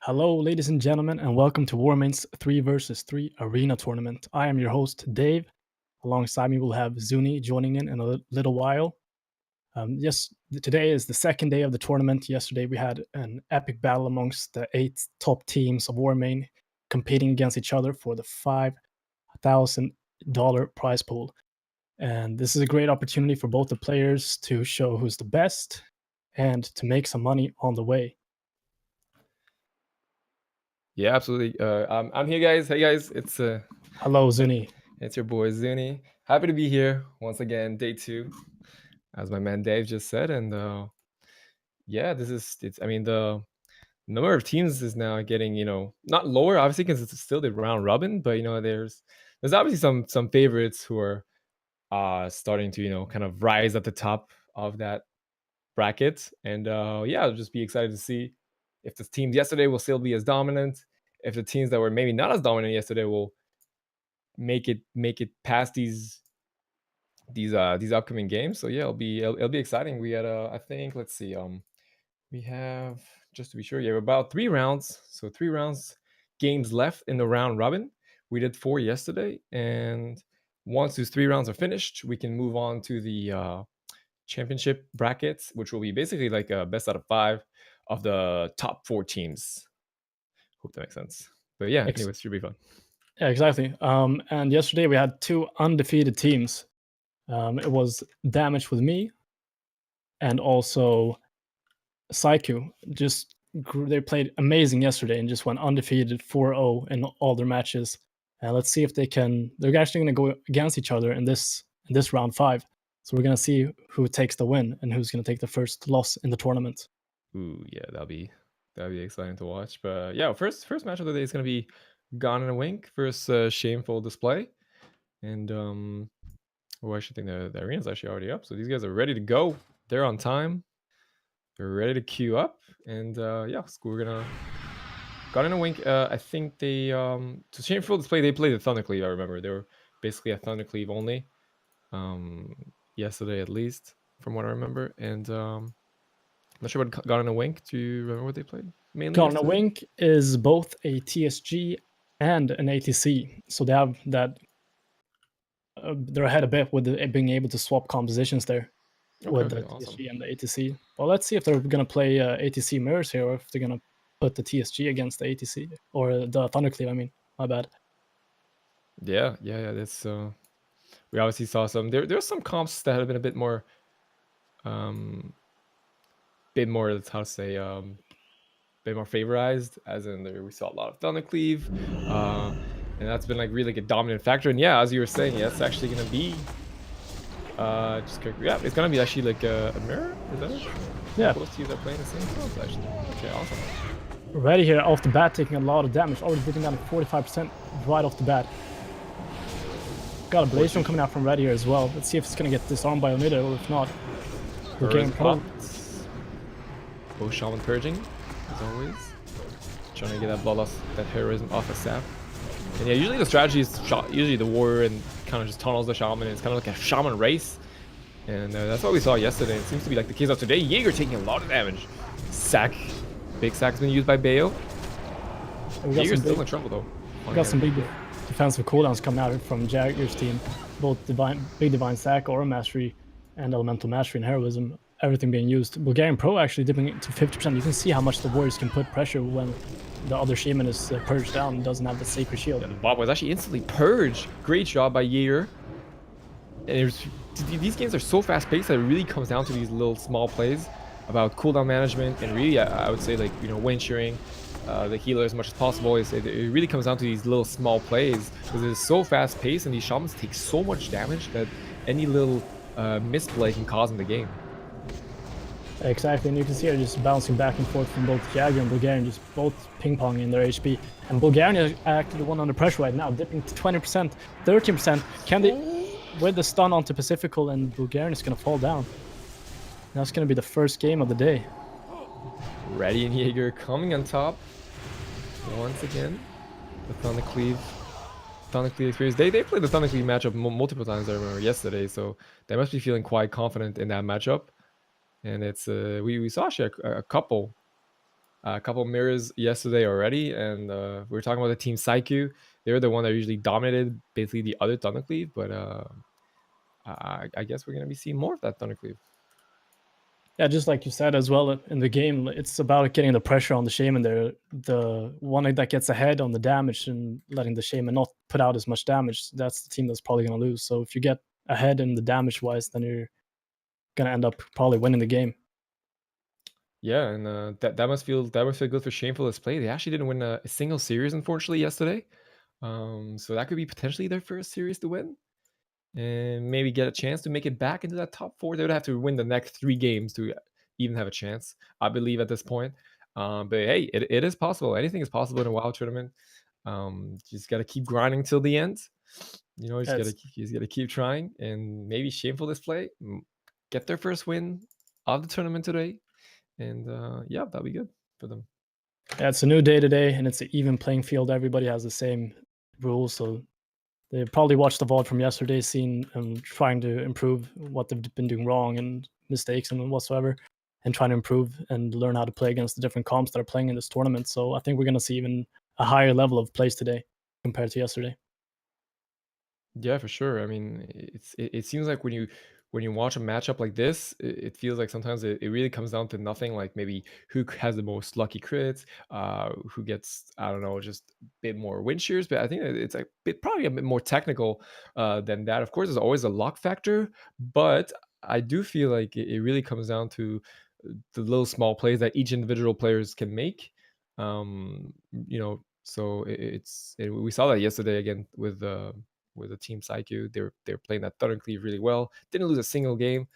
Hello, ladies and gentlemen, and welcome to Warmane's 3 versus 3 Arena Tournament. I am your host, Dave. Alongside me, we'll have Zuni joining in a little while. Today is the second day of the tournament. Yesterday, we had an epic battle amongst the 8 top teams of Warmane competing against each other for the $5,000 prize pool. And this is a great opportunity for both the players to show who's the best and to make some money on the way. Yeah, absolutely. I'm here, guys. Hey, guys. Hello, Zuni. It's your boy Zuni. Happy to be here once again, day 2, as my man Dave just said. And yeah, it's. I mean, the number of teams is now getting not lower, obviously, because it's still the round robin. But there's obviously some favorites who are starting to kind of rise at the top of that bracket. And yeah, I'll just be excited to see if the teams yesterday will still be as dominant. If the teams that were maybe not as dominant yesterday will make it past these upcoming games. So yeah, it'll be exciting. We had I think, let's see, we have, just to be sure, about 3 rounds. So 3 rounds games left in the round robin. We did 4 yesterday, and once those 3 rounds are finished, we can move on to the championship brackets, which will be basically like a best out of 5 of the top 4 teams. Hope that makes sense. But yeah, anyway, it should be fun. Yeah, exactly. And yesterday we had 2 undefeated teams. It was Damage with me and also Saiku. They played amazing yesterday and just went undefeated 4-0 in all their matches. And let's see if they're actually going to go against each other in this round 5. So we're going to see who takes the win and who's going to take the first loss in the tournament. Ooh, yeah, that'll be exciting to watch. But yeah, first match of the day is going to be Gone in a Wink versus Shameful Display. And I should think the arena's actually already up. So these guys are ready to go. They're on time. They're ready to queue up. And yeah, so we're gonna Gone in a Wink. I think they to Shameful Display, they played the Thundercleave. I remember they were basically a Thundercleave only. Yesterday at least, from what I remember. And I'm not sure what Gone in a Wink. Do you remember what they played? Mainly Gone in a Wink is both a TSG and an ATC. So they have that. They're ahead a bit with being able to swap compositions there with the TSG and the ATC. Well, let's see if they're going to play ATC mirrors here, or if they're going to put the TSG against the ATC or the Thundercleave. I mean, my bad. Yeah. That's we obviously saw some. There's some comps that have been a bit more, how to say, bit more favorized. As in, we saw a lot of Thundercleave, and that's been like really like a dominant factor. And yeah, as you were saying, yeah, it's actually gonna be, it's gonna be actually like a mirror. Is that it? Yeah. Both teams are playing the same comps actually. Okay, awesome. Ready here off the bat, taking a lot of damage, already dipping down to 45% right off the bat. Got a Blaze Storm coming out from red here as well. Let's see if it's gonna get disarmed by Onida, or if not. We're getting popped. Both Shaman purging, as always. Trying to get that bloodlust, that heroism off of Sap. And yeah, usually the strategy is usually the warrior and kind of just tunnels the shaman. It's kind of like a shaman race. And that's what we saw yesterday. It seems to be like the case of today. Jaeger taking a lot of damage. Big sack's been used by Bayo. Jaeger's still in trouble though. We got some big defensive cooldowns coming out from Jaeger's team. Both big divine sack, aura mastery, and elemental mastery and heroism. Everything being used. Bulgarian Pro actually dipping it to 50%. You can see how much the warriors can put pressure when the other shaman is purged down and doesn't have the sacred shield. Yeah, the Bob was actually instantly purged. Great job by Jaeger. And these games are so fast paced that it really comes down to these little small plays about cooldown management, and really I would say, like, wind shearing the healer as much as possible. It really comes down to these little small plays because it's so fast paced and these shamans take so much damage that any little misplay can cause in the game. Exactly, and you can see her just bouncing back and forth from both Jaeger and Bulgarian, just both ping-ponging their HP. And Bulgarian is actually the one under pressure right now, dipping to 20%, 13%. Can they, with the stun onto Pacifical, and Bulgarian is going to fall down. That's going to be the first game of the day. Ready and Jaeger coming on top. Once again, the Thundercleave experience. They played the Thundercleave matchup multiple times, I remember, yesterday, so they must be feeling quite confident in that matchup. And it's we saw actually a couple a couple mirrors yesterday already, and we were talking about the team Psyche. They're the one that usually dominated basically the other Thundercleave, but I guess we're gonna be seeing more of that Thundercleave. Yeah, just like you said as well in the game, it's about getting the pressure on the shaman there. The one that gets ahead on the damage and letting the shaman not put out as much damage, that's the team that's probably going to lose. So if you get ahead in the damage wise, then you're going to end up probably winning the game. Yeah, and that must feel good for Shameful Display. They actually didn't win a single series, unfortunately, yesterday. So that could be potentially their first series to win, and maybe get a chance to make it back into that top four. They would have to win the next 3 games to even have a chance, I believe, at this point. But hey, it is possible. Anything is possible in a WoW tournament. Just got to keep grinding till the end. You know, Yeah, you just gotta keep trying, and maybe Shameful Display get their first win of the tournament today, and yeah, that'll be good for them. it's a new day today, and it's an even playing field. Everybody has the same rules, so they probably watched the VOD from yesterday, seen and trying to improve what they've been doing wrong and mistakes and whatsoever, and trying to improve and learn how to play against the different comps that are playing in this tournament. So I think we're going to see even a higher level of plays today compared to yesterday. Yeah, for sure. I mean, it seems like when you watch a matchup like this, it feels like sometimes it really comes down to nothing. Like maybe who has the most lucky crits, who gets, I don't know, just a bit more win shares. But I think that it's a bit probably a bit more technical than that. Of course, there's always a luck factor, but I do feel like it really comes down to the little small plays that each individual players can make. So we saw that yesterday again with the team Psyche. They're playing that Thundercleave really well. Didn't lose a single game,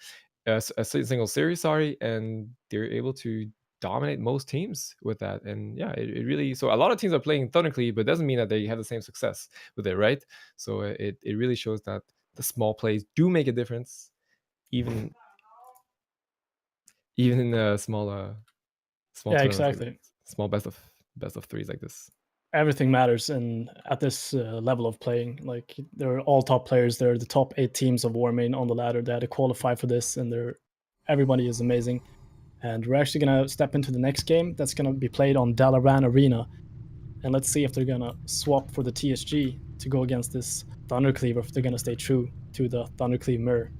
single series, sorry, and they're able to dominate most teams with that. And yeah, it really, so a lot of teams are playing Thundercleave, but it doesn't mean that they have the same success with it, right? So it really shows that the small plays do make a difference, even in small Yeah, tournaments like exactly. this, small best of threes like this. Everything matters, and at this level of playing, like they're all top players. They're the top 8 teams of Warmane on the ladder. They had to qualify for this, and everybody is amazing. And we're actually gonna step into the next game that's gonna be played on Dalaran Arena, and let's see if they're gonna swap for the TSG to go against this Thundercleave, or if they're gonna stay true to the Thundercleave mirror.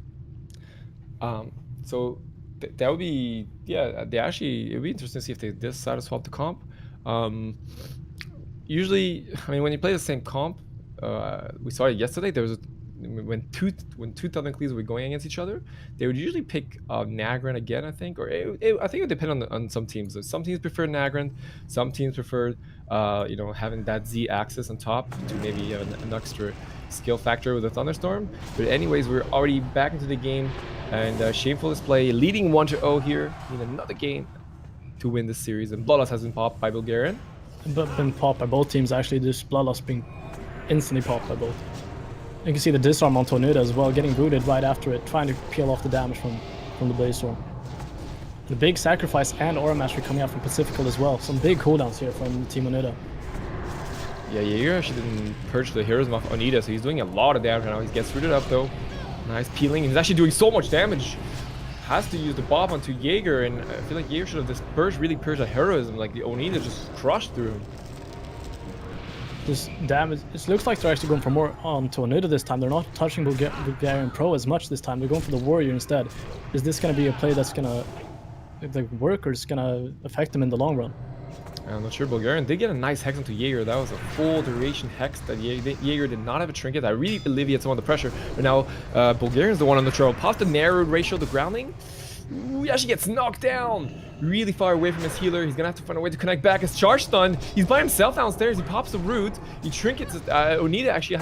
So that would be, yeah. They actually, it'd be interesting to see if they decide to swap the comp. Um, Usually, I mean, when you play the same comp, we saw it yesterday. There was when two Thundercleaves were going against each other, they would usually pick Nagrin again. I think, or I think it would depend on some teams. Some teams prefer Nagrin, some teams prefer having that Z axis on top to maybe have an extra skill factor with a Thunderstorm. But anyways, we're already back into the game, and Shameful Display leading 1-0 here. Need another game to win this series, and Bloodlust has been popped by Bulgarian. But been popped by both teams. Actually, this Bloodlust being instantly popped by both. You can see the disarm on Tornado as well, getting rooted right after it, trying to peel off the damage from the Blaze Storm. The big sacrifice and aura mastery coming out from Pacifical as well. Some big cooldowns here from Team Onida. Yeah, Jaeger actually didn't purge the heroism off Onida, so he's doing a lot of damage right now. He gets rooted up though. Nice peeling. He's actually doing so much damage. Has to use the bob onto Jaeger, and I feel like Jaeger should have just really purged the heroism. Like the Onida just crushed through him. This damage, it looks like they're actually going for more onto Onida this time. They're not touching Bulgarian Pro as much this time. They're going for the Warrior instead. Is this going to be a play that's going to work, or is going to affect them in the long run? I'm not sure. Bulgarian did get a nice hex onto Jaeger. That was a full duration hex that Jaeger did not have a trinket. I really alleviated some of the pressure. But now Bulgarian's the one on the troll. Pops the narrowed ratio, the grounding. Ooh, he actually gets knocked down really far away from his healer. He's gonna have to find a way to connect back. His charge stun. He's by himself downstairs. He pops the root. He trinkets. Onida actually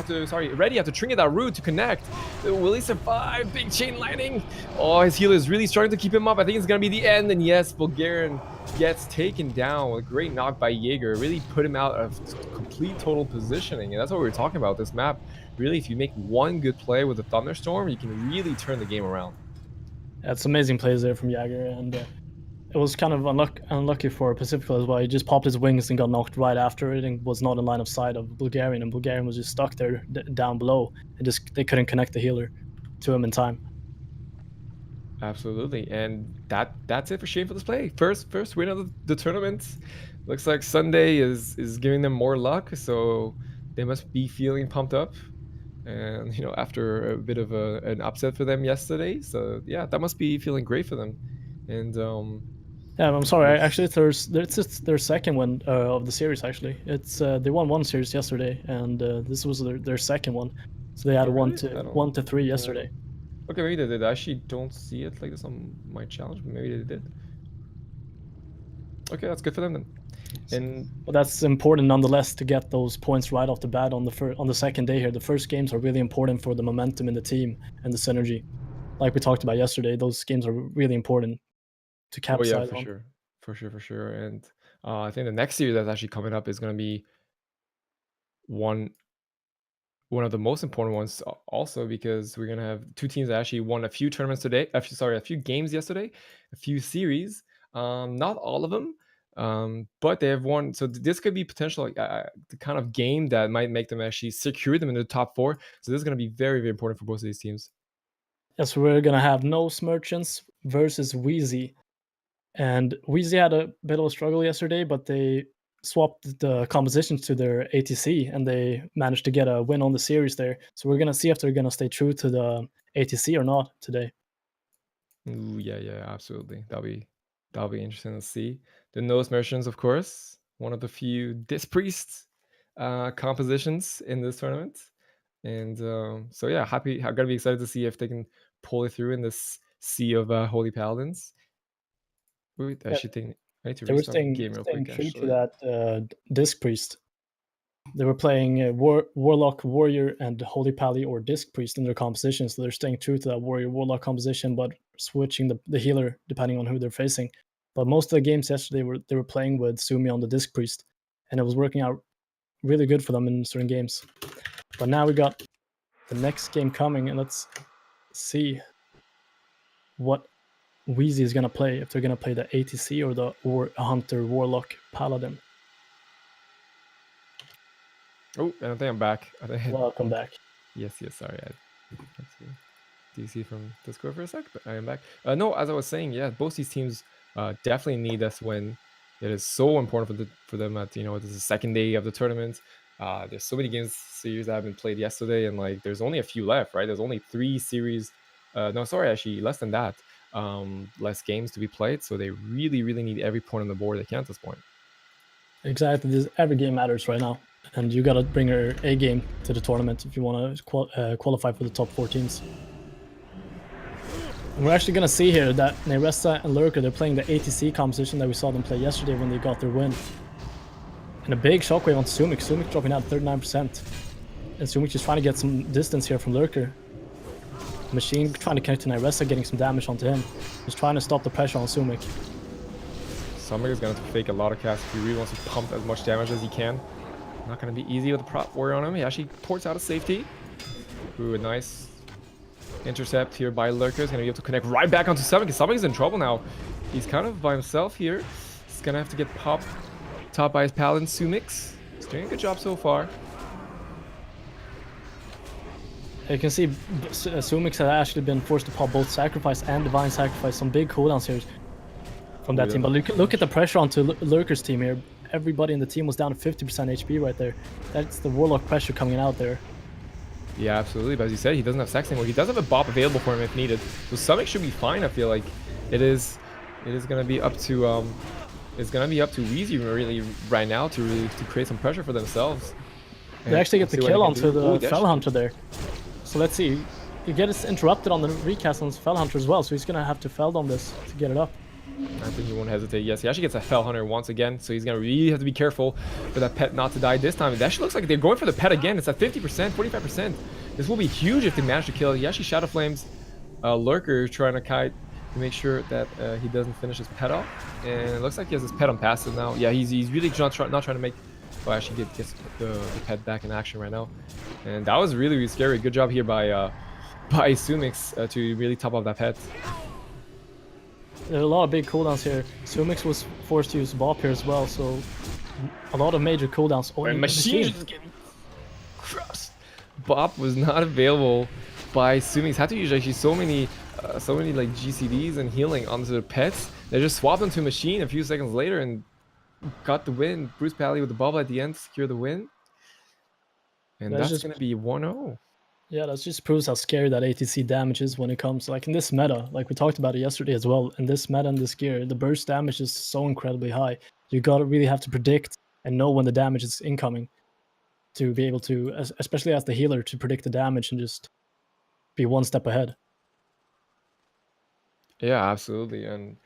Reddy had to trinket that root to connect. Will he survive? Big chain lightning. Oh, his healer is really starting to keep him up. I think it's gonna be the end. And yes, Bulgarian gets taken down with a great knock by Jaeger. Really put him out of complete total positioning. And that's what we were talking about this map. Really, if you make one good play with a Thunderstorm, you can really turn the game around. That's amazing plays there from Jaeger, and it was kind of unlucky for Pacifical as well. He just popped his wings and got knocked right after it, and was not in line of sight of Bulgarian, and Bulgarian was just stuck there down below, and they couldn't connect the healer to him in time. Absolutely, and that's it for Shameful Display. First win of the tournament. Looks like Sunday is giving them more luck, so they must be feeling pumped up. And after a bit of an upset for them yesterday, so yeah, that must be feeling great for them. And Yeah, I'm sorry. let's Actually, it's just their second one of the series. Actually, it's they won one series yesterday, and this was their second one. So they had oh really? I don't. 1-3 Uh, yesterday. okay, maybe they did. I actually don't see it like this on my challenge, but maybe they did. Okay, that's good for them then. And But that's important nonetheless to get those points right off the bat on the second day here. The first games are really important for the momentum in the team and the synergy. Like we talked about yesterday, those games are really important to oh yeah, capitalize for on. sure, for sure, for sure. And I think the next series that's actually coming up is going to be one one of the most important ones also, because we're going to have two teams that actually won a few tournaments today, a few games yesterday, a few series, not all of them, but they have won. So this could be potential, like, the kind of game that might make them actually secure them in the top four. So this is going to be very, very important for both of these teams. Yes, we're gonna have Nose Merchants versus Wheezy. And Wheezy had a bit of a struggle yesterday, but they swapped the compositions to their ATC and they managed to get a win on the series there. So we're gonna see if they're gonna stay true to the ATC or not today. Ooh, yeah, yeah, absolutely. That'll be interesting to see. The Nose Merchants, of course, one of the few Disc Priest compositions in this tournament. And so yeah, I'm gonna be excited to see if they can pull it through in this sea of Holy Paladins. Wait, I Yeah, should think I need to they were restart the game real staying quick true to actually. that Disc Priest. They were playing Warlock, Warrior, and Holy Pally or Disc Priest in their composition, so they're staying true to that Warrior Warlock composition, but switching the healer depending on who they're facing. But most of the games yesterday they were playing with Sumi on the Disc Priest, and it was working out really good for them in certain games. But now we got the next game coming, and let's see what Wheezy is gonna play. If they're gonna play the ATC or the Hunter Warlock Paladin. Oh, and I think I'm back. I think Welcome back. yes, yes. Sorry, had to DC from Discord for a sec, but I am back. No, as I was saying, yeah, both these teams definitely need this win. It is so important for them that this is the second day of the tournament. There's so many games series that have been played yesterday, and like there's only a few left, right? There's only 3 series. No, sorry, actually less than that. Less games to be played, so they really, really need every point on the board they can at this point. Exactly. Every game matters right now, and you got to bring your A game to the tournament if you want to qualify for the top 4 teams. And we're actually gonna see here that Neresta and Lurker, they're playing the ATC composition that we saw them play yesterday when they got their win. And a big shockwave on Sumik. Sumik dropping out 39%. And Sumik just trying to get some distance here from Lurker. Machine trying to connect to Neresta, getting some damage onto him. Just trying to stop the pressure on Sumik. Sumik is going to fake a lot of casts if he really wants to pump as much damage as he can. Not going to be easy with the prop warrior on him. He actually ports out of safety. Ooh, a nice intercept here by Lurker. Is going to be able to connect right back onto Sumik. Sumik is in trouble now. He's kind of by himself here. He's going to have to get popped top by his Paladin Sumix. He's doing a good job so far. You can see Sumix has actually been forced to pop both Sacrifice and Divine Sacrifice. Some big cooldowns here from that team. But look at the pressure onto Lurker's team here. Everybody in the team was down to 50% HP right there. That's the Warlock pressure coming out there. Yeah, absolutely. But as you said, he doesn't have Sex anymore. He does have a bop available for him if needed. So Sumik should be fine, I feel like. It is gonna be up to Wheezy really right now to create some pressure for themselves. They actually get the kill onto the Fell Hunter there. So let's see. He gets interrupted on the recast on Fell Hunter as well, so he's gonna have to Feld on this to get it up. I think he won't hesitate. Yes, he actually gets a Fell Hunter once again, so he's gonna really have to be careful for that pet not to die this time. It actually looks like they're going for the pet again. It's at 50%, 45%. This will be huge if they manage to kill it. He actually Shadow Flames Lurker, trying to kite to make sure that he doesn't finish his pet off. And it looks like he has his pet on passive now. Yeah, he's really not trying to make. Oh, actually gets the pet back in action right now. And that was really, really scary. Good job here by Sumix to really top off that pet. There are a lot of big cooldowns here. Sumix was forced to use Bop here as well, so a lot of major cooldowns. Oh, and Machine is getting crushed. Bop was not available by Sumix. Had to use actually so many so many like GCDs and healing onto the pets. They just swapped into machine a few seconds later and got the win. Bruce Pally with the bubble at the end to secure the win. And that's going to be 1-0. Yeah, that just proves how scary that ATC damage is when it comes, like in this meta, like we talked about it yesterday as well. In this meta and this gear, the burst damage is so incredibly high. You gotta really have to predict and know when the damage is incoming to be able to, especially as the healer, to predict the damage and just be one step ahead. Yeah, absolutely. And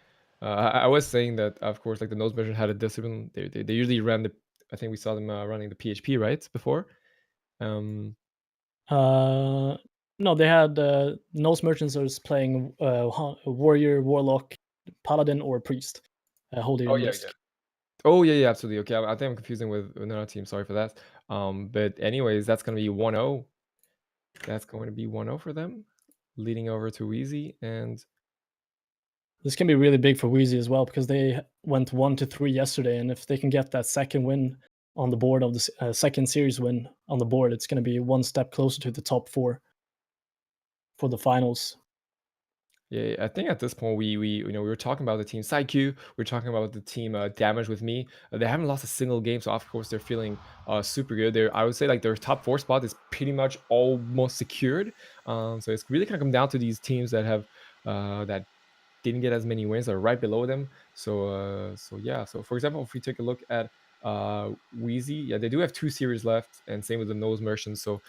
I was saying that, of course, like the nose version had a discipline. They usually ran the, I think we saw them running the PHP, right? Before. No, they had Nose Merchants was playing Warrior, Warlock, Paladin, or Priest, Holy Oh, yeah, Disc. yeah. Oh, yeah, yeah, absolutely. Okay, I think I'm confusing with another team. Sorry for that. But anyways, that's going to be 1-0. That's going to be 1-0 for them, leading over to Wheezy. And This can be really big for Wheezy as well because they went 1-3 yesterday, and if they can get that second win on the board of the second series win on the board, it's going to be one step closer to the top 4 for the finals. yeah, I think at this point we we were talking about the team Psyche, we're talking about the team Damage with me. They haven't lost a single game, so of course they're feeling super good. I would say like their top 4 spot is pretty much almost secured. So it's really gonna come down to these teams that have that didn't get as many wins, are right below them. So yeah. So for example, if we take a look at Wheezy, yeah, they do have 2 series left, and same with the Nose Merchants. So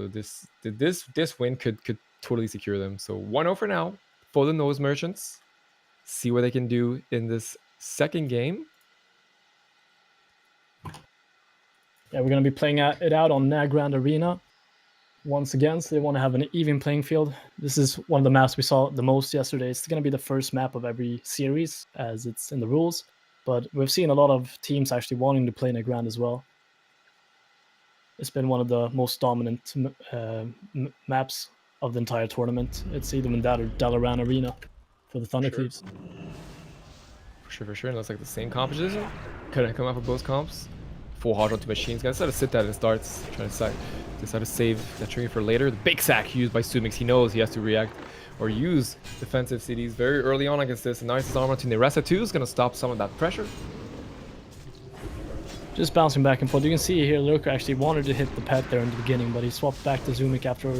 this win could totally secure them. So 1-0 for now for the Nose Merchants. See what they can do in this second game. Yeah, we're going to be playing it out on Nagrand Arena once again, so they want to have an even playing field. This is one of the maps we saw the most yesterday. It's going to be the first map of every series, as it's in the rules, but we've seen a lot of teams actually wanting to play Nagrand as well. It's been one of the most dominant maps of the entire tournament. It's either in that or Dalaran Arena for the Thundercleaves. For sure. It looks like the same composition. Couldn't come out for both comps. Full hard onto machines. Guys, decided to sit that and starts. Trying to decide to save that trigger for later. The big sack used by Sumix. He knows he has to react or use defensive CDs very early on against this. And nice armor to Neressa too is going to stop some of that pressure. Just bouncing back and forth. You can see here Lurker actually wanted to hit the pet there in the beginning, but he swapped back to Zumik after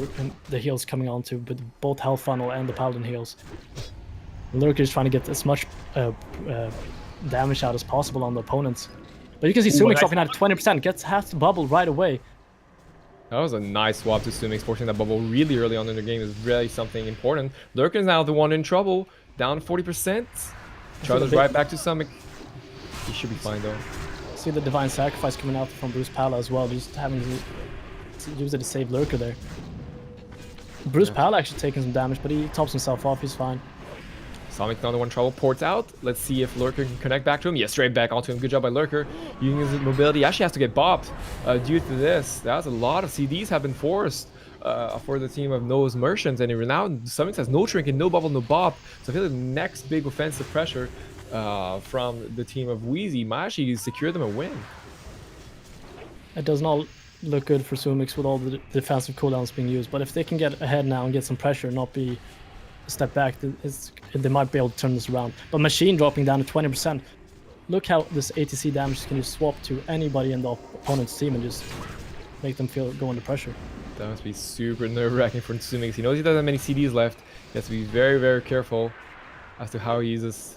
the heals coming on to with both health funnel and the paladin heals. Lurker is trying to get as much damage out as possible on the opponents. But you can see Sumik swapping out at 20%, gets half the bubble right away. That was a nice swap to Sumix. Forcing that bubble really early on in the game is really something important. Lurker is now the one in trouble, down 40%. Charles right back to Sumik. He should be fine though. See the Divine Sacrifice coming out from Bruce Pala as well, just having to use it to save Lurker there. Bruce Pala actually taking some damage, but he tops himself off, he's fine. Sonic another one trouble, ports out. Let's see if Lurker can connect back to him. Yeah, straight back onto him. Good job by Lurker. Using his mobility, actually has to get bopped due to this. That's a lot of CDs have been forced for the team of Nose Merchants. And now Sonic has no Trinket, no bubble, no bop. So I feel like the next big offensive pressure from the team of Wheezy might actually secure them a win. It does not look good for Sumix with all the defensive cooldowns being used, but if they can get ahead now and get some pressure, not be a step back, they might be able to turn this around. But Machine dropping down to 20%. Look how this ATC damage can you swap to anybody in the opponent's team and just make them go under pressure. That must be super nerve-wracking for Sumix. He knows he doesn't have many CDs left. He has to be very, very careful as to how he uses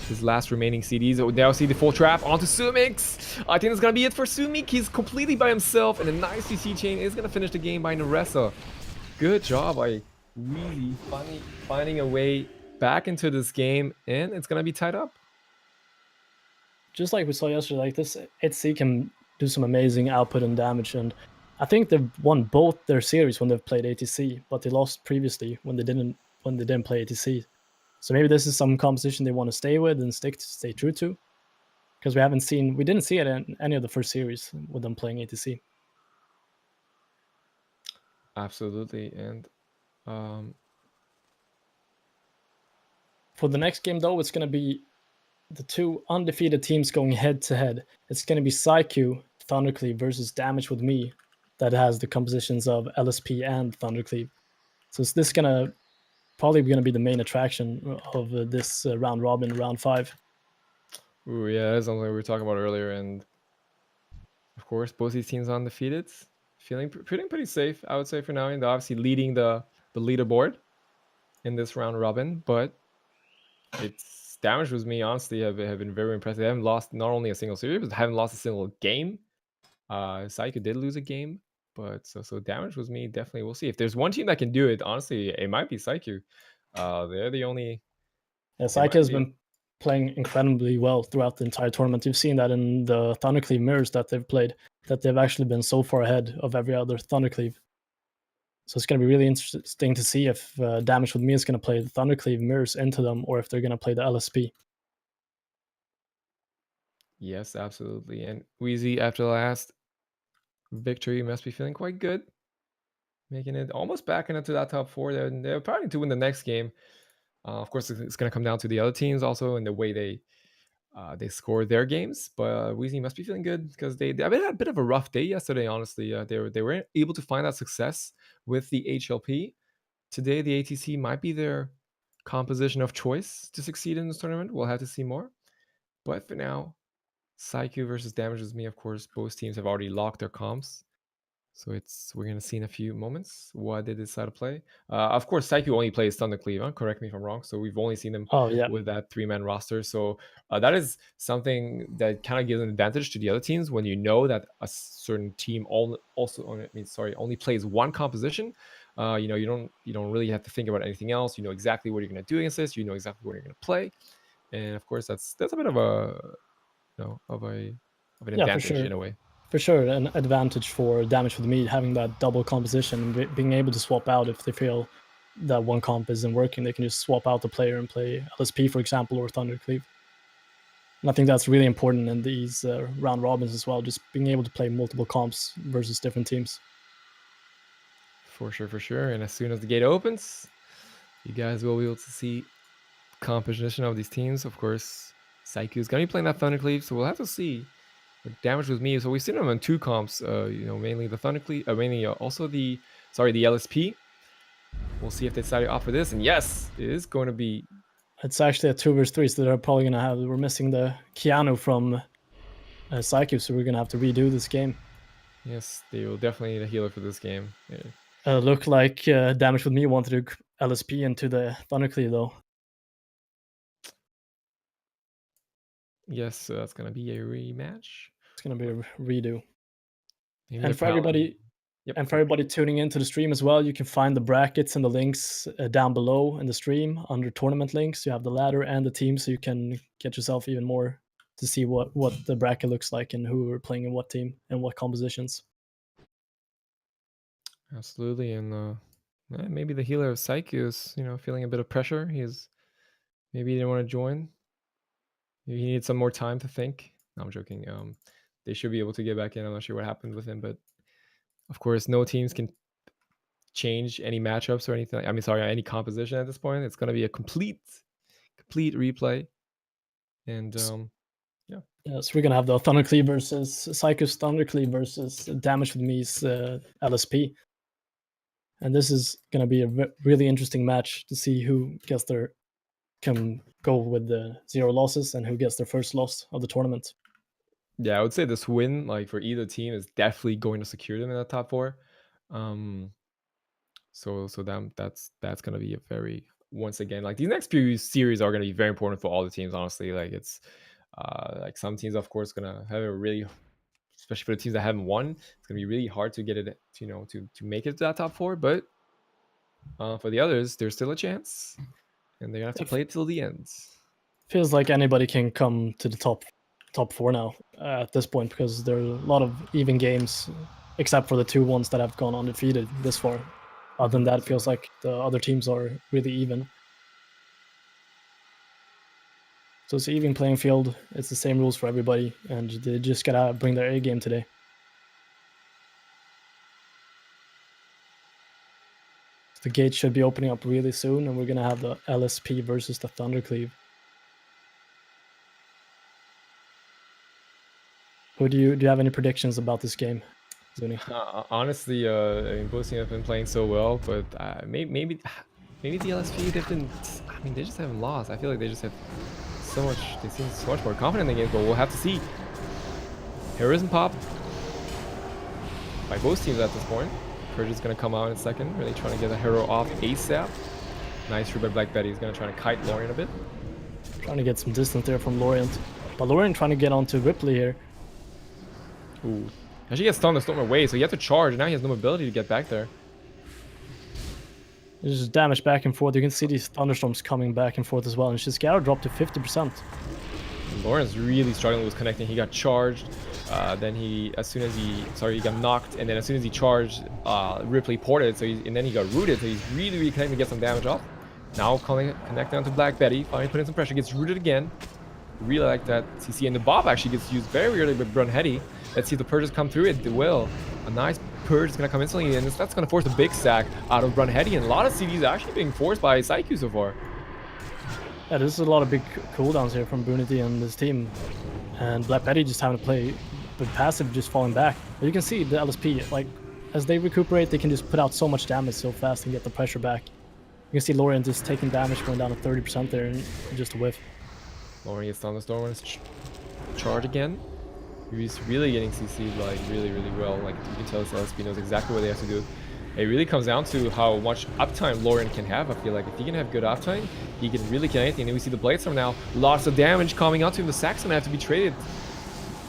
his last remaining CDs. Oh, now see the full trap onto Sumix. I think that's gonna be it for Sumik. He's completely by himself, and a nice CC chain is gonna finish the game by Neressa. Good job by Wheezy finding a way back into this game, and it's gonna be tied up. Just like we saw yesterday, like this HC can do some amazing output and damage, and I think they've won both their series when they've played ATC, but they lost previously when they didn't play ATC. So maybe this is some composition they want to stay with and stay true to, because we didn't see it in any of the first series with them playing ATC. Absolutely, and for the next game though, it's going to be the two undefeated teams going head to head. It's going to be Psyche Thundercleave versus Damage with Me, that has the compositions of LSP and Thundercleave. So this is going to probably going to be the main attraction of this round robin, round 5. Ooh, yeah, that's something we were talking about earlier, and of course, both these teams undefeated, feeling pretty safe, I would say for now. And they're obviously leading the leaderboard in this round robin, but it's Damage with me. Honestly, have been very impressive. They haven't lost not only a single series, but haven't lost a single game. Psycho did lose a game, but so Damage with me definitely. We'll see if there's one team that can do it. Honestly, it might be Psycho. They're the only. Yeah, They Psyche might has be. been playing incredibly well throughout the entire tournament. You've seen that in the Thundercleave mirrors that they've played, that they've actually been so far ahead of every other Thundercleave. So it's going to be really interesting to see if Damage with me is going to play the Thundercleave mirrors into them, or if they're going to play the LSP. Yes, absolutely. And Wheezy, after the last victory, must be feeling quite good, making it almost back into that top 4. They're probably to win the next game. Of course, it's going to come down to the other teams also and the way they score their games. But Weezy must be feeling good because they had a bit of a rough day yesterday. Honestly, they were able to find that success with the HLP. Today, the ATC might be their composition of choice to succeed in this tournament. We'll have to see more. But for now, Psyche versus Damage with me. Of course, both teams have already locked their comps. So we're gonna see in a few moments what they decide to play. Of course, Psyche only plays Thundercleave. Huh? Correct me if I'm wrong. So we've only seen them Oh yeah, with that 3-man roster. So that is something that kind of gives an advantage to the other teams when you know that a certain team only plays one composition. You don't really have to think about anything else. You know exactly what you're gonna do against this. You know exactly what you're gonna play, and of course that's a bit of a of an yeah, for advantage sure. in a way. For sure, an advantage for Damage with me having that double composition, being able to swap out if they feel that one comp isn't working. They can just swap out the player and play LSP, for example, or Thundercleave. And I think that's really important in these round robins as well, just being able to play multiple comps versus different teams. For sure, for sure. And as soon as the gate opens, you guys will be able to see composition of these teams. Of course, Saiku is going to be playing that Thundercleave, so we'll have to see what Damage with me. So we've seen them on 2 comps, mainly the Thundercleave, mainly also the LSP. We'll see if they decide to offer this. And yes, it is going to be. It's actually a 2 versus 3, so they're probably going to have. We're missing the Keanu from Psyche, so we're going to have to redo this game. Yes, they will definitely need a healer for this game. Yeah. Look like Damage with me wanted to LSP into the Thundercleave, though. Yes, so that's going to be a rematch. It's going to be a redo. Maybe And for everybody, Yep. and for everybody tuning into the stream as well, you can find the brackets and the links down below in the stream under tournament links. You have the ladder and the team, so you can get yourself even more to see what the bracket looks like and who are playing in what team and what compositions. Absolutely, and maybe the healer of Psyche is feeling a bit of pressure. Maybe he didn't want to join. Maybe he needed some more time to think. No, I'm joking. They should be able to get back in. I'm not sure what happened with him, but of course, no teams can change any matchups or anything. Any composition at this point. It's going to be a complete replay. And yeah. So we're gonna have the Thundercleave versus Psycho's Thundercleave versus Damage with Me's LSP, and this is gonna be a really interesting match to see who can go with the 0 losses and who gets their first loss of the tournament. Yeah, I would say this win, like for either team, is definitely going to secure them in the top 4. So that's gonna be a very once again like these next few series are gonna be very important for all the teams. Honestly, like it's like some teams, of course, gonna have a really, especially for the teams that haven't won, it's gonna be really hard to get it, to make it to that top 4. But for the others, there's still a chance, and they're gonna have to play it till the end. Feels like anybody can come to the top 4 now at this point because there are a lot of even games, except for the 2 ones that have gone undefeated this far. Other than that, it feels like the other teams are really even. So it's an even playing field. It's the same rules for everybody, and they just gotta bring their A game today. The gate should be opening up really soon, and we're gonna have the LSP versus the Thundercleave. Who do you have any predictions about this game, Zuni? Honestly, I mean, both teams have been playing so well, but maybe maybe the LSP, they've been, I mean, they just haven't lost. I feel like they just have so much, they seem so much more confident in the games, but we'll have to see. Heroism pop by both teams at this point. Purge is going to come out in a second, really trying to get the hero off ASAP. Nice root by Black Betty. He's going to try to kite Lorien a bit. Trying to get some distance there from Lorient. But Lorient trying to get onto Ripley here. Ooh. Actually gets thunderstorm away, so he had to charge. Now he has no ability to get back there. There's just damage back and forth. You can see these thunderstorms coming back and forth as well. And Shizugaru dropped to 50%. Lawrence really struggling with connecting. He got charged. Then he got knocked. And then as soon as he charged, Ripley ported. And then he got rooted. So he's really, really connecting to get some damage off. Now connecting onto Black Betty. Finally putting some pressure. Gets rooted again. Really like that CC. And the Bob actually gets used very early with Brunheady. Let's see if the purges come through. It will. A nice purge is going to come instantly. And that's going to force a big stack out of Brunheady. And a lot of CDs actually being forced by Psyche so far. Yeah, there's a lot of big cooldowns here from Brunity and his team. And Black Betty just having to play with passive, just falling back. But you can see the LSP, like, as they recuperate, they can just put out so much damage so fast and get the pressure back. You can see Lorient just taking damage, going down to 30% there in just a whiff. Lorient gets thunderstorm when it's charge again. He's really getting CC'd, like, really, really well. Like, you can tell this LSP knows exactly what they have to do. It really comes down to how much uptime Lorient can have. I feel like if he can have good uptime, he can really get anything. And we see the Bladestorm now. Lots of damage coming out to him. The Saxon have to be traded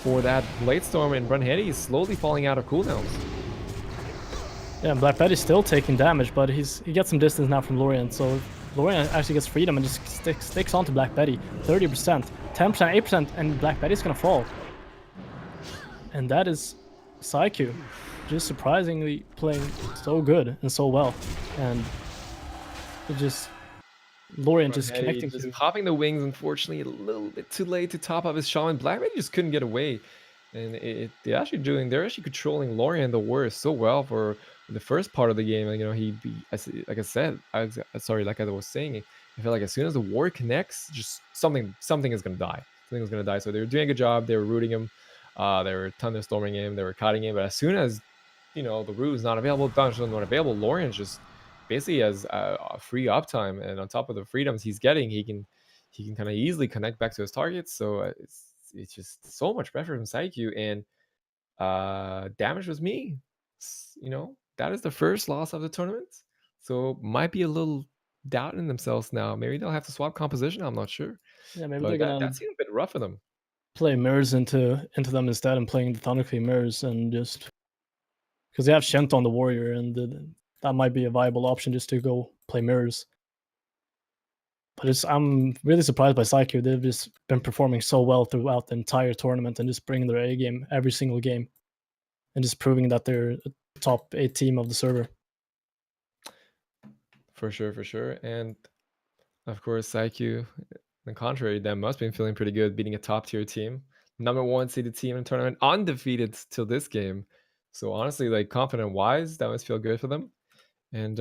for that Bladestorm, and Brunheady is slowly falling out of cooldowns. Yeah, and Black Betty's still taking damage, but he gets some distance now from Lorient. So Lorient actually gets freedom and just sticks onto Black Betty. 30%, 10%, 8%, and Black Betty's gonna fall. And that is Psyche. Just surprisingly playing so good and so well, and it just Lorient just connecting just to popping the wings. Unfortunately, a little bit too late to top up his shaman. Blackbeard just couldn't get away, and they're actually controlling Lorient the worst so well for the first part of the game. And like I was saying, I feel like as soon as the war connects, just something is gonna die. Something is gonna die. So they were doing a good job. They were rooting him. They were thunderstorming him. They were cutting him. But as soon as the root is not available, dungeon not available, Lorient just basically has a free uptime, and on top of the freedoms he's getting, he can kind of easily connect back to his targets. So it's just so much pressure from Psyche, and damage was me. That is the first loss of the tournament, so might be a little doubt in themselves now. Maybe they'll have to swap composition. I'm not sure. yeah, maybe But they're gonna that seemed a bit rough for them. play mirrors into them instead and playing the Thunderclave mirrors, and just because they have Shent on the warrior, and that might be a viable option just to go play mirrors. But I'm really surprised by Psyche. They've just been performing so well throughout the entire tournament and just bringing their A game every single game, and just proving that they're a top 8 team of the server. For sure. And of course, Psyche, on the contrary, them must have been feeling pretty good beating a top tier team. Number 1 seeded team in the tournament, undefeated till this game. So honestly, like, confident wise, that must feel good for them. And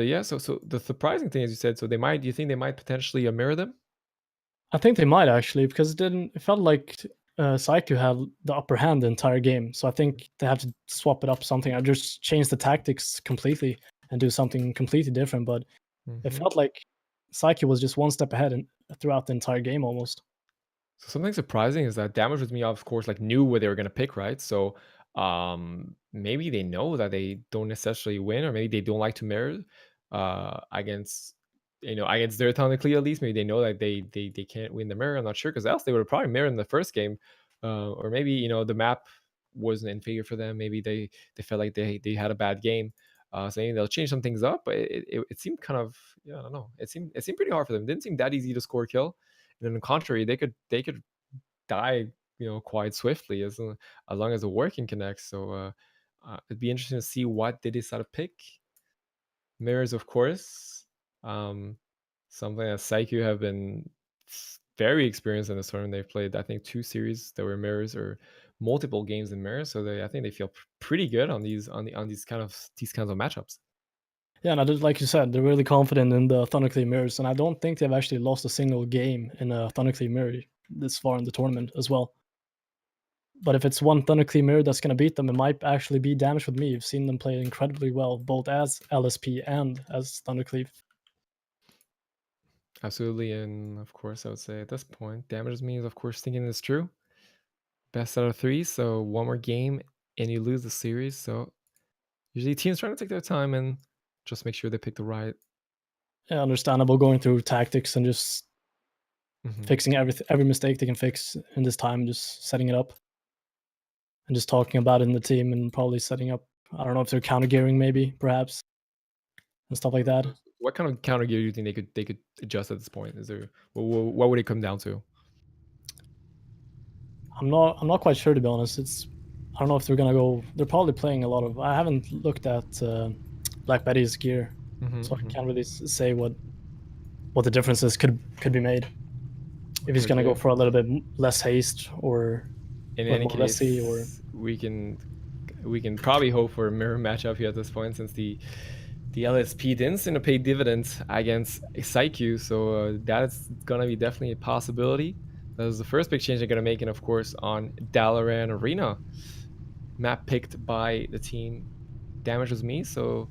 yeah, so the surprising thing, as you said, so do you think they might potentially mirror them? I think they might actually, because it felt like Psyche had the upper hand the entire game. So I think they have to swap it up something. I just change the tactics completely and do something completely different. But it felt like Psyche was just one step ahead throughout the entire game almost. So something surprising is that Damage with Me, of course, like, knew what they were gonna pick, right? So maybe they know that they don't necessarily win, or maybe they don't like to mirror against against their technically, at least. Maybe they know that they can't win the mirror. I'm not sure, because else they would have probably mirrored in the first game. Or maybe the map wasn't in favor for them. Maybe they felt like they had a bad game. So maybe they'll change some things up. But it seemed kind of, I don't know. It seemed pretty hard for them. It didn't seem that easy to score a kill. And on the contrary, they could die, quite swiftly, as long as the work can connect. So it'd be interesting to see what they decide to pick. Mirrors, of course, something that Psyche have been very experienced in this tournament. They've played, I think, 2 series that were mirrors, or multiple games in mirrors. So I think they feel pretty good on these kinds of matchups. Yeah, and like you said, they're really confident in the Thunderclave mirrors, and I don't think they've actually lost a single game in a Thunderclave mirror this far in the tournament as well. But if it's one Thundercleave mirror that's gonna beat them, it might actually be damage with me. You've seen them play incredibly well, both as LSP and as Thundercleave. Absolutely, and of course, I would say at this point, damages me is of course thinking it's true. Best out of 3, so one more game and you lose the series. So usually teams trying to take their time and just make sure they pick the right. Yeah, understandable going through tactics and just Mhm. fixing every mistake they can fix in this time, just setting it up and just talking about it in the team and probably setting up. I don't know if they're counter gearing, maybe perhaps and stuff like that. What kind of counter gear do you think they could adjust at this point? Is there what would it come down to? I'm not quite sure, to be honest. I don't know if they're gonna go. They're probably playing a lot of. I haven't looked at Black Betty's gear, Mhm, so I mhm. can't really say what the differences could be made. If he's Okay, gonna go okay. for a little bit less haste In or any more risky, or case, we can probably hope for a mirror matchup here at this point since the LSP didn't seem to pay dividends against Psyche, so that's gonna be definitely a possibility. That was the first big change they're gonna make, and of course on Dalaran Arena, map picked by the team. Damage was me, so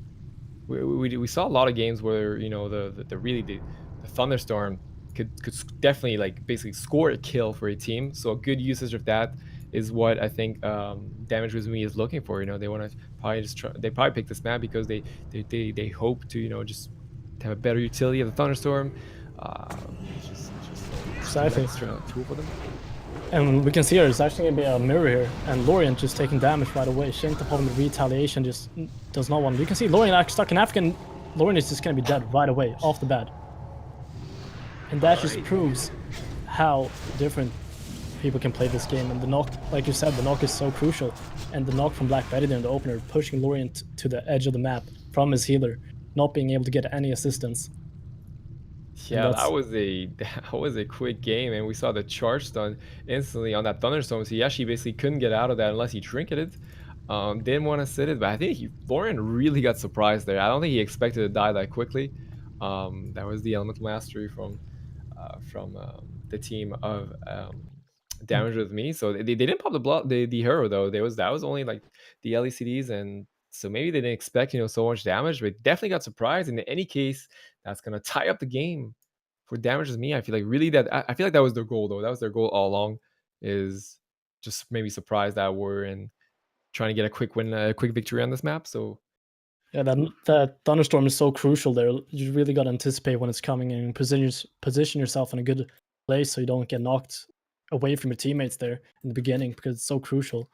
we saw a lot of games where the really the thunderstorm could definitely like basically score a kill for a team. So a good usage of that is what I think damage with me is looking for. They want to probably just they probably pick this map because they hope to just to have a better utility of the thunderstorm. It's just the exactly. best tool for them. And we can see here, it's actually gonna be a mirror here, and Lorient just taking damage right away. Shinta following the retaliation just does not want. You can see Lorient actually stuck in African. Lorient is just gonna be dead right away off the bat, and that All just right. proves how different people can play this game. And the knock, like you said, the knock is so crucial. And the knock from Black Betty there in the opener, pushing Lorient to the edge of the map from his healer, not being able to get any assistance, and Yeah, that that's was a that was a quick game, and we saw the charge stun instantly on that thunderstorm. So he actually basically couldn't get out of that unless he trinketed. Didn't want to sit it, but I think Lauren really got surprised there. I don't think he expected to die that quickly. That was the elemental mastery from the team of damage with me. So they didn't pop the hero though. That was only like the LECDs, and so maybe they didn't expect so much damage, but definitely got surprised. And in any case, that's gonna tie up the game for damage with me. I feel like really I feel like that was their goal though. That was their goal all along, is just maybe surprise that we're in trying to get a quick win, a quick victory on this map. So yeah, that thunderstorm is so crucial there. You really got to anticipate when it's coming and position yourself in a good place so you don't get knocked away from your teammates there in the beginning, because it's so crucial.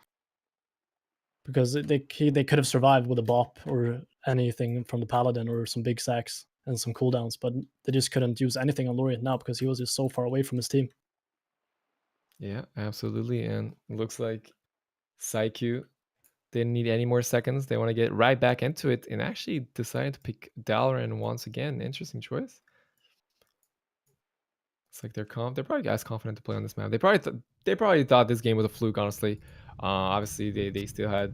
Because they could have survived with a bop or anything from the paladin or some big sacks and some cooldowns, but they just couldn't use anything on Lorient now because he was just so far away from his team. yeah, absolutely. And it looks like Psyche didn't need any more seconds. They want to get right back into it and actually decided to pick Dalaran once again. Interesting choice. It's like they're probably as confident to play on this map. They probably thought this game was a fluke. Honestly, obviously they still had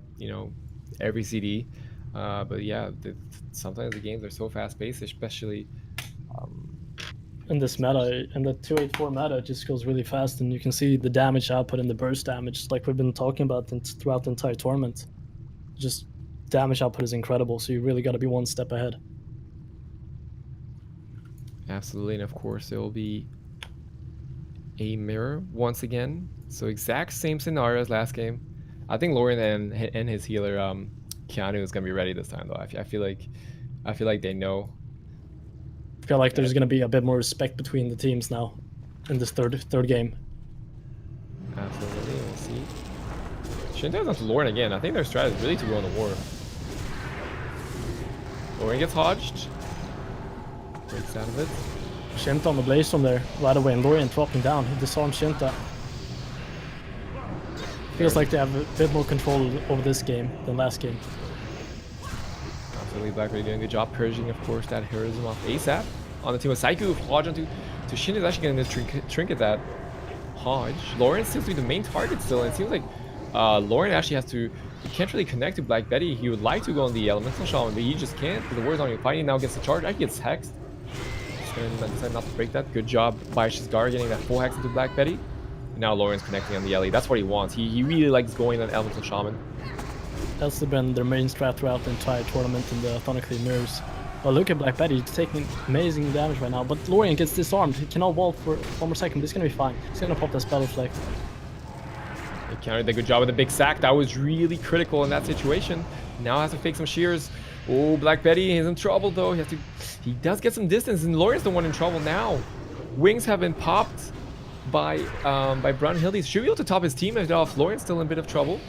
every CD, but yeah, sometimes the games are so fast paced, especially um, In this meta, in the 284 meta, it just goes really fast, and you can see the damage output and the burst damage, like we've been talking about throughout the entire tournament. Just damage output is incredible, so you really got to be one step ahead. absolutely, and of course there will be a mirror once again. So exact same scenario as last game. I think Lauren and his healer Keanu is gonna be ready this time though. I feel like they know. I feel like Yeah, there's going to be a bit more respect between the teams now in this third game. absolutely. We'll see. Shinta's onto Lauren again. I think their strategy is really to go on the war. Lauren gets hodged. Breaks out of it. Shinta on the Blaze from there right away, and Lorient dropping down. He disarmed Shinta. Feels like they have a bit more control over this game than last game. Absolutely, Blackberry doing a good job purging, of course, that heroism off ASAP. On the team of Psycho, Hodge onto Shin is actually getting this trinket that Hodge. Lauren seems to be the main target still, and it seems like Lauren actually has to. He can't really connect to Black Betty. He would like to go on the Elemental Shaman, but he just can't because the word's on you. Fighting now gets the charge. Actually gets hexed. He's gonna decide not to break that. Good job by Shizgar getting that full hex into Black Betty. Now Lauren's connecting on the Ellie. That's what he wants. He really likes going on Elemental Shaman. That's been their main strat throughout the entire tournament in the Thundercleave mirrors. But look at Black Betty, he's taking amazing damage right now. But Lorian gets disarmed. He cannot wall for 1 more second, but he's gonna be fine. He's gonna pop that spell reflect. They countered the good job with the big sack. That was really critical in that situation. Now has to fake some shears. Oh, Black Betty is in trouble though. He does get some distance, and Lorian's the one in trouble now. Wings have been popped by Brunhild. He should be able to top his teammate off. Lorian's still in a bit of trouble.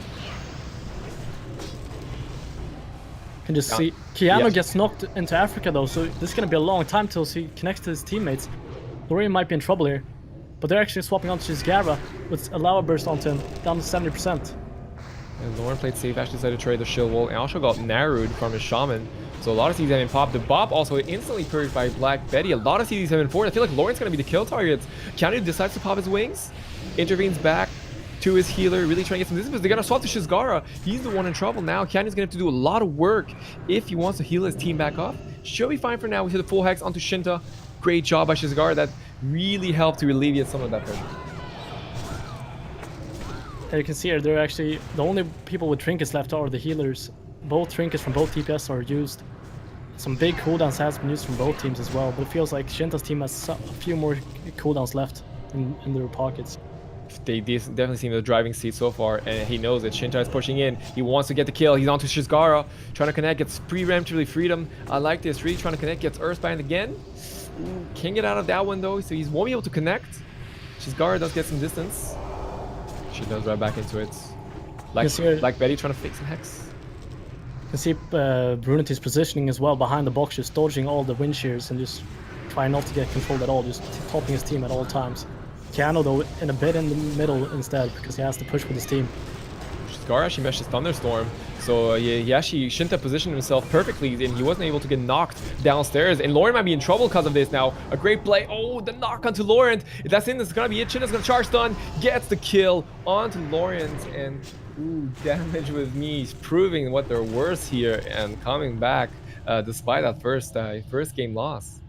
Can just see Keanu gets knocked into Africa though, so this is gonna be a long time till he connects to his teammates. Lorian might be in trouble here, but they're actually swapping onto Shizgara with a lava burst onto him, down to 70%. And Lauren played safe, actually decided to trade the shield wall, and also got narrowed from his shaman. So a lot of CDs have been popped. The Bob also instantly purged by Black Betty. A lot of CDs have been forward. I feel like Lauren's gonna be the kill target. Keanu decides to pop his wings, intervenes back to his healer, really trying to get some distance. They're gonna swap to Shizgara. He's the one in trouble now. Keanu's gonna have to do a lot of work if he wants to heal his team back up. Should be fine for now. We see the full hex onto Shinta. Great job by Shizgara. That really helped to alleviate some of that pressure. And you can see here, they're actually the only people with trinkets left are the healers. Both trinkets from both TPS are used. Some big cooldowns has been used from both teams as well, but it feels like Shinta's team has a few more cooldowns left in their pockets. They definitely seem the driving seat so far, and he knows that Shinta is pushing in. He wants to get the kill. He's onto Shizgara, trying to connect, gets preemptively freedom. I like this. Really trying to connect, gets Earthbind again. Ooh, can't get out of that one though, so he won't be able to connect. Shizgara does get some distance. She does right back into it. Like Betty trying to fix some hex. You can see Brunity's positioning as well behind the box, just dodging all the wind shears and just trying not to get controlled at all, just topping his team at all times. Keanu though in a bit in the middle instead because he has to push with his team. Shizgara actually meshed his Thunderstorm, so he actually Shinta positioned himself perfectly and he wasn't able to get knocked downstairs, and Lauren might be in trouble because of this now. A great play. Oh, the knock onto Lauren. If that's in, this is gonna be it. Shinta's gonna charge stun, gets the kill onto Lauren, and ooh, damage with me. He's proving what they're worth here and coming back despite that first game loss.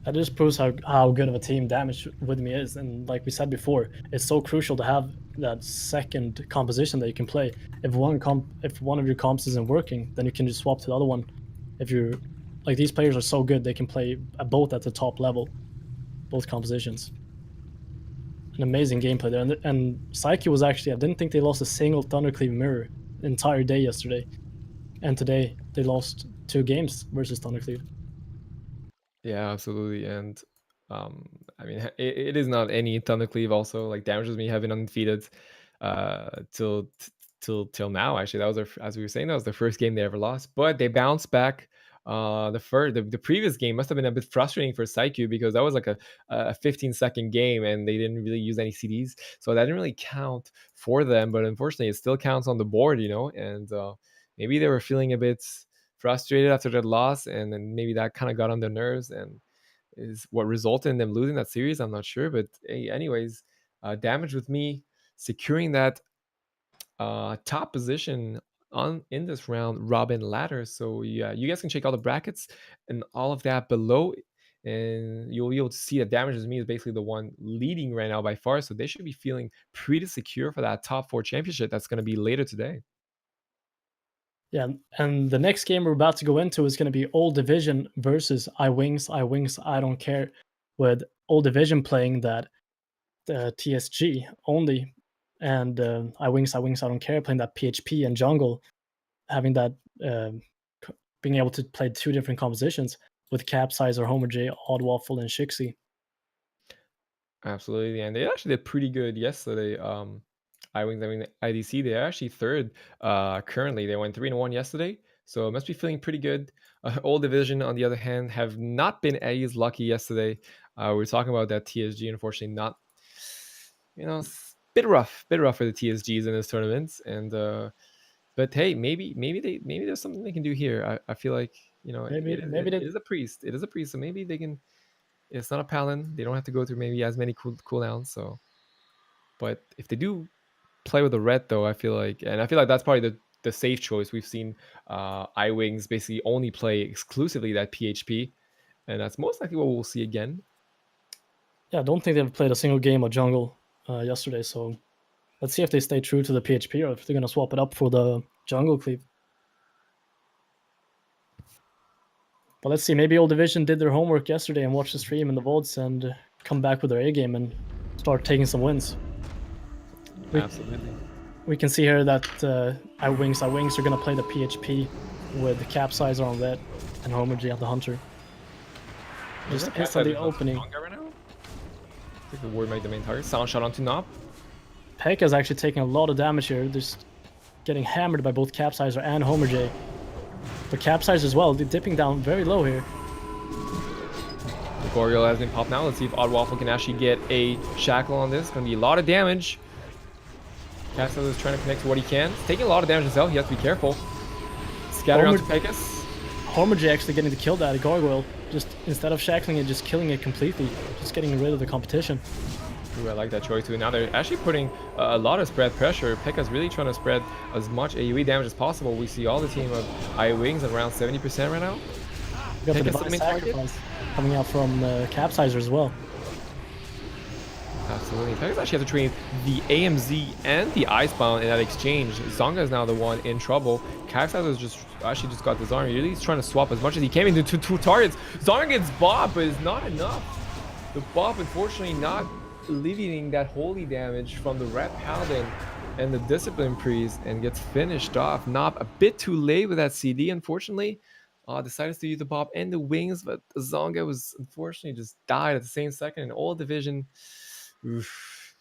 That just proves how good of a team Damage with me is, and like we said before, it's so crucial to have that second composition that you can play. If one of your comps isn't working, then you can just swap to the other one. If you're like, these players are so good, they can play both at the top level, both compositions. An amazing gameplay there, and Psyche was actually, I didn't think they lost a single Thundercleave mirror the entire day yesterday, and today they lost 2 games versus Thundercleave. Yeah, absolutely. And I mean, it is not any Thundercleave also. Like, Damage with me have been undefeated till now. Actually, that was as we were saying, that was the first game they ever lost. But they bounced back. The previous game must have been a bit frustrating for Psyche because that was like a 15-second game and they didn't really use any CDs, so that didn't really count for them. But unfortunately, it still counts on the board, and maybe they were feeling a bit frustrated after that loss, and then maybe that kind of got on their nerves and is what resulted in them losing that series. I'm not sure, but hey, anyways, Damage with me securing that top position in this round robin ladder. So yeah, you guys can check all the brackets and all of that below, and you'll be able to see that Damage with me is basically the one leading right now by far. So they should be feeling pretty secure for that top 4 championship that's going to be later today. Yeah, and the next game we're about to go into is going to be Old Division versus iWings, I don't care, with Old Division playing that TSG only, and iWings, I don't care, playing that PHP and jungle, having that being able to play 2 different compositions with Capsize or Homer J, Odd Waffle, and Shixie. Absolutely, and they actually did pretty good yesterday. iWings, I mean IDC, they're actually third currently. They went 3-1 yesterday, so it must be feeling pretty good. Old Division, on the other hand, have not been as lucky yesterday. We were talking about that TSG, unfortunately, not, bit rough for the TSGs in this tournament. And but hey, maybe there's something they can do here. I feel like, it is a priest. It is a priest, so maybe they can. It's not a Paladin. They don't have to go through maybe as many cooldowns. So, but if they do play with the red, though, I feel like that's probably the safe choice. We've seen iWings basically only play exclusively that PHP, and that's most likely what we'll see again. Yeah, I don't think they've played a single game of jungle yesterday, so let's see if they stay true to the PHP or if they're gonna swap it up for the jungle cleave. But let's see, maybe Old Division did their homework yesterday and watched the stream and the VODs and come back with their A game and start taking some wins. Absolutely. We can see here that iWings are gonna play the PHP with the Capsizer on red and Homer G on the Hunter. Just instantly opening. Right now? I think the ward might be the main target. Sound shot onto Knob. Pekka is actually taking a lot of damage here. Just getting hammered by both Capsizer and Homer J. But Capsizer as well, they're dipping down very low here. The Goriel has been popped now. Let's see if Odd Waffle can actually get a shackle on this. Gonna be a lot of damage. Capsizer is trying to connect to what he can. He's taking a lot of damage himself. He has to be careful. Scatter onto Pekas. Homer J actually getting the kill that Gargoyle. Just instead of shackling it, just killing it completely. Just getting rid of the competition. Ooh, I like that choice too. Now they're actually putting a lot of spread pressure. Pekka's really trying to spread as much AoE damage as possible. We see all the team of iWings at around 70% right now. We got the Divine Sacrifice coming out from Capsizer as well. Absolutely. Pekka's actually has to train the AMZ and the Icebound in that exchange. Zonga is now the one in trouble. Capsizer just got the Zarya. He's trying to swap as much as he can into two targets. Zonga gets bop, but it's not enough. The bop, unfortunately, not alleviating that holy damage from the Red Paladin and the Discipline Priest, and gets finished off. Knob a bit too late with that CD, unfortunately. Decided to use the bop and the wings, but Zonga was unfortunately just died at the same second in Old Division. Oof.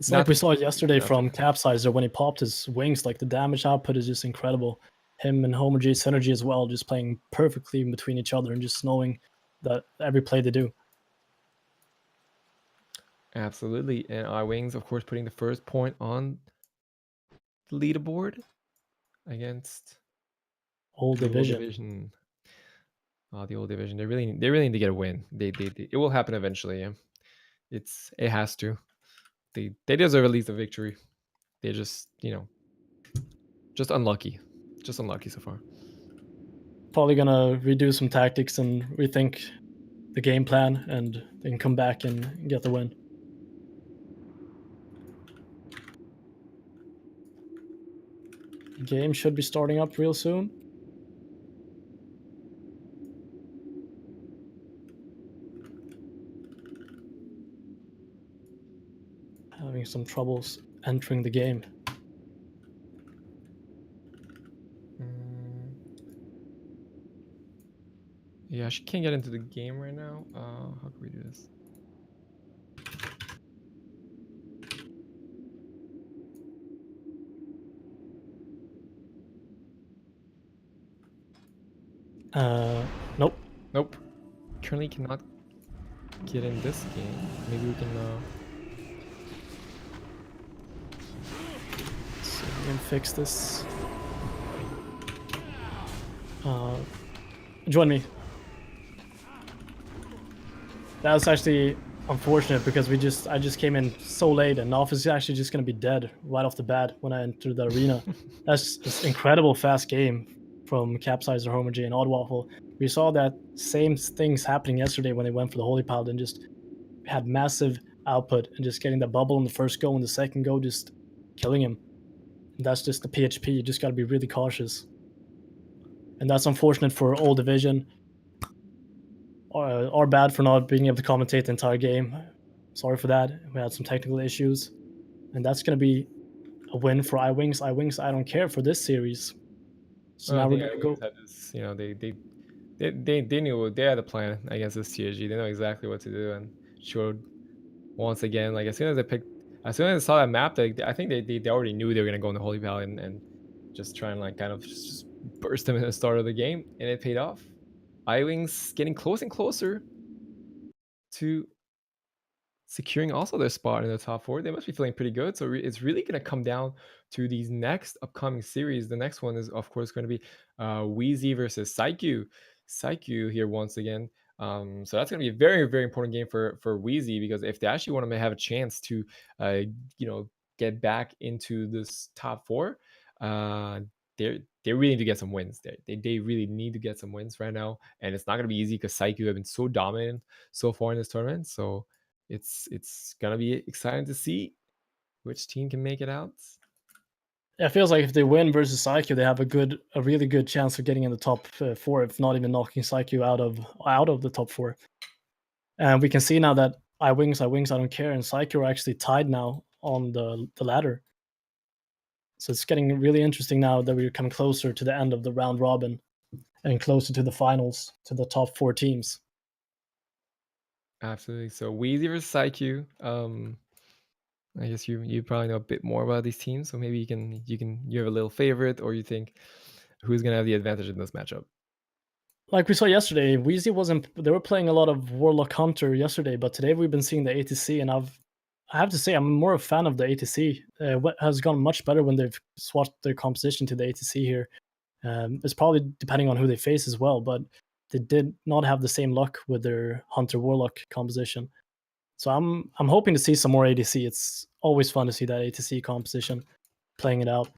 It's like we saw yesterday from Capsizer when he popped his wings. Like the damage output is just incredible. Him and Homer G synergy as well, just playing perfectly in between each other and just knowing that every play they do. Absolutely. And iWings, of course, putting the first point on the leaderboard against Old Division. The Old Division. They really need to get a win. It will happen eventually. Yeah. It has to. They deserve at least a victory. They're just, just unlucky. Just unlucky so far. Probably gonna redo some tactics and rethink the game plan, and they can come back and get the win. The game should be starting up real soon. Having some troubles entering the game. Yeah, she can't get into the game right now. How can we do this? Nope. Nope. Currently cannot get in this game. Maybe we can so we can fix this. Join me. That was actually unfortunate because I just came in so late, and Nolf is actually just gonna be dead right off the bat when I entered the arena. That's just incredible fast game from Capsizer, Homer J, and Odd Waffle. We saw that same things happening yesterday when they went for the Holy Paladin. Just had massive output and just getting the bubble in the first go and the second go, just killing him. And that's just the PHP. You just got to be really cautious. And that's unfortunate for Old Division. Or bad for not being able to commentate the entire game. Sorry for that. We had some technical issues. And that's going to be a win for iWings. iWings, I don't care for this series. So now we're going to go. This, they knew they had a plan against this TSG. They know exactly what to do, and showed once again. Like as soon as I saw that map, I think they already knew they were gonna go in the Holy Paladin and just try and like kind of just burst them in the start of the game, and it paid off. iWings getting close and closer to securing also their spot in the top 4. They must be feeling pretty good. So it's really going to come down to these next upcoming series. The next one is, of course, going to be Wheezy versus Psyche. Psyche here once again. So that's going to be a very, very important game for Wheezy, because if they actually want to have a chance to, get back into this top 4, they really need to get some wins. They really need to get some wins right now, and it's not going to be easy because Psyche have been so dominant so far in this tournament. So it's gonna be exciting to see which team can make it out. Yeah, it feels like if they win versus Psycho, they have a really good chance of getting in the top 4, if not even knocking Psycho out of the top 4. And we can see now that I Wings, I Don't Care, and Psycho are actually tied now on the ladder. So it's getting really interesting now that we're coming closer to the end of the round robin and closer to the finals, to the top 4 teams. Absolutely. So Wheezy versus IQ. I guess you probably know a bit more about these teams, so maybe you have a little favorite, or you think who's gonna have the advantage in this matchup. Like we saw yesterday, Wheezy wasn't. They were playing a lot of Warlock Hunter yesterday, but today we've been seeing the ATC, and I have to say I'm more a fan of the ATC. What has gone much better when they've swapped their composition to the ATC here. It's probably depending on who they face as well, but they did not have the same luck with their Hunter Warlock composition. So I'm hoping to see some more ADC. It's always fun to see that ATC composition playing it out.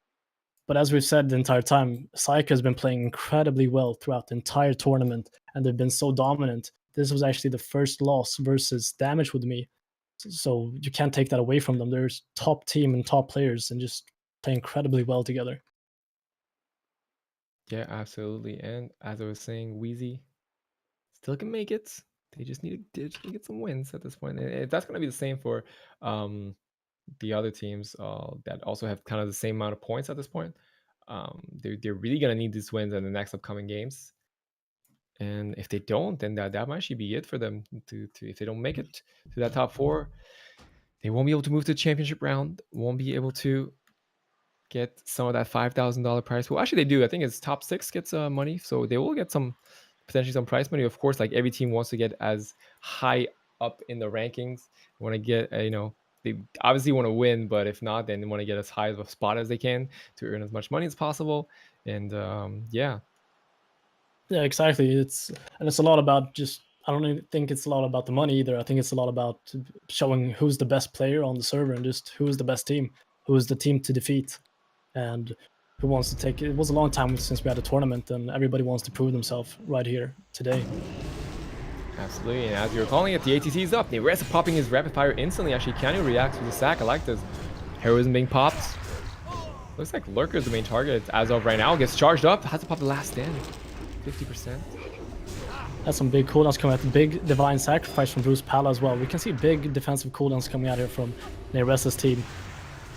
But as we've said the entire time, Psyche has been playing incredibly well throughout the entire tournament, and they've been so dominant. This was actually the first loss versus Damage with me, so you can't take that away from them. There's top team and top players, and just play incredibly well together. Yeah, absolutely. And as I was saying, Wheezy still can make it. They just need to get some wins at this point. And that's gonna be the same for the other teams that also have kind of the same amount of points at this point. They're really gonna need these wins in the next upcoming games. And if they don't, then that might actually be it for them to if they don't make it to that top 4, they won't be able to move to the championship round, won't be able to get some of that $5,000 prize pool. Actually, they do. I think it's top 6 gets money, so they will get some potentially some prize money. Of course, like every team wants to get as high up in the rankings. Want to get they obviously want to win, but if not, then they want to get as high of a spot as they can to earn as much money as possible. And yeah, Yeah, exactly. It's a lot about just. I don't even think it's a lot about the money either. I think it's a lot about showing who's the best player on the server and just who is the best team, who is the team to defeat, and who wants to take it. It was a long time since we had a tournament, and everybody wants to prove themselves right here today. absolutely. And as you're calling it, the ATC is up. Neresa popping his rapid fire instantly. Actually, Keanu reacts with a sack. I like this. Heroism being popped. Looks like Lurker is the main target as of right now. Gets charged up. Has to pop the last stand. 50%. That's some big cooldowns coming out. Big Divine Sacrifice from Bruce Pala as well. We can see big defensive cooldowns coming out here from Neresa's team.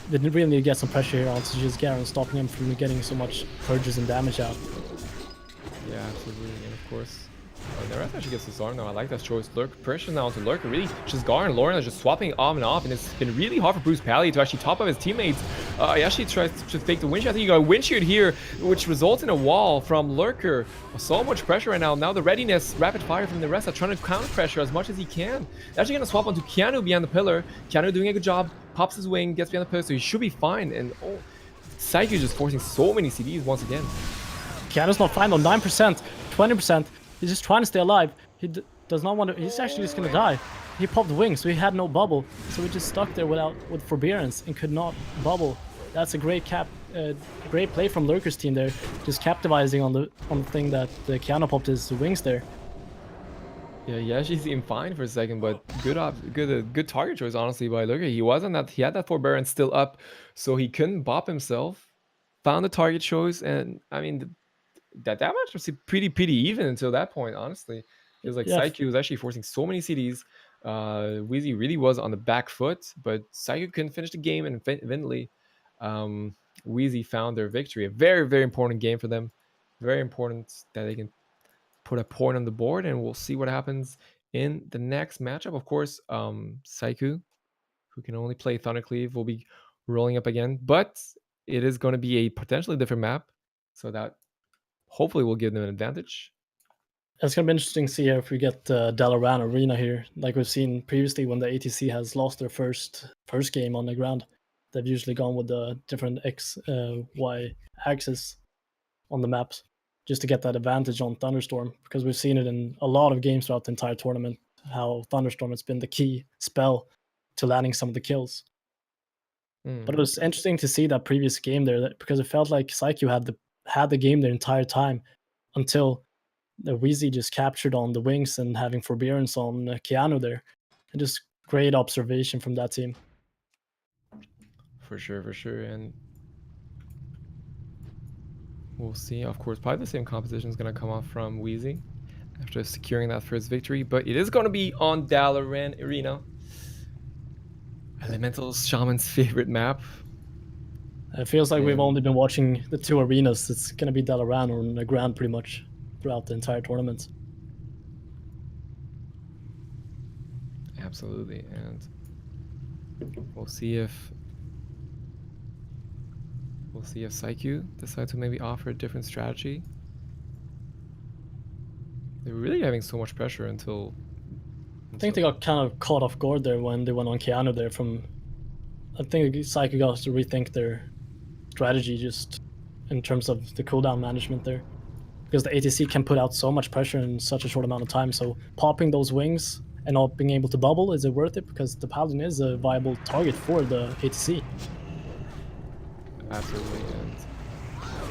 They really need to get some pressure here onto just Garen, stopping him from getting so much purges and damage out. Yeah, absolutely. And of course, the rest actually gets disarmed now. I like that choice. Lurk pressure now onto Lurker. Really, just Gar and Lauren are just swapping on and off, and it's been really hard for Bruce Pally to actually top up his teammates. He actually tries to fake the wind shear. I think you got a wind shear here, which results in a wall from Lurker. So much pressure right now. Now the readiness, rapid fire from the rest are trying to counter pressure as much as he can. They're actually going to swap onto Keanu behind the pillar. Keanu doing a good job. Pops his wing, gets behind the pillar, so he should be fine. And oh, Psyche just forcing so many CDs once again. Keanu's not fine though. 9%, 20%. He's just trying to stay alive. He does not want to. He's actually just gonna die. He popped wings, so he had no bubble. So he just stuck there with forbearance and could not bubble. That's a great great play from Lurker's team there, just capitalizing on the thing that Keanu popped his wings there. Yeah, he actually seemed fine for a second, but good target choice honestly by Lurker. He had that forbearance still up, so he couldn't bop himself. Found the target choice, and I mean that match was pretty even until that point. Honestly, feels like Yeah, Psyche was actually forcing so many CDs. Wheezy really was on the back foot, but Psyche couldn't finish the game, and eventually, Wheezy found their victory. A very important game for them. Very important that they can put a point on the board, and we'll see what happens in the next matchup. Of course, Saiku, who can only play Thundercleave, will be rolling up again, but it is going to be a potentially different map, so that hopefully will give them an advantage. it's gonna be interesting to see if we get Dalaran Arena here, like we've seen previously when the ATC has lost their first game on the ground. They've usually gone with the different X, Y axis on the maps just to get that advantage on Thunderstorm, because we've seen it in a lot of games throughout the entire tournament, how Thunderstorm has been the key spell to landing some of the kills. But it was interesting to see that previous game there, because it felt like Psyche had the game the entire time until the Wheezy just captured on the wings and having forbearance on Keanu there, and just great observation from that team. For sure, and we'll see. Of course, probably the same composition is going to come off from Wheezy after securing that first victory, but it is going to be on Dalaran Arena. Elemental Shaman's favorite map. It feels like we've only been watching the two arenas. It's going to be Dalaran or Nagrand pretty much throughout the entire tournament. Absolutely, and we'll see if Psyche decides to maybe offer a different strategy. They're really having so much pressure until I think they got kind of caught off guard there when they went on Keanu there I think Psyche got to rethink their strategy just in terms of the cooldown management there. Because the ATC can put out so much pressure in such a short amount of time, so popping those wings and not being able to bubble, is it worth it? Because the Paladin is a viable target for the ATC. Absolutely, and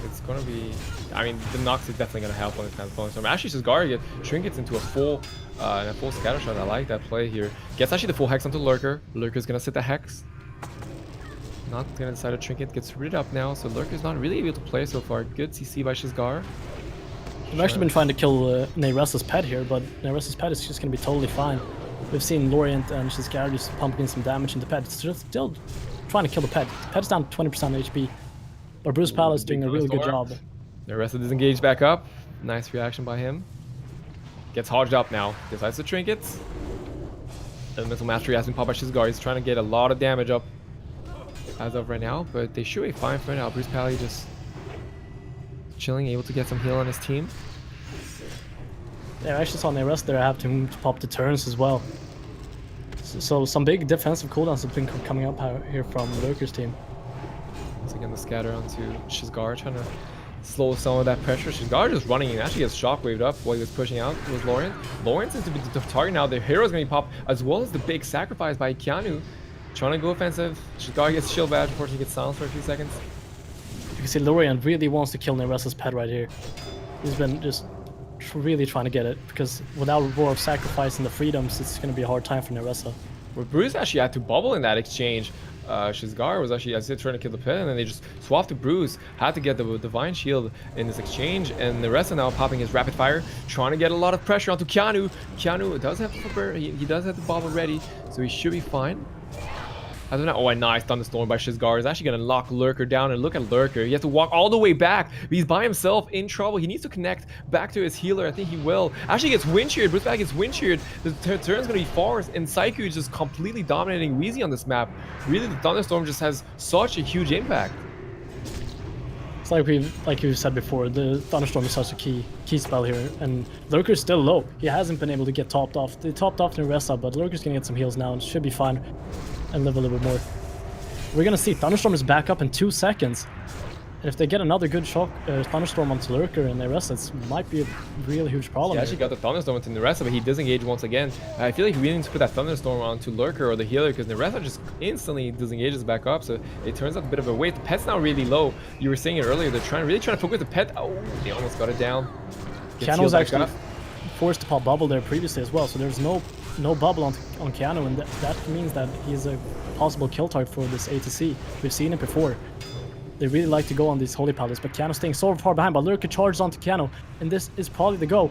it's gonna be. I mean, the Nox is definitely gonna help on this kind of bonus. Actually, Sisgar trinkets into a full scatter shot. I like that play here. Gets actually the full hex onto Lurker. Lurker's gonna sit the hex. Not gonna decide to trinket. Gets rid up now, so Lurker's not really able to play so far. Good CC by Sisgar. We've actually been trying to kill Neyresa's pet here, but Neyresa's pet is just going to be totally fine. We've seen Lorient and Sisgar just pumping some damage into pet. It's just still trying to kill the pet. The pet's down 20% HP, but Bruce Palace is doing a really good job. Neyreса disengaged back up. Nice reaction by him. Gets hodged up now. Decides to trinkets. Elemental Mastery has been popped by Sisgar. He's trying to get a lot of damage up as of right now, but they should be fine for now. Bruce Palace just chilling, able to get some heal on his team. Yeah, I actually saw Neyrest there have to pop the turns as well. So some big defensive cooldowns have been coming up here from Lurker's team. Once again, the scatter onto Sisgar, trying to slow some of that pressure. Sisgar just running in, actually gets shockwaved up while he was pushing out. It was Lorient. Lorient seems to be the target now. Their hero's going to be popped, as well as the big sacrifice by Keanu. Trying to go offensive. Sisgar gets shield badge, unfortunately gets silenced for a few seconds. You can see Lorient really wants to kill Neyresa's pet right here. He's been just really trying to get it, because without Roar of Sacrifice and the freedoms, it's going to be a hard time for Neyresa. Well, Bruce actually had to bubble in that exchange. Sisgar was actually, as he trying to kill the pet, and then they just swapped to Bruce. Had to get the Divine Shield in this exchange, and Neyreса now popping his Rapid Fire, trying to get a lot of pressure onto Keanu. Keanu does have the he does have the bubble ready, so he should be fine. I don't know. Oh, a nice Thunderstorm by Sisgar is actually going to lock Lurker down, and look at Lurker. He has to walk all the way back. He's by himself in trouble. He needs to connect back to his healer. I think he will. Actually gets wind sheared. Bruce back gets wind sheared. The turn's going to be forced, and Psyche is just completely dominating Wheezy on this map. Really, the Thunderstorm just has such a huge impact. It's like we've said before, the Thunderstorm is such a key spell here, and Lurker's still low. He hasn't been able to get topped off. They topped off Neyresa, but Lurker's going to get some heals now and should be fine and live a little bit more. We're going to see Thunderstorm is back up in 2 seconds. And if they get another good shock Thunderstorm onto Lurker and Neyresa, it might be a really huge problem. He actually got the Thunderstorm into Neyresa, but he disengaged once again. I feel like we need to put that Thunderstorm onto Lurker or the healer, because Neyresa just instantly disengages back up, so it turns out a bit of a weight. The pet's now really low. You were saying it earlier, they're really trying to focus the pet. Oh, they almost got it down. Keanu was actually forced to pop bubble there previously as well, so there's no bubble on Keanu, and that means that he's a possible kill target for this ATC. We've seen it before. They really like to go on these Holy Palace, but Keanu's staying so far behind, but Lurker charges onto Keanu, and this is probably the go.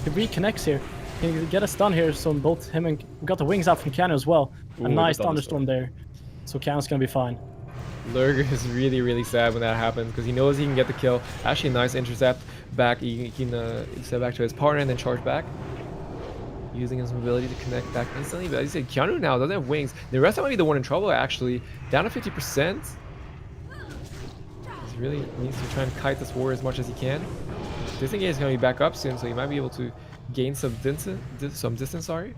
He reconnects here. He can get a stun here, so both him and... We got the wings out from Keanu as well. Ooh, a nice Thunderstorm there. So Keanu's gonna be fine. Lurker is really sad when that happens, because he knows he can get the kill. Actually, a nice intercept back. He can step back to his partner and then charge back, using his ability to connect back instantly. But as you said, Keanu now doesn't have wings. The rest might be the one in trouble, actually. Down to 50%. He really needs to try and kite this war as much as he can. Disengage is going to be back up soon, so he might be able to gain some distance, sorry.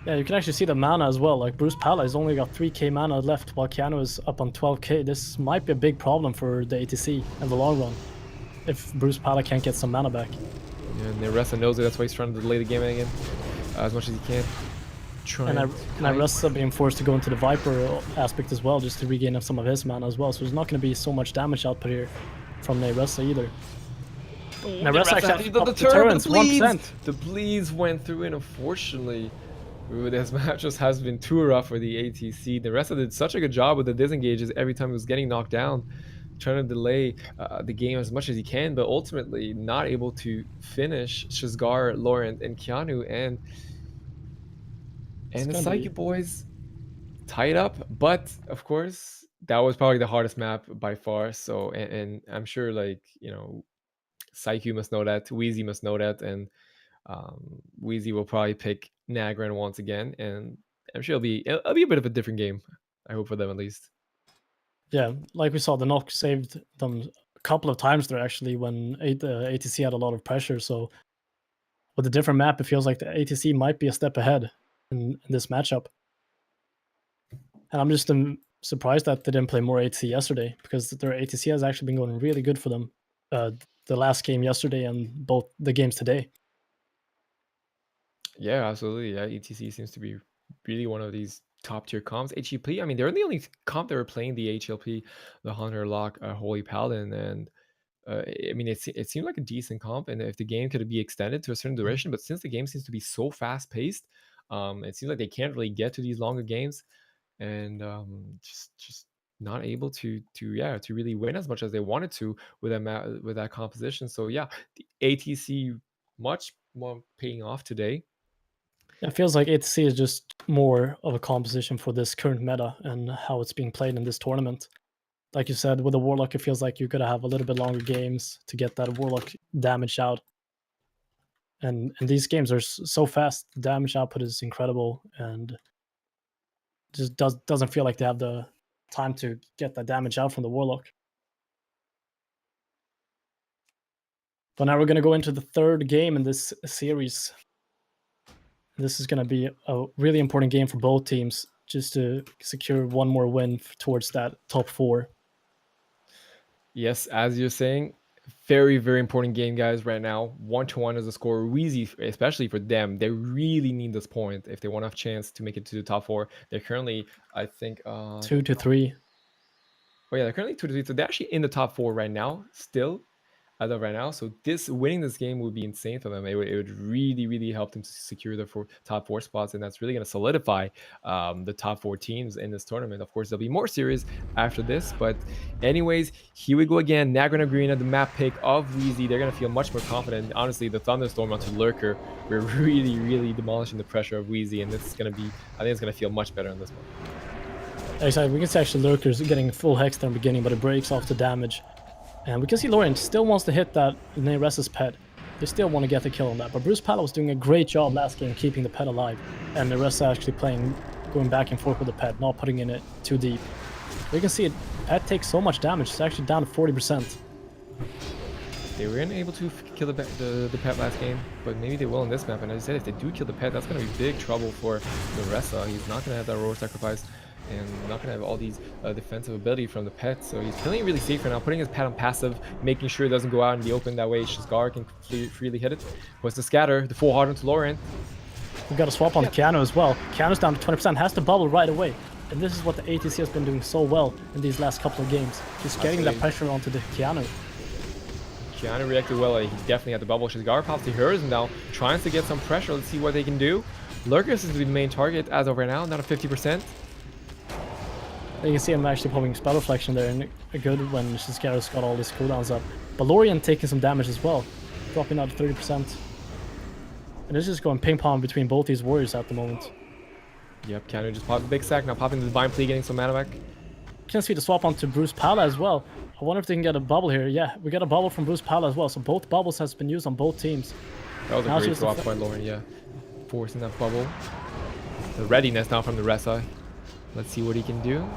Yeah, you can actually see the mana as well. Like, Bruce Pala has only got 3k mana left, while Keanu is up on 12k. This might be a big problem for the ATC in the long run, if Bruce Pala can't get some mana back. Yeah, and Neyresa knows it. That's why he's trying to delay the game again as much as he can. And Neyresa being forced to go into the Viper aspect as well, just to regain some of his mana as well. So there's not going to be so much damage output here from Neyresa either. Neyresa actually the turrets, 1%. The bleeds went through it, unfortunately. Ooh, this match just has been too rough for the ATC. The rest of did such a good job with the disengages every time he was getting knocked down, trying to delay the game as much as he can, but ultimately not able to finish Shizgar, Laurent, and Keanu. It's And the gonna be Psyche boys tied up, but of course that was probably the hardest map by far. So and I'm sure like Psyche must know that, Wheezy must know that, and Wheezy will probably pick Nagran once again, and I'm sure it'll be a bit of a different game. I hope for them at least. yeah, like we saw, the knock saved them a couple of times there actually when ATC had a lot of pressure. So with a different map, it feels like the ATC might be a step ahead in this matchup. And I'm just surprised that they didn't play more ATC yesterday because their ATC has actually been going really good for them. The last game yesterday and both the games today. Yeah, absolutely. Yeah, ETC seems to be really one of these top tier comps. HEP, I mean, they're the only comp that were playing the HLP, the Hunter Lock, Holy Paladin, and I mean, it seemed like a decent comp, and if the game could be extended to a certain duration, but since the game seems to be so fast paced, it seems like they can't really get to these longer games, and just not able to really win as much as they wanted to with with that composition. So yeah, the ATC much more paying off today. It feels like ATC is just more of a composition for this current meta and how it's being played in this tournament. Like you said, with the Warlock, it feels like you gotta have a little bit longer games to get that Warlock damage out. And these games are so fast. The damage output is incredible, and just doesn't feel like they have the time to get that damage out from the Warlock. But now we're gonna go into the third game in this series. This is gonna be a really important game for both teams, just to secure one more win towards that top four. Yes, as you're saying, very, very important game, guys, right now. 1-1 is a score. Wheezy, especially for them, they really need this point if they want to have a chance to make it to the top four. They're currently, I think, 2-3. oh yeah, they're currently 2-3. So they're actually in the top four right now, still, as of right now. So winning this game would be insane for them. It would really, really help them to secure the top four spots, and that's really going to solidify the top four teams in this tournament. Of course, there'll be more series after this, but anyways, here we go again. Nagran Arena, the map pick of Wheezy. They're going to feel much more confident. Honestly, the Thunderstorm onto Lurker, we're really, really demolishing the pressure of Wheezy, and this is going to be, I think it's going to feel much better on this one. Exactly, we can see actually Lurker's getting full hex there in the beginning, but it breaks off the damage. And we can see Laurent still wants to hit that Neresa's pet. They still want to get the kill on that, but Bruce Pala was doing a great job last game keeping the pet alive, and Neresa actually going back and forth with the pet, not putting in it too deep. We can see it, pet takes so much damage, it's actually down to 40%. They weren't able to kill the pet last game, but maybe they will in this map. And as I said, if they do kill the pet, that's going to be big trouble for Neresa. He's not going to have that roar sacrifice, and not going to have all these defensive ability from the pet. So he's playing really safe right now, putting his pet on passive, making sure it doesn't go out in the open. That way Shizgar can freely hit it. Puts the scatter, the full hard onto Laurent. We got a swap on Keanu as well. Keanu's down to 20%, has to bubble right away. And this is what the ATC has been doing so well in these last couple of games. Just getting that pressure onto the Keanu. Keanu reacted well. He definitely had the bubble. Shizgar pops the Heroism now, trying to get some pressure. Let's see what they can do. Lurker is the main target as of right now, down to 50%. You can see him actually popping Spell Reflection there, and good when Shizgaro's got all his cooldowns up. But Lorien taking some damage as well, dropping out to 30%. And it's just going ping-pong between both these warriors at the moment. Yep, Keanu just popped the big sack, now popping the Divine Plea, getting some mana back. You can see the swap onto Bruce Pala as well. I wonder if they can get a bubble here. Yeah, we got a bubble from Bruce Pala as well, so both bubbles has been used on both teams. That was a great swap by Lauren, yeah. Forcing that bubble. The readiness now from the Resa. Let's see what he can do.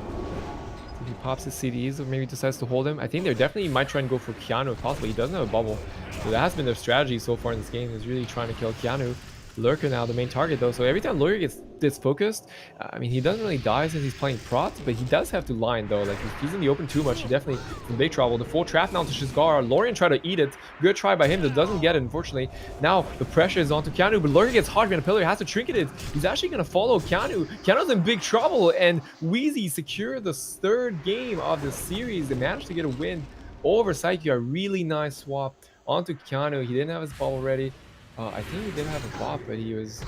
If he pops his CDs or maybe decides to hold him. I think they definitely might try and go for Keanu if possible. He doesn't have a bubble. So that has been their strategy so far in this game, is really trying to kill Keanu. Lurker now the main target though, so every time Lurker gets focused, I mean, he doesn't really die since he's playing Prot, but he does have to line though. Like, if he's in the open too much, he definitely in big trouble. The full trap now to Shizgar. Lorien tried to eat it. Good try by him, that doesn't get it, unfortunately. Now the pressure is onto Keanu, but Lurker gets hard behind a pillar, has to trinket it. He's actually going to follow Keanu. Keanu's in big trouble, and Wheezy secured the third game of the series. They managed to get a win over Psyche. A really nice swap onto Keanu. He didn't have his bubble ready. I think he did have a bot, but he was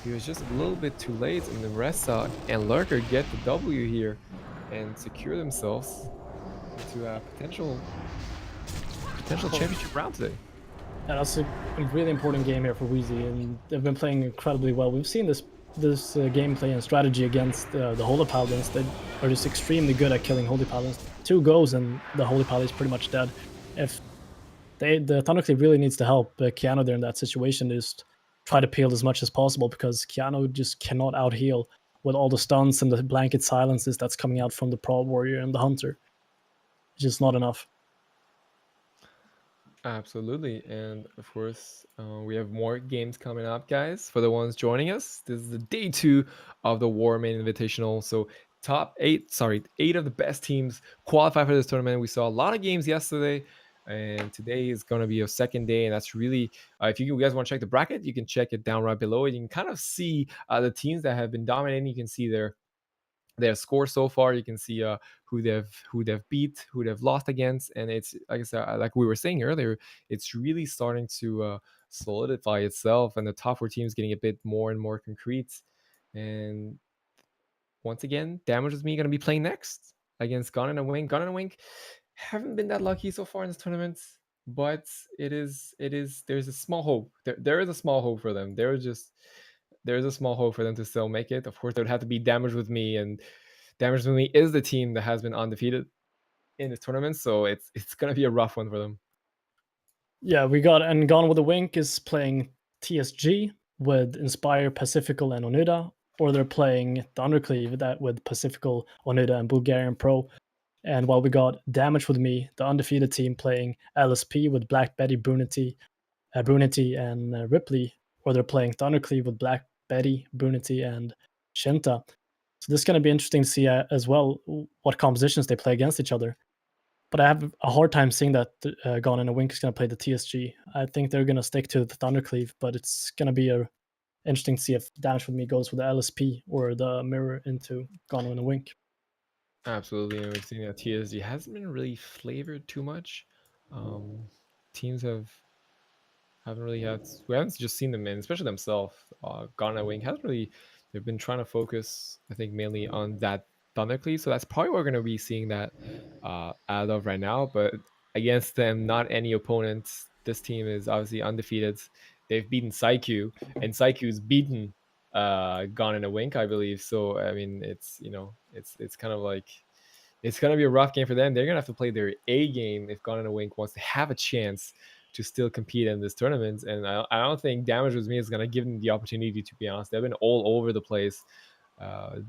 He was just a little bit too late, and the Ressa and Lurker get the W here and secure themselves into a potential championship round today. And that's a really important game here for Wheezy, and they've been playing incredibly well. We've seen this gameplay and strategy against the Holy Paladins. They are just extremely good at killing Holy Paladins. 2 goes and the Holy Paladin is pretty much dead. If the Thundercleave really needs to help Keanu there in that situation, just try to peel as much as possible, because Keanu just cannot out heal with all the stuns and the blanket silences that's coming out from the Pro Warrior and the Hunter. It's just not enough. Absolutely, and of course, we have more games coming up, guys. For the ones joining us, this is the day 2 of the Warmane Invitational. So, eight of the best teams qualify for this tournament. We saw a lot of games yesterday, and today is going to be a second day, and that's really, if you guys want to check the bracket, you can check it down right below. You can kind of see the teams that have been dominating. You can see their score so far. You can see who they've beat, who they've lost against, and it's like I said, like we were saying earlier, it's really starting to solidify itself, and the top 4 teams getting a bit more and more concrete. And once again, Damage with me going to be playing next against Gun and a Wink. Gun and a Wink haven't been that lucky so far in this tournament, but there's a small hope. There is a small hope for them. There's a small hope for them to still make it. Of course, there would have to be Damage with me, and Damage with me is the team that has been undefeated in this tournament, so it's gonna be a rough one for them. Yeah, we got, and Gone with a Wink is playing TSG with Inspire, Pacifical, and Onida, or they're playing Thundercleave that with Pacifical, Onida, and Bulgarian Pro. And while we got Damage with me, the undefeated team playing LSP with Black Betty, Brunity, and Ripley, or they're playing Thundercleave with Black Betty, Brunity, and Shinta. So this is going to be interesting to see as well what compositions they play against each other. But I have a hard time seeing that Gone in a Wink is going to play the TSG. I think they're going to stick to the Thundercleave, but it's going to be interesting to see if Damage with me goes with the LSP or the mirror into Gone in a Wink. Absolutely, and we've seen that TSG hasn't been really flavored too much. Teams haven't really had, we haven't just seen them in, especially themselves. Ghana Wing hasn't really, they've been trying to focus, I think, mainly on that Thundercleave. So that's probably what we're going to be seeing that out of right now. But against them, not any opponents. This team is obviously undefeated. They've beaten Psyche, and Psyche's beaten Gone in a Wink, I believe. So I mean, it's, you know, it's kind of like, it's gonna be a rough game for them. They're gonna have to play their A game if Gone in a Wink wants to have a chance to still compete in this tournament. And I don't think Damage with me is gonna give them the opportunity. To be honest, they've been all over the place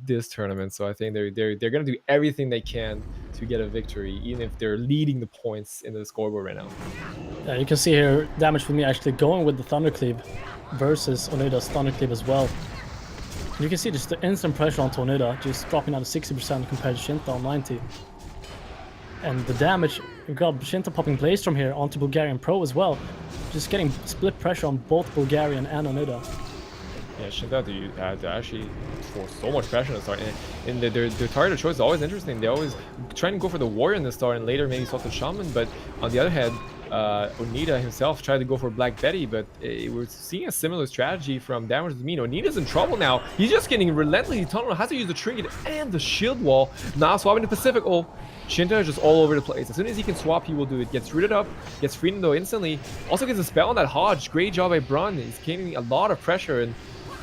this tournament. So I think they're gonna do everything they can to get a victory, even if they're leading the points in the scoreboard right now. Yeah, you can see here Damage with me actually going with the Thundercleave versus Onida's Thundercleave as well. You can see just the instant pressure on Onida, just dropping down to 60% compared to Shinta on 90. And the damage, you've got Shinta popping Blaze from here onto Bulgarian Pro as well. Just getting split pressure on both Bulgarian and Onida. Yeah, Shinta had to actually force so much pressure in the start. And their target choice is always interesting. They always trying to go for the Warrior in the start, and later maybe swap the Shaman. But on the other hand, Onida himself tried to go for Black Betty, but we're seeing a similar strategy from Damage with me. Onida's in trouble now. He's just getting relentlessly tunneled. Has to use the Trinket and the Shield Wall. Now swapping to Pacific. Oh, Shinta is just all over the place. As soon as he can swap, he will do it. Gets rooted up, gets freed though instantly. Also gets a spell on that Hodge. Great job by Brun. He's gaining a lot of pressure, and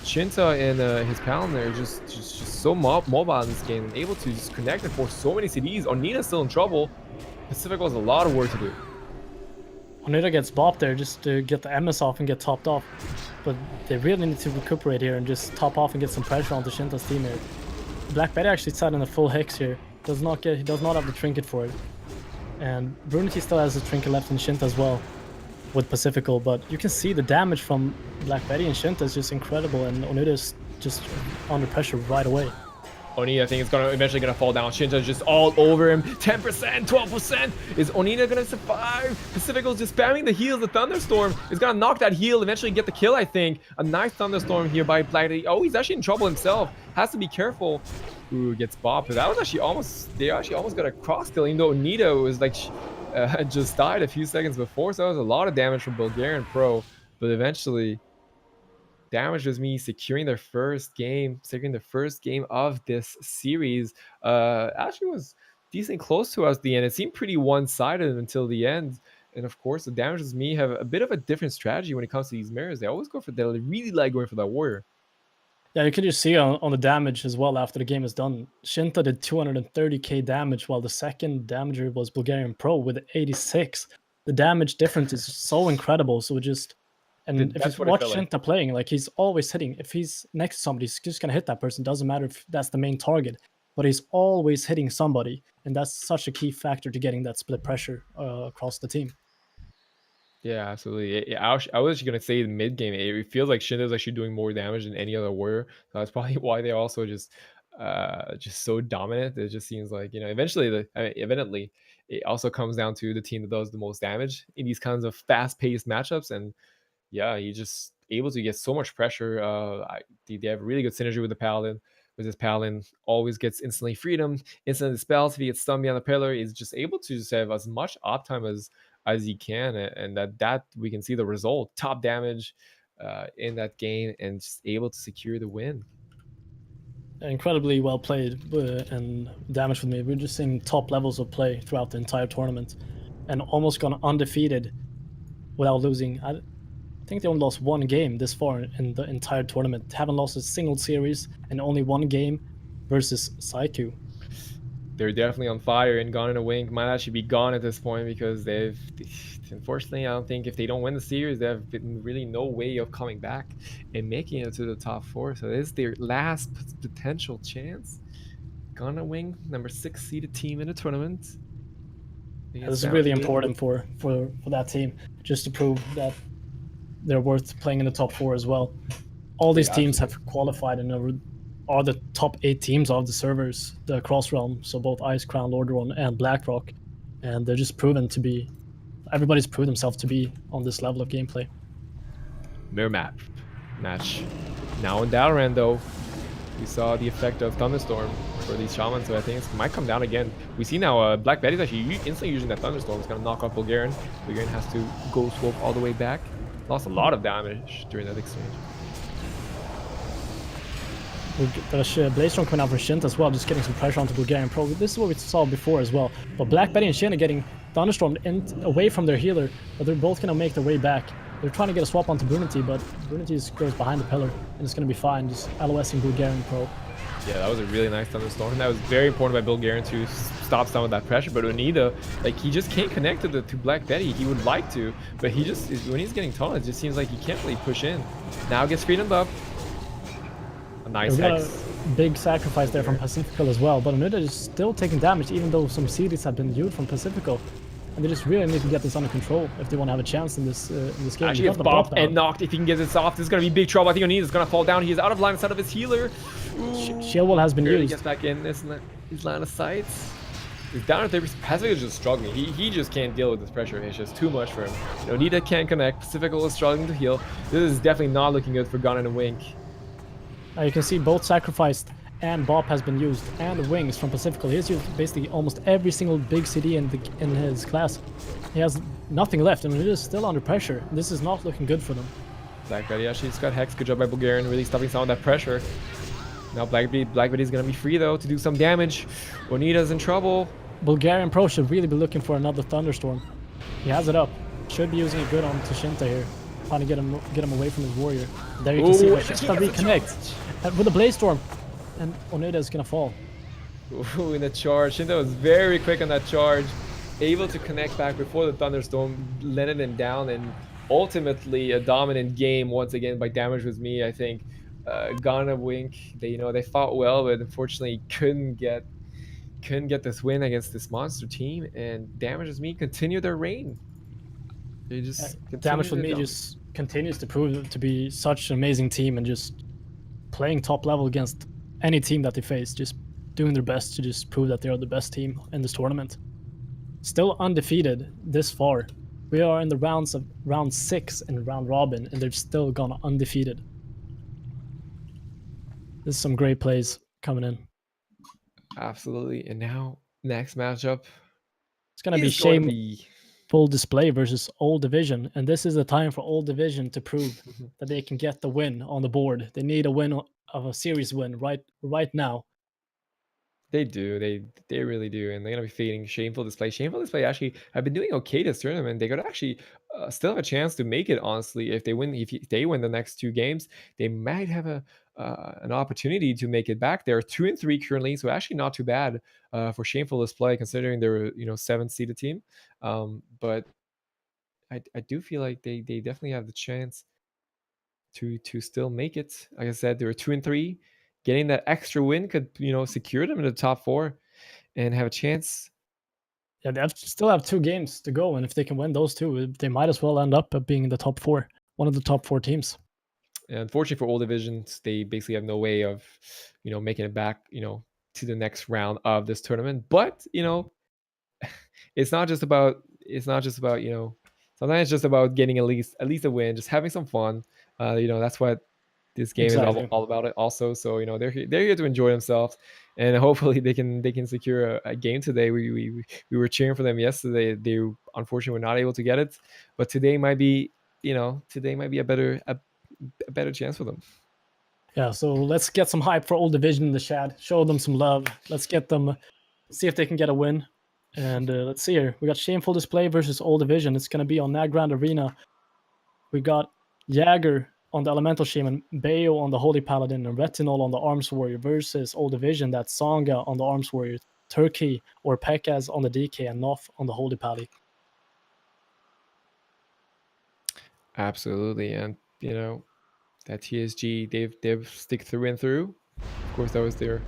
Shinta and his Paladin are just so mobile in this game, and able to just connect and force so many CDs. Onita's still in trouble. Pacific has a lot of work to do. Onida gets bopped there just to get the MS off and get topped off. But they really need to recuperate here and just top off and get some pressure onto Shinta's team here. Black Betty actually sat in a full Hex here. He does not have the Trinket for it. And Brunity still has the Trinket left in Shinta as well with Pacifical, but you can see the damage from Black Betty and Shinta is just incredible, and Onida's just under pressure right away. Onida, I think, is eventually gonna fall down. Shinta's just all over him. 10%, 12%. Is Onida gonna survive? Pacifical's just spamming the heals. The Thunderstorm is gonna knock that heal, eventually get the kill, I think. A nice Thunderstorm here by Black. Oh, he's actually in trouble himself. Has to be careful. Ooh, gets bopped. But that was actually almost, they actually almost got a cross kill, even though Onida was like, just died a few seconds before. So that was a lot of damage from Bulgarian Pro. But eventually, Damage was me securing their first game of this series. Actually was decently close to us at the end. It seemed pretty one-sided until the end. And of course, the Damage was me have a bit of a different strategy when it comes to these mirrors. They always go for that. They really like going for that warrior. Yeah, you could just see on the damage as well after the game is done. Shinta did 230k damage, while the second damager was Bulgarian Pro with 86. The damage difference is so incredible. So just and if you That's what it watch felt like. Shinta playing, like he's always hitting. If he's next to somebody, he's just gonna hit that person. Doesn't matter if that's the main target, but he's always hitting somebody, and that's such a key factor to getting that split pressure across the team. Yeah, absolutely. I was actually gonna say the mid game, it feels like Shinda's actually doing more damage than any other warrior. So that's probably why they're also just so dominant. It just seems like eventually evidently it also comes down to the team that does the most damage in these kinds of fast paced matchups. And yeah, he just able to get so much pressure. They have really good synergy with the paladin. With his paladin, always gets instantly freedom, instant dispels. If he gets stunned behind the pillar, he's just able to just have as much uptime as he can, and that we can see the result, top damage in that game, and just able to secure the win. Incredibly well played and damage with me. We're just seeing top levels of play throughout the entire tournament, and almost gone undefeated without losing. I think they only lost one game this far in the entire tournament. Haven't lost a single series and only one game versus Saiku. They're definitely on fire, and Gone in a Wink might actually be gone at this point because they've unfortunately, I don't think if they don't win the series, they have been really no way of coming back and making it to the top four. So this is their last potential chance. Gone in a Wing, number 6 seeded team in the tournament. This is really important for that team, just to prove that they're worth playing in the top four as well. All these teams have qualified and are the top 8 teams of the servers, the Cross Realm, so both Ice Crown, Lordaeron, and BlackRock, and they're just proven to be. Everybody's proved themselves to be on this level of gameplay. Mirror match. Now in Dalaran, though, we saw the effect of Thunderstorm for these Shamans, so I think it might come down again. We see now Black Betty's actually instantly using that Thunderstorm. It's going to knock off Bulgarian. Bulgarian has to go swope all the way back. Lost a lot of damage during that exchange. The Blaze Storm coming out for Shinta as well, just getting some pressure onto Bulgarian Pro. This is what we saw before as well. But Black Betty and Shin are getting Thunderstormed away from their healer, but they're both going to make their way back. They're trying to get a swap onto Brunity, but Brunity just goes behind the pillar, and it's going to be fine, just LOSing Bulgarian Pro. Yeah, that was a really nice Thunderstorm. That was very important by Bulgarian to stop some of that pressure. But Onida, like, he just can't connect to Black Betty. He would like to, but he just, when he's getting tunneled, it just seems like he can't really push in. Now gets freedom buff. A nice hex. Big sacrifice there from Pacifico as well, but Onida is still taking damage, even though some series have been used from Pacifico. And they just really need to get this under control if they want to have a chance in this game. Actually, gets bopped and knocked. If he can get this off, this is going to be big trouble. I think Onida is going to fall down. He is out of line of sight of his healer. Shield wall has been used. He gets back in his line of sight. He's down at 30%. Pacifico is just struggling. He just can't deal with this pressure. It's just too much for him. Onida can't connect. Pacifico is struggling to heal. This is definitely not looking good for Gone in a Wink. You can see both sacrificed and Bop has been used, and Wings from Pacifical. He has used basically almost every single big CD in his class. He has nothing left, and it is still under pressure. This is not looking good for them. Black Betty actually just got Hex. Good job by Bulgarian, really stopping some of that pressure. Now Black Betty's gonna be free though to do some damage. Onida's in trouble. Bulgarian Pro should really be looking for another Thunderstorm. He has it up. Should be using it good on Tashinta here. Trying to get him away from his warrior. There you can see Tashinta reconnect with the Blaze Storm. And Onida is gonna fall. Ooh, in the charge. Shinta was very quick on that charge. Able to connect back before the Thunderstorm landed him down, and ultimately a dominant game once again by Damage with me. I think Gone in a Wink, they fought well, but unfortunately couldn't get this win against this monster team. And Damage with me continue their reign. They just Damage with me just continues to prove to be such an amazing team, and just playing top level against any team that they face, just doing their best to just prove that they are the best team in this tournament. Still undefeated this far. We are in the round 6 in round robin, and they've still gone undefeated. This is some great plays coming in. Absolutely. And now next matchup, it's gonna be Shame. Shameful Display versus Old Division, and this is the time for Old Division to prove that they can get the win on the board. They need a win of a series win right now. They do. They really do, and they're gonna be fading Shameful Display. Shameful Display actually have been doing okay this tournament. They could actually still have a chance to make it. Honestly, if they win, they win the next two games, they might have a an opportunity to make it back. They're 2-3 currently, so actually not too bad for Shameful Display considering they're seventh seeded team. But I do feel like they definitely have the chance to still make it. Like I said, they were 2-3. Getting that extra win could secure them in the top four and have a chance. Yeah, they still have 2 games to go, and if they can win those two, they might as well end up being in the top four, one of the top 4 teams. And unfortunately for all divisions, they basically have no way of making it back to the next round of this tournament. But it's not just about sometimes it's just about getting at least a win, just having some fun. That's what this game is all, Exactly. all about it also. So they're here to enjoy themselves, and hopefully they can secure a game today. We were cheering for them yesterday. They unfortunately were not able to get it, but today might be a better chance for them. Yeah, so let's get some hype for Old Division in the chat. Show them some love. Let's get them, see if they can get a win. And let's see here. We got Shameful Display versus Old Division. It's going to be on Nagrand Arena. We got Jagger on the Elemental Shaman, Bayo on the Holy Paladin, and Retinol on the Arms Warrior versus Old Division. That's Songa on the Arms Warrior, Turkey or Pekaz on the DK, and Nof on the Holy Pally. Absolutely, and that TSG they've stick through and through. Of course, that was their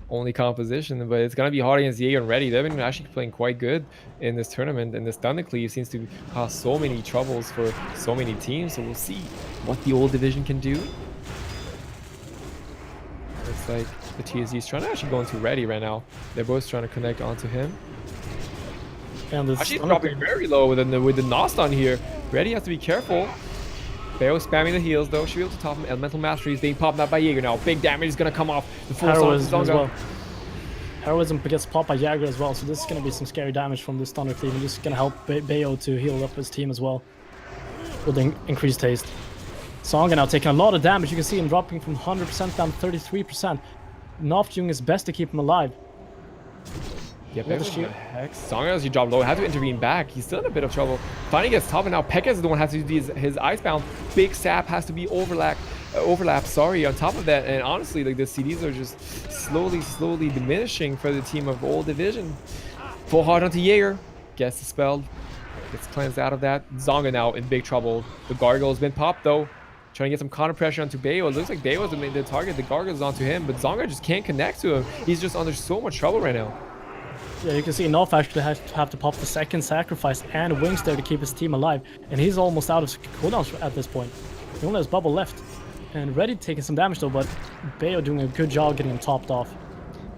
only composition, but it's gonna be hard against Jaeger and Ready. They've been actually playing quite good in this tournament, and this Thundercleave seems to cause so many troubles for so many teams. So we'll see what the old division can do. Looks like the TSG is trying to actually go into Ready right now. They're both trying to connect onto him. And this Actually dropping very low with the Noston here. Ready has to be careful. Bayo spamming the heals though. Shield to top him. Elemental Mastery is being popped up by Jaeger now. Big damage is gonna come off. The full Heroism as well. Heroism gets popped by Jagger as well, so this is going to be some scary damage from this Thundercleave, and just going to help Bayo to heal up his team as well with increased haste. Songa now taking a lot of damage. You can see him dropping from 100% down to 33%. Nof doing his best to keep him alive. Yeah, Songa as he dropped low, had to intervene back. He's still in a bit of trouble. Finally gets top, and now Pekka is the one who has to do his Icebound. Big sap has to be overlap, on top of that. And honestly, like the CDs are just slowly diminishing for the team of Old Division. Full hard onto Jaeger. Gets dispelled. Gets cleansed out of that. Zonga now in big trouble. The Gargoyle's been popped though. Trying to get some counter pressure onto Bayo. It looks like Bayo's the target. The Gargoyle's onto him, but Zonga just can't connect to him. He's just under so much trouble right now. Yeah, you can see Nof actually has to have to pop the second sacrifice and wings there to keep his team alive. And he's almost out of cooldowns at this point. He only has bubble left. And Ready taking some damage though, but Bayo doing a good job getting him topped off.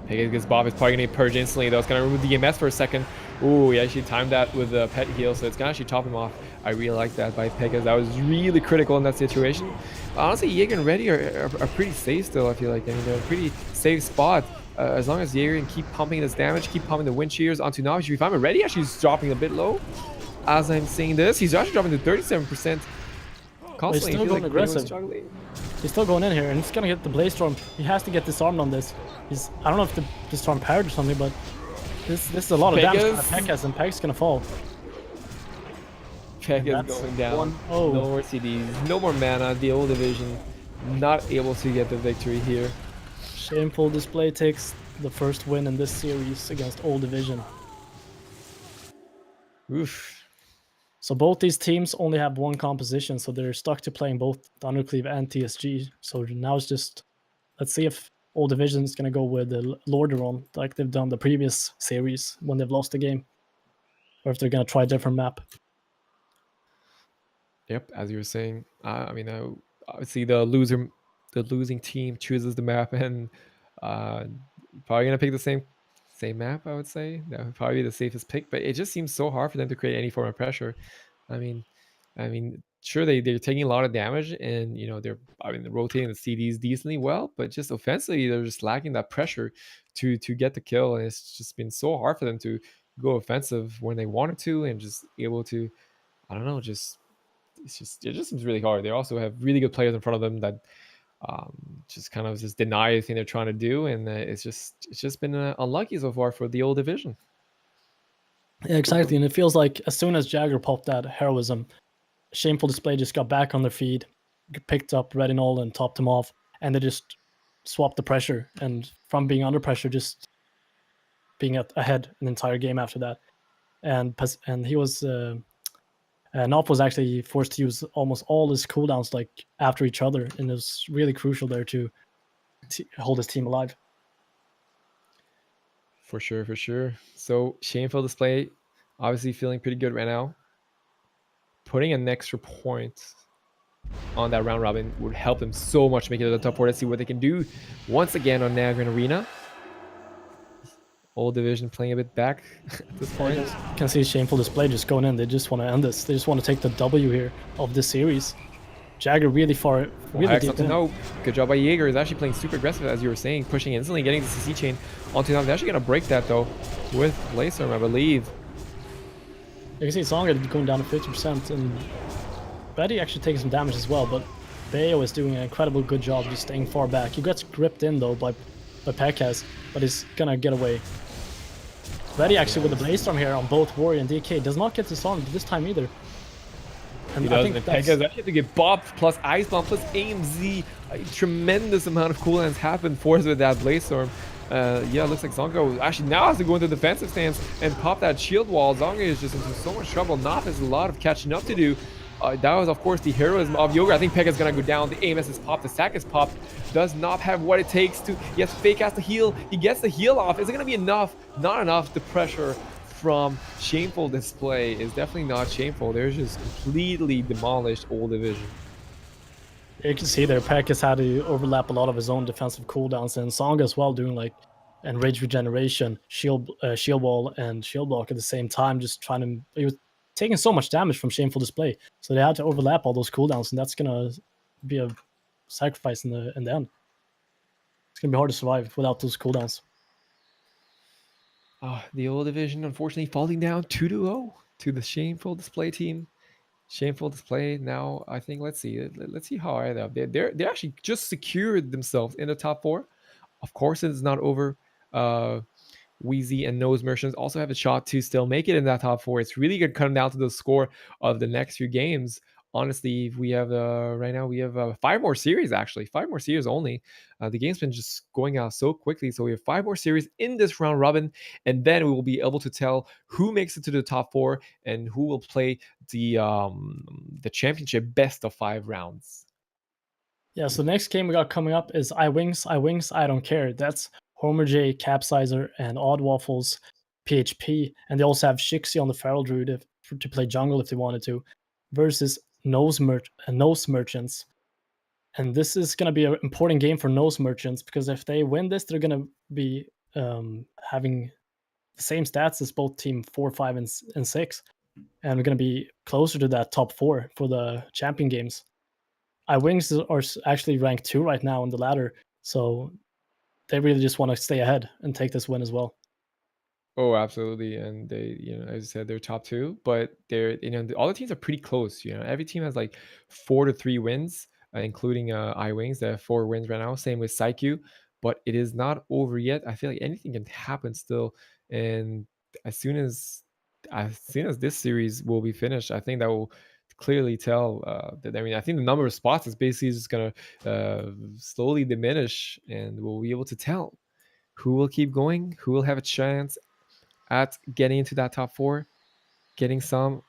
Pegasus Bob is probably going to purge instantly though. It's going to remove the EMS for a second. Ooh, he actually timed that with the pet heal, so it's going to actually top him off. I really like that by Pegasus. That was really critical in that situation. Honestly, Jaeger and Ready are pretty safe still, I feel like. I mean, they're a pretty safe spot. As long as Jaeger can keep pumping this damage, keep pumping the wind shears onto Navi, should be fine. But Ready actually is dropping a bit low. As I'm seeing this, he's actually dropping to 37%. Constantly, he's still going aggressive. Struggling. He's still going in here, and he's gonna get the Blaze Storm. He has to get disarmed on this. I don't know if the Storm parried or something, but this is a lot of damage to Pekaz, and Pek's gonna fall. Pekaz going down. No more CDs, no more mana. The Old Division not able to get the victory here. Shameful Display takes the first win in this series against Old Division. Oof. So both these teams only have one composition, so they're stuck to playing both Thundercleave and TSG. So now it's just, let's see if Old Division is going to go with the Lordaeron like they've done the previous series when they've lost the game. Or if they're going to try a different map. Yep, as you were saying. Obviously the losing team chooses the map, and probably going to pick the same map, I would say. That would probably be the safest pick, but it just seems so hard for them to create any form of pressure. I mean, sure, they're taking a lot of damage, and they're rotating the CDs decently well, but just offensively they're just lacking that pressure to get the kill, and it's just been so hard for them to go offensive when they wanted to, and just able to, I don't know, just it just seems really hard. They also have really good players in front of them that just kind of just deny everything they're trying to do, and it's just been unlucky so far for the old division. Yeah, exactly. And it feels like as soon as Jagger popped that heroism, Shameful Display just got back on their feet, picked up Retinol and topped him off, and they just swapped the pressure. And from being under pressure, just being ahead an entire game after that. And he was Nop was actually forced to use almost all his cooldowns like after each other, and it was really crucial there to hold his team alive. For sure, for sure. So Shameful Display, obviously feeling pretty good right now. Putting an extra point on that round robin would help them so much make it to the top four. Let's see what they can do once again on Niagara Arena. Old division playing a bit back at this point. You can see Shameful Display just going in. They just want to end this. They just want to take the W here of this series. Jagger really far, really deep in. No, good job by Jaeger. Is actually playing super aggressive, as you were saying, pushing instantly, getting the CC chain onto them. They're actually going to break that, though, with Blazer, I believe. You can see Zonga going down to 50%, and Betty actually taking some damage as well, but Bayo is doing an incredible good job just staying far back. He gets gripped in, though, by Pekkas, but he's going to get away. Betty actually with the Blaze Storm here on both Warrior and DK does not get this on this time either. And I think Pekkas actually to get Bob plus Ice Bomb plus AMZ. A tremendous amount of cooldowns happened for us with that Blaze Storm. Yeah, it looks like Zonga actually now has to go into the defensive stance and pop that shield wall. Zonga is just into so much trouble. Nop has a lot of catching up to do. That was, of course, the heroism of Yoga. I think Pekka's gonna go down. The AMS is popped. The stack is popped. Does not have what it takes to. Yes, Fake has to heal. He gets the heal off. Is it gonna be enough? Not enough. The pressure from Shameful Display is definitely not shameful. They're just completely demolished old division. You can see there, Pekkas had to overlap a lot of his own defensive cooldowns, and Zonga as well doing like enrage regeneration, shield wall, and shield block at the same time. Just trying to. He was taking so much damage from Shameful Display, so they had to overlap all those cooldowns, and that's gonna be a sacrifice in the end. It's gonna be hard to survive without those cooldowns. The old division unfortunately falling down 2-0 to the Shameful Display team. Shameful Display now. I think let's see how high they actually just secured themselves in the top four. Of course, it's not over. Wheezy and Nose Merchants also have a shot to still make it in that top four. It's really good coming down to the score of the next few games. Honestly, we have right now we have 5 more series, actually 5 more series only. The game's been just going out so quickly, so we have 5 more series in this round robin, and then we will be able to tell who makes it to the top four and who will play the championship best of 5 rounds. Yeah, so the next game we got coming up is I Wings, I Don't Care. That's Homer J, Capsizer, and Odd Waffles PHP. And they also have Shixie on the Feral Druid to play jungle if they wanted to, versus Nose Merchants. And this is going to be an important game for Nose Merchants, because if they win this, they're going to be having the same stats as both team 4, 5, and 6. And we're going to be closer to that top 4 for the champion games. Wings are actually ranked 2 right now on the ladder, so they really just want to stay ahead and take this win as well. Oh, absolutely. And they, as I said, they're top 2, but they're, all the teams are pretty close. Every team has like 4 to 3 wins, including iWings. They have 4 wins right now. Same with PsyQ, but it is not over yet. I feel like anything can happen still. And as soon as this series will be finished, I think that will clearly tell that. I mean, I think the number of spots is basically just gonna slowly diminish, and we'll be able to tell who will keep going, who will have a chance at getting into that top 4, getting some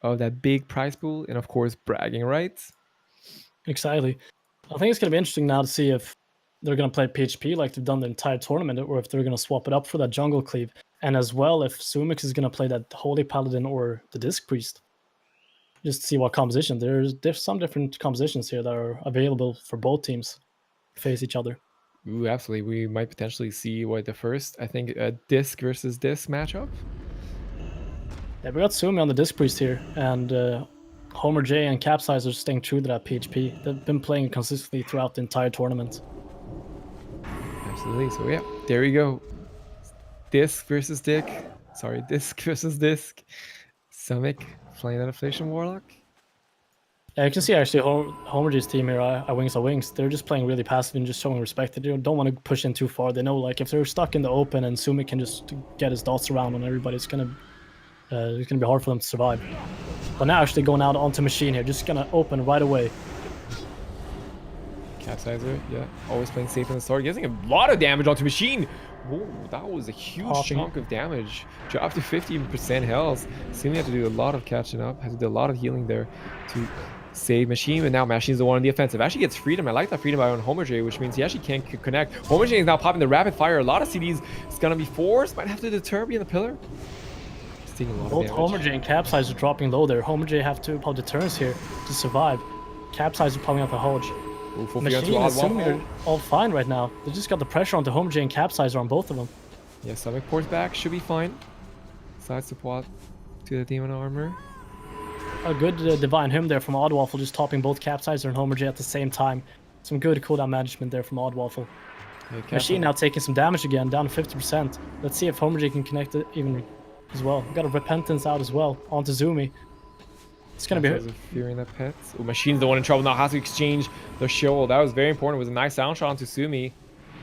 of that big prize pool, and of course bragging rights. Exactly. I think it's going to be interesting now to see if they're going to play PHP like they've done the entire tournament, or if they're going to swap it up for that jungle cleave, and as well if Sumix is going to play that Holy Paladin or the Disc Priest. Just to see what composition. There's some different compositions here that are available for both teams to face each other. Ooh, absolutely. We might potentially see the first, I think, Disc versus Disc matchup. Yeah, we got Sumi on the Disc Priest here, and Homer J and Capsize are staying true to that PHP. They've been playing consistently throughout the entire tournament. Absolutely. So yeah, there we go. Disc versus Dick. Sorry, Disc versus Disc. Stomach playing that Inflation Warlock. Yeah, you can see actually Homer's team here, I Wings, they're just playing really passive and just showing respect. They don't want to push in too far. They know like if they're stuck in the open and Sumi can just get his dots around on everybody, it's gonna be hard for them to survive. But now actually going out onto Machine here, just gonna open right away. Capsizer, yeah. Always playing safe in the start. Getting a lot of damage onto Machine. Whoa, that was a huge chunk of damage. Dropped to 15% health. Sumi had to do a lot of catching up. Had to do a lot of healing there to save Machine. And now Machine's the one on the offensive. Actually gets freedom. I like that freedom by on Homer J, which means he actually can't connect. Homer J is now popping the rapid fire. A lot of CDs. It's gonna be forced. Might have to deter being the pillar. Both Homer J and Capsize are dropping low there. Homer J have to apply deterrence here to survive. Capsize are pulling out the Hodge. Machine and Sumi are all fine right now. They just got the pressure onto Homer J and Capsizer on both of them. Yeah, Stomach ports back. Should be fine. Side support to the Demon Armor. A good Divine Hymn there from Oddwaffle, just topping both Capsizer and Homer J at the same time. Some good cooldown management there from Oddwaffle. Yeah, Machine now taking some damage again, down to 50%. Let's see if Homer J can connect it even as well. Got a Repentance out as well onto Zumi. It's gonna be fearing that pet. Oh, Machine's the one in trouble now. Has to exchange the shield. That was very important. It was a nice sound shot onto Sumi.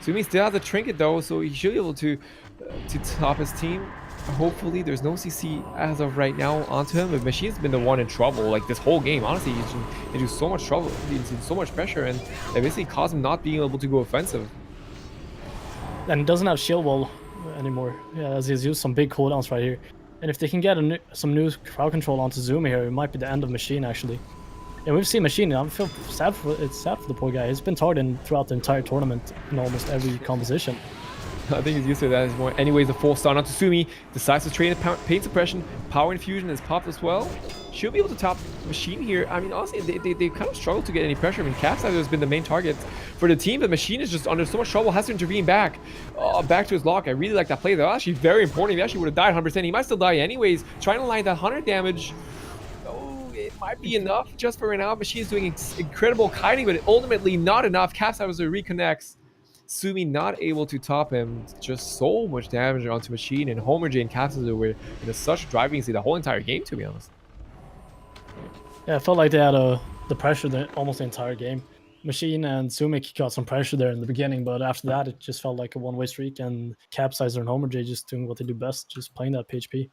Sumi still has a trinket though, so he should be able to top his team. Hopefully, there's no CC as of right now onto him. But Machine's been the one in trouble like this whole game. Honestly, he's into so much trouble. He's in so much pressure, and that basically caused him not being able to go offensive. And he doesn't have shield wall anymore. Yeah, as he's used some big cooldowns right here. And if they can get some new crowd control onto Zumi here, it might be the end of Machine actually. And we've seen Machine. I feel sad for the poor guy. He's been targeted throughout the entire tournament in almost every composition. I think he's used to that more. Anyways, the full stun onto Sumi. Decides to train pain suppression. Power infusion is popped as well. Should be able to top Machine here. I mean, honestly, they kind of struggle to get any pressure. I mean, Capsizer has been the main target for the team, but Machine is just under so much trouble. Has to intervene back to his lock. I really like that play. That was actually very important. He actually would have died 100%. He might still die anyways. Trying to line that 100 damage. Oh, it might be enough just for right now. Machine's doing incredible kiting, but ultimately not enough. Capsizer reconnects. Sumi not able to top him. Just so much damage onto Machine, and Homer J and Capsizer were in such driving seat the whole entire game, to be honest. Yeah, I felt like they had the pressure almost the entire game. Machine and Sumi got some pressure there in the beginning, but after that, it just felt like a one-way streak, and Capsizer and Homer J just doing what they do best, just playing that PHP.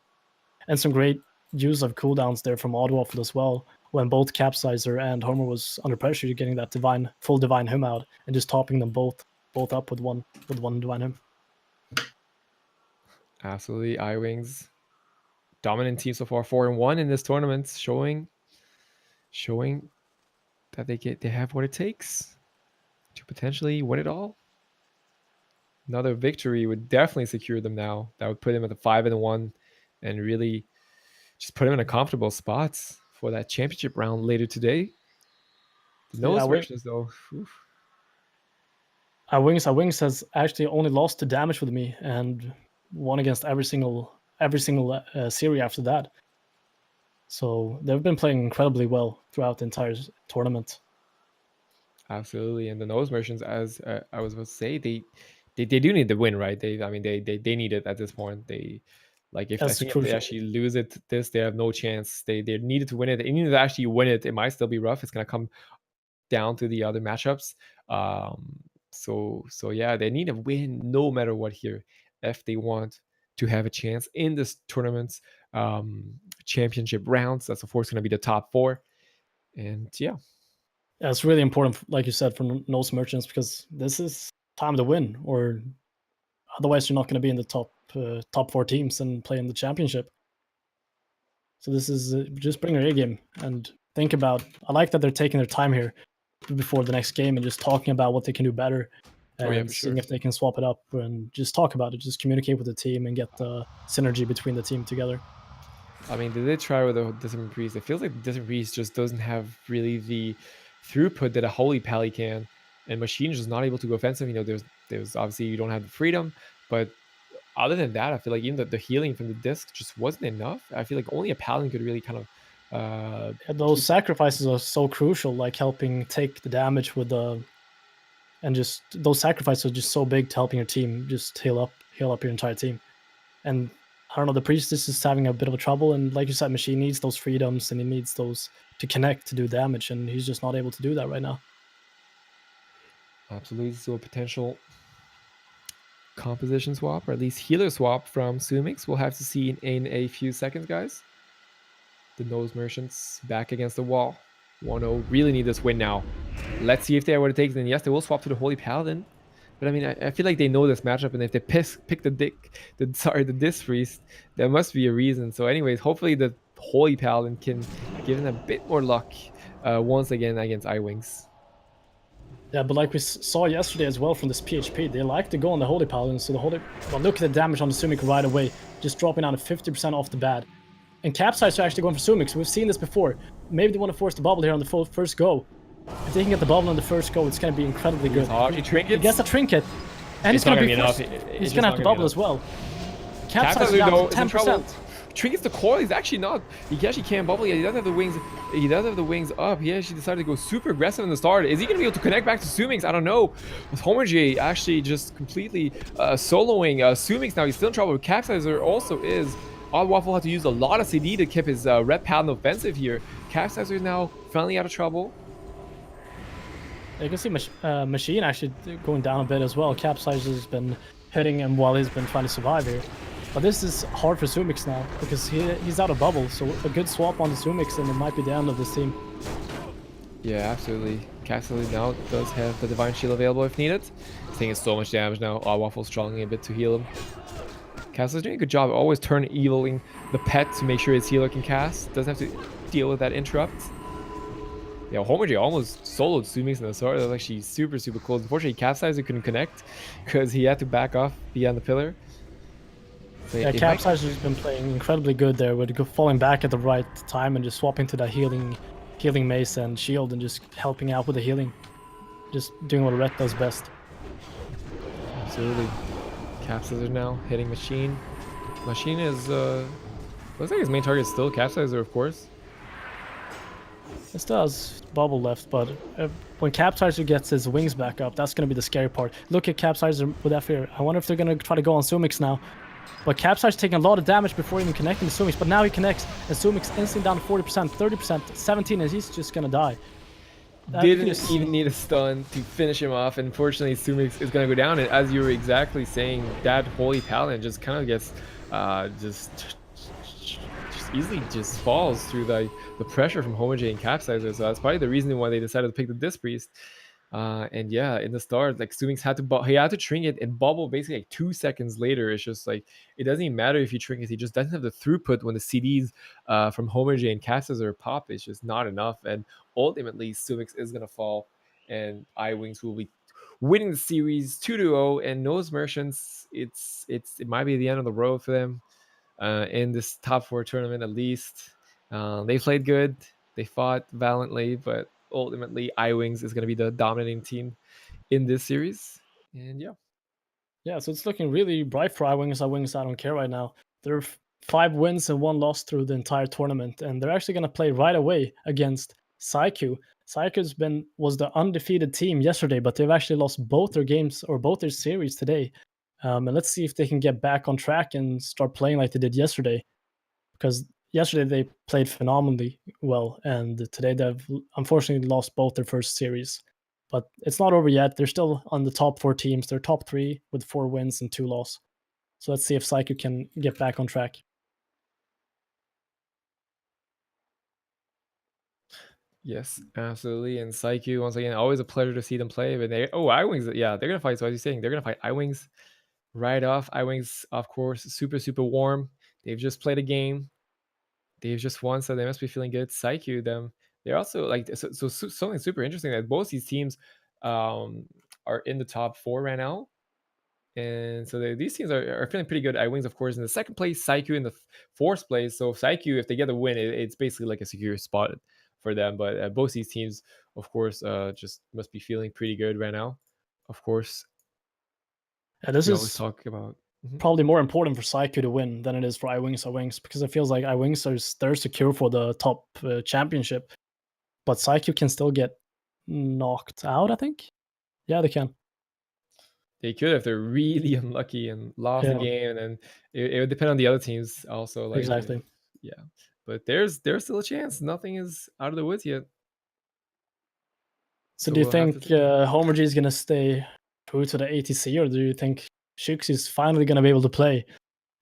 And some great use of cooldowns there from Oddwaffle as well, when both Capsizer and Homer was under pressure, getting that full Divine Hymn out, and just topping them both up with one Divine Hymn. Absolutely, iWings. Dominant team so far, 4-1 in this tournament, showing that they have what it takes to potentially win it all. Another victory would definitely secure them now. That would put them at the 5-1 and really just put them in a comfortable spot for that championship round later today. No restrictions though. Oof. iWings has actually only lost to damage with me and won against every single series after that. So they've been playing incredibly well throughout the entire tournament. Absolutely, and the nose merchants, as I was about to say, they do need the win, right? They need it at this point. They if they actually lose it, they have no chance. They needed to win it. They needed to actually win it. It might still be rough. It's gonna come down to the other matchups. So yeah, they need a win no matter what here if they want to have a chance in this tournament's championship rounds. That's of course going to be the top 4, and yeah, it's really important, like you said, for nose merchants, because this is time to win, or otherwise you're not going to be in the top 4 teams and play in the championship. So this is just bring your A game and think about. I like that they're taking their time here before the next game and just talking about what they can do better and seeing if they can swap it up and just talk about it, just communicate with the team and get the synergy between the team together. I mean, they did try with the Discipline Priest. It feels like the Discipline Priest just doesn't have really the throughput that a Holy Pally can, and Machine is just not able to go offensive. You know, there's obviously you don't have the freedom, but other than that, I feel like even the healing from the disc just wasn't enough. I feel like only a Paladin could really kind of those sacrifices are so crucial, like helping take the damage with and just those sacrifices are just so big to helping your team just heal up your entire team. And I don't know, the Priestess is having a bit of a trouble, and like you said, Machine needs those freedoms and he needs those to connect to do damage, and he's just not able to do that right now. Absolutely. So a potential composition swap, or at least healer swap from Sumix. We'll have to see in a few seconds, guys. The Nose Merchants back against the wall. 1-0. Really need this win now. Let's see if they are what it takes. And yes, they will swap to the Holy Paladin. But I mean, I feel like they know this matchup, and if they pick the Disc Priest, there must be a reason. So, anyways, hopefully the Holy Paladin can give them a bit more luck once again against iWings. Yeah, but like we saw yesterday as well from this PHP, they like to go on the Holy Paladin, so the Holy... Well, look at the damage on the Sumik right away, just dropping down to 50% off the bat. And Capsize are actually going for Sumik, so we've seen this before. Maybe they want to force the bubble here on the first go. If they can get the bubble on the first go, it's going to be incredibly good. He gets a trinket, and it's going to be enough. He's going to have to bubble as well. Capsize is down to 10%. Trinket's the core. He's actually not. He actually can't bubble yet. He doesn't have the wings. He doesn't have the wings up. He actually decided to go super aggressive in the start. Is he going to be able to connect back to Sumix? I don't know. With Homerjay actually just completely soloing Sumix now. He's still in trouble. Capsizer also is. Odd Waffle had to use a lot of CD to keep his Red Paladin offensive here. Capsizer is now finally out of trouble. You can see Machine actually going down a bit as well. Capsizer has been hitting him while he's been trying to survive here. But this is hard for Sumix now, because he's out of bubble, so a good swap on the Sumix and it might be the end of this team. Yeah, absolutely. Castle now does have the Divine Shield available if needed. He's taking so much damage now. Waffle's struggling a bit to heal him. Castle's doing a good job of always turn eviling the pet to make sure his healer can cast. Doesn't have to deal with that interrupt. Yeah, Homerjay almost soloed Sumix in the start. That was actually super, super close. Unfortunately, Capsizer couldn't connect because he had to back off beyond the pillar. So yeah, Capsizer has been playing incredibly good there, with falling back at the right time and just swapping to that healing mace and shield and just helping out with the healing. Just doing what Ret does best. Absolutely. Capsizer now hitting Machine. Machine is, looks like his main target is still Capsizer, of course. It still has bubble left, but when Capsizer gets his wings back up, that's going to be the scary part. Look at Capsizer with that fear. I wonder if they're going to try to go on Sumix now. But Capsize taking a lot of damage before even connecting to Sumix, but now he connects, and Sumix instantly down to 40%, 30%, 17, and he's just gonna die. Didn't even need a stun to finish him off. Unfortunately, Sumix is gonna go down, and as you were exactly saying, that Holy Paladin just kind of gets just easily just falls through the pressure from Homerjay and Capsizer. So that's probably the reason why they decided to pick the Disc Priest. And yeah, in the start, like Sumix had to trinket and bubble basically like 2 seconds later. It's just like, it doesn't even matter if you trinket, he just doesn't have the throughput when the CDs from Homerjay and Capsizer pop. It's just not enough, and ultimately Sumix is gonna fall, and iWings will be winning the series 2-0. And Nose Merchants, it might be the end of the road for them in this top 4 tournament at least. They played good, they fought valiantly, but ultimately iWings is going to be the dominating team in this series. And yeah, so it's looking really bright for iWings. I don't care right now. There are 5 wins and 1 loss through the entire tournament, and they're actually going to play right away against Saiku. Saiku was the undefeated team yesterday, but they've actually lost both their games, or both their series today. And let's see if they can get back on track and start playing like they did yesterday, because yesterday they played phenomenally well, and today they've unfortunately lost both their first series. But it's not over yet. They're still on the top 4 teams. They're top 3 with 4 wins and 2 losses. So let's see if Saiku can get back on track. yes, absolutely. And Saiku, once again, always a pleasure to see them play. But iWings, yeah, they're gonna fight. So as you're saying, they're gonna fight iWings right off. iWings, of course, super, super warm. They've just played a game. They've just won, so they must be feeling good. Saiku, them, they're also like, so something super interesting that both these teams are in the top 4 right now. And so these teams are feeling pretty good. iWings, of course, in the second place, Saiku in the 4th place. So Saiku, if they get the win, it's basically like a secure spot for them. But both these teams, of course, just must be feeling pretty good right now. Of course, yeah, this we is always talk about probably more important for Saiku to win than it is for iWings, because it feels like iWings they're secure for the top championship, but Saiku can still get knocked out, I think. Yeah, they can. They could if they're really unlucky and lost the Yeah, game, and then it would depend on the other teams also, like, exactly. yeah. But there's still a chance. Nothing is out of the woods yet, So so do you we'll have to think see. Homer G is gonna stay true to the ATC, or do you think Shooks is finally gonna be able to play?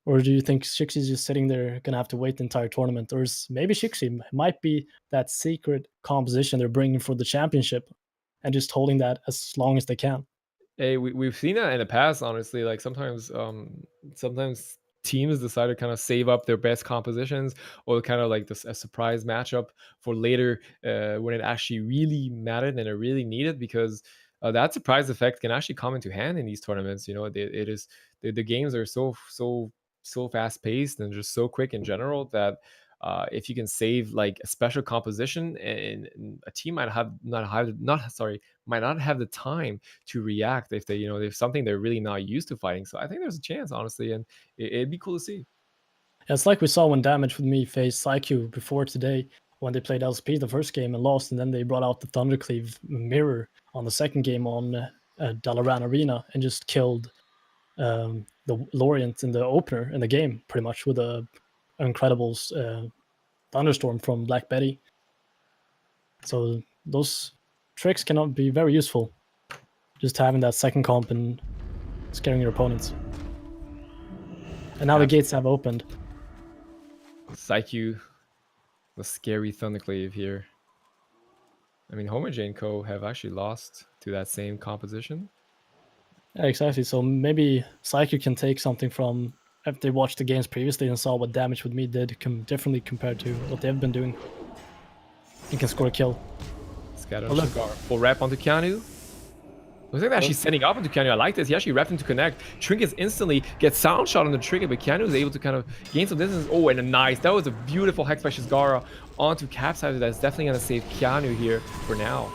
Or do you think Shooks is just sitting there gonna have to wait the entire tournament? Or maybe Shooks might be that secret composition they're bringing for the championship and just holding that as long as they can? Hey, we've seen that in the past, honestly. Like sometimes teams decide to kind of save up their best compositions, or kind of like this a surprise matchup for later, when it actually really mattered and it really needed, because that surprise effect can actually come into hand in these tournaments. It is the games are so fast paced and just so quick in general that. If you can save like a special composition, and a team might not have the time to react if there's something they're really not used to fighting. So I think there's a chance, honestly, and it'd be cool to see. It's like we saw when Damage with Me faced Psyche before today when they played LSP the first game and lost, and then they brought out the Thundercleave mirror on the second game on Dalaran Arena and just killed the Lorient in the opener in the game, pretty much with a incredible thunderstorm from Black Betty. So those tricks cannot be very useful. Just having that second comp and scaring your opponents. And now the gates have opened. Psyche, the scary Thunderclave here. I mean, Homer J and Co. have actually lost to that same composition. Yeah, exactly. So maybe Psyche can take something from if they watched the games previously and saw what Damage with Me did differently compared to what they've been doing. You can score a kill. Scatter Oh, look. Cigar. Full rep onto Keanu. Looks like they're actually setting up into Keanu. I like this. He actually repped him to connect. Trinkets instantly gets sound shot on the Trinket, but Keanu is able to kind of gain some distance. Oh, and a nice. That was a beautiful Hex by Shizgara onto Capsizer. That's definitely going to save Keanu here for now.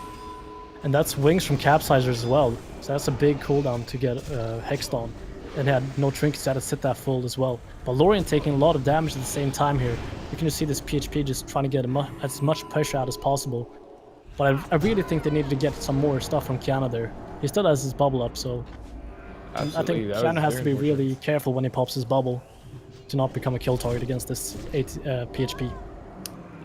And that's Wings from Capsizer as well. So that's a big cooldown to get Hexed on. And had no trinkets, had to sit that full as well. But Lorient taking a lot of damage at the same time here. You can just see this PHP just trying to get as much pressure out as possible. But I really think they needed to get some more stuff from Kiana there. He still has his bubble up, so Absolutely. I think Kiana has to be really careful when he pops his bubble to not become a kill target against this PHP.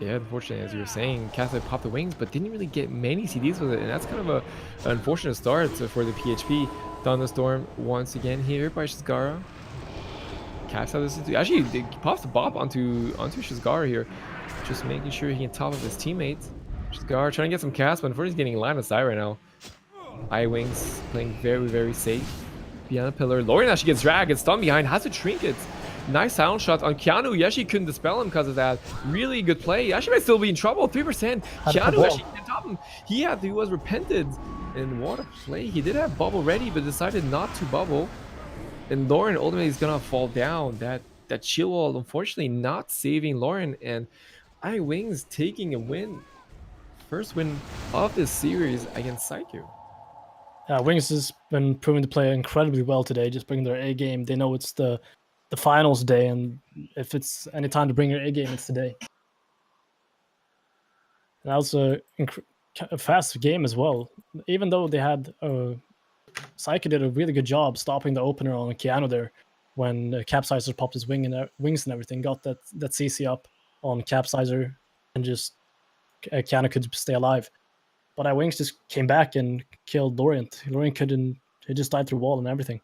Yeah, unfortunately, as you were saying, Catholic popped the wings, but didn't really get many CDs with it, and that's kind of an unfortunate start for the PHP. Thunderstorm once again here by Shizgara. Caps out this actually he pops the bop onto Shizgara here, just making sure he can top up his teammates. Shizgara trying to get some cast, but unfortunately he's getting line of sight right now. Wings playing very, very safe. Behind the pillar. Lorien actually gets dragged, gets stunned behind, has the trinkets. Nice sound shot on Keanu. He actually couldn't dispel him because of that. Really good play. He actually might still be in trouble. 3%. Keanu actually can't top him. He was repented in water play. He did have bubble ready, but decided not to bubble. And Lauren ultimately is gonna fall down. That chill wall, unfortunately, not saving Lauren, and Wings taking a win. First win of this series against Psyche. Wings has been proving to play incredibly well today, just bringing their A game. They know it's the finals day, and if it's any time to bring your A game, it's today. And that was a fast game as well. Even though they had Psyche did a really good job stopping the opener on Keanu there when Capsizer popped his wings and everything, got that CC up on Capsizer, and just Keanu could stay alive. But Wings just came back and killed Lorient. Lorient couldn't. He just died through wall and everything.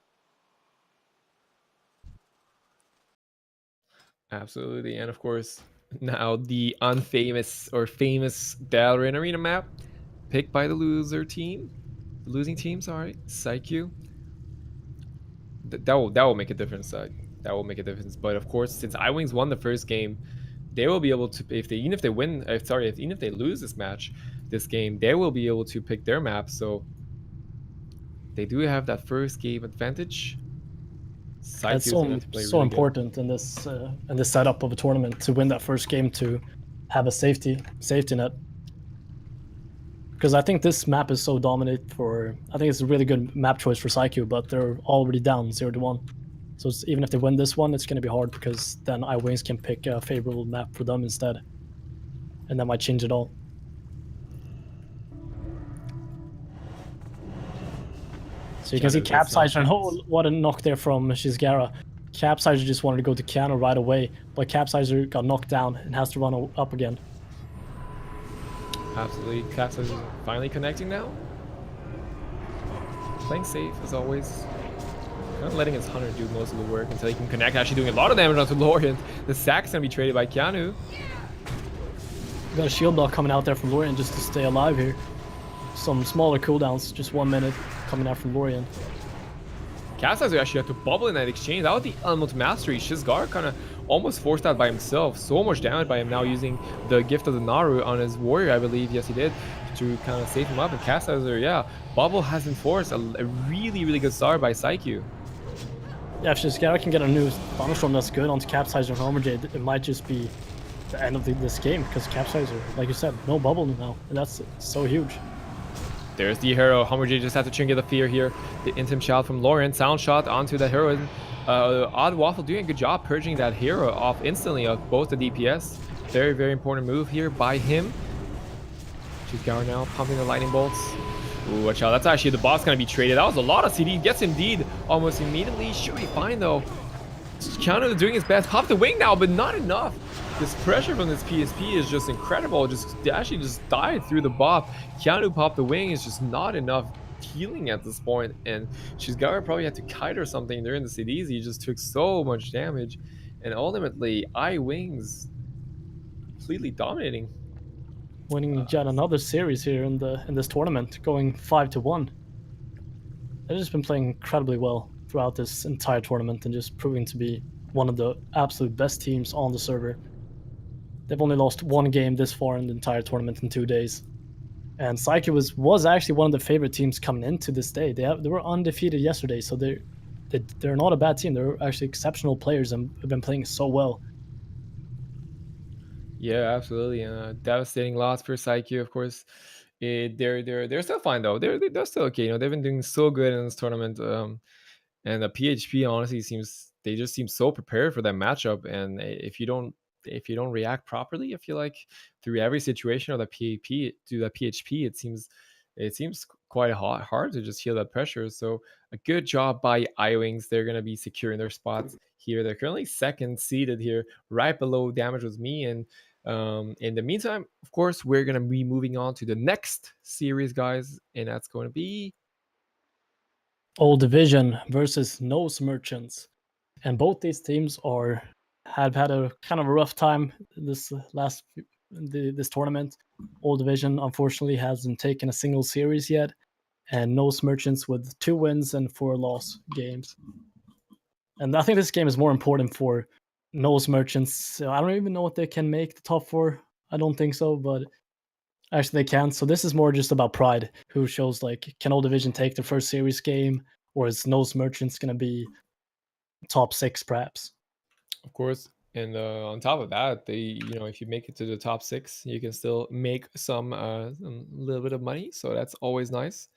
Absolutely, and of course, now the unfamous or famous Valorant Arena map picked by the losing team. Sorry, Psyche. That will make a difference. That will make a difference. But of course, since Wings won the first game, they will be able to, even if they lose this game, they will be able to pick their map. So they do have that first game advantage. That's so really important in this setup of a tournament, to win that first game, to have a safety net. Because I think this map is so dominant I think it's a really good map choice for Psyche, but they're already down 0-1. So even if they win this one, it's going to be hard, because then Wings can pick a favorable map for them instead. And that might change it all. So you can see Capsizer, and oh, what a knock there from Shizgara. Capsizer just wanted to go to counter right away, but Capsizer got knocked down and has to run up again. Absolutely. Capsizer finally connecting now. Playing safe as always. Kind of letting his Hunter do most of the work until he can connect. Actually doing a lot of damage onto Lorient. The sack's gonna be traded by Keanu. Got a shield block coming out there from Lorient just to stay alive here. Some smaller cooldowns, just 1 minute coming out from Lorient. Capsizer actually had to bubble in that exchange. That was the ultimate mastery. Shizgar kind of almost forced that by himself. So much damage by him now using the gift of the Naru on his warrior, I believe. Yes, he did, to kind of save him up. And Capsizer, yeah, bubble has been forced. A really, really good start by Psyche. Yeah, if Shizgara can get a new Thunderstorm that's good onto Capsizer and Homerjade, it might just be the end of this game, because Capsizer, like you said, no bubble now, and that's so huge. There's the hero. Homerjade just had to trinket the fear here. The intim shot from Lauren. Sound shot onto that hero. Odd Waffle doing a good job purging that hero off instantly of both the DPS. Very, very important move here by him. Shizgara now pumping the lightning bolts. Ooh, watch out. That's actually the boss going to be traded. That was a lot of CD. Gets indeed almost immediately. Should be fine though. Keanu doing his best. Pop the wing now, but not enough. This pressure from this PSP is just incredible. Actually just died through the buff. Keanu popped the wing is just not enough healing at this point, and Shizgara probably had to kite or something during the CDs. He just took so much damage, and ultimately I-Wings completely dominating, Winning yet another series here in this tournament, going 5-1. They've just been playing incredibly well throughout this entire tournament and just proving to be one of the absolute best teams on the server. They've only lost 1 game this far in the entire tournament in 2 days. And Psyche was actually one of the favorite teams coming into this day. They were undefeated yesterday, so they're not a bad team. They're actually exceptional players and have been playing so well. Yeah, absolutely. Devastating loss for Psyche, of course. They're still fine though. They're still okay. You know, they've been doing so good in this tournament. And the PHP honestly they just seem so prepared for that matchup. And if you don't react properly, I feel like through every situation of the PvP to the PHP, it seems quite hard to just heal that pressure. So a good job by I-Wings. They're gonna be securing their spots here. They're currently second seeded here, right below Damage with me. And in the meantime, of course, we're gonna be moving on to the next series, guys, and that's going to be Old Division versus Nose Merchants. And both these teams have had a kind of a rough time this tournament. Old Division unfortunately hasn't taken a single series yet, and Nose Merchants with 2 wins and 4 loss games. And I think this game is more important for Nose Merchants. I don't even know if they can make the top 4. I don't think so, but actually they can. So this is more just about pride, who shows like, can Old Division take the first series game, or is Nose Merchants going to be top 6 perhaps? Of course. And on top of that, if you make it to the top 6, you can still make some little bit of money. So that's always nice.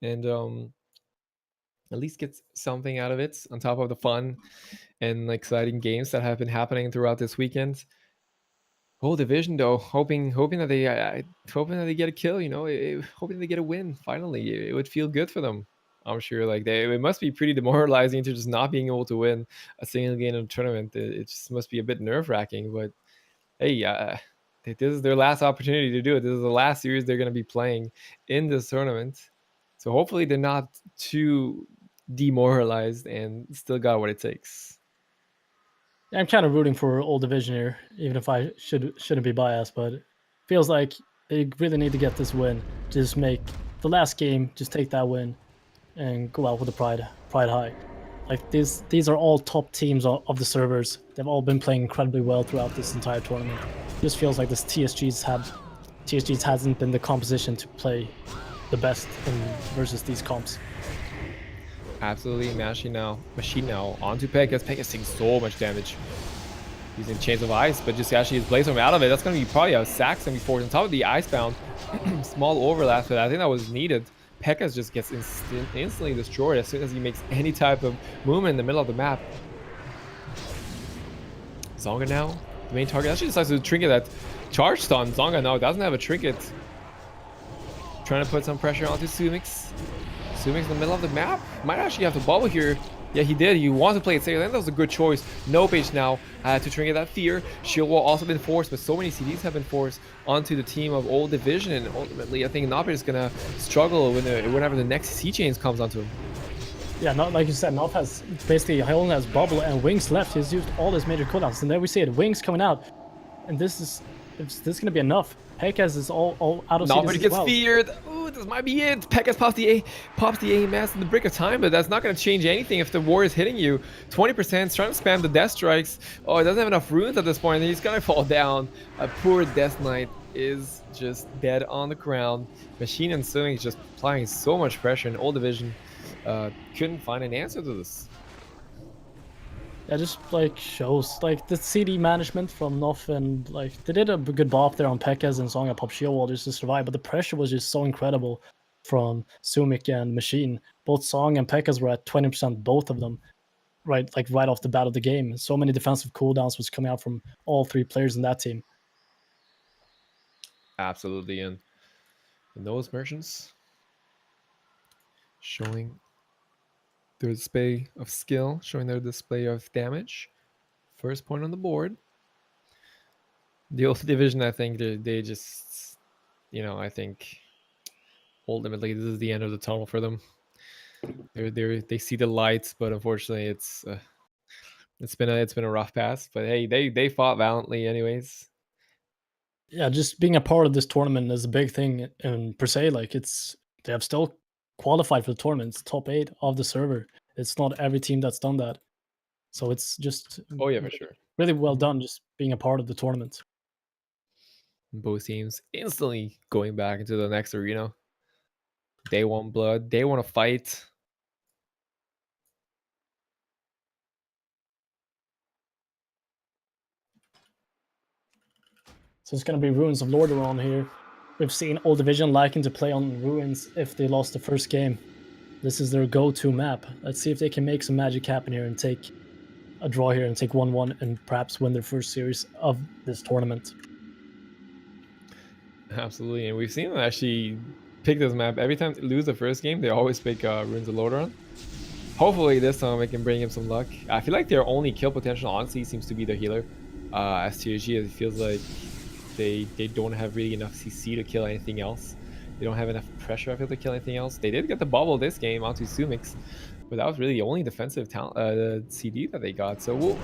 And at least get something out of it on top of the fun and exciting games that have been happening throughout this weekend. Whole division though, hoping that they get a kill, hoping they get a win finally. It would feel good for them. I'm sure like it must be pretty demoralizing to just not being able to win a single game in a tournament. It just must be a bit nerve-wracking, but hey, this is their last opportunity to do it. This is the last series they're going to be playing in this tournament. So hopefully they're not too demoralized and still got what it takes. I'm kind of rooting for Old Division here, even if I shouldn't be biased, but it feels like they really need to get this win. Just make the last game, just take that win and go out with the pride high. Like these are all top teams of the servers. They've all been playing incredibly well throughout this entire tournament. It just feels like this TSG's hasn't been the composition to play the best versus these comps. Absolutely machine now onto Pekas. Pekas taking so much damage using Chains of Ice, but just actually his blaze from out of it. That's going to be probably a sack's going to be forced on top of the Icebound. Small overlap, but I think that was needed. Pekas just gets instantly destroyed as soon as he makes any type of movement in the middle of the map. Zonga now, the main target, actually decides to trinket that charge stun. Zonga now doesn't have a trinket. Trying to put some pressure onto Sumix. Sumik's in the middle of the map. Might actually have to bubble here. Yeah, he did. He wanted to play it safe. I think that was a good choice. No page now to trigger that fear. Shield wall also been forced, but so many CDs have been forced onto the team of Old Division. And ultimately, I think Nopage is going to struggle whenever the next C chains comes onto him. Yeah, not like you said, Nop has basically, he only has bubble and wings left. He's used all his major cooldowns. And there we see it, wings coming out. And this is going to be enough. Pekaz is all out of Nopage gets well. feared. Ooh, this might be it. Pekaz pops the AMS in the brick of time, but that's not going to change anything if the war is hitting you. 20%, trying to spam the death strikes. Oh, it doesn't have enough runes at this point, and he's going to fall down. A poor Death Knight is just dead on the ground. Machine and Sumik just applying so much pressure, and Old Division couldn't find an answer to this. Yeah, just like shows like the CD management from Nof, and like they did a good bop there on Pekaz and Zonga pop shield wall just to survive, but the pressure was just so incredible from Sumik and Machine. Both Song and Pekaz were at 20%, both of them, right off the bat of the game. So many defensive cooldowns was coming out from all three players in that team. Absolutely, and those merchants showing their display of skill, showing their display of damage. First point on the board. The Old Division, I think they just, I think ultimately this is the end of the tunnel for them. They see the lights, but unfortunately it's been a rough pass. But hey, they fought valiantly anyways. Yeah, just being a part of this tournament is a big thing in per se. Like they have still qualified for the tournament. It's top 8 of the server. It's not every team that's done that. So it's just Oh yeah, for sure. really well done just being a part of the tournament. Both teams instantly going back into the next arena. They want blood. They want to fight. So it's going to be Ruins of Lordaeron here. We've seen Old Division liking to play on Ruins if they lost the first game. This is their go-to map. Let's see if they can make some magic happen here and take a draw here and take 1-1 and perhaps win their first series of this tournament. Absolutely, and we've seen them actually pick this map. Every time they lose the first game, they always pick Ruins of Lordaeron. Hopefully this time it can bring him some luck. I feel like their only kill potential honestly seems to be the healer. As TRG, it feels like they don't have really enough CC to kill anything else. They don't have enough pressure, I feel, to kill anything else. They did get the bubble this game onto Sumix, but that was really the only defensive talent CD that they got. So we'll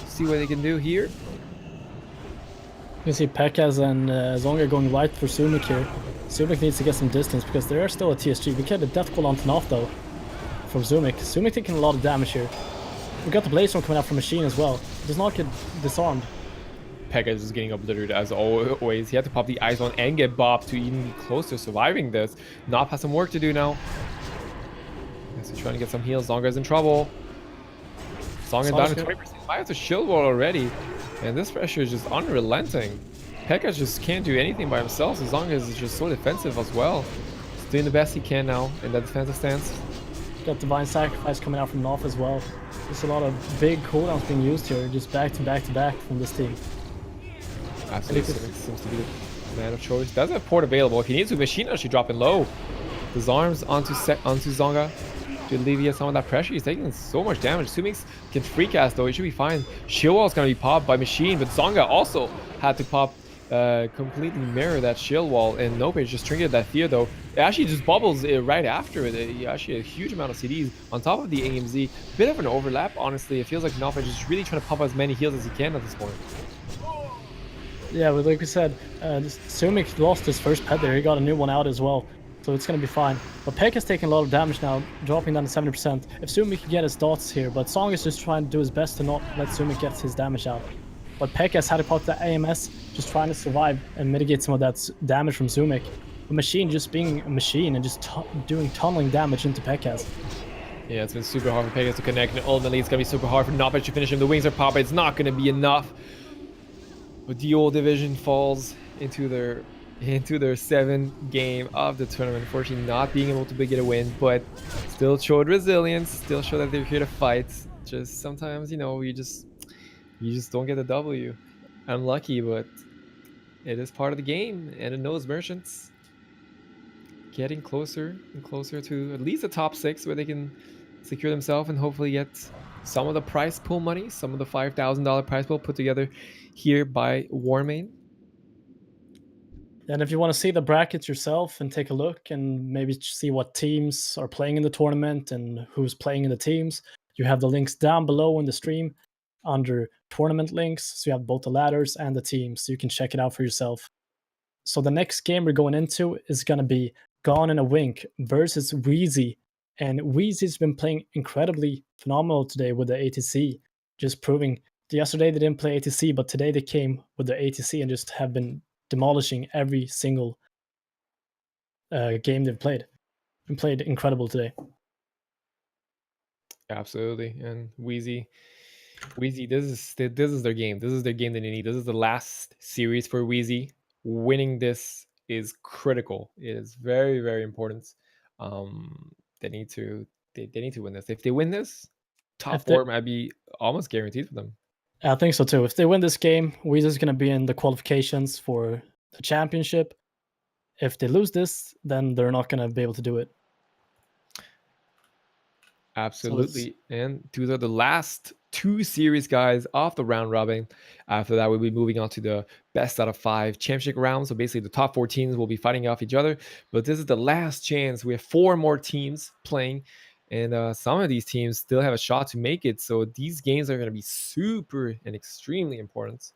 see what they can do here. You can see Pekaz and Zonga going right for Sumik here. Sumik needs to get some distance because they are still a TSG. We get a death call on Tanoff though from Sumik. Sumik taking a lot of damage here. We got the Blaze Storm coming out from Machine as well. Does not get disarmed. Pekaz is getting obliterated as always. He had to pop the Ice on and get bopped to even be close to surviving this. Nop has some work to do now. He's trying to get some heals. Zonga's in trouble. Zonga down to 20%. Might have to shield wall already. And this pressure is just unrelenting. Pekaz just can't do anything by himself. So Zonga is just so defensive as well. He's doing the best he can now in that defensive stance. Got Divine Sacrifice coming out from Nof as well. There's a lot of big cooldowns being used here, just back to back to back from this team. Absolutely, seems to be the man of choice. Does have port available. If he needs to, Machine actually dropping low. Disarms onto Zonga to alleviate some of that pressure. He's taking so much damage. Sumix can free cast though. He should be fine. Shield wall is going to be popped by Machine, but Zonga also had to pop, completely mirror that shield wall, and Nopage just triggered that fear though. It actually just bubbles right after it. Actually a huge amount of CDs on top of the AMZ. Bit of an overlap, honestly. It feels like Nopage is really trying to pop as many heals as he can at this point. Yeah, but like we said, Sumik lost his first pet there. He got a new one out as well, so it's going to be fine. But Peck is taking a lot of damage now, dropping down to 70%. If Sumik can get his dots here, but Song is just trying to do his best to not let Sumik get his damage out. But Peck has had to pop the AMS, just trying to survive and mitigate some of that damage from Sumik. The Machine just being a machine and just doing tunneling damage into Pekaz. Yeah, it's been super hard for Pekaz to connect, and ultimately it's going to be super hard for Nopage to finish him. The wings are popping. It's not going to be enough. But the Old Division falls into their 7th game of the tournament. Unfortunately, not being able to get a win, but still showed resilience. Still showed that they're here to fight. Just sometimes, you just don't get the W. Unlucky, but it is part of the game, and it knows merchants. getting closer and closer to at least the top six where they can secure themselves and hopefully get some of the prize pool money, some of the $5,000 prize pool put together here by Warmane. And if you want to see the brackets yourself and take a look and maybe see what teams are playing in the tournament and who's playing in the teams, you have the links down below in the stream under tournament links. So you have both the ladders and the teams, so you can check it out for yourself. So the next game we're going into is going to be Gone in a Wink versus Wheezy. And Wheezy's been playing incredibly phenomenal today with the ATC, just proving yesterday they didn't play ATC, but today they came with the ATC and just have been demolishing every single game they've played. And played incredible today. Absolutely. And Wheezy, this is their game. This is their game that they need. This is the last series for Wheezy. Winning this is critical. It is very, very important. They need to they need to win this. If they win this, top If they, four might be almost guaranteed for them. I think so too. If they win this game, Weezer's going to be in the qualifications for the championship. If they lose this, then they're not going to be able to do it. Absolutely. And these are the last two series, guys, off the round robin. After that, we'll be moving on to the best out of 5 championship rounds. So basically, the top 4 teams will be fighting off each other. But this is the last chance. We have 4 more teams playing. And some of these teams still have a shot to make it. So these games are going to be super and extremely important.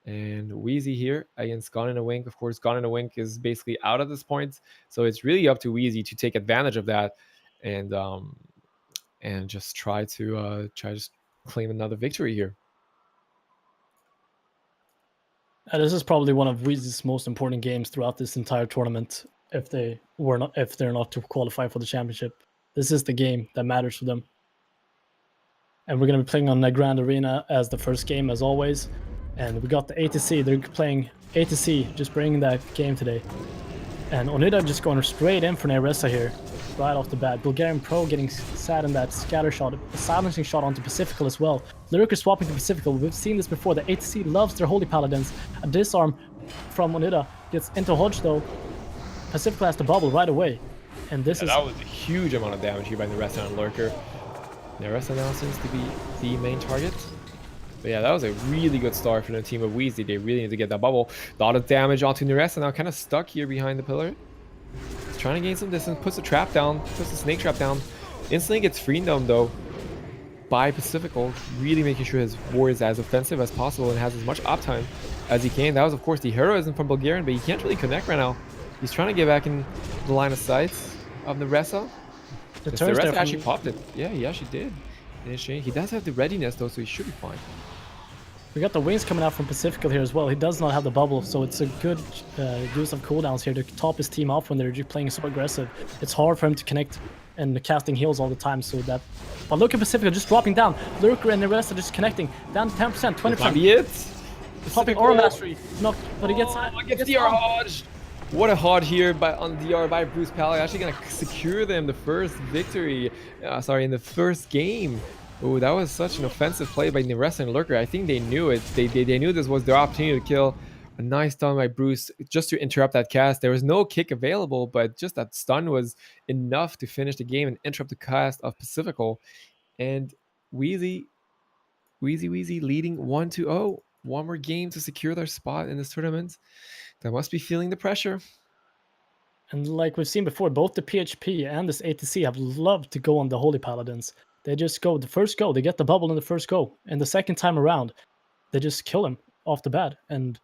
And Wheezy here against Gone in a Wink. Of course, Gone in a Wink is basically out at this point. So it's really up to Wheezy to take advantage of that. And just try to just claim another victory here. This is probably one of Weezy's most important games throughout this entire tournament. If they're not to qualify for the championship, this is the game that matters for them. And we're going to be playing on the Grand Arena as the first game, as always. And we got the ATC. They're playing ATC, just bringing that game today. And Onida just going straight in for Neressa here, right off the bat. Bulgarian Pro getting sad in that scatter shot, a silencing shot onto Pacifical as well. Lyrica swapping to Pacifical. We've seen this before. The ATC loves their Holy Paladins. A disarm from Onida gets into Hodge though. Pacifical has to bubble right away. And this is... That was a huge amount of damage here by Neressa and Lurker. Neressa now seems to be the main target. But yeah, that was a really good start for the team of Wheezy. They really need to get that bubble. A lot of damage onto Neressa now, kind of stuck here behind the pillar. He's trying to gain some distance, puts the trap down, puts the snake trap down. Instantly gets freedom though by Pacifical, really making sure his war is as offensive as possible and has as much uptime as he can. That was of course the heroism from Bulgarian, but he can't really connect right now. He's trying to get back in the line of sight of Neressa. Neressa actually popped it. Yeah, he actually did. He does have the readiness though, so he should be fine. We got the wings coming out from Pacifical here as well. He does not have the bubble, so it's a good use of cooldowns here to top his team off when they're just playing so aggressive. It's hard for him to connect and casting heals all the time, so that... But look at Pacifical just dropping down. Lurker and the rest are just connecting. Down to 10%, 20%. Might be it. Popping Aura Mastery. No, but he gets... Gets DR Hodge. What a hard here on DR by Bruce Pally. Actually going to secure them the first victory. In the first game. Oh, that was such an offensive play by Neressa and Lurker. I think they knew it. They knew this was their opportunity to kill. A nice stun by Bruce just to interrupt that cast. There was no kick available, but just that stun was enough to finish the game and interrupt the cast of Pacifical. And Wheezy leading 1-0. One more game to secure their spot in this tournament. They must be feeling the pressure. And like we've seen before, both the PHP and this ATC have loved to go on the Holy Paladins. They just go, the first go, they get the bubble in the first go. And the second time around, they just kill him off the bat. And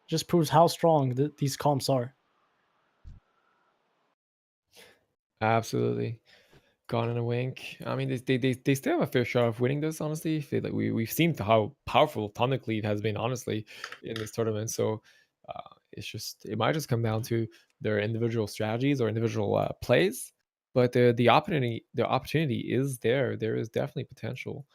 just proves how strong these comps are. Absolutely. Gone in a Wink. I mean, they still have a fair shot of winning this, honestly. We've seen how powerful Tonic Lead has been, honestly, in this tournament. So it might just come down to their individual strategies or individual plays. But the opportunity is there. There is definitely potential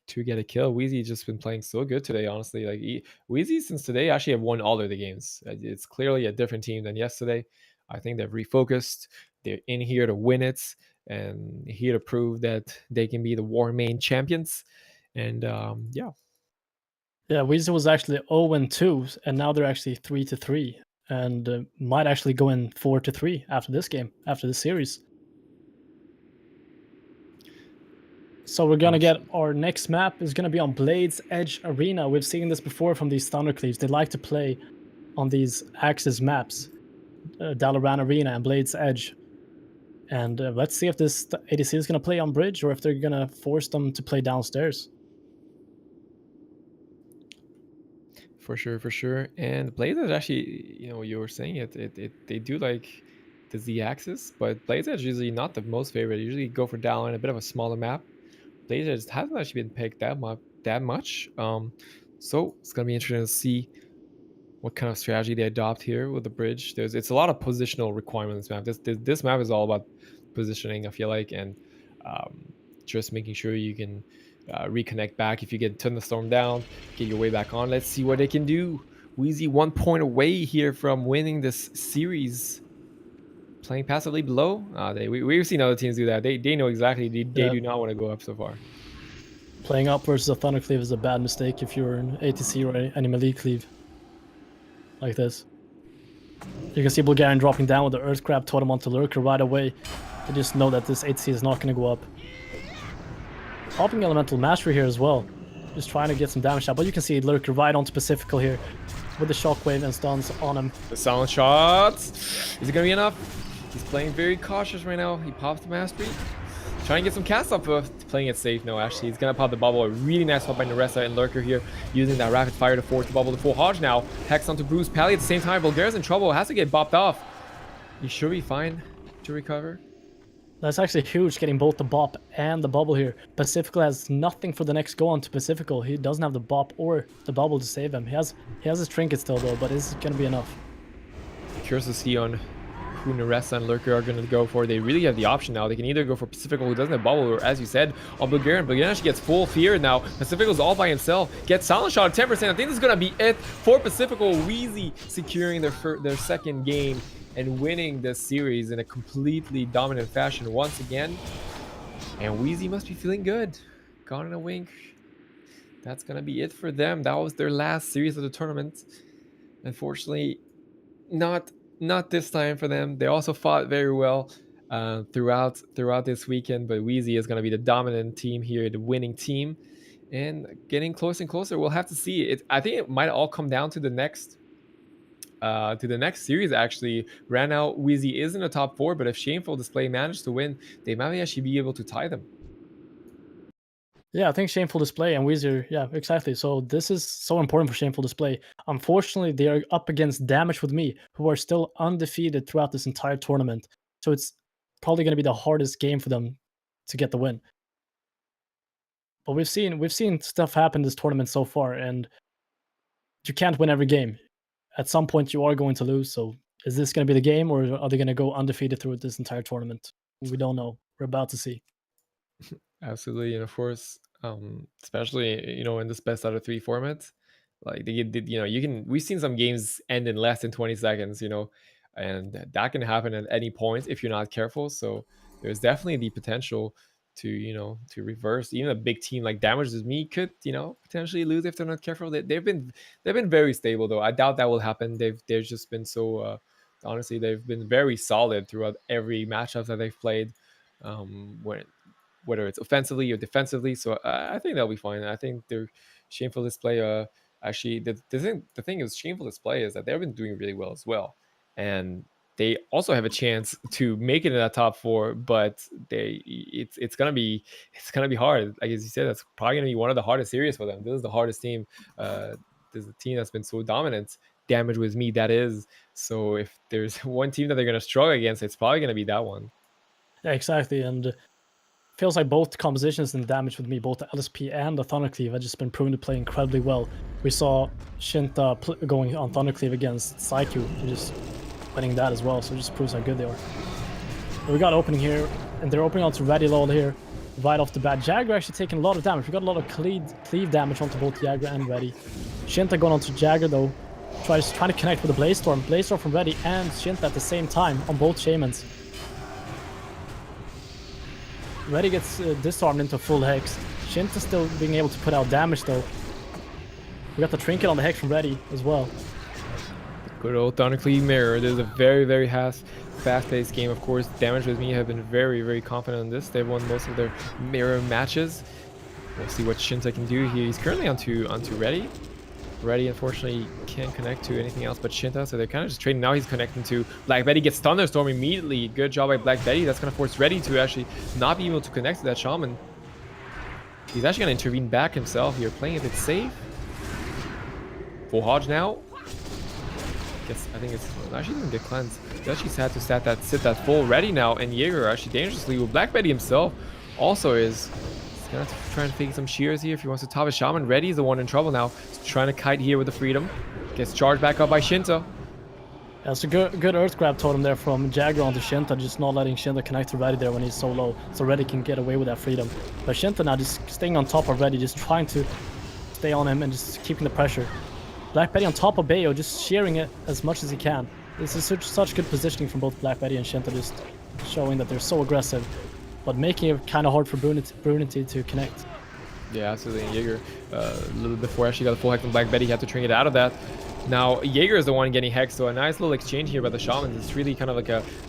to get a kill. Wheezy just been playing so good today, honestly. Like Wheezy since today actually have won all of the games. It's clearly a different team than yesterday. I think they've refocused. They're in here to win it and here to prove that they can be the Warmane champions. And yeah. Yeah, Weezy was actually 0-2, and now they're actually 3-3. and might actually go in 4-3 after this game, after this series. So we're gonna get Absolutely. our next map is gonna be on Blade's Edge Arena. We've seen this before from these Thundercleaves. They like to play on these Axis maps, Dalaran Arena and Blade's Edge. And let's see if this ADC is gonna play on bridge or if they're gonna force them to play downstairs. For sure, for sure. And Blaze Edge actually, you were saying they do like the Z axis, but Blaze Edge is usually not the most favorite. They usually go for down a bit of a smaller map. Blaze Edge hasn't actually been picked that much. So it's gonna be interesting to see what kind of strategy they adopt here with the bridge. It's a lot of positional requirements map. This map is all about positioning, I feel like, and just making sure you can reconnect back if you get thunderstorm down, get your way back on. Let's see what they can do. Wheezy 1 point away here from winning this series. Playing passively below. We've seen other teams do that. They know exactly they do not want to go up so far. Playing up versus a Thundercleave is a bad mistake if you're an ATC or any melee cleave like this. You can see Bulgarian dropping down with the Earth Crab Totem onto Lurker right away. They just know that this ATC is not going to go up. Popping Elemental Mastery here as well. Just trying to get some damage out. But you can see Lurker right onto Pacifical here with the Shockwave and stuns on him. The silent shots. Is it going to be enough? He's playing very cautious right now. He pops the Mastery. Trying to get some cast up, playing it safe. No, actually, he's going to pop the bubble. A really nice pop by Naressa and Lurker here, using that rapid fire to force the bubble to full Hodge now. Hex onto Bruce Pally at the same time. Bulgaria's in trouble. Has to get bopped off. He should be fine to recover. That's actually huge, getting both the bop and the bubble here. Pacifical has nothing for the next go on to Pacifical. He doesn't have the bop or the bubble to save him. He has his trinket still though, but is it going to be enough? Curious to see on who Naressa and Lurker are going to go for. They really have the option now. They can either go for Pacifical, who doesn't have bubble, or as you said, on Bulgarian. Bulgarian actually gets full fear now. Pacifical's all by himself. Gets silent shot at 10%. I think this is going to be it for Pacifical. Wheezy securing their second game and winning this series in a completely dominant fashion once again. And Wheezy must be feeling good. Gone in a wink. That's going to be it for them. That was their last series of the tournament. Unfortunately, not this time for them. They also fought very well throughout this weekend, but Wheezy is going to be the dominant team here, the winning team, and getting closer and closer. We'll have to see it. I think it might all come down to the next series. Actually, right now Wheezy is in the top 4, but if Shameful Display managed to win, they might actually be able to tie them. Yeah, I think Shameful Display and Weezer, yeah, exactly. So this is so important for Shameful Display. Unfortunately, they are up against Damage with Me, who are still undefeated throughout this entire tournament. So it's probably going to be the hardest game for them to get the win. But we've seen stuff happen this tournament so far, and you can't win every game. At some point, you are going to lose. So is this going to be the game, or are they going to go undefeated through this entire tournament? We don't know. We're about to see. Absolutely, and of course, especially in this best out of 3 format, like we've seen some games end in less than 20 seconds, and that can happen at any point if you're not careful. So there's definitely the potential to reverse. Even a big team like Damage with Me could potentially lose if they're not careful. They've been very stable though. I doubt that will happen. They've just been so honestly, they've been very solid throughout every matchup that they've played. Whether it's offensively or defensively. So I think they'll be fine. I think their Shameful Display, actually, the thing is, Shameful Display is that they've been doing really well as well. And they also have a chance to make it in that top 4, but it's gonna be hard. Like as you said, that's probably gonna be one of the hardest series for them. This is the hardest team. This is a team that's been so dominant. Damage with Me, that is. So if there's one team that they're gonna struggle against, it's probably gonna be that one. Yeah, exactly. And feels like both compositions in Damage with Me, both the LSP and the Thundercleave, have just been proven to play incredibly well. We saw Shinta going on Thundercleave against Saiku and just winning that as well, so it just proves how good they are. But we got opening here, and they're opening onto Ready Lol here right off the bat. Jagger actually taking a lot of damage. We got a lot of cleave damage onto both Jagger and Ready. Shinta going onto Jagger though, trying to connect with the Blaze Storm. Blaze Storm from Ready and Shinta at the same time on both Shamans. Ready gets disarmed into full Hex. Shinta still being able to put out damage though. We got the Trinket on the Hex from Ready as well. Good old Thundercleave Mirror. This is a very fast-paced game. Of course, Damage with me have been very confident in this. They've won most of their mirror matches. We'll see what Shinta can do here. He's currently onto Ready. Ready, unfortunately, can't connect to anything else but Shinta, so they're kind of just trading. Now he's connecting to Black Betty, gets Thunderstorm immediately. Good job by Black Betty. That's going to force Ready to actually not be able to connect to that Shaman. He's actually going to intervene back himself here, playing a bit safe. Full Hodge now. I think it's actually didn't get cleansed. He actually had to sit that full Ready now, and Jaeger actually dangerously with Black Betty himself also is gonna have to try and fake some shears here if he wants to top his Shaman. Ready is the one in trouble now. He's trying to kite here with the freedom. Gets charged back up by Shinta. That's a good Earth Grab totem there from Jagger onto Shinta, just not letting Shinta connect to Ready there when he's so low, so Ready can get away with that freedom. But Shinta now just staying on top of Ready, just trying to stay on him and just keeping the pressure. Black Betty on top of Bayo, just shearing it as much as he can. This is such good positioning from both Black Betty and Shinta, just showing that they're so aggressive, but making it kind of hard for Brunity to connect. Yeah, absolutely. And Jaeger, a little before actually got the full hex on Black Betty, he had to try and get out of that. Now Jaeger is the one getting hexed, so a nice little exchange here by the Shamans. It's really kind of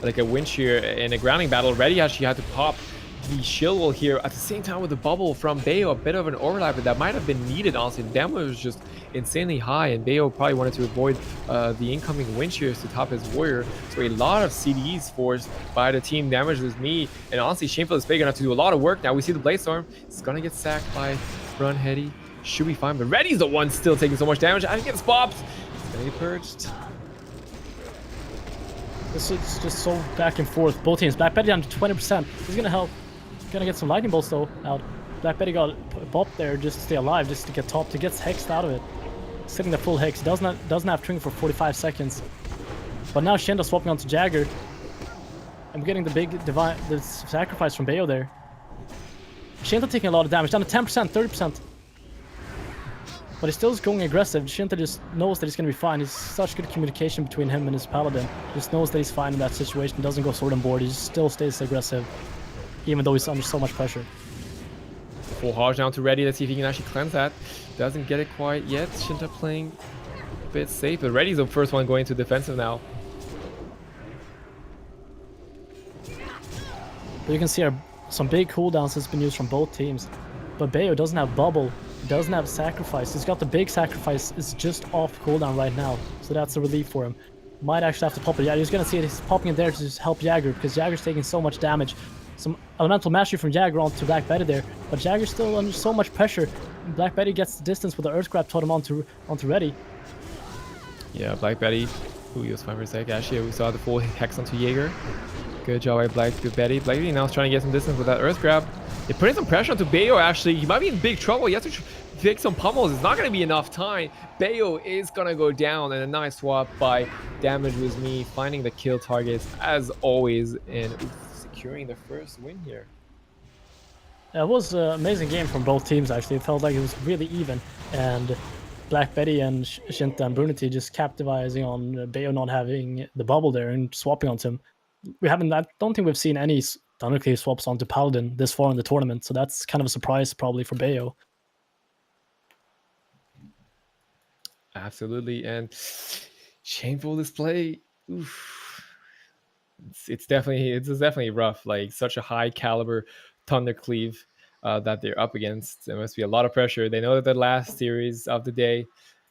like a win shear in a grounding battle. Ready actually had to pop the shield wall here at the same time with the bubble from Bayo. A bit of an overlap, but that might have been needed, honestly. The damage was just insanely high, and Bayo probably wanted to avoid the incoming wind shears to top his warrior. So a lot of CDs forced by the team. Damage was me, and honestly, Shameful is gonna have to do a lot of work now. We see the Blade Storm. It's gonna get sacked by Run Heady. Should be fine, but Ready's the one still taking so much damage, and he gets popped. It's gonna get purged. This is just so back and forth. Both teams. Black Betty down to 20%. He's gonna help. Gonna get some lightning bolts though out. Black Betty got popped there just to stay alive, just to get topped. He gets hexed out of it. Sitting the full hex. Doesn't have Tring for 45 seconds. But now Shinta swapping onto Jagger. I'm getting the sacrifice from Bayo there. Shinta taking a lot of damage, down to 10%, 30%. But he's still going aggressive. Shinta just knows that he's gonna be fine. He's such good communication between him and his paladin. Just knows that he's fine in that situation. Doesn't go sword and board. He just still stays aggressive, even though he's under so much pressure. Full Hodge down to Ready. Let's see if he can actually cleanse that. Doesn't get it quite yet. Shinta playing a bit safe, but Ready's the first one going to defensive now. But you can see some big cooldowns has been used from both teams. But Bayo doesn't have bubble, doesn't have sacrifice. He's got the big sacrifice, it's just off cooldown right now. So that's a relief for him. Might actually have to pop it. Yeah, he's gonna see it. He's popping it there to just help Jagger, because Jagger's taking so much damage. Some elemental mastery from Jagger onto Black Betty there, but Jagger's still under so much pressure. Black Betty gets the distance with the Earth Grab totem onto Ready. Yeah, Black Betty. Ooh, he was fine for a sec. Actually, we saw the full hex onto Jaeger. Good job by Black Betty. Black Betty now is trying to get some distance with that Earth Grab. They're putting some pressure onto Bayo, actually. He might be in big trouble. He has to fix some pummels. It's not going to be enough time. Bayo is going to go down, and a nice swap by Damage Was Me, finding the kill targets as always, and securing the first win here. It was an amazing game from both teams, actually. It felt like it was really even, and Black Betty and Shinta and Brunity just capitalizing on Bayo not having the bubble there and swapping onto him. I don't think we've seen any Thundercleave swaps onto Paladin this far in the tournament, so that's kind of a surprise probably for Bayo. Absolutely, and shameful display. Oof. It's definitely rough. Like, such a high caliber Thundercleave that they're up against. There must be a lot of pressure. They know that the last series of the day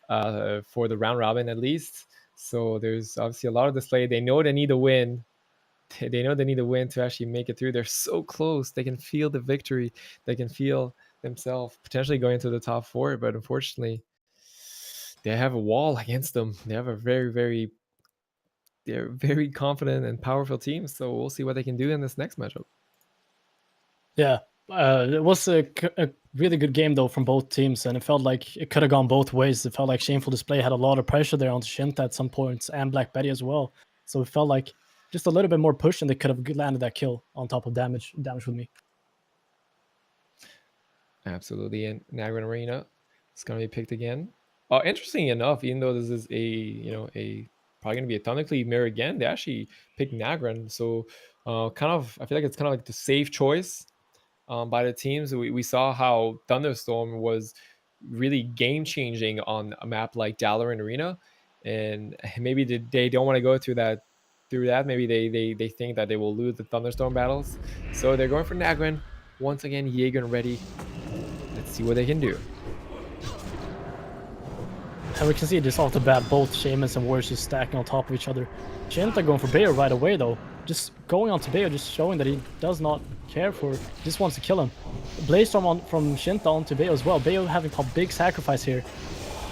for the round robin at least. So there's obviously a lot of display. They know they need a win. They know they need a win to actually make it through. They're so close. They can feel the victory. They can feel themselves potentially going to the top four, but unfortunately, they have a wall against them. They have they're very confident and powerful team. So we'll see what they can do in this next matchup. Yeah, it was a really good game though from both teams, and it felt like it could have gone both ways. It felt like Shameful Display had a lot of pressure there on Shinta at some points, and Black Betty as well. So it felt like just a little bit more push, and they could have landed that kill on top of Damage With Me. Absolutely, and Nagran Arena is going to be picked again. Interesting enough, even though this is probably going to be a Thundercleave mirror again, they actually picked Nagran. So I feel like it's kind of like the safe choice by the teams. We saw how Thunderstorm was really game changing on a map like Dalaran Arena, and maybe they don't want to go through that. Maybe they think that they will lose the thunderstorm battles, so they're going for Nagrin once again. Jaeger and ready. Let's see what they can do. And we can see just off the bat, both Shamans and Warriors just stacking on top of each other. Shinta going for Bayo right away though. Just going on to Bayo, just showing that he does not care for, just wants to kill him. Blaze Storm from Shinta onto Bayo as well. Bayo having a big sacrifice here.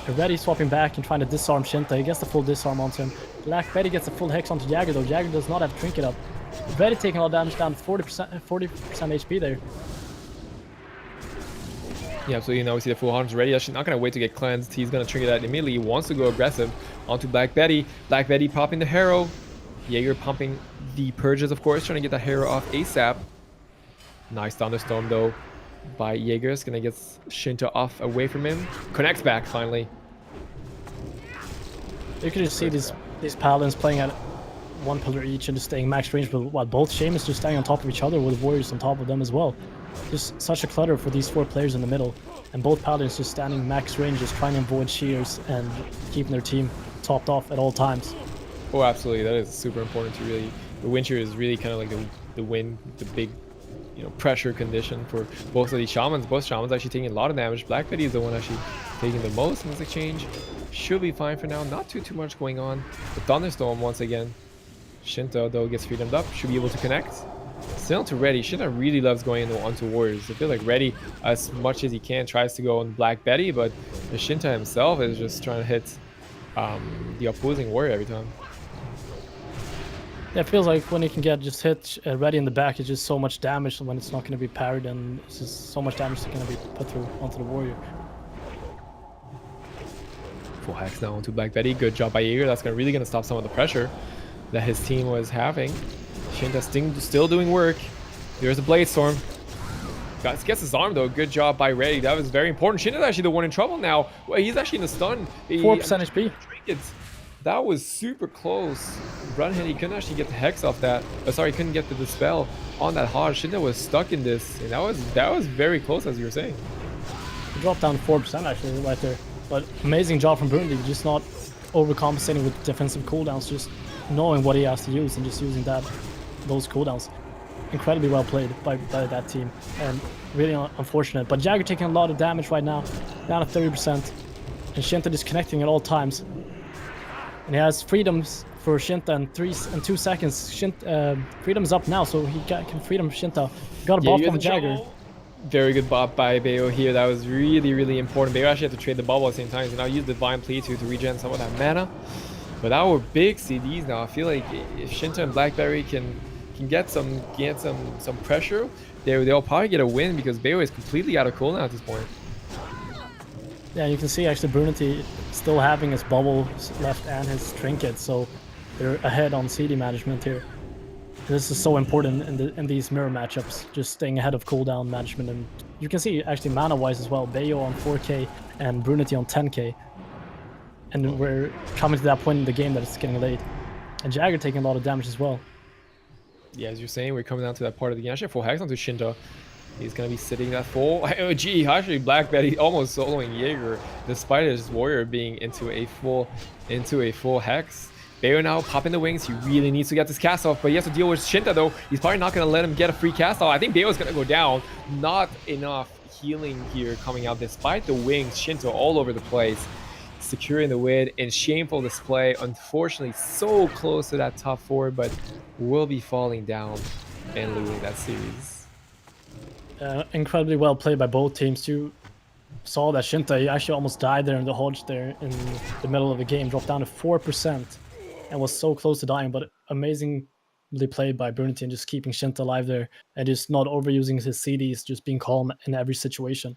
Already swapping back and trying to disarm Shinta. He gets the full disarm onto him. Black Betty gets the full hex onto Jagger though. Jagger does not have Trinket up. Betty taking a lot of damage, down to 40% HP there. Yeah, so we see the full hunters ready. Actually not gonna wait to get cleansed. He's gonna trigger that immediately. He wants to go aggressive onto Black Betty. Black Betty popping the Harrow. Jaeger pumping the purges, of course, trying to get that Harrow off ASAP. Nice thunderstorm though by Jaeger. It's gonna get Shinta off away from him. Connects back finally. You can just see these paladins playing at one pillar each and just staying max range, while both Shamans just staying on top of each other with Warriors on top of them as well. Just such a clutter for these 4 players in the middle, and both paladins just standing max range, just trying to avoid shears and keeping their team topped off at all times. Oh, absolutely. That is super important to really. The wind shear is really kind of like the wind, the big, pressure condition for both of these shamans. Both shamans actually taking a lot of damage. Black Betty is the one actually taking the most in this exchange. Should be fine for now. Not too much going on. The thunderstorm once again. Shinta though gets freedomed up. Should be able to connect. Still to Ready. Shinta really loves going onto Warriors. I feel like Ready, as much as he can, tries to go on Black Betty, but the Shinta himself is just trying to hit the opposing Warrior every time. Yeah, it feels like when he can get just hit Ready in the back, it's just so much damage when it's not going to be parried, and it's just so much damage that's going to be put through onto the Warrior. Full hex now onto Black Betty. Good job by Jaeger. That's really going to stop some of the pressure that his team was having. Shinta still doing work. There's a Blade Storm. Gets his arm though. Good job by Ready. That was very important. Shinta's actually the one in trouble now. Well, he's actually in the stun. 4% HP. That was super close. Runhead, he couldn't actually get the hex off that. Sorry, he couldn't get the dispel on that Hodge. Shinta was stuck in this, and that was very close, as you were saying. He dropped down to 4% actually right there. But amazing job from Brundy, just not overcompensating with defensive cooldowns, just knowing what he has to use and just using those cooldowns. Incredibly well played by that team, and really unfortunate. But Jagger taking a lot of damage right now, down to 30%, and Shinta disconnecting at all times. And he has freedoms for Shinta in 2 seconds. Freedom's up now, so he can freedom Shinta. Got a buff from Jagger. Very good buff by Bayo here. That was really important. Bayo actually had to trade the bubble at the same time. So now use Divine Plea to regen some of that mana. But our big CDs now. I feel like if Shinta and Blackberry can get some pressure, they'll probably get a win, because Bayo is completely out of cooldown at this point. Yeah, you can see actually Brunity still having his bubbles left and his trinket, so they're ahead on CD management here. This is so important in these mirror matchups, just staying ahead of cooldown management. And you can see actually mana-wise as well, Bayo on 4k and Brunity on 10k. And we're coming to that point in the game that it's getting late. And Jagger taking a lot of damage as well. Yeah, as you're saying, we're coming down to that part of the game. Actually, full hex onto Shinta. He's going to be sitting that full. Oh, gee, actually, Black Betty almost soloing Jaeger, despite his Warrior being into a full hex. Bayo now popping the wings. He really needs to get this cast off, but he has to deal with Shinta, though. He's probably not going to let him get a free cast off. I think Bayo's going to go down. Not enough healing here coming out, despite the wings. Shinta all over the place, securing the win in shameful display. Unfortunately, so close to that top 4, but will be falling down and losing that series. Incredibly well played by both teams. You saw that Shinta, he actually almost died there in the Hodge there in the middle of the game, dropped down to 4% and was so close to dying, but amazingly played by Brunity and just keeping Shinta alive there and just not overusing his CDs, just being calm in every situation.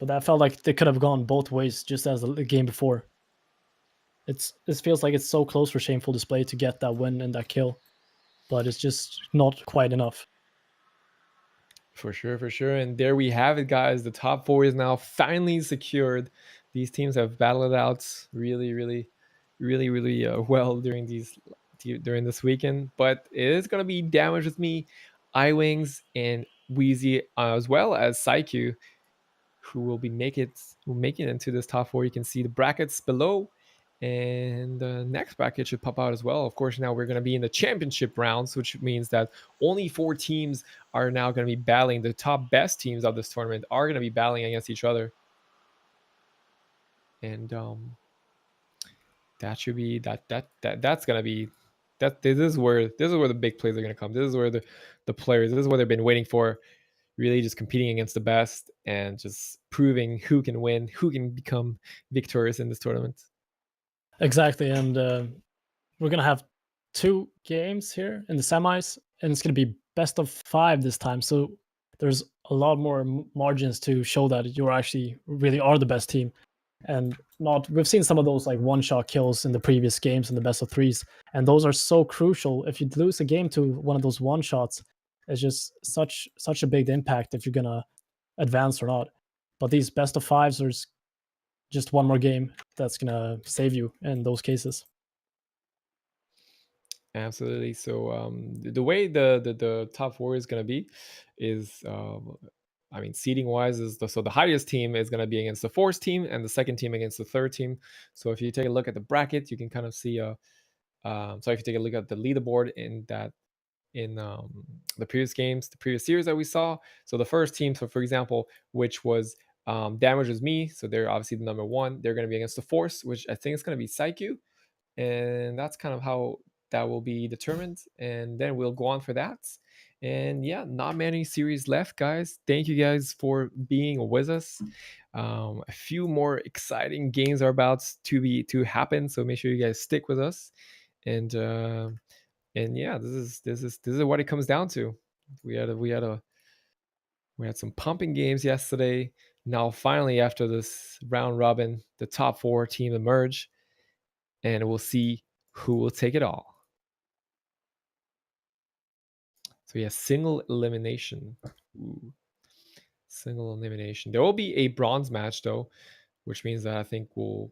But that felt like they could have gone both ways, just as the game before. It feels like it's so close for Shameful Display to get that win and that kill, but it's just not quite enough. For sure. And there we have it, guys. The top 4 is now finally secured. These teams have battled it out really well during this weekend. But it is going to be Damage with me, iWings, and Wheezy, as well as Psyche. who will make it into this top four. You can see the brackets below, and the next bracket should pop out as well. Of course, now we're going to be in the championship rounds, which means that only 4 teams are now going to be battling. The top best teams of this tournament are going to be battling against each other, and that should be that's going to be that. This is where the big plays are going to come. This is where the players. This is what they've been waiting for. Really, just competing against the best and just proving who can win, who can become victorious in this tournament. Exactly, and we're gonna have 2 games here in the semis, and it's gonna be best of 5 this time. So there's a lot more margins to show that you actually really are the best team, and not. We've seen some of those like one-shot kills in the previous games in the best of threes, and those are so crucial. If you lose a game to one of those one shots, it's just such a big impact if you're gonna advance or not. But these best of fives, there's just one more game that's gonna save you in those cases. Absolutely. So the way the top four is going to be is, I mean, seeding wise is so the highest team is going to be against the fourth team and the second team against the third team. So if you take a look at the bracket, you can kind of see so if you take a look at the leaderboard in the previous games, the previous series that we saw. So the first team, so for example, which was Damage was me, so they're obviously the number one. They're going to be against the Force, which I think is going to be Psyche, and that's kind of how that will be determined. And then we'll go on for that. And yeah, not many series left, guys. Thank you guys for being with us. A few more exciting games are about to happen, so make sure you guys stick with us. And yeah, this is what it comes down to. We had some pumping games yesterday. Now finally, after this round robin, the top four team emerge, and we'll see who will take it all. So yeah, single elimination. Ooh, single elimination. There will be a bronze match though, which means that I think we'll.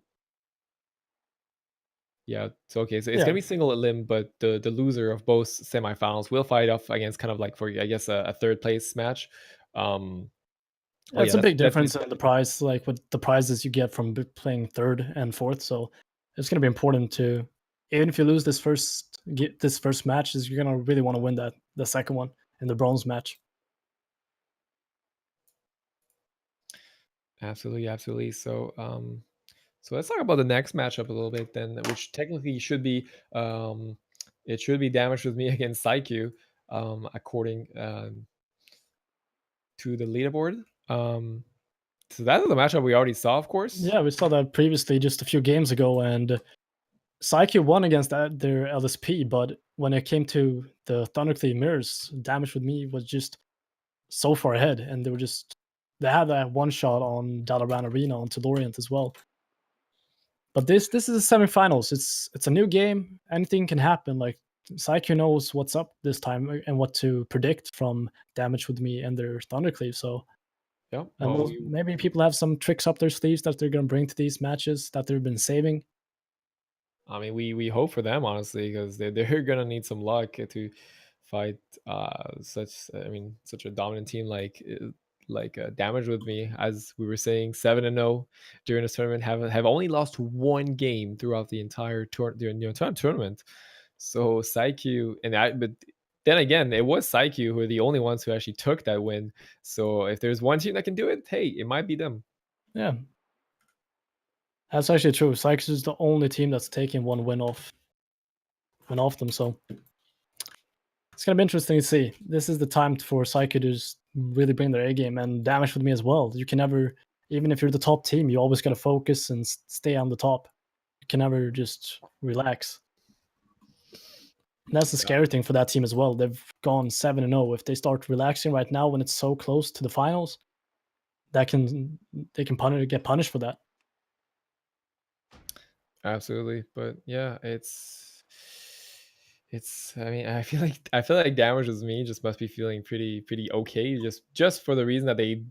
Yeah, so okay, so it's Yeah, gonna be single elim, but the loser of both semifinals will fight off against kind of like for I guess a third place match. Um, oh it's yeah, a big that's difference in the prize, like with the prizes you get from playing third and fourth. So it's going to be important to, even if you lose this first match, is you're going to really want to win the second one in the bronze match. absolutely, absolutely. So let's talk about the next matchup a little bit then, which technically should be it should be Damage with me against Psyche, according to the leaderboard. So that is the matchup we already saw, of course. Yeah, we saw that previously just a few games ago, and Psyche won against their LSP. But when it came to the Thunderclave mirrors, Damage with me was just so far ahead, and they had that one shot on Dalaran Arena on Telluriant as well. But this is the semifinals. It's a new game. Anything can happen. Like Psyche knows what's up this time and what to predict from Damage with me and their Thundercleave. So Yeah. and Well, maybe people have some tricks up their sleeves that they're gonna bring to these matches that they've been saving. I mean, we hope for them honestly because they're gonna need some luck to fight such a dominant team like Damage with me, as we were saying, 7-0 during this tournament, have only lost one game throughout the entire entire tournament. So Psyche but then again, it was Psyche who are the only ones who actually took that win. So if there's one team that can do it, hey, it might be them. Yeah, that's actually true. Sykes is the only team that's taking one win off them. So it's gonna be interesting to see. This is the time for Psyche to just really bring their A game and Damage with me as well. You can never, even if you're the top team, you always gotta focus and stay on the top. You can never just relax. And that's the scary thing for that team as well. They've gone 7-0. If they start relaxing right now when it's so close to the finals, that can they can get punished for that. Absolutely, but yeah, it's I mean, I feel like Damage with me just must be feeling pretty okay, just for the reason that they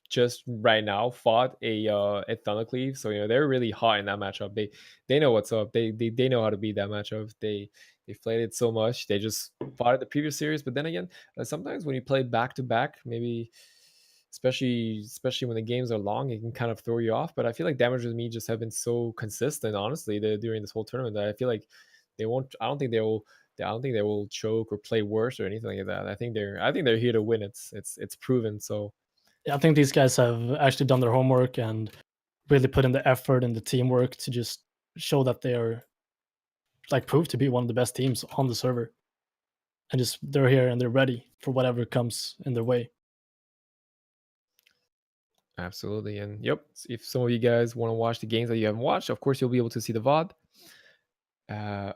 just right now fought a Thundercleave. So they're really hot in that matchup. They know what's up. They know how to beat that matchup. They've played it so much. They just fought it the previous series, but then again, sometimes when you play back to back, maybe especially when the games are long, it can kind of throw you off. But I feel like Damage with Me just have been so consistent, honestly, during this whole tournament, that I feel like they won't. I don't think they will. I don't think they will choke or play worse or anything like that. I think they're here to win. It's proven. So Yeah, I think these guys have actually done their homework and really put in the effort and the teamwork to just show that they are like proved to be one of the best teams on the server. And just they're here and they're ready for whatever comes in their way. absolutely, and yep. If some of you guys want to watch the games that you haven't watched, of course you'll be able to see the VOD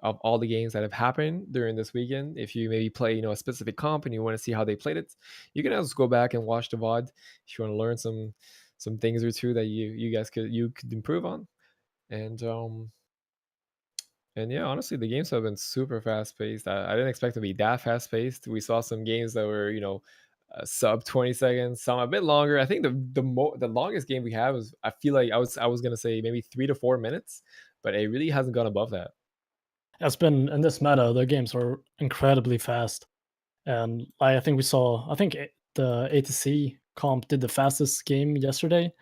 of all the games that have happened during this weekend. If you maybe play, a specific comp and you want to see how they played it, you can also go back and watch the VOD if you want to learn some things or two that you guys could improve on. And and yeah, honestly, the games have been super fast paced. I didn't expect to be that fast paced. We saw some games that were, sub 20 seconds, some a bit longer. I think the longest game we had was, I feel like I was gonna say maybe 3 to 4 minutes, but it really hasn't gone above that. It's been in this meta, the games are incredibly fast. And I think we saw, I think the ATC comp did the fastest game yesterday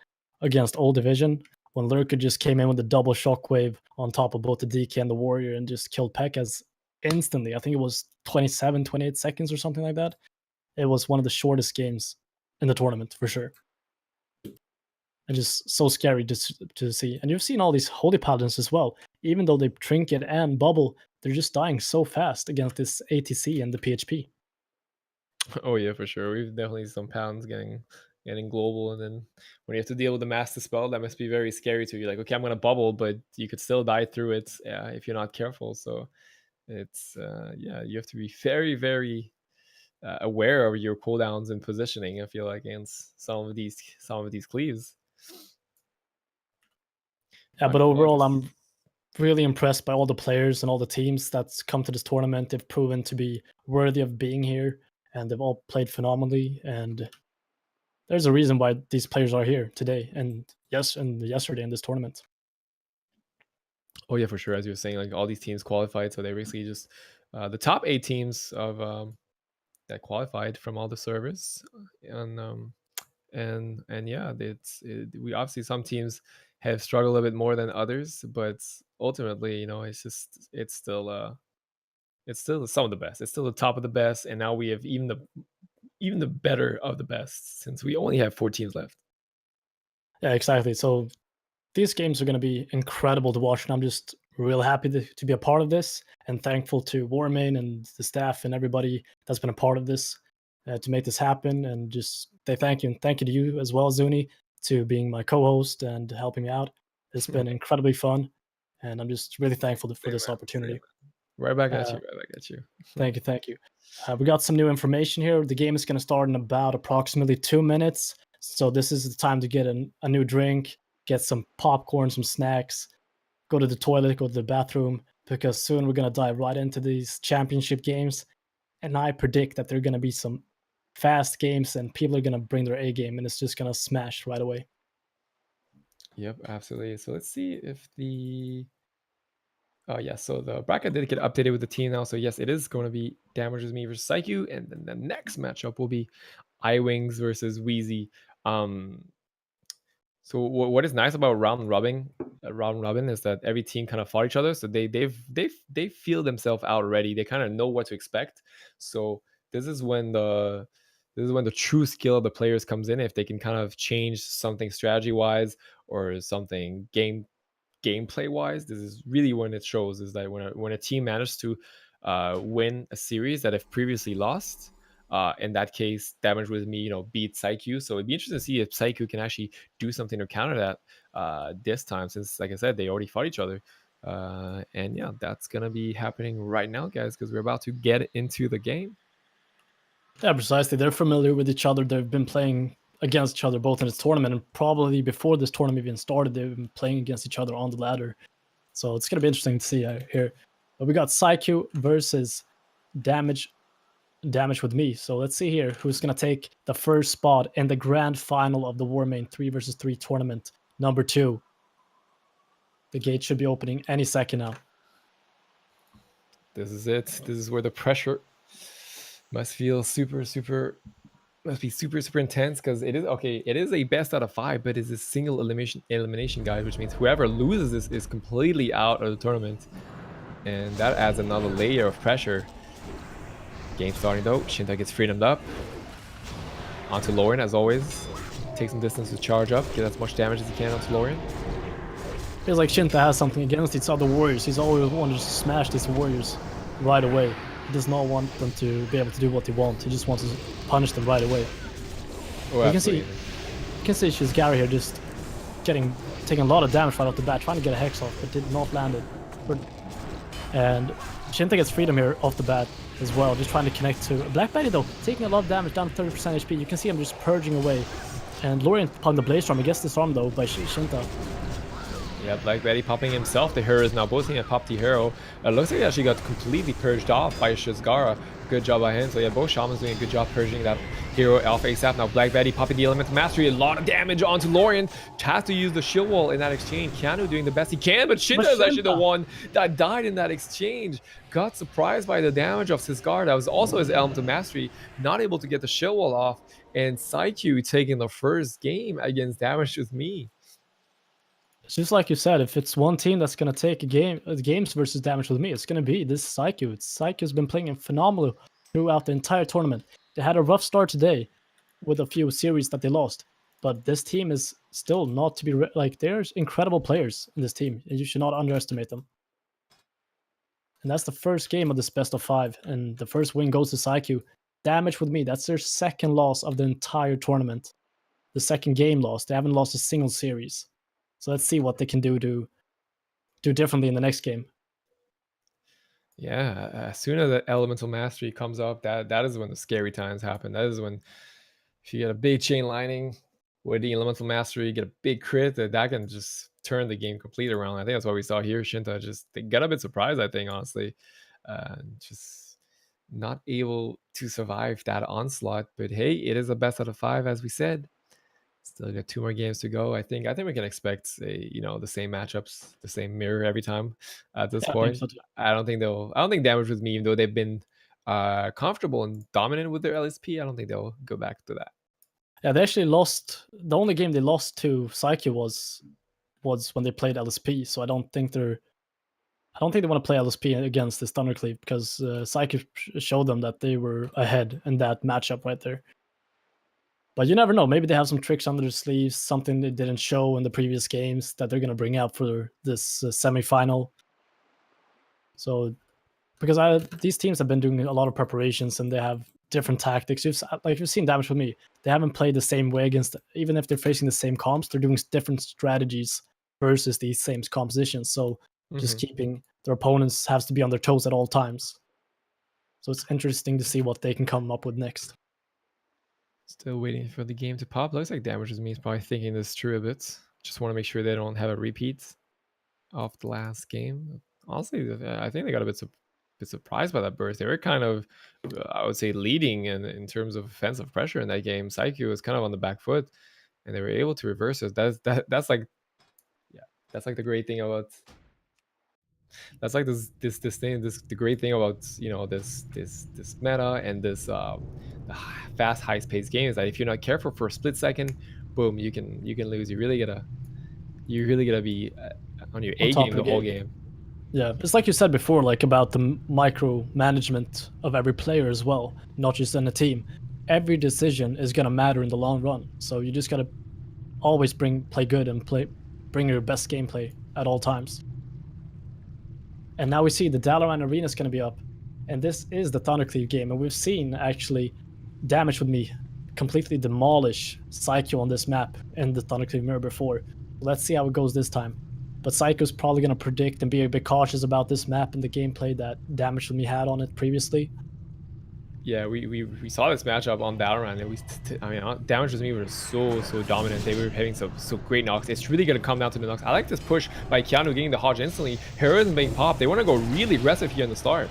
against Old Division when Lurker just came in with a double shockwave on top of both the DK and the Warrior and just killed Pekkas instantly. I think it was 27, 28 seconds or something like that. It was one of the shortest games in the tournament for sure. And just so scary to see. And you've seen all these Holy Paladins as well. Even though they trinket and bubble, they're just dying so fast against this ATC and the PHP. Oh yeah, for sure. We've definitely some pounds getting global, and then when you have to deal with the master spell, that must be very scary to you. Like, okay, I'm gonna bubble, but you could still die through it if you're not careful. So it's yeah, you have to be very, very aware of your cooldowns and positioning. I feel like against some of these cleaves. Yeah, My but overall, goodness. I'm really impressed by all the players and all the teams that's come to this tournament. They've proven to be worthy of being here, and they've all played phenomenally. And there's a reason why these players are here today, and yes, and yesterday in this tournament. Oh yeah, for sure. As you were saying, like all these teams qualified, so they basically just the top 8 teams of that qualified from all the servers, and yeah, we obviously, some teams have struggled a little bit more than others, but ultimately, it's still some of the best. It's still the top of the best, and now we have even the better of the best, since we only have 4 teams left. Yeah, exactly. So these games are going to be incredible to watch, and I'm just real happy to be a part of this, and thankful to Warmane and the staff and everybody that's been a part of this to make this happen. And just say thank you, and thank you to you as well, Zuni, to being my co-host and helping me out. It's been incredibly fun, and I'm just really thankful for Same this man, same opportunity. man. Right back at you. Uh, Right back at you. Thank you, thank you. We got some new information here. The game is going to start in about approximately 2 minutes. So this is the time to get a new drink, get some popcorn, some snacks, go to the toilet, go to the bathroom, because soon we're going to dive right into these championship games. And I predict that there are going to be some fast games and people are going to bring their A game and it's just going to smash right away. Yep, absolutely. So let's see if the oh yeah, so the bracket did get updated with the team now. So yes, it is going to be Damages Me versus Psyche, and then the next matchup will be iWings versus Wheezy. Um, so what is nice about round robin is that every team kind of fought each other, so they feel themselves out already. They kind of know what to expect. So this is when the true skill of the players comes in, if they can kind of change something strategy wise or something gameplay wise. This is really when it shows, is that when a team manages to win a series that have previously lost. In that case, Damage with Me, beat Psyche. So it'd be interesting to see if Psyche can actually do something to counter that this time, since, like I said, they already fought each other. And yeah, that's gonna be happening right now, guys, because we're about to get into the game. Yeah, precisely. They're familiar with each other. They've been playing against each other both in this tournament and probably before this tournament even started, they've been playing against each other on the ladder. So it's going to be interesting to see here. But we got Psyche versus Damage with me. So let's see here who's going to take the first spot in the grand final of the Warmane 3 versus 3 tournament, number 2. The gate should be opening any second now. This is it. This is where the pressure must feel super, super Must be super, super intense because it is okay. It is a best out of 5, but it's a single elimination guide, which means whoever loses this is completely out of the tournament, and that adds another layer of pressure. Game starting though. Shinta gets freedomed up. Onto Lauren as always. Take some distance to charge up. Get as much damage as he can onto Lauren. Feels like Shinta has something against these other warriors. He's always wanted to smash these warriors right away. He does not want them to be able to do what they want. He just wants to punish them right away. Oh, you can see Shizgari here just taking a lot of damage right off the bat, trying to get a hex off, but did not land it. And Shinta gets freedom here off the bat as well, just trying to connect to Black Betty though, taking a lot of damage, down to 30% HP. You can see him just purging away. And Lorian popping the Blaze Storm. He gets disarmed though by Shinta. Yeah, Black Betty popping himself. The hero is now boosting a pop the hero. Looks like he actually got completely purged off by Shizgara. Good job by him. So yeah, both shamans doing a good job purging that hero off ASAP. Now Black Betty popping the Elemental Mastery. A lot of damage onto Lorian. Has to use the shield wall in that exchange. Keanu doing the best he can, but Shinta is actually the one that died in that exchange. Got surprised by the damage of Shizgara. That was also his Elemental Mastery. Not able to get the shield wall off. And Psyche taking the first game against Damage with Me. It's just like you said, if it's one team that's going to take games versus Damage with Me, it's going to be this Psyche. Psyche's been playing phenomenal throughout the entire tournament. They had a rough start today with a few series that they lost, but this team is still not to be like, there's incredible players in this team, and you should not underestimate them. And that's the first game of this best of 5, and the first win goes to Psyche. Damage with Me, that's their second loss of the entire tournament. The second game loss. They haven't lost a single series. So let's see what they can do to do differently in the next game. Yeah, as soon as the Elemental Mastery comes up, that is when the scary times happen. That is when if you get a big chain lining with the Elemental Mastery, get a big crit, that can just turn the game completely around. I think that's what we saw here. Shinta they got a bit surprised, I think, honestly. Just not able to survive that onslaught. But hey, it is a best out of 5, as we said. Still got 2 more games to go. I think we can expect the same matchups, the same mirror every time at this point. I don't think Damage with Me, even though they've been comfortable and dominant with their LSP, I don't think they'll go back to that. Yeah, they actually lost. The only game they lost to Psyche was when they played LSP. So I don't think they want to play LSP against this Thundercleave, because Psyche showed them that they were ahead in that matchup right there. But you never know. Maybe they have some tricks under their sleeves, something they didn't show in the previous games that they're going to bring out for this semi-final. So, because these teams have been doing a lot of preparations and they have different tactics. You've seen Damage with Me. They haven't played the same way against, even if they're facing the same comps, they're doing different strategies versus these same compositions. So just keeping their opponents has to be on their toes at all times. So it's interesting to see what they can come up with next. Still waiting for the game to pop. Looks like Damage with Me is probably thinking this through a bit. Just want to make sure they don't have a repeat of the last game. Honestly, I think they got a bit surprised by that burst. They were kind of, I would say, leading in terms of offensive pressure in that game. Psyche was kind of on the back foot, and they were able to reverse it. That's like the great thing about. That's like the great thing about this meta and this fast high-paced game is that if you're not careful for a split second, boom, you can lose. You really gotta be on your A game the whole game. Yeah, it's like you said before, like about the micro management of every player as well, not just in a team. Every decision is gonna matter in the long run, so you just gotta always play good and bring your best gameplay at all times. And now we see the Dalaran Arena is going to be up. And this is the Thundercleave game. And we've seen, actually, Damage with Me completely demolish Psyche on this map in the Thundercleave mirror before. Let's see how it goes this time. But Psycho's probably going to predict and be a bit cautious about this map and the gameplay that Damage with Me had on it previously. Yeah, we saw this matchup on Dalaran, and Damage with Me were so dominant. They were hitting so great knocks. It's really gonna come down to the knocks. I like this push by Keanu getting the Hodge instantly. Heroism being popped. They want to go really aggressive here in the start.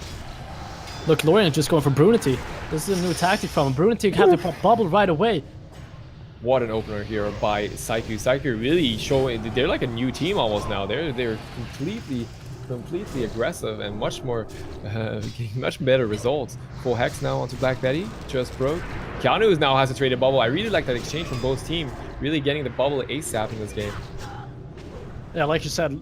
Look, Lorian is just going for Brunity. This is a new tactic from him. Brunity have to pop bubble right away. What an opener here by Psyche. Psyche really showing they're like a new team almost now. They're completely completely aggressive and much more, getting much better results. Full Hex now onto Black Betty, just broke. Keanu now has a traded bubble. I really like that exchange from both teams, really getting the bubble ASAP in this game. Yeah, like you said,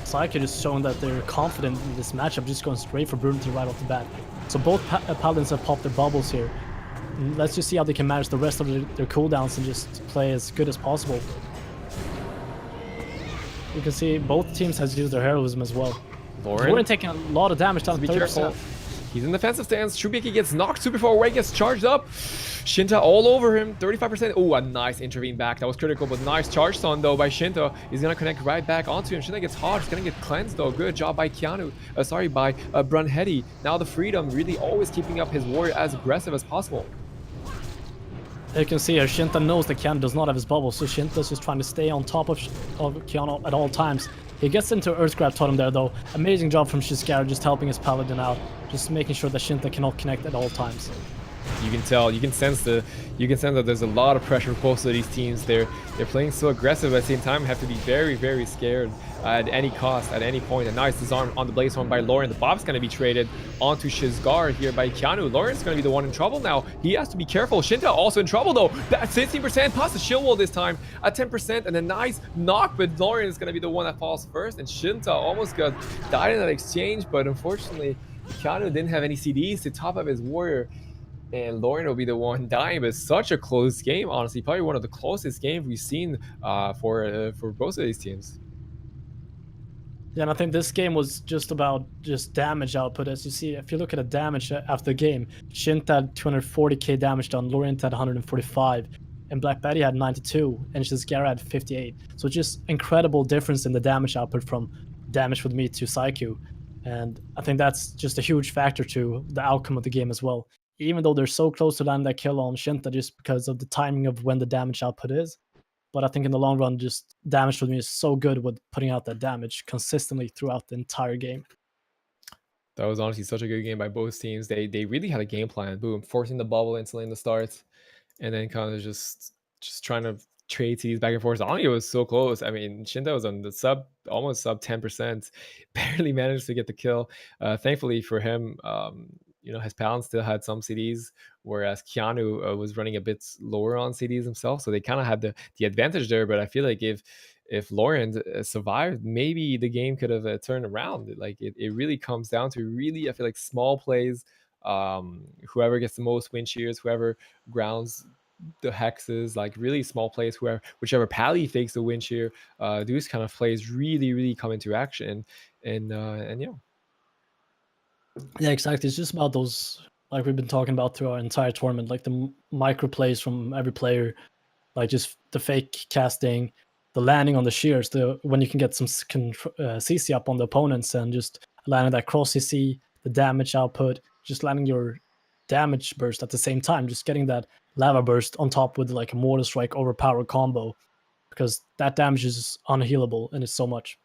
Psyche just showing that they're confident in this matchup, just going straight for Brunity right off the bat. So both Paladins have popped their bubbles here. Let's just see how they can manage the rest of their cooldowns and just play as good as possible. You can see both teams has used their heroism as well. Lauren taking a lot of damage down. Be careful. He's in defensive stance. Shubiki gets knocked super far away, gets charged up. Shinta all over him, 35%. Oh, a nice intervene back. That was critical, but nice charge stun though by Shinta. He's gonna connect right back onto him. Shinta gets hot. He's gonna get cleansed though. Good job by Keanu. By Brunhetti. Now the freedom, really always keeping up his warrior as aggressive as possible. You can see here, Shinta knows that Keanu does not have his bubble, so Shinta's just trying to stay on top of Keanu at all times. He gets into Earth Grab Totem there though. Amazing job from Shizgara, just helping his Paladin out, just making sure that Shinta cannot connect at all times. You can tell, you can sense that there's a lot of pressure for both of these teams. They're playing so aggressive at the same time, have to be very, very scared at any cost, at any point. A nice disarm on the Blaze Horn by Lauren. The Bob's gonna be traded onto Shizgar here by Keanu. Lauren's gonna be the one in trouble now. He has to be careful. Shinta also in trouble though. That's 16% plus the shield wall this time at 10%, and a nice knock, but Lauren is gonna be the one that falls first, and Shinta almost died in that exchange, but unfortunately Keanu didn't have any CDs to top up his warrior. And Lauren will be the one dying, but such a close game, honestly. Probably one of the closest games we've seen for both of these teams. Yeah, and I think this game was just about damage output. As you see, if you look at the damage after the game, Shinta had 240k damage done, Laurent had 145, and Black Betty had 92, and Shizgara had 58. So just incredible difference in the damage output from damage with me to Psyche. And I think that's just a huge factor to the outcome of the game as well. Even though they're so close to landing that kill on Shinta just because of the timing of when the damage output is. But I think in the long run, just damage with me is so good with putting out that damage consistently throughout the entire game. That was honestly such a good game by both teams. They really had a game plan. Boom, forcing the bubble instantly in the starts, and then kind of just trying to trade CDs back and forth. Anya was so close. I mean, Shinta was on the almost sub 10%, barely managed to get the kill. Thankfully for him, his Paladin still had some CDs, whereas Keanu was running a bit lower on CDs himself. So they kind of had the advantage there. But I feel like if Lauren survived, maybe the game could have turned around. Like it really comes down to I feel like small plays. Whoever gets the most win cheers, whoever grounds the hexes, like really small plays, whichever pally takes the win cheer, those kind of plays really come into action. And yeah, exactly. It's just about those, like we've been talking about through our entire tournament, like the micro plays from every player, like just the fake casting, the landing on the shears, when you can get some CC up on the opponents and just landing that cross CC, the damage output, just landing your damage burst at the same time, just getting that lava burst on top with like a mortar strike overpowered combo, because that damage is unhealable and it's so much.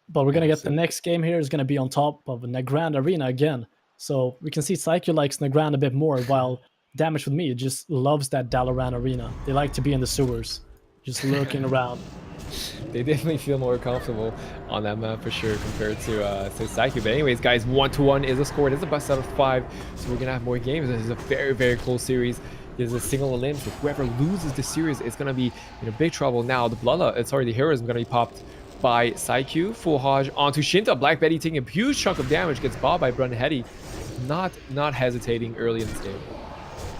But we're gonna get the next game here is gonna be on top of Nagrand Arena again. So we can see Psyche likes Nagrand a bit more, while Damage with Me just loves that Dalaran Arena. They like to be in the sewers, just lurking around. They definitely feel more comfortable on that map for sure compared to Psyche. But anyways, guys, 1-1 is a score. It is a best out of 5, so we're gonna have more games. This is a very close series. There's a single elimination. Whoever loses the series is gonna be in a big trouble. Now the the heroism gonna be popped by Psyche. Full Hodge onto Shinta. Black Betty taking a huge chunk of damage, gets bobbed by Brunhetti. Not hesitating early in this game.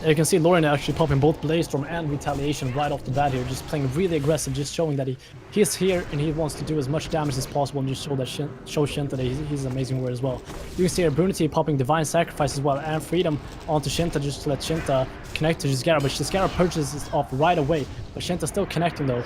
You can see Lauren actually popping both Blaze Storm and Retaliation right off the bat here, just playing really aggressive, just showing that he's here and he wants to do as much damage as possible and just show Shinta that he's an amazing warrior as well. You can see here Brunity popping Divine Sacrifice as well and Freedom onto Shinta just to let Shinta connect to Shizgara, but Shizgara purchases off right away, but Shinta's still connecting though.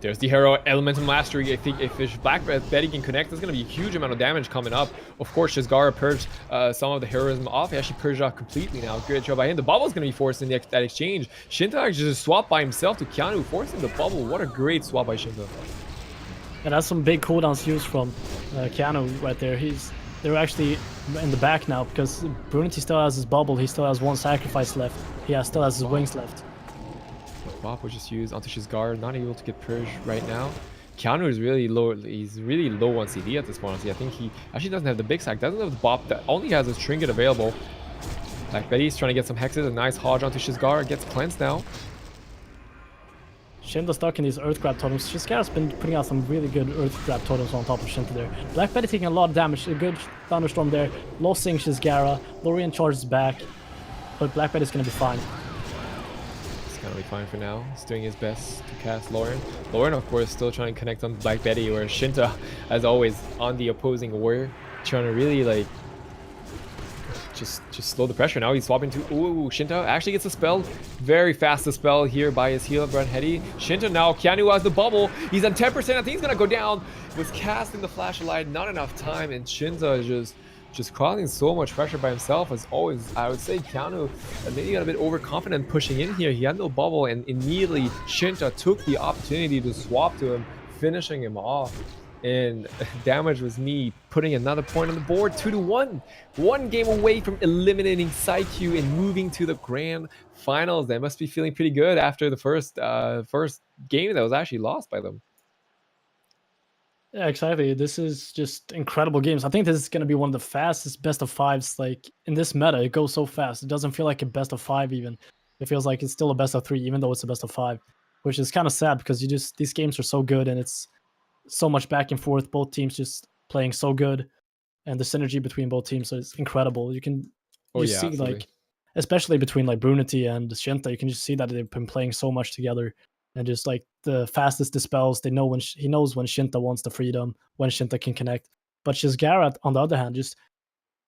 There's the hero Elemental Mastery. I think if Black Betty can connect, there's going to be a huge amount of damage coming up. Of course, Shizgara purged some of the heroism off. He actually purged off completely now. Good job by him. The bubble's going to be forced in that exchange. Shinta actually just swapped by himself to Keanu, forcing the bubble. What a great swap by Shinta. And that's some big cooldowns used from Keanu right there. They're actually in the back now because Brunity still has his bubble. He still has one sacrifice left. He still has his wings left. Bob was just used onto Shizgara, not able to get purged right now. Keanu is really low. He's really low on CD at this point. Honestly, I think he actually doesn't have the big sack. Doesn't have the bop. That only has his trinket available. Black Betty's trying to get some hexes. A nice hodge onto Shizgara. Gets cleansed now. Shinta stuck in these Earth Grab totems. Shizgara's been putting out some really good Earth Grab totems on top of Shinta there. Black Betty taking a lot of damage. A good Thunderstorm there. Losing Shizgara. Lorien charges back. But Black Betty's gonna be fine. He's gonna be fine for now. He's doing his best to cast Lorien. Lorien, of course, still trying to connect on Black Betty, where Shinta, as always, on the opposing warrior, trying to really like just slow the pressure. Now he's swapping to Shinta actually gets a spell. Very fast spell here by his healer, Brunheady. Shinta now, Keanu has the bubble. He's at 10%. I think he's gonna go down. Was casting the flashlight, not enough time, and Shinta is just causing so much pressure by himself. As always, I would say Keanu maybe got a bit overconfident pushing in here. He had no bubble, and immediately Shinta took the opportunity to swap to him, finishing him off. And damage was me putting another point on the board, 2-1. One game away from eliminating PsyQ and moving to the grand finals. They must be feeling pretty good after the first game that was actually lost by them. Yeah, exactly. This is just incredible games. I think this is going to be one of the fastest best of fives. Like in this meta, it goes so fast. It doesn't feel like a best of five even. It feels like it's still a best of three, even though it's a best of five, which is kind of sad because these games are so good and it's so much back and forth. Both teams just playing so good, and the synergy between both teams is incredible. You can see absolutely. like, especially between like Brunity and Shinta, you can just see that they've been playing so much together. And just like the fastest dispels, they know when he knows when Shinta wants the freedom, when Shinta can connect. But Shizgara, on the other hand, just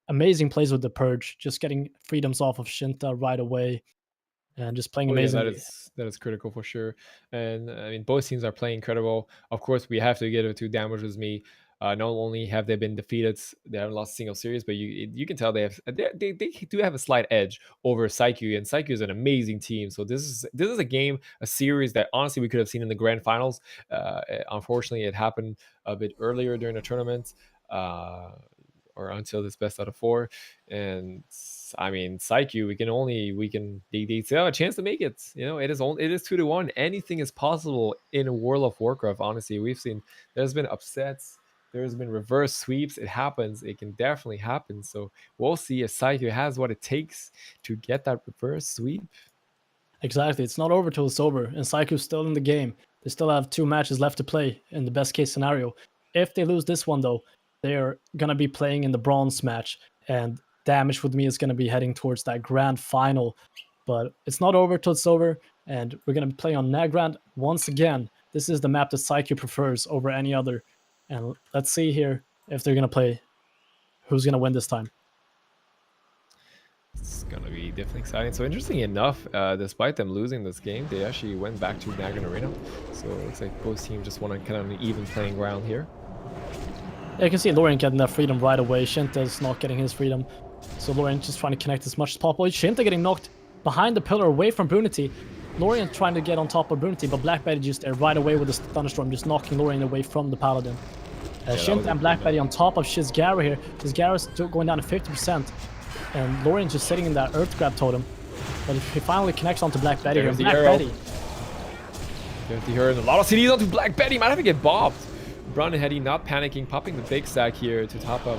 amazing plays with the Purge, just getting freedoms off of Shinta right away, and just playing amazingly. Yeah, that is critical for sure. And I mean, both teams are playing incredible. Of course, we have to get it to damage with me. Not only have they been defeated, they haven't lost a single series, but you can tell they do have a slight edge over PsyQ, and PsyQ is an amazing team. So this is a series that honestly we could have seen in the grand finals. Unfortunately, it happened a bit earlier during the tournament. Or until this best out of 4. And I mean, PsyQ, they still have a chance to make it. You know, it is 2-1. Anything is possible in World of Warcraft. Honestly, we've seen there's been upsets, there's been reverse sweeps. It happens. It can definitely happen. So we'll see if PsyQ has what it takes to get that reverse sweep. Exactly. It's not over till it's over, and PsyQ's still in the game. They still have 2 matches left to play in the best case scenario. If they lose this one, though, they're going to be playing in the bronze match, and damage with me is going to be heading towards that grand final. But it's not over till it's over, and we're going to be playing on Nagrand once again. This is the map that PsyQ prefers over any other. And let's see here if they're going to play. Who's going to win this time? It's going to be definitely exciting. So interesting enough, despite them losing this game, they actually went back to Nagrand Arena. So it looks like both teams just want to kind of an even playing ground here. Yeah, you can see Lorien getting that freedom right away. Shinta's not getting his freedom. So Lorien just trying to connect as much as possible. Shinta getting knocked behind the pillar away from Brunity. Lorien trying to get on top of Brunity, but Black Betty just there right away with the Thunderstorm, just knocking Lorien away from the Paladin. Shinta and Black Betty on top of Shizgara here. Shizgara's still going down to 50%. And Lorien just sitting in that Earth Grab totem. But if he finally connects onto Black Betty here, Black Betty. There's the hero, and a lot of CDs onto Black Betty. Might have to get bobbed. Brunheady not panicking, popping the big stack here to top up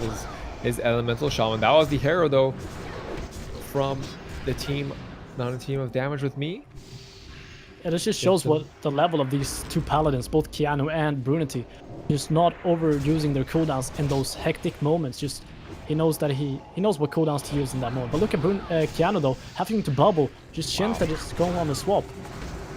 his elemental shaman. That was the hero though from the team, Mountain Team of Damage with me. Yeah, this just shows what the level of these 2 paladins, both Keanu and Brunity, just not overusing their cooldowns in those hectic moments. Just he knows that he knows what cooldowns to use in that moment. But look at Keanu though, having to bubble, just Shinta just going on the swap.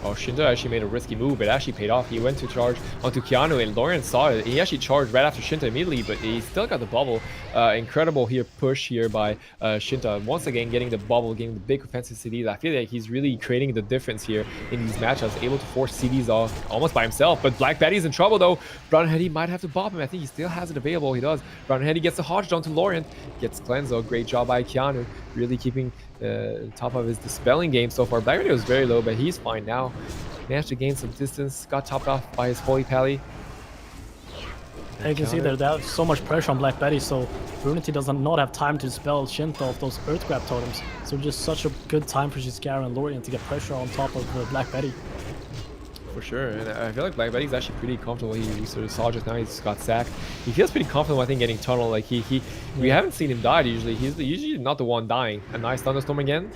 Oh, Shinta actually made a risky move, but it actually paid off. He went to charge onto Keanu, and Lorien saw it. He actually charged right after Shinta immediately, but he still got the bubble. Incredible push here by Shinta. Once again, getting the bubble, getting the big offensive CDs. I feel like he's really creating the difference here in these matchups, able to force CDs off almost by himself. But Black Betty's in trouble, though. Brunheady might have to bob him. I think he still has it available. He does. Brunheady gets the hodge down to Lorien. Gets cleansed, though. Great job by Keanu. Really keeping top of his dispelling game so far. Black Betty was very low, but he's fine now. Managed to gain some distance. Got topped off by his Holy Pally. And you can see there's so much pressure on Black Betty, so Brunity does not have time to dispel Shinta off those Earth Grab totems. So just such a good time for Shizgara and Lorien to get pressure on top of Black Betty. For sure, and I feel like Black Betty's actually pretty comfortable. We sort of saw just now he's got sacked. He feels pretty comfortable, I think, getting tunnel. Like we Yeah. haven't seen him die usually. He's usually not the one dying. A nice thunderstorm again,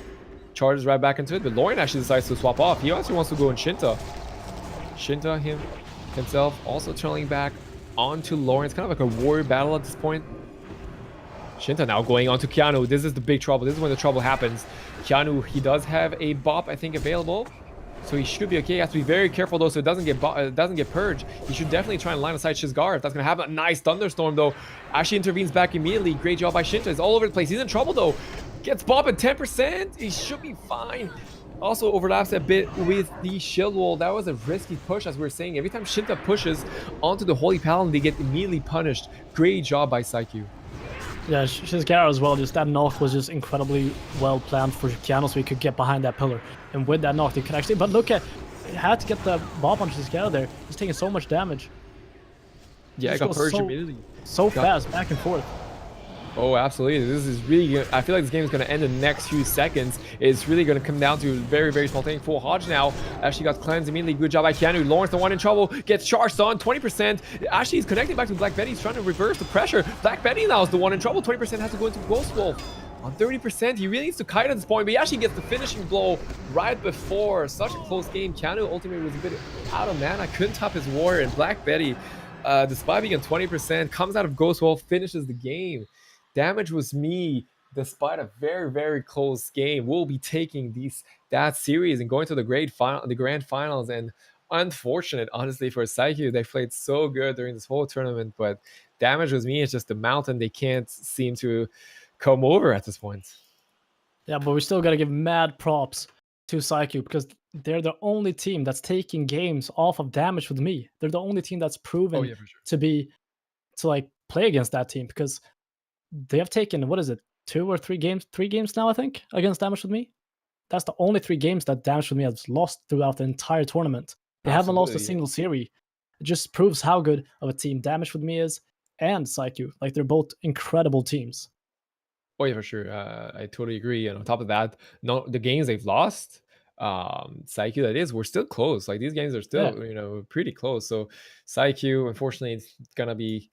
charges right back into it. But Lauren actually decides to swap off. He actually wants to go in Shinta. Shinta himself also turning back onto Lauren. It's kind of like a warrior battle at this point. Shinta now going on to Keanu. This is the big trouble. This is when the trouble happens. Keanu, he does have a bop, I think, available. So he should be okay. He has to be very careful though, so it doesn't get purged. He should definitely try and line aside Shizgar if that's gonna happen. A nice thunderstorm though. Ashley intervenes back immediately. Great job by Shinta. He's all over the place. He's in trouble though. Gets Bob at 10%. He should be fine. Also overlaps a bit with the shield wall. That was a risky push, as we were saying. Every time Shinta pushes onto the Holy Paladin, they get immediately punished. Great job by Psyche. Yeah, Shizgara as well. Just that knock was just incredibly well planned for Keanu, so he could get behind that pillar. And with that knock, they could actually. But look at, he had to get the bob on Shizgara there. He's taking so much damage. Yeah, He it got goes purged so, immediately. so fast, back and forth. Oh, absolutely. This is really good. I feel like this game is going to end in the next few seconds. It's really going to come down to a very, very small thing. Full Hodge now. Actually got cleansed immediately. Good job by Keanu. Lawrence, the one in trouble, gets charged on 20%. Actually, he's connecting back to Black Betty. He's trying to reverse the pressure. Black Betty now is the one in trouble. 20% has to go into Ghost Wolf. On 30%, he really needs to kite at this point, but he actually gets the finishing blow right before. Such a close game. Keanu ultimately was a bit out of mana. Couldn't top his warrior, and Black Betty, despite being on 20%, comes out of Ghost Wolf, finishes the game. Damage was me, despite a very, very close game. We'll be taking that series and going to the grand finals. And unfortunate, honestly, for Psyche, they played so good during this whole tournament. But damage was me. It's just the mountain they can't seem to come over at this point. Yeah, but we still gotta give mad props to Psyche because they're the only team that's taking games off of damage with me. They're the only team that's proven For sure. to like play against that team because they have taken, what is it, 2 or 3 games? 3 games now, I think, against Damage with Me. That's the only 3 games that Damage with Me has lost throughout the entire tournament. They haven't lost a single series. It just proves how good of a team Damage with Me is and Psyche. Like, they're both incredible teams. Oh yeah, for sure. I totally agree. And on top of that, no, the games they've lost, Psyche that is, we're still close. Like these games are Yeah. still, pretty close. So Psyche, unfortunately, it's gonna be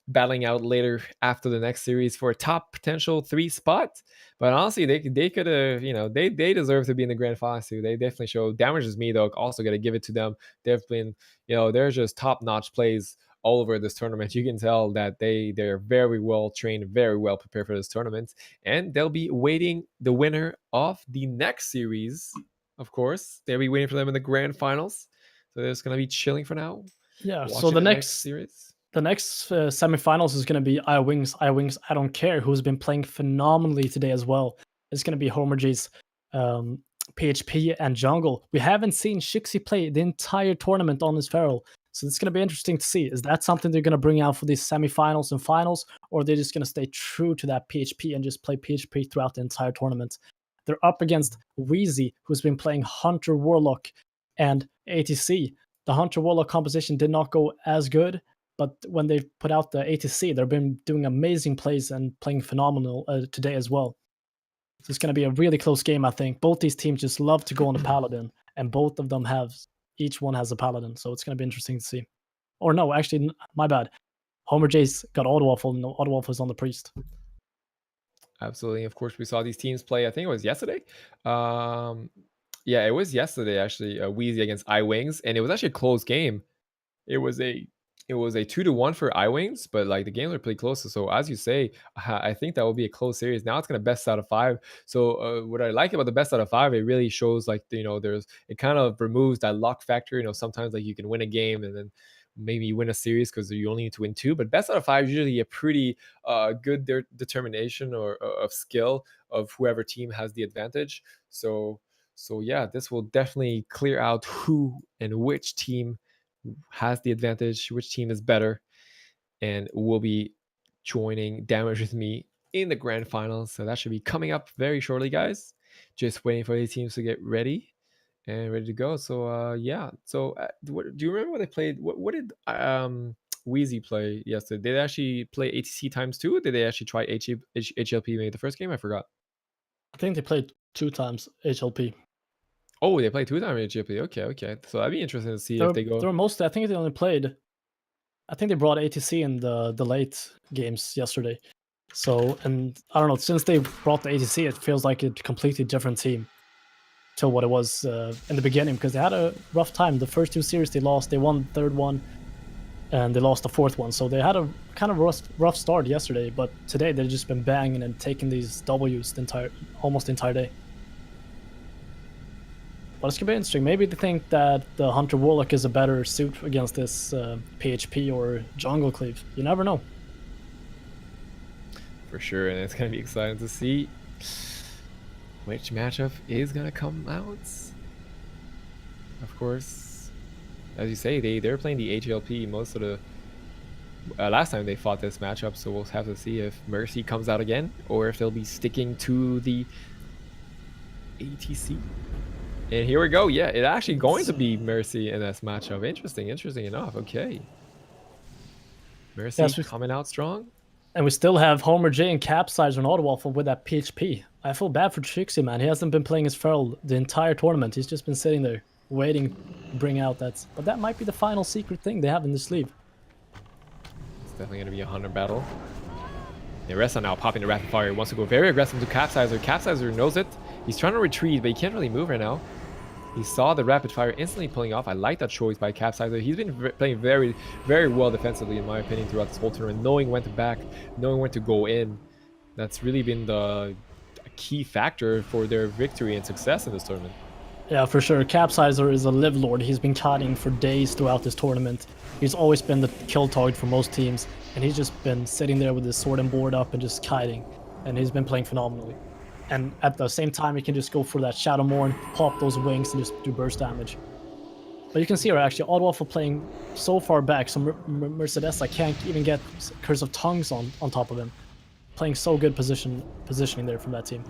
battling out later after the next series for a top potential 3 spot. But honestly, they could have, they deserve to be in the grand final too. They definitely show. Damages me though. Also got to give it to them. They've been, they're just top notch plays all over this tournament. You can tell that they're very well trained, very well prepared for this tournament, and they'll be waiting the winner of the next series. Of course, they'll be waiting for them in the grand finals. So they're just gonna be chilling for now. Yeah. So Watching the the next next series. the next semifinals is going to be iWings. iWings, I don't care, who's been playing phenomenally today as well. It's going to be Homer G's PHP and Jungle. We haven't seen Shixie play the entire tournament on his Feral. So it's going to be interesting to see. Is that something they're going to bring out for these semifinals and finals? Or are they just going to stay true to that PHP and just play PHP throughout the entire tournament? They're up against Wheezy, who's been playing Hunter Warlock and ATC. The Hunter Warlock composition did not go as good, but when they put out the ATC, they've been doing amazing plays and playing phenomenal today as well. So it's going to be a really close game, I think. Both these teams just love to go on the Paladin, and both of them each one has a Paladin. So it's going to be interesting to see. Or no, actually, my bad. Homer J's got Auto Waffle, and Auto Waffle is on the Priest. Absolutely. Of course, we saw these teams play. I think it was yesterday. Yeah, it was yesterday actually. Wheezy against iWings, and it was actually a close game. It was a 2-1 for iWings, but like the games are pretty close. So as you say, I think that will be a close series. Now it's gonna best out of 5. So what I like about the best out of 5, it really shows like it kind of removes that luck factor. Sometimes like you can win a game and then maybe you win a series because you only need to win 2. But best out of 5 is usually a pretty good determination or of skill of whoever team has the advantage. So yeah, this will definitely clear out who and which team has the advantage, which team is better, and will be joining Damage with me in the grand finals. So that should be coming up very shortly, guys. Just waiting for these teams to get ready and ready to go. So yeah. So do you remember what they played? What did Wheezy play yesterday? Did they actually play ATC times 2? Or did they actually try HLP maybe the first game? I forgot. I think they played 2 times HLP. Oh, they play 2 times in GP. Okay, okay. So that'd be interesting to see if they They go. were mostly. I think they only played. I think they brought ATC in the late games yesterday. So, and I don't know. Since they brought the ATC, it feels like a completely different team to what it was in the beginning because they had a rough time. The first two series they lost. They won the third one, and they lost the fourth one. So they had a kind of rough start yesterday. But today they've just been banging and taking these W's almost the entire day. But it's gonna be interesting. Maybe they think that the Hunter Warlock is a better suit against this PHP or Jungle Cleave. You never know. For sure, and it's gonna be exciting to see which matchup is gonna come out. Of course, as you say, they're playing the HLP most of the last time they fought this matchup, so we'll have to see if Mercy comes out again or if they'll be sticking to the ATC. And here we go. Yeah, it's actually going to be Mercy in this matchup. Interesting enough. Okay. Mercy Yes, coming out strong. and we still have Homer J and Capsize on Autowaffle with that PHP. I feel bad for Trixie, man. He hasn't been playing his Feral the entire tournament. He's just been sitting there waiting to bring out that. But that might be the final secret thing they have in the sleeve. It's definitely going to be a Hunter battle. Neressa now popping the rapid fire. He wants to go very aggressive to Capsizer. Capsizer knows it. He's trying to retreat, but he can't really move right now. He saw the rapid fire instantly pulling off. I like that choice by Capsizer. He's been playing very, very well defensively, in my opinion, throughout this whole tournament. Knowing when to back, knowing when to go in. That's really been the key factor for their victory and success in this tournament. Yeah, for sure. Capsizer is a live lord. He's been kiting for days throughout this tournament. He's always been the kill target for most teams, and he's just been sitting there with his sword and board up and just kiting, and he's been playing phenomenally. And at the same time, he can just go for that Shadow Morn, pop those wings, and just do burst damage. But you can see her actually, Oddwaffle playing so far back, so Mercedes can't even get Curse of Tongues on top of him. Playing so good positioning there from that team.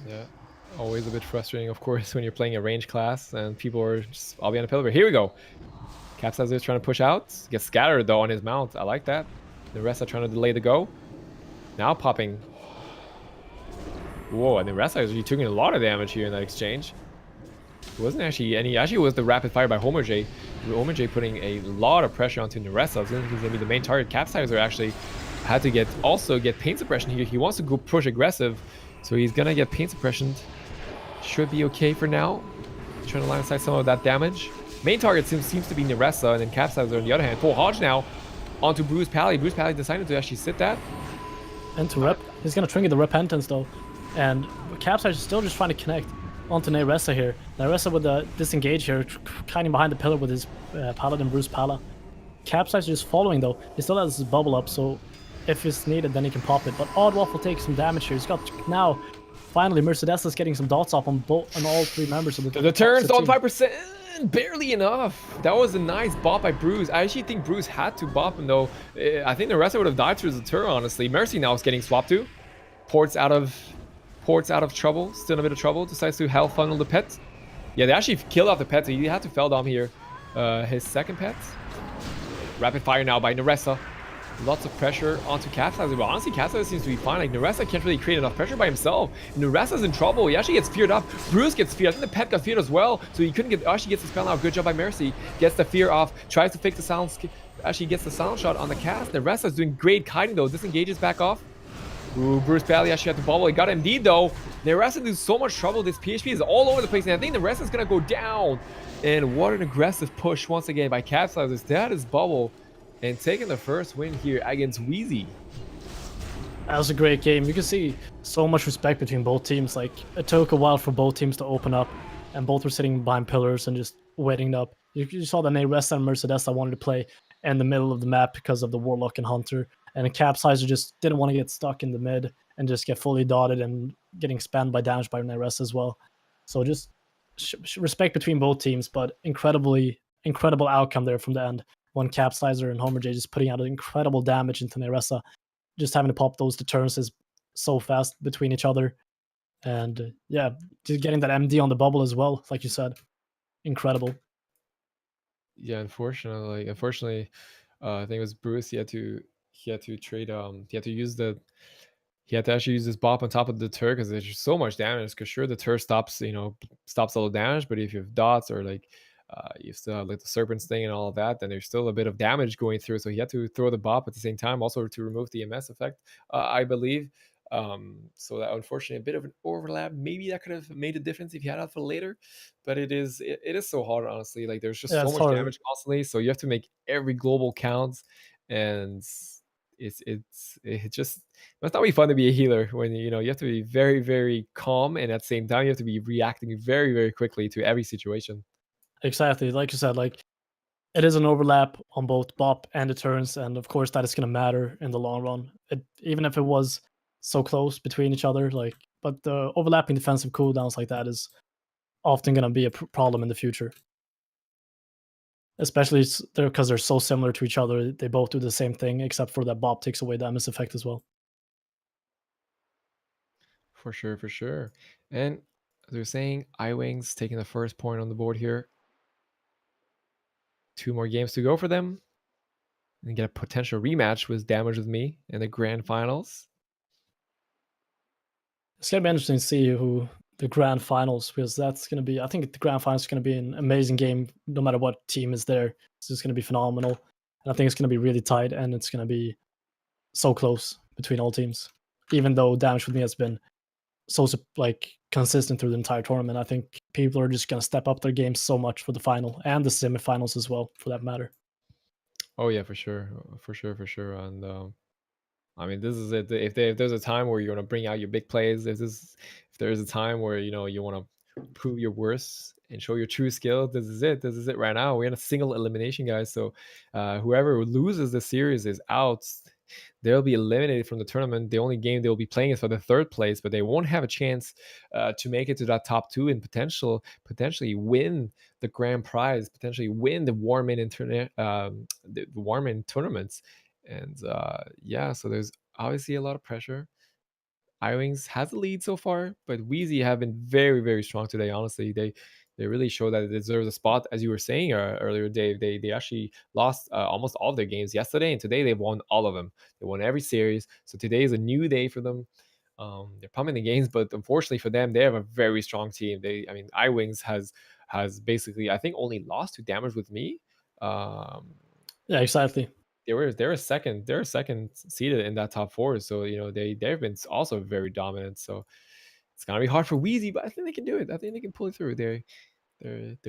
Yeah, always a bit frustrating, of course, when you're playing a range class and people are just all behind a pillar. But here we go. Capsizer is trying to push out. Gets scattered, though, on his mount. I like that. The rest are trying to delay the go. Now popping. Whoa, and the rest is taking a lot of damage here in that exchange. It wasn't actually any. Actually, it was the rapid fire by Homer J. Homer J putting a lot of pressure onto Neressa. I was thinking he's going to be the main target. Capsizer actually had to get pain suppression here. He wants to go push aggressive, so he's going to get pain suppression. Should be okay for now. Trying to line aside some of that damage. Main target seems to be Neressa, and then Capsizer on the other hand. Full Hodge now onto Bruce Pally. Bruce Pally decided to actually sit that. And to rep, he's going to trigger the Repentance though. And Capsize is still just trying to connect onto Neressa here. Neressa with the disengage here, kiting behind the pillar with his Paladin Bruce Pala. Capsize is just following though. He still has his bubble up, so if it's needed, then he can pop it. But Oddwaffle will take some damage here. He's got now. Finally, Mercedes is getting some dots off on all three members of the turns on 5%. Barely enough. That was a nice bop by Bruce. I actually think Bruce had to bop him though. I think the rest would have died through the turn, honestly. Mercy now is getting swapped to. Ports out of trouble. Still in a bit of trouble. Decides to hell funnel the pet. Yeah, they actually killed off the pet. So he had to fell down here. His second pet. Rapid fire now by Neressa. Lots of pressure onto Capsizer, but honestly, Capsizer seems to be fine. Like, Neressa can't really create enough pressure by himself. Neressa's in trouble. He actually gets feared up. Bruce gets feared. I think the pet got feared as well, so he couldn't get... Actually gets the spell out. Good job by Mercy. Gets the fear off. Tries to fake the silence. Actually gets the silent shot on the cast. Neressa's doing great kiting, though. Disengages back off. Ooh, Bruce Pally actually had to bubble. He got MD, though. Neressa does so much trouble. This PHP is all over the place, and I think Neressa's gonna go down. And what an aggressive push once again by Capsizer. That is bubble. And taking the first win here against Wheezy. That was a great game. You can see so much respect between both teams. Like, it took a while for both teams to open up, and both were sitting behind pillars and just waiting up. You saw that Neressa and Mercedes wanted to play in the middle of the map because of the Warlock and Hunter, and Capsizer just didn't want to get stuck in the mid and just get fully dotted and getting spammed by damage by Neressa as well. So just respect between both teams, but incredible outcome there from the end. When Capsizer and Homer J just putting out incredible damage into Neressa, just having to pop those deterrences so fast between each other. And yeah, just getting that MD on the bubble as well, like you said. Incredible. Yeah, unfortunately, I think it was Bruce. He had to trade. He had to use the he had to actually use this bop on top of the turret because there's just so much damage. Because sure, the turret stops, stops all the damage, but if you have dots or like you still have like the serpent's thing and all of that, then there's still a bit of damage going through. So he had to throw the bop at the same time, also to remove the MS effect, I believe. So that unfortunately a bit of an overlap. Maybe that could have made a difference if you had alpha later, but it is so hard, honestly. Like there's just Yeah, so it's much hard. damage constantly, so you have to make every global count, and it just must not be fun to be a healer when you have to be very very calm, and at the same time you have to be reacting very very quickly to every situation. Exactly. Like you said, like it is an overlap on both bop and the turns, and of course that is going to matter in the long run. Even if it was so close between each other, like, but the overlapping defensive cooldowns like that is often going to be a problem in the future, especially because they're so similar to each other. They both do the same thing, except for that bop takes away the MS effect as well. For sure, for sure. And as we are saying, iWings taking the first point on the board here. 2 more games to go for them, and get a potential rematch with Damage with Me in the grand finals. It's gonna be interesting to see who the grand finals, because that's gonna be. I think the grand finals is gonna be an amazing game, no matter what team is there. It's just gonna be phenomenal, and I think it's gonna be really tight, and it's gonna be so close between all teams. Even though Damage with Me has been so like consistent through the entire tournament, I think people are just gonna step up their games so much for the final and the semifinals as well, for that matter. Oh yeah, for sure, for sure, for sure. And I mean, this is it. If there's a time where you want to bring out your big plays, if there's a time where you want to prove your worth and show your true skill, this is it. This is it right now. We're in a single elimination, guys. So whoever loses the series is out. They'll be eliminated from the tournament. The only game they'll be playing is for the third place, but they won't have a chance to make it to that top two and potentially win the grand prize, potentially win the Warmane internet, the Warmane tournaments. And yeah, so there's obviously a lot of pressure. iWings has the lead so far, but Wheezy have been very, very strong today. Honestly, they really show that it deserves a spot. As you were saying earlier, Dave, they actually lost almost all of their games yesterday, and today they've won all of them. They won every series. So today is a new day for them. They're pumping the games, but unfortunately for them, they have a very strong team. I mean, iWings has basically, I think, only lost to Damage with Me. Um, Yeah, exactly. they're second seeded in that top four, so they've been also very dominant. So it's gonna be hard for Wheezy, but I think they can do it. I think they can pull it through. They're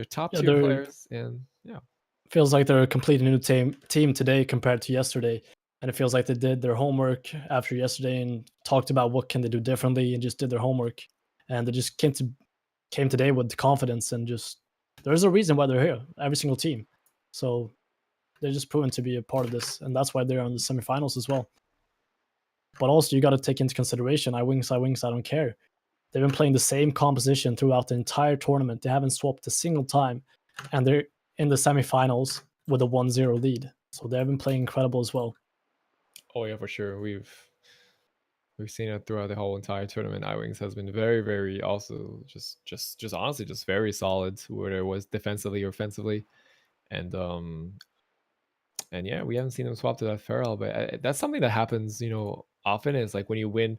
top Yeah, tier they're players, and yeah. feels like they're a completely new team today compared to yesterday, and it feels like they did their homework after yesterday and talked about what can they do differently and just did their homework, and they just came today with confidence, and just there's a reason why they're here, every single team. So they're just proven to be a part of this, and that's why they're on the semifinals as well. But also you got to take into consideration, I don't care. They've been playing the same composition throughout the entire tournament. They haven't swapped a single time, and they're in the semifinals with a 1-0 lead. So they've been playing incredible as well. Oh yeah, for sure. We've seen it throughout the whole entire tournament. iWings has been very, very also just honestly just very solid, whether it was defensively or offensively. And and yeah, we haven't seen them swap to that Feral, but that's something that happens, often. Is like when you win,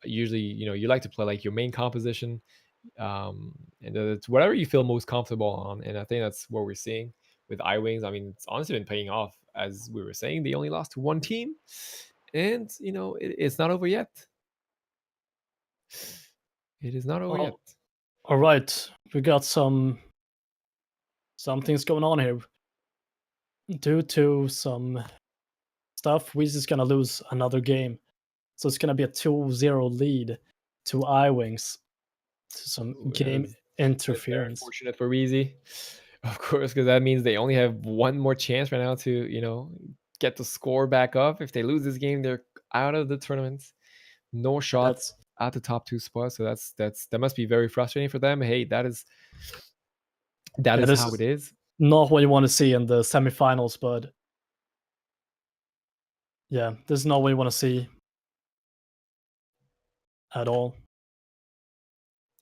usually, you like to play like your main composition, and it's whatever you feel most comfortable on. And I think that's what we're seeing with iWings. I mean, it's honestly been paying off. As we were saying, they only lost to one team, and it's not over yet. It is not over yet. Well, all right, we got some things going on here. Due to some stuff, we're just gonna lose another game. So it's gonna be a 2-0 lead to iWings, to some Ooh, game that's very interference. unfortunate for Weezy, of course, because that means they only have one more chance right now to get the score back up. If they lose this game, they're out of the tournament. No shot That's at the top two spots. So that must be very frustrating for them. Hey, that yeah, is this how it is is. not what you want to see in the semifinals, but yeah, this is not what you want to see at all.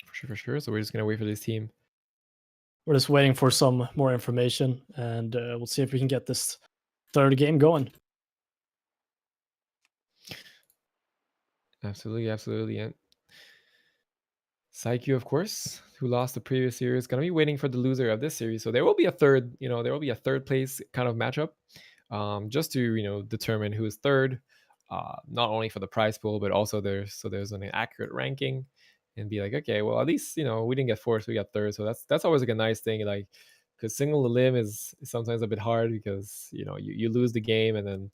For sure, for sure. So we're just gonna wait for this team. We're just waiting for some more information, and we'll see if we can get this third game going. Absolutely, absolutely. And Psyche, of course, who lost the previous series, gonna be waiting for the loser of this series. So there will be a third, there will be a third place kind of matchup, just to determine who is third, not only for the prize pool, but also there's an accurate ranking, and be like, okay, well at least we didn't get fourth, we got third, so that's always like a nice thing, like because single the limb is sometimes a bit hard because you lose the game and then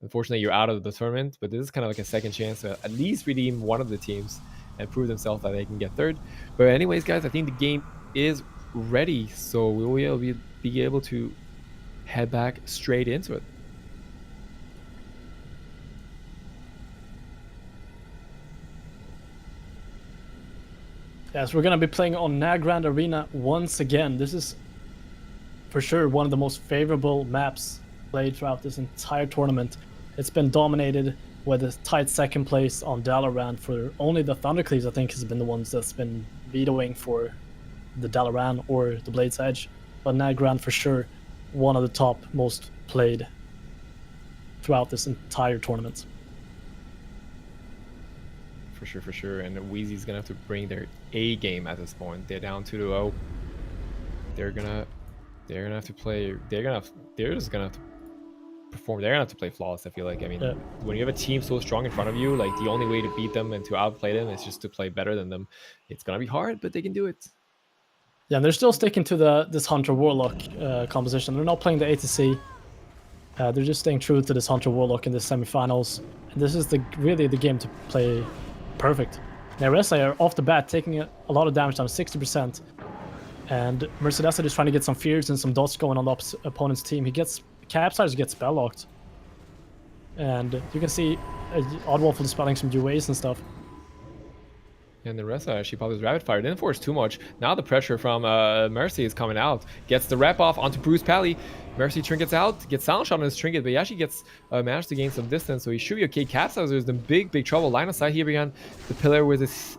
unfortunately you're out of the tournament, but this is kind of like a second chance to at least redeem one of the teams and prove themselves that they can get third. But anyways, guys, I think the game is ready, so we will be able to head back straight into it. Yes, we're going to be playing on Nagrand Arena once again. This is for sure one of the most favorable maps played throughout this entire tournament. It's been dominated with a tight second place on Dalaran. For only the Thundercleaves, I think, has been the ones that's been vetoing for the Dalaran or the Blade's Edge. But Nagrand for sure one of the top most played throughout this entire tournament. For sure. And Wheezy's gonna have to bring their A game at this point. They're down 2-0. They're gonna have to play. They're just gonna have to perform. They're gonna have to play flawless, I feel like. I mean, when you have a team so strong in front of you, like the only way to beat them and to outplay them is just to play better than them. It's gonna be hard, but they can do it. Yeah, and they're still sticking to this Hunter Warlock composition. They're not playing the ATC. They're just staying true to this Hunter Warlock in the semifinals. And this is really the game to play perfect. Neresa are off the bat taking a lot of damage down, 60%. And Mercedes is trying to get some fears and some dots going on the opponent's team. Capsize gets spell locked. And you can see Oddwaffle dispelling some UAs and stuff. And the rest actually popped his rapid fire. Didn't force too much. Now the pressure from Mercy is coming out. Gets the rep off onto Bruce Pally. Mercy trinkets out. Gets sound shot on his trinket, but he actually gets managed to gain some distance. So he should be okay. Capsizer is in big trouble. Line of sight here behind the pillar with his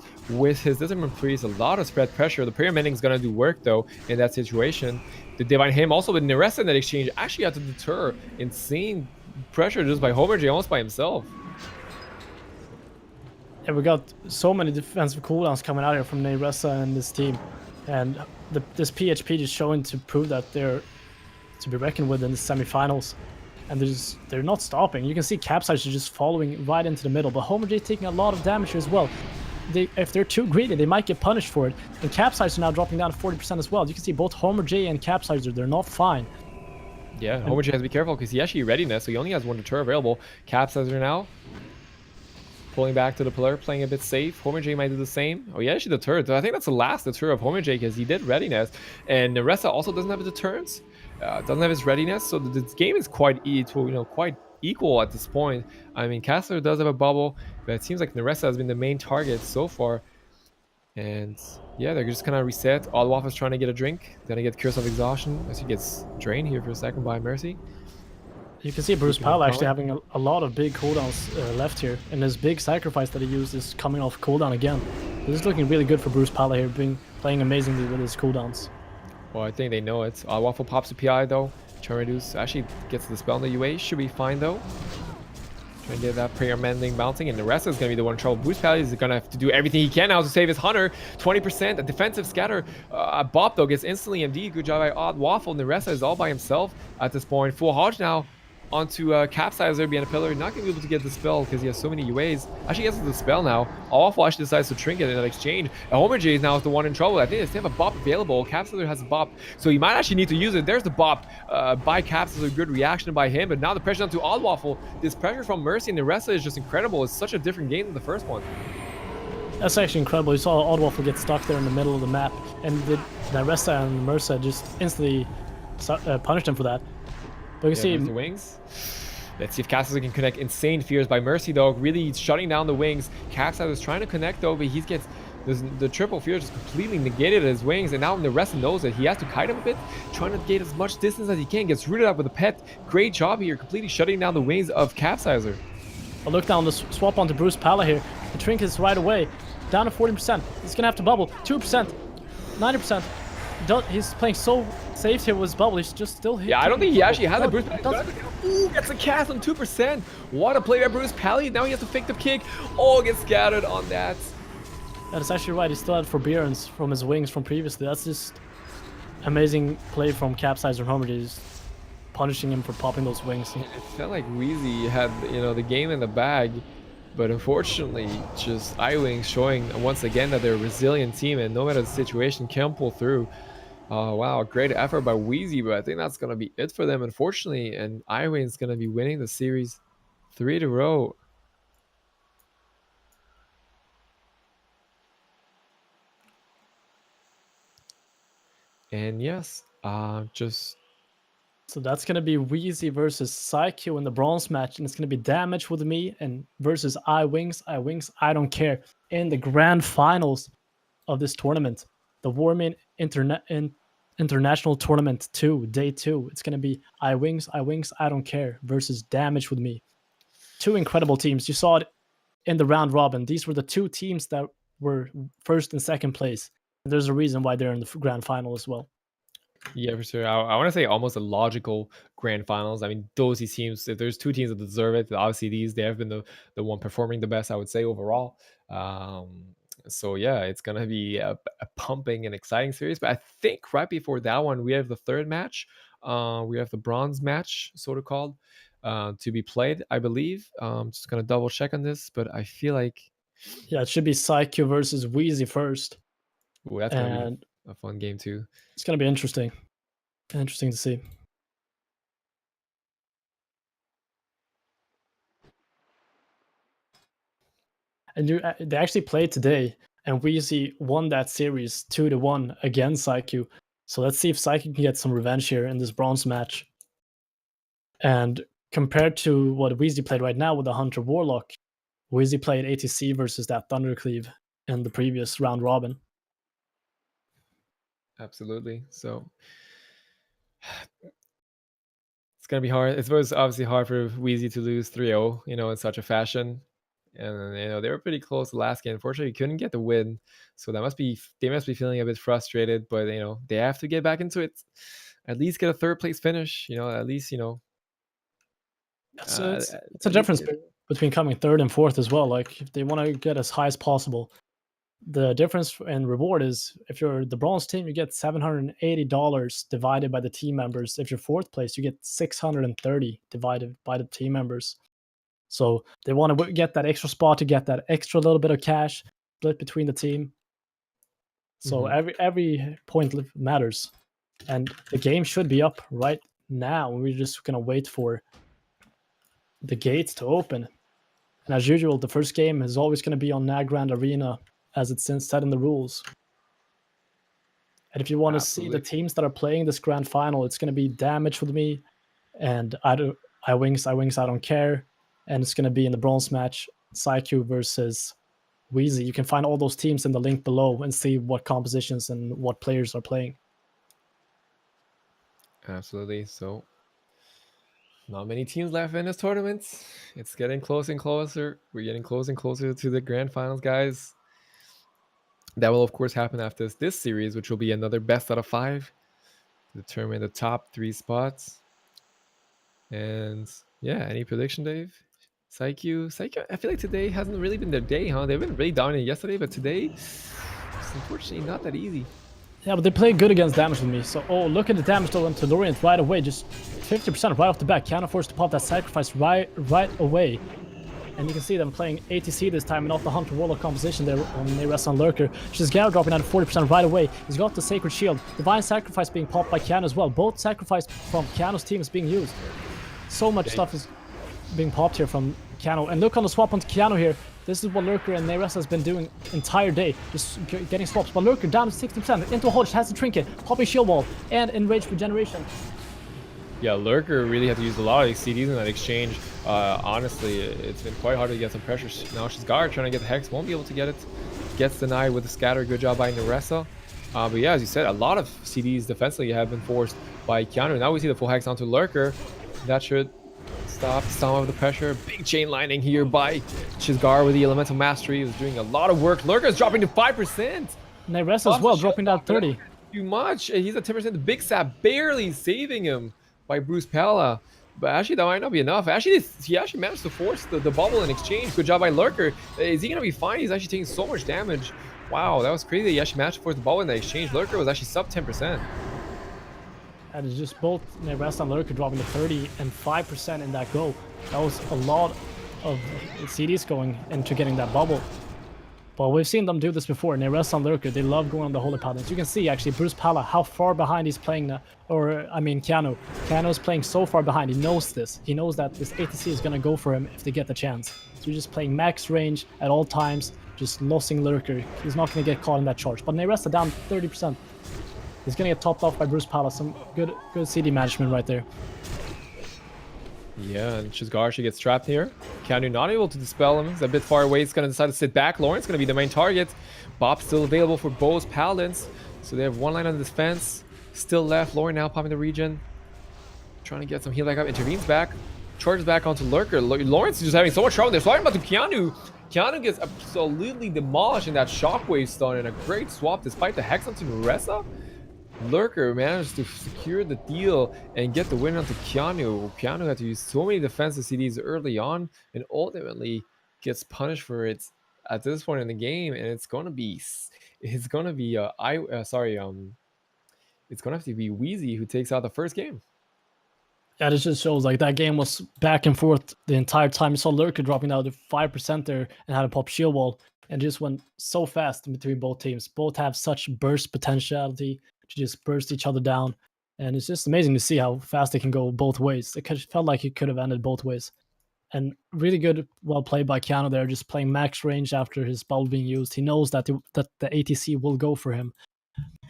Discipline Priest. A lot of spread pressure. The Prayer Mending is going to do work though in that situation. The Divine Hymn also with Neresa in that exchange actually had to deter insane pressure just by Homer J almost by himself. And we got so many defensive cooldowns coming out here from Neresa and this team. And this PHP just showing to prove that they're to be reckoned with in the semifinals. And they're not stopping. You can see Capsize is just following right into the middle. But Homer J taking a lot of damage here as well. If they're too greedy, they might get punished for it. And Capsize are now dropping down to 40% as well. You can see both Homer J and Capsizer, they're not fine. Yeah, Homer J has to be careful because he actually readiness, so he only has one deter available. Capsizer now pulling back to the pillar, playing a bit safe. Homer J might do the same. Oh, yeah, actually deterred. I think that's the last deter of Homer J because he did readiness. And Neresa also doesn't have a deterrence, doesn't have his readiness. So this game is quite quite equal at this point. I mean, Castler does have a bubble, but it seems like Neresa has been the main target so far. And yeah, they're just kind of reset. Oddwaff is trying to get a drink. Then he gets Curse of Exhaustion as he gets drained here for a second by Mercy. You can see Bruce Powell actually having a lot of big cooldowns left here. And his big sacrifice that he used is coming off cooldown again. This is looking really good for Bruce Powell here, playing amazingly with his cooldowns. Well, I think they know it. Waffle pops the PI though. Charm Reduce actually gets the spell on the UA. Should be fine though. Trying to get that Prayer Mending bouncing, and the rest is going to be the one in trouble. Bruce Pally is going to have to do everything he can now to save his Hunter. 20%, a defensive scatter. Bop though gets instantly MD. Good job by Odd Waffle, and the rest is all by himself at this point. Full Hodge now onto Capsizer behind a pillar. Not going to be able to get the spell because he has so many UAs. Actually gets the spell now. Waffle actually decides to trinket in that exchange. And Homer J is now the one in trouble. I think they still have a bop available. Capsizer has a bop, so he might actually need to use it. There's the bop by Capsizer. Good reaction by him, but now the pressure onto Odd Waffle. This pressure from Mercy and the rest is just incredible. It's such a different game than the first one. That's actually incredible. You saw Odd Waffle get stuck there in the middle of the map, and the Neresa and Mercer just instantly punished him for that. But you see the wings. Let's see if Capsizer can connect. Insane fears by Mercy though, really shutting down the wings. Capsizer is trying to connect though, but he gets the triple fear just completely negated his wings, and now the rest knows that he has to kite him a bit, trying to get as much distance as he can. Gets rooted out with a pet. Great job here, completely shutting down the wings of Capsizer. A look down the swap onto Bruce Palla here. The trinkets right away, down to 40%. He's gonna have to bubble. 2%, 90%. He's playing so saved here with bubble. He's just still hitting. Yeah, I don't think he actually has no, a Bruce Pally. Ooh, gets a cast on 2%. What a play by Bruce Pally. Now he has to fake the kick. Oh, gets scattered on that. That's actually right. He still had forbearance from his wings from previously. That's just amazing play from Capsizer Homer. He's punishing him for popping those wings. It felt like Wheezy had, you know, the game in the bag, but unfortunately, just iWings showing once again that they're a resilient team and no matter the situation, can pull through. Wow, great effort by Wheezy, but I think that's gonna be it for them, unfortunately. And iWings is gonna be winning the series 3 in a row. And yes, just So that's gonna be Wheezy versus Psycho in the bronze match, and it's gonna be Damage with me and versus iWings. iWings, I don't care. In the grand finals of this tournament, the Warmane International Tournament 2, Day 2. It's gonna be iWings, iWings, I don't care versus Damage with me. Two incredible teams. You saw it in the round robin. These were the two teams that were first and second place. And there's a reason why they're in the grand final as well. yeah, for sure. I want to say almost a logical grand finals. I mean, those teams, if there's two teams that deserve it, obviously they have been the one performing the best, I would say, overall. So yeah, it's gonna be a pumping and exciting series. But I think right before that one, we have the third match. We have the bronze match, sort of called, to be played, I believe. Just gonna double check on this, but I feel like, Yeah, it should be Psycho versus Wheezy first. ooh, that's gonna be a fun game too. It's gonna be interesting. Interesting to see. And they actually played today, and Wheezy won that series 2-1 against Psycho. So let's see if Psycho can get some revenge here in this bronze match. And compared to what Wheezy played right now with the Hunter Warlock, Wheezy played ATC versus that Thundercleave in the previous round robin. Absolutely. So it's gonna be hard. It was obviously hard for Wheezy to lose 3-0, you know, in such a fashion. And you know, they were pretty close the last game. Unfortunately, couldn't get the win. So they must be feeling a bit frustrated, but you know, they have to get back into it. At least get a third place finish, you know, at least, you know. It's a difference between coming third and fourth as well. Like if they want to get as high as possible, the difference in reward is if you're the bronze team, you get $780 divided by the team members. If you're fourth place, you get $630 divided by the team members. So they want to get that extra spot to get that extra little bit of cash split between the team. So every point matters, and the game should be up right now. We're just gonna wait for the gates to open. And as usual, the first game is always going to be on Nagrand Arena, as it's said in the rules. And if you want to see the teams that are playing this grand final, it's going to be Damage with me, and iWings, I don't care. And it's going to be in the bronze match, Psycho versus Wheezy. You can find all those teams in the link below and see what compositions and what players are playing. Absolutely. So not many teams left in this tournament. It's getting closer and closer. We're getting closer and closer to the grand finals, guys. That will, of course, happen after this series, which will be another best out of 5 to determine the top 3 spots. And yeah, any prediction, Dave? Psycho, I feel like today hasn't really been their day, huh? They've been really dominant yesterday, but today, it's unfortunately not that easy. Yeah, but they play good against Damage with me. So, oh, look at the damage done to Lorient right away. Just 50% right off the bat. Can't afford to pop that sacrifice right away. And you can see them playing ATC this time and not the Hunter Warlock composition there on Neres on Lurker. Shizgaro dropping out at 40% right away. He's got the Sacred Shield. Divine Sacrifice being popped by Keanu as well. Both sacrifice from Keanu's team is being used. So much stuff is being popped here from Keanu. And look on the swap onto Keanu here. This is what Lurker and Neres has been doing entire day, just getting swaps. But Lurker down to 60%, into a hold, has the trinket, popping shield wall, and enraged regeneration. Yeah, Lurker really had to use a lot of these CDs in that exchange. Honestly, it's been quite hard to get some pressure. Now Shizgaro trying to get the Hex, won't be able to get it. Gets denied with the scatter, good job by Neressa. But yeah, as you said, a lot of CDs defensively have been forced by Keanu. Now we see the full Hex onto Lurker. That should stop some of the pressure. Big chain lining here by Shizgaro with the Elemental Mastery. He was doing a lot of work. Lurker is dropping to 5%. Neressa as well, dropping down 30. too much, and he's at 10%. The Big Sap barely saving him by Bruce Pella. But actually, that might not be enough. Actually, he actually managed to force the bubble in exchange. Good job by Lurker. Is he going to be fine? He's actually taking so much damage. Wow, that was crazy. He actually managed to force the bubble in the exchange. Lurker was actually sub 10%. And it's just both Rest and Lurker dropping to 30 and 5% in that go. That was a lot of CDs going into getting that bubble. But we've seen them do this before. Rest and Lurker, they love going on the Holy Paladins. You can see actually Bruce Pala how far behind he's playing now. Or I mean Keanu. Keanu's playing so far behind. He knows this. He knows that this ATC is gonna go for him if they get the chance. So you're just playing max range at all times, just lossing Lurker. He's not gonna get caught in that charge. But Rest are down 30%. He's gonna get topped off by Bruce Pala. Some good CD management right there. Yeah, and Shizgar actually gets trapped here. Keanu not able to dispel him. He's a bit far away. He's going to decide to sit back. Lauren's going to be the main target. Bob's still available for both Paladins. So they have one line on the defense. Still left. Lauren now popping the region. Trying to get some heal back up. Intervenes back. Charges back onto Lurker. Lawrence is just having so much trouble. They're sliding back to Keanu. Keanu gets absolutely demolished in that shockwave stun. And a great swap despite the Hex onto Naressa. Lurker managed to secure the deal and get the win onto Keanu. Keanu had to use so many defensive CDs early on and ultimately gets punished for it at this point in the game. And it's gonna be it's gonna have to be Wheezy who takes out the first game. Yeah, this just shows like that game was back and forth the entire time. You saw Lurker dropping down to 5% there and had a pop shield wall and just went so fast in between both teams. Both have such burst potentiality to just burst each other down. And it's just amazing to see how fast they can go both ways. It felt like it could have ended both ways. And really good, well played by Keanu there, just playing max range after his bubble being used. He knows that the ATC will go for him.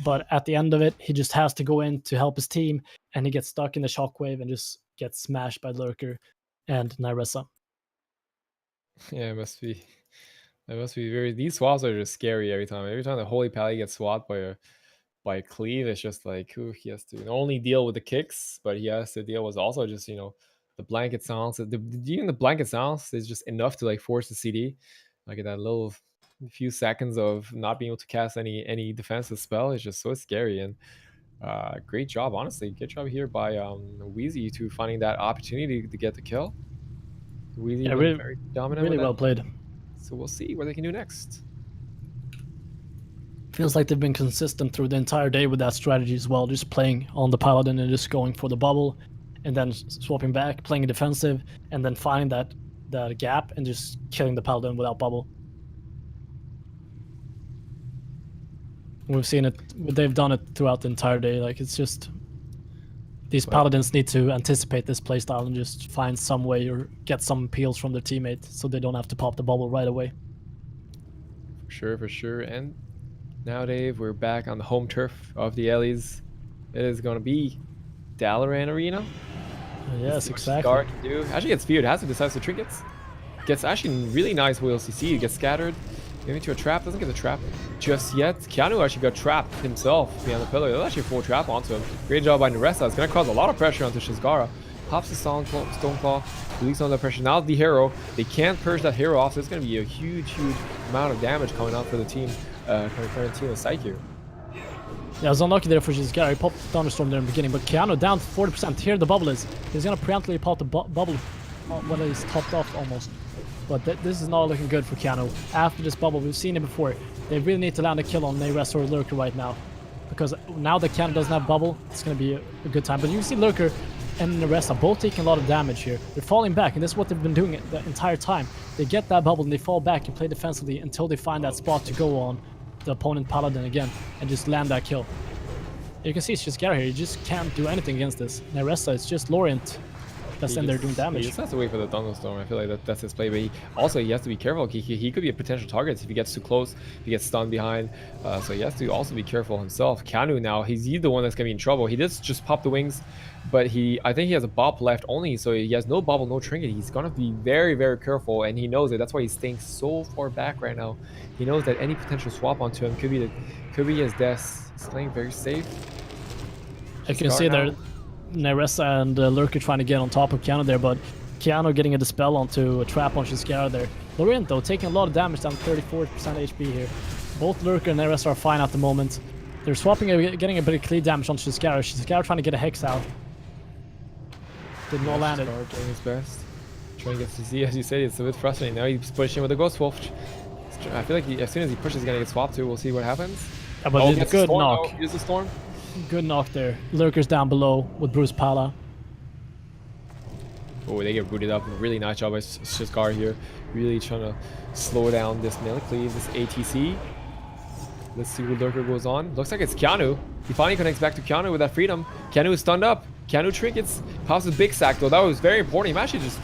But at the end of it, he just has to go in to help his team, and he gets stuck in the shockwave and just gets smashed by Lurker and Naressa. Yeah, it must be very. These swaps are just scary every time. Every time the Holy Pally gets swapped by Cleave, it's just like he has to not only deal with the kicks, but he has to deal with also just the blanket sounds. Even the blanket sounds is just enough to like force the CD, like in that little few seconds of not being able to cast any defensive spell is just so scary. And great job, honestly, good job here by Wheezy to finding that opportunity to get the kill. Wheezy really, very dominant, really well played. So we'll see what they can do next. Feels like they've been consistent through the entire day with that strategy as well, just playing on the Paladin and just going for the bubble and then swapping back, playing defensive, and then finding that gap and just killing the Paladin without bubble. We've seen it, they've done it throughout the entire day. Like, it's just these Paladins need to anticipate this playstyle and just find some way or get some peels from their teammate so they don't have to pop the bubble right away. For sure. And now, Dave, we're back on the home turf of the Ellies. It is going to be Dalaran Arena. Yes, exactly. Scar can do. Actually gets feared, has to decisive trinkets. Gets actually really nice wheel CC. Gets scattered. Maybe to a trap. Doesn't get the trap just yet. Keanu actually got trapped himself behind the pillar. That's actually a full trap onto him. Great job by Naressa. It's going to cause a lot of pressure onto Shizgara. Pops the Stoneclaw. Release on the pressure. Now the hero. They can't purge that hero off. So it's going to be a huge amount of damage coming out for the team. Current team of Psyche. Yeah, I was unlucky there for Shizgara. He popped Thunderstorm there in the beginning, but Keanu down to 40%. Here the bubble is. He's going to preemptively pop the bubble when he's topped off almost. But this is not looking good for Keanu. After this bubble, we've seen it before. They really need to land a kill on Naressa or Lurker right now. Because now that Keanu doesn't have bubble, it's going to be a good time. But you can see Lurker and Naressa both taking a lot of damage here. They're falling back, and this is what they've been doing the entire time. They get that bubble and they fall back and play defensively until they find that spot to go on the opponent Paladin again and just land that kill. You can see it's just Gary here. You just can't do anything against this. Naressa, it's just Lorient that's in there doing damage. He just has to wait for the Thunderstorm. I feel like that's his play, but he has to be careful. He could be a potential target if he gets too close, if he gets stunned behind. So he has to also be careful himself. Keanu now, he's the one that's gonna be in trouble. He did just pop the wings, but I think he has a bop left only, so he has no bubble, no trinket. He's gonna be very careful, and he knows it. That's why he's staying so far back right now. He knows that any potential swap onto him could be his death. He's playing very safe. You can see there Naressa and Lurker trying to get on top of Keanu there, but Keanu getting a dispel onto a trap on Shizgara there. Lorient though taking a lot of damage, down 34% HP here. Both Lurker and Naressa are fine at the moment. They're swapping, getting a bit of clean damage on Shizgara. Shizgara trying to get a Hex out. Did not land it. Doing his best. Trying to get to see, as you said, it's a bit frustrating. Now he's pushing with the Ghost Wolf. I feel like as soon as he pushes, he's gonna get swapped too. We'll see what happens. Yeah, but it's a good knock. Oh, here's the storm. Good knock there. Lurkers down below with Bruce Pala. Oh, they get booted up. Really nice job by Shizgara here. Really trying to slow down this Millicleave, this ATC. Let's see what Lurker goes on. Looks like it's Keanu. He finally connects back to Keanu with that freedom. Keanu is stunned up. Keanu trinkets. Pops his big sack though. That was very important. He managed to just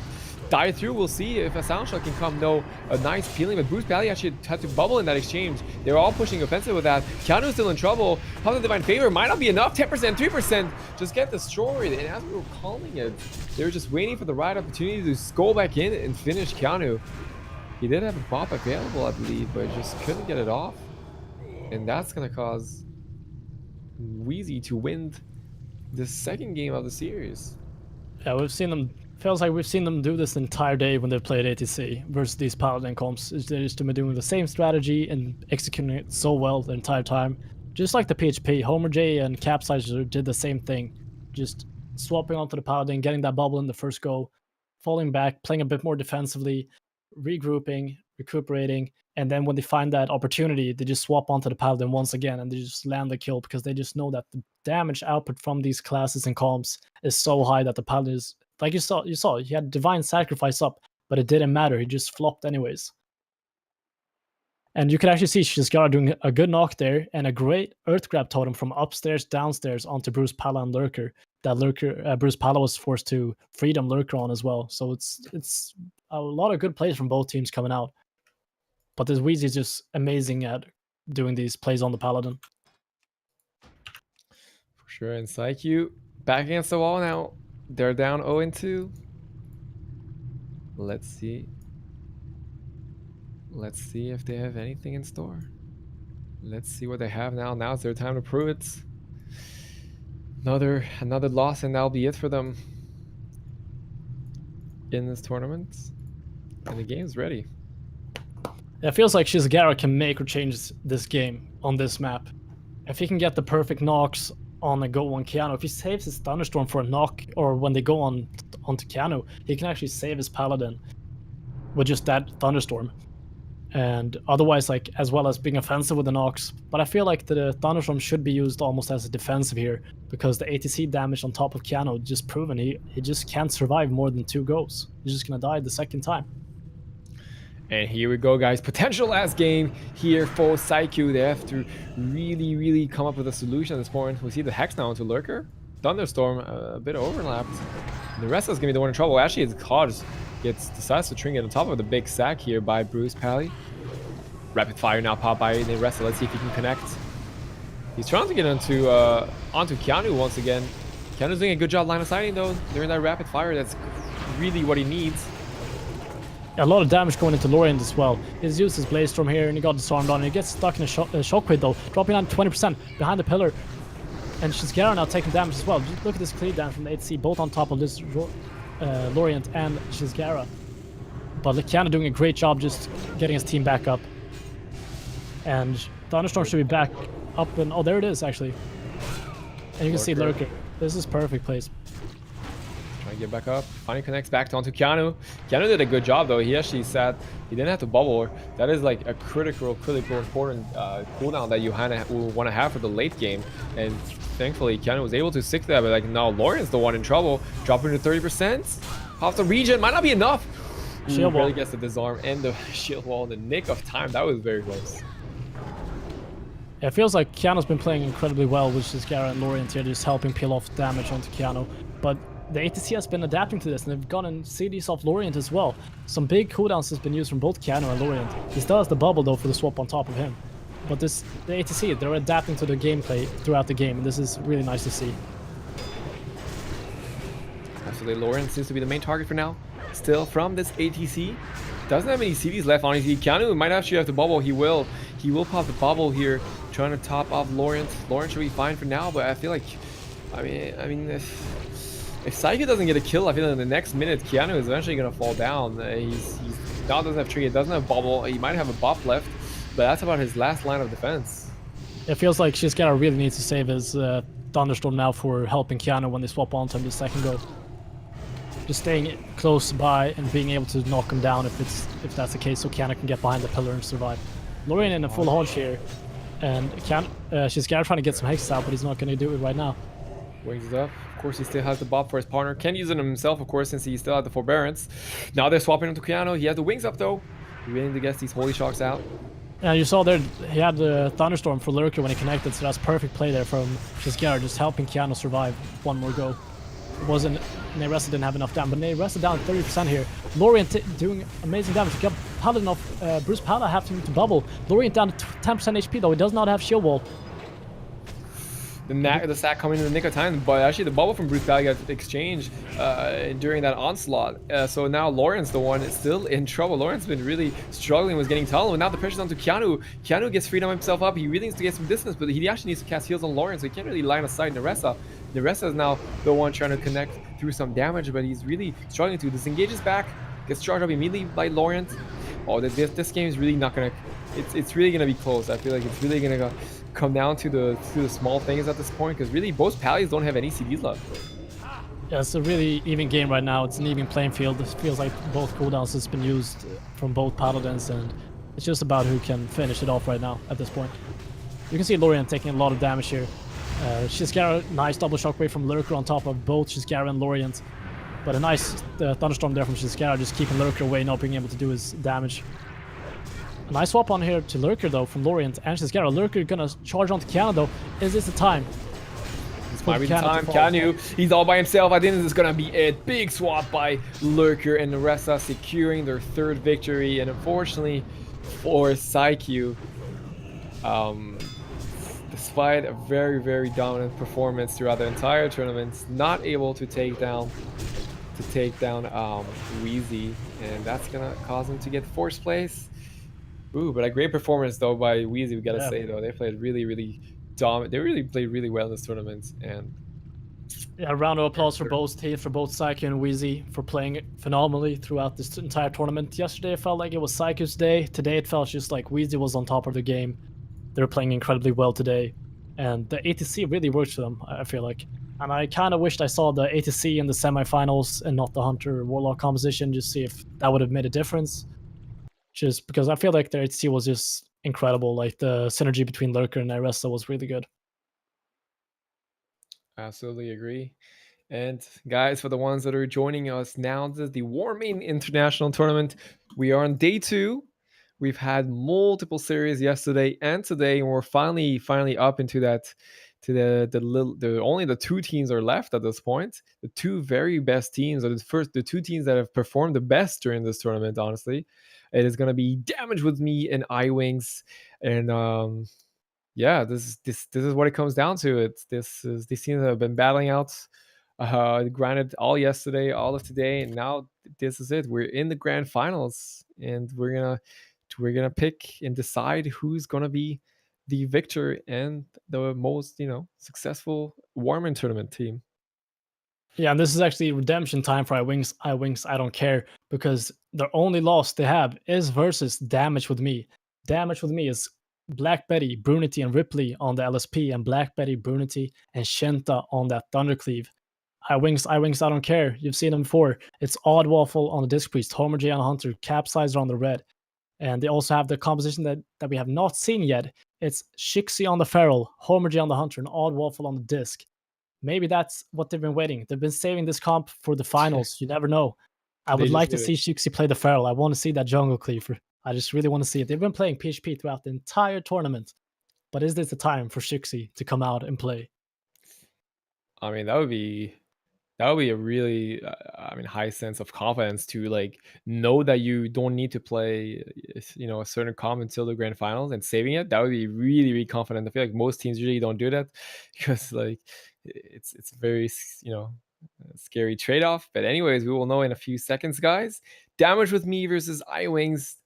dive through. We'll see if a sound shot can come. No, a nice peeling, but Bruce Pally actually had to bubble in that exchange. They were all pushing offensive with that. Keanu's still in trouble. Pops the Divine Favor might not be enough. 10%, 3%. Just get destroyed. And as we were calling it, they were just waiting for the right opportunity to go back in and finish Keanu. He did have a bop available, I believe, but just couldn't get it off. And that's going to cause Wheezy to win the second game of the series. Yeah, we've seen them. Feels like we've seen them do this the entire day when they've played ATC versus these Paladin comps. They're just doing the same strategy and executing it so well the entire time. Just like the PHP, Homer J and Capsizer did the same thing. Just swapping onto the Paladin, getting that bubble in the first go, falling back, playing a bit more defensively, regrouping, recuperating, and then when they find that opportunity, they just swap onto the Paladin once again and they just land the kill because they just know that the damage output from these classes and comps is so high that the Paladin is, like you saw, he had Divine Sacrifice up, but it didn't matter. He just flopped anyways. And you can actually see Shizgara doing a good knock there and a great Earth Grab totem from upstairs, downstairs onto Bruce Pala and Lurker. That Lurker, Bruce Pala was forced to Freedom Lurker on as well. So it's a lot of good plays from both teams coming out. But this Wheezy is just amazing at doing these plays on the Paladin. For sure. And Psyche back against the wall now. They're down 0-2. Let's see. Let's see if they have anything in store. Let's see what they have now. Now's their time to prove it. Another loss, and that'll be it for them in this tournament. And the game's ready. It feels like Shizgara can make or change this game on this map. If he can get the perfect knocks on a go on Keanu, if he saves his Thunderstorm for a knock, or when they go onto Keanu, he can actually save his Paladin with just that Thunderstorm. And otherwise, like, as well as being offensive with the knocks. But I feel like the Thunderstorm should be used almost as a defensive here, because the ATC damage on top of Keanu just proven he just can't survive more than 2 goes. He's just gonna die the second time. And here we go, guys. Potential last game here for Psyche. They have to really come up with a solution at this point. We see the Hex now into Lurker. Thunderstorm, a bit overlapped. The rest is going to be the one in trouble. Actually, it's Cause decides to trinket on top of the big sack here by Bruce Pally. Rapid fire now pop by the rest. Let's see if he can connect. He's trying to get onto Keanu once again. Keanu's doing a good job line of sighting though. During that rapid fire, that's really what he needs. A lot of damage going into Lorient as well. He's used his Blaze Storm here and he got disarmed on. And he gets stuck in a Shockwave though, dropping down 20% behind the pillar. And Shizgara now taking damage as well. Just look at this clear damage from the 8C, both on top of this Lorient and Shizgara. But Keanu doing a great job just getting his team back up. And Thunderstorm should be back up and oh, there it is actually. And you can see Lurker. This is perfect place. Trying to get back up. Finally connects back onto Keanu. Keanu did a good job though. He actually said he didn't have to bubble. That is like a critical important cooldown that you want to have for the late game. And thankfully Keanu was able to stick to that. But like now Lorient's the one in trouble. Dropping to 30%. Off the region. Might not be enough. Shield wall. Really gets the disarm and the shield wall in the nick of time. That was very close. It feels like Keanu's been playing incredibly well with Shizgara and Lorient here, just helping peel off damage onto Keanu. But the ATC has been adapting to this, and they've gotten CDs off Lorient as well. Some big cooldowns has been used from both Keanu and Lorient. He still has the bubble though for the swap on top of him. But the ATC, they're adapting to the gameplay throughout the game, and this is really nice to see. Absolutely, Lorient seems to be the main target for now. Still from this ATC. Doesn't have any CDs left on his Keanu might actually have the bubble. He will pop the bubble here, trying to top off Lorient. Lorient should be fine for now, but I feel like, I mean, if Psyche doesn't get a kill, I feel like in the next minute, Keanu is eventually gonna fall down. He's now doesn't have trigger, doesn't have bubble. He might have a buff left, but that's about his last line of defense. It feels like Shiskara really needs to save his Thunderstorm now for helping Keanu when they swap onto him the second go. Just staying close by and being able to knock him down if that's the case, so Keanu can get behind the pillar and survive. Lorian in a full hodge here, and Shiskara trying to get some hexes out, but he's not going to do it right now. Wings it up. Of course, he still has the buff for his partner. Can't use it himself, of course, since he still has the forbearance. Now they're swapping him to Keanu. He has the wings up, though. Willing to get these holy shocks out. Yeah, you saw there, he had the Thunderstorm for Lurker when he connected, so that's perfect play there from Shiskara, just helping Keanu survive one more go. It wasn't, Neressa didn't have enough damage, but Neressa down 30% here. Lorient doing amazing damage. He got Paladin off, Bruce Pala having to bubble. Lorient down to 10% HP though, he does not have shield wall. The sack coming in the nick of time, but actually the bubble from Bruce Pally got exchanged during that onslaught. So now Lawrence, the one, is still in trouble. Lawrence has been really struggling, was getting tunneled, and now the pressure's onto Keanu. Keanu gets freedom himself up. He really needs to get some distance, but he actually needs to cast heals on Lawrence, so he can't really line aside Neressa. Neressa is now the one trying to connect through some damage, but he's really struggling to. Disengages back, gets charged up immediately by Lawrence. Oh, this game is really not gonna. It's really gonna be close. I feel like it's really gonna come down to the small things at this point, because really both Pallies don't have any CDs left. Yeah, it's a really even game right now. It's an even playing field. It feels like both cooldowns has been used from both Paladins, and it's just about who can finish it off right now at this point. You can see Lorient taking a lot of damage here. Shiskara, nice double shockwave from Lurker on top of both Shiskara and Lorient. But a nice Thunderstorm there from Shiskara, just keeping Lurker away, not being able to do his damage. A nice swap on here to Lurker though from Lorient and Shiskara. Lurker gonna charge onto Keanu though. Is this the time? This might be the time. Keanu, he's all by himself. I think this is gonna be a big swap by Lurker and Neressa, securing their third victory. And unfortunately for Psyche, despite a very, very dominant performance throughout the entire tournament, not able to take down Wheezy, and that's gonna cause him to get fourth place. Ooh, but a great performance though by Wheezy, we gotta say though. They played really, really dominant. They really played really well in this tournament, and yeah, a round of applause for both teams, for both Psyche and Wheezy, for playing phenomenally throughout this entire tournament. Yesterday it felt like it was Psyche's day. Today it felt just like Wheezy was on top of the game. They were playing incredibly well today, and the ATC really worked for them, I feel like. And I kind of wished I saw the ATC in the semifinals and not the Hunter Warlock composition, just see if that would have made a difference. Just because I feel like their ATC was just incredible. Like the synergy between Lurker and Neressa was really good. absolutely agree. And guys, for the ones that are joining us now, this is the Warmane International Tournament. We are on day 2. We've had multiple series yesterday and today, and we're finally up into that, to the only the 2 teams are left at this point. The 2 very best teams, or the 2 teams that have performed the best during this tournament. Honestly, it is going to be Damage with Me and iWings, and yeah, this is what it comes down to. These teams have been battling out. Granted, all yesterday, all of today, and now this is it. We're in the grand finals, and we're gonna pick and decide who's gonna be the victor and the most successful Warman tournament team. Yeah, and this is actually redemption time for iWings. iWings, I don't care, because the only loss they have is versus Damage with Me. Damage with Me is Black Betty, Brunity, and Ripley on the LSP, and Black Betty, Brunity, and Shenta on that Thundercleave. iWings, I don't care. You've seen them before. It's Odd Waffle on the Disc Priest, Homer J on Hunter, Capsizer on the Red. And they also have the composition that we have not seen yet. It's Shixie on the Feral, Homer J on the Hunter, and Odd Waffle on the Disc. Maybe that's what they've been waiting. They've been saving this comp for the finals. You never know. I would like to see Shixie play the Feral. I want to see that jungle cleaver. I just really want to see it. They've been playing PHP throughout the entire tournament. But is this the time for Shixie to come out and play? I mean, that would be a really high sense of confidence to like know that you don't need to play a certain comp until the grand finals and saving it. That would be really, really confident. I feel like most teams usually don't do that because like it's very scary trade-off. But anyways, we will know in a few seconds, guys. Damage with Me versus iWings.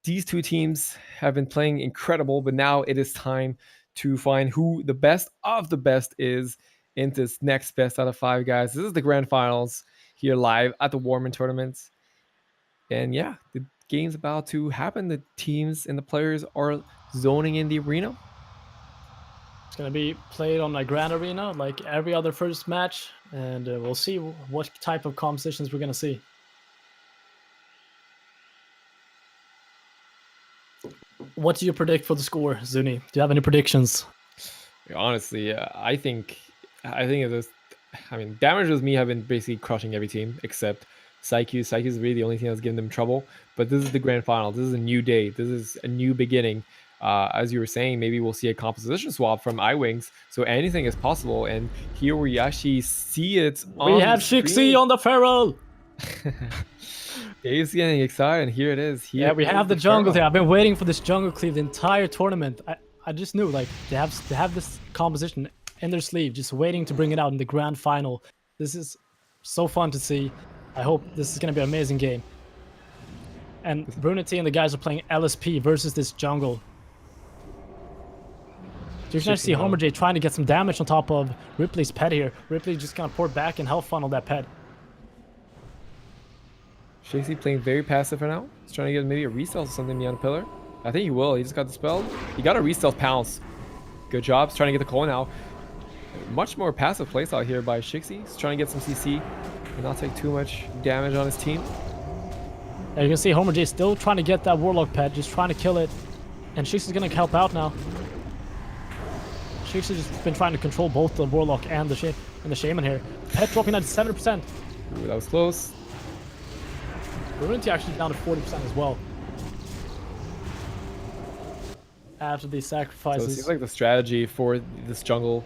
These 2 teams have been playing incredible, but now it is time to find who the best of the best is in this next best out of 5, guys. This is the grand finals here live at the Warman tournament. And yeah, the game's about to happen. The teams and the players are zoning in the arena. It's gonna be played on a grand arena like every other first match, and we'll see what type of compositions we're gonna see. What do you predict for the score, Zuni? Do you have any predictions? Honestly, I think it was. I mean, damage with me have been basically crushing every team except Psyche. Psyche is really the only thing that's given them trouble. But this is the grand final. This is a new day. This is a new beginning. As you were saying, maybe we'll see a composition swap from iWings. So anything is possible. And here we actually see it We on have the Shixi screen. on the feral. Dave's getting excited, and here it is. Here Yeah, we is have the jungle Pharaoh. here. I've been waiting for this jungle cleave the entire tournament. I just knew like they have this composition in their sleeve, just waiting to bring it out in the grand final. This is so fun to see. I hope this is gonna be an amazing game. And Brunity and the guys are playing LSP versus this jungle. You can actually see Homer J trying to get some damage on top of Ripley's pet here. Ripley just gonna pour back and health funnel that pet. Shakesy playing very passive for now. He's trying to get maybe a re-stealth or something beyond a pillar. I think he will. He just got dispelled. He got a re-stealth pounce. Good job. He's trying to get the coin now. Much more passive playstyle here by Shixie. He's trying to get some CC and not take too much damage on his team. Yeah, you can see Homer J still trying to get that Warlock pet, just trying to kill it. And Shixie's gonna help out now. Shixie's just been trying to control both the Warlock and the Shaman here. Pet dropping down to 70%. Ooh, that was close. Brunity actually down to 40% as well. After these So it sacrifices. seems like the strategy for this jungle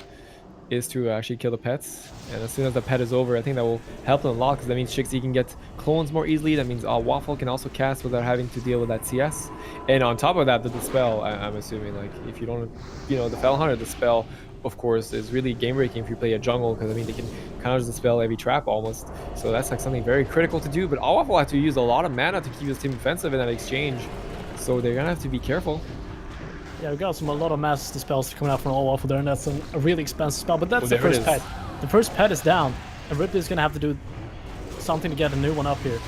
is to actually kill the pets. And as soon as the pet is over, I think that will help them a lot because that means Shixie can get clones more easily. That means Waffle can also cast without having to deal with that CS. And on top of that, the Dispel, I'm assuming, like, if you don't, the Fel Hunter, the spell, of course, is really game-breaking if you play a jungle because, I mean, they can counter the spell every trap almost. So that's like something very critical to do. But Waffle have to use a lot of mana to keep his team offensive in that exchange. So they're going to have to be careful. Yeah, we got a lot of mass dispels coming out from all Waffle there, and that's a really expensive spell. But that's the there it first is. pet. The first pet is down, and Ripley's gonna have to do something to get a new one up here.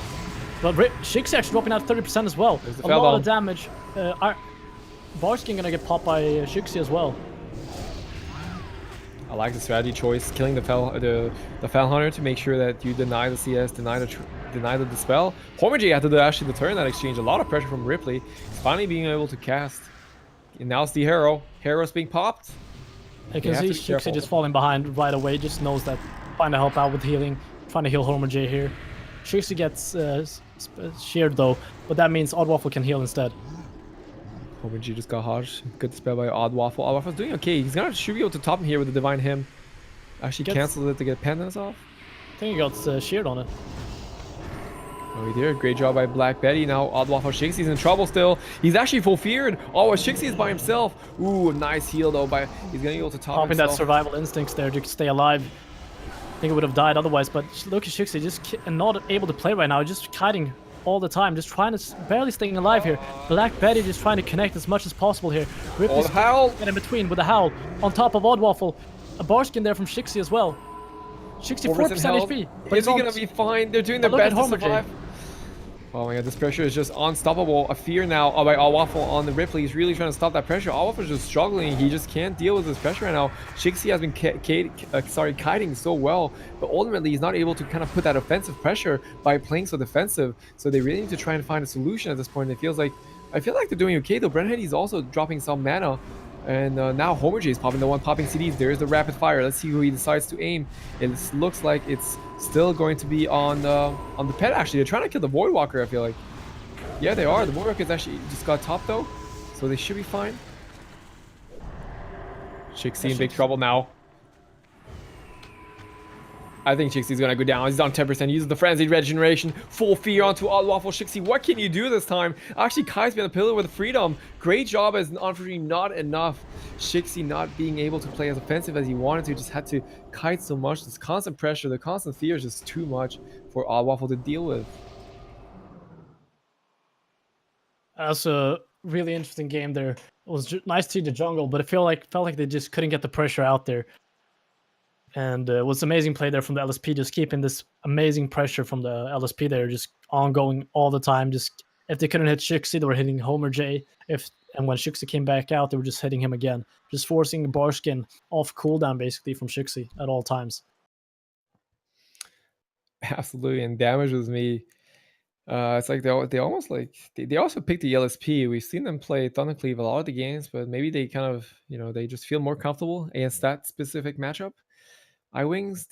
But Shixie actually dropping out 30% as well. A lot of damage. Barskin gonna get popped by Shixie as well. I like the strategy choice, killing the Fel Hunter to make sure that you deny the CS, deny the Dispel. Homer J had to actually deter that exchange. A lot of pressure from Ripley. He's finally being able to cast. And now it's the Hero. Hero's being popped. You can see Shixie just falling behind right away. Just knows that trying to help out with healing, trying to heal Homer J here. Shixie gets sheared though, but that means Odd Waffle can heal instead. Homer G just got hodged. Good spell by Odd Waffle. Odd Waffle's doing okay. Should be able to top him here with the Divine Hymn. Actually canceled it to get pendants off. I think he got sheared on it. Oh, he did. Great job by Black Betty. Now Odd Waffle Shixie's in trouble still. He's actually full feared. Oh, Shixie is by himself. Ooh, nice heal though. He's gonna be able to top Popping himself. that survival instincts there to stay alive. I think it would have died otherwise, but look at Shixie just not able to play right now. Just kiting all the time, just trying to barely staying alive here. Black Betty just trying to connect as much as possible here. Ripley's get in between with a howl on top of Odd Waffle. A Barskin there from Shixie as well. 64% HP. But is he gonna be fine? They're doing their best to survive. Oh my god, this pressure is just unstoppable. A fear now by Waffle on the Ripley. He's really trying to stop that pressure. Waffle's just struggling. He just can't deal with this pressure right now. Shixie has been kiting so well, but ultimately he's not able to kind of put that offensive pressure by playing so defensive. So they really need to try and find a solution at this point. I feel like they're doing okay though. Brenheady's also dropping some mana. And now Homer J is popping CDs. There's the rapid fire. Let's see who he decides to aim. It looks like it's still going to be on the pet. Actually, they're trying to kill the Voidwalker. I feel like, yeah, they are. The Voidwalker is actually just got top though, so they should be fine. Shixie in big trouble now. I think Shixie's gonna go down. He's down 10%. Uses the frenzied regeneration. Full fear onto Odd Waffle. Shixie, what can you do this time? Actually, Kai's been a pillar with freedom. Great job as unfortunately not enough. Shixie not being able to play as offensive as he wanted to. Just had to kite so much. This constant pressure, the constant fear is just too much for Odd Waffle to deal with. That's a really interesting game there. It was nice to see the jungle, but it felt like they just couldn't get the pressure out there. And it was amazing play there from the LSP, just keeping this amazing pressure from the LSP there, just ongoing all the time. Just if they couldn't hit Shixie, they were hitting Homer J. If And when Shixi came back out, they were just hitting him again, just forcing Barskin off cooldown basically from Shixi at all times. Absolutely, and damage was me. It's like they almost like they also picked the LSP. We've seen them play Thundercleave a lot of the games, but maybe they kind of they just feel more comfortable against that specific matchup. iWings,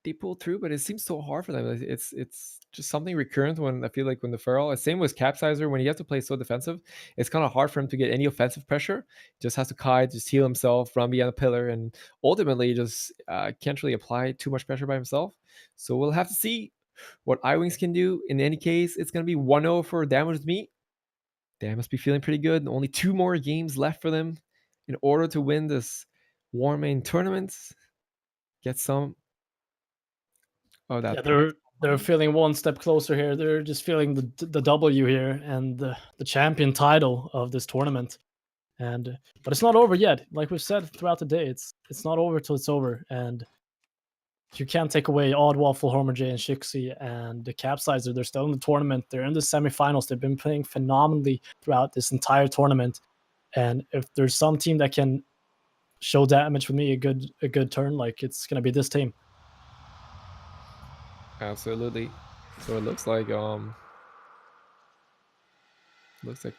they pull through, but it seems so hard for them. It's just something recurrent when I feel like when the Feral. Same with Capsizer, when he has to play so defensive, it's kind of hard for him to get any offensive pressure. He just has to kite, just heal himself, run behind a pillar, and ultimately just can't really apply too much pressure by himself. So we'll have to see what iWings can do. In any case, it's gonna be 1-0 for Damage with me. They must be feeling pretty good. Only 2 more games left for them in order to win this Warmane tournament. Get some of that. Yeah, they're feeling one step closer here. They're just feeling the W here and the champion title of this tournament. And but it's not over yet. Like we've said throughout the day, it's not over till it's over. And you can't take away Odd Waffle, Homer J, and Shixi and the Capsizer. They're still in the tournament. They're in the semifinals. They've been playing phenomenally throughout this entire tournament. And if there's some team that can show damage with me a good turn, like it's gonna be this team. Absolutely. So it looks like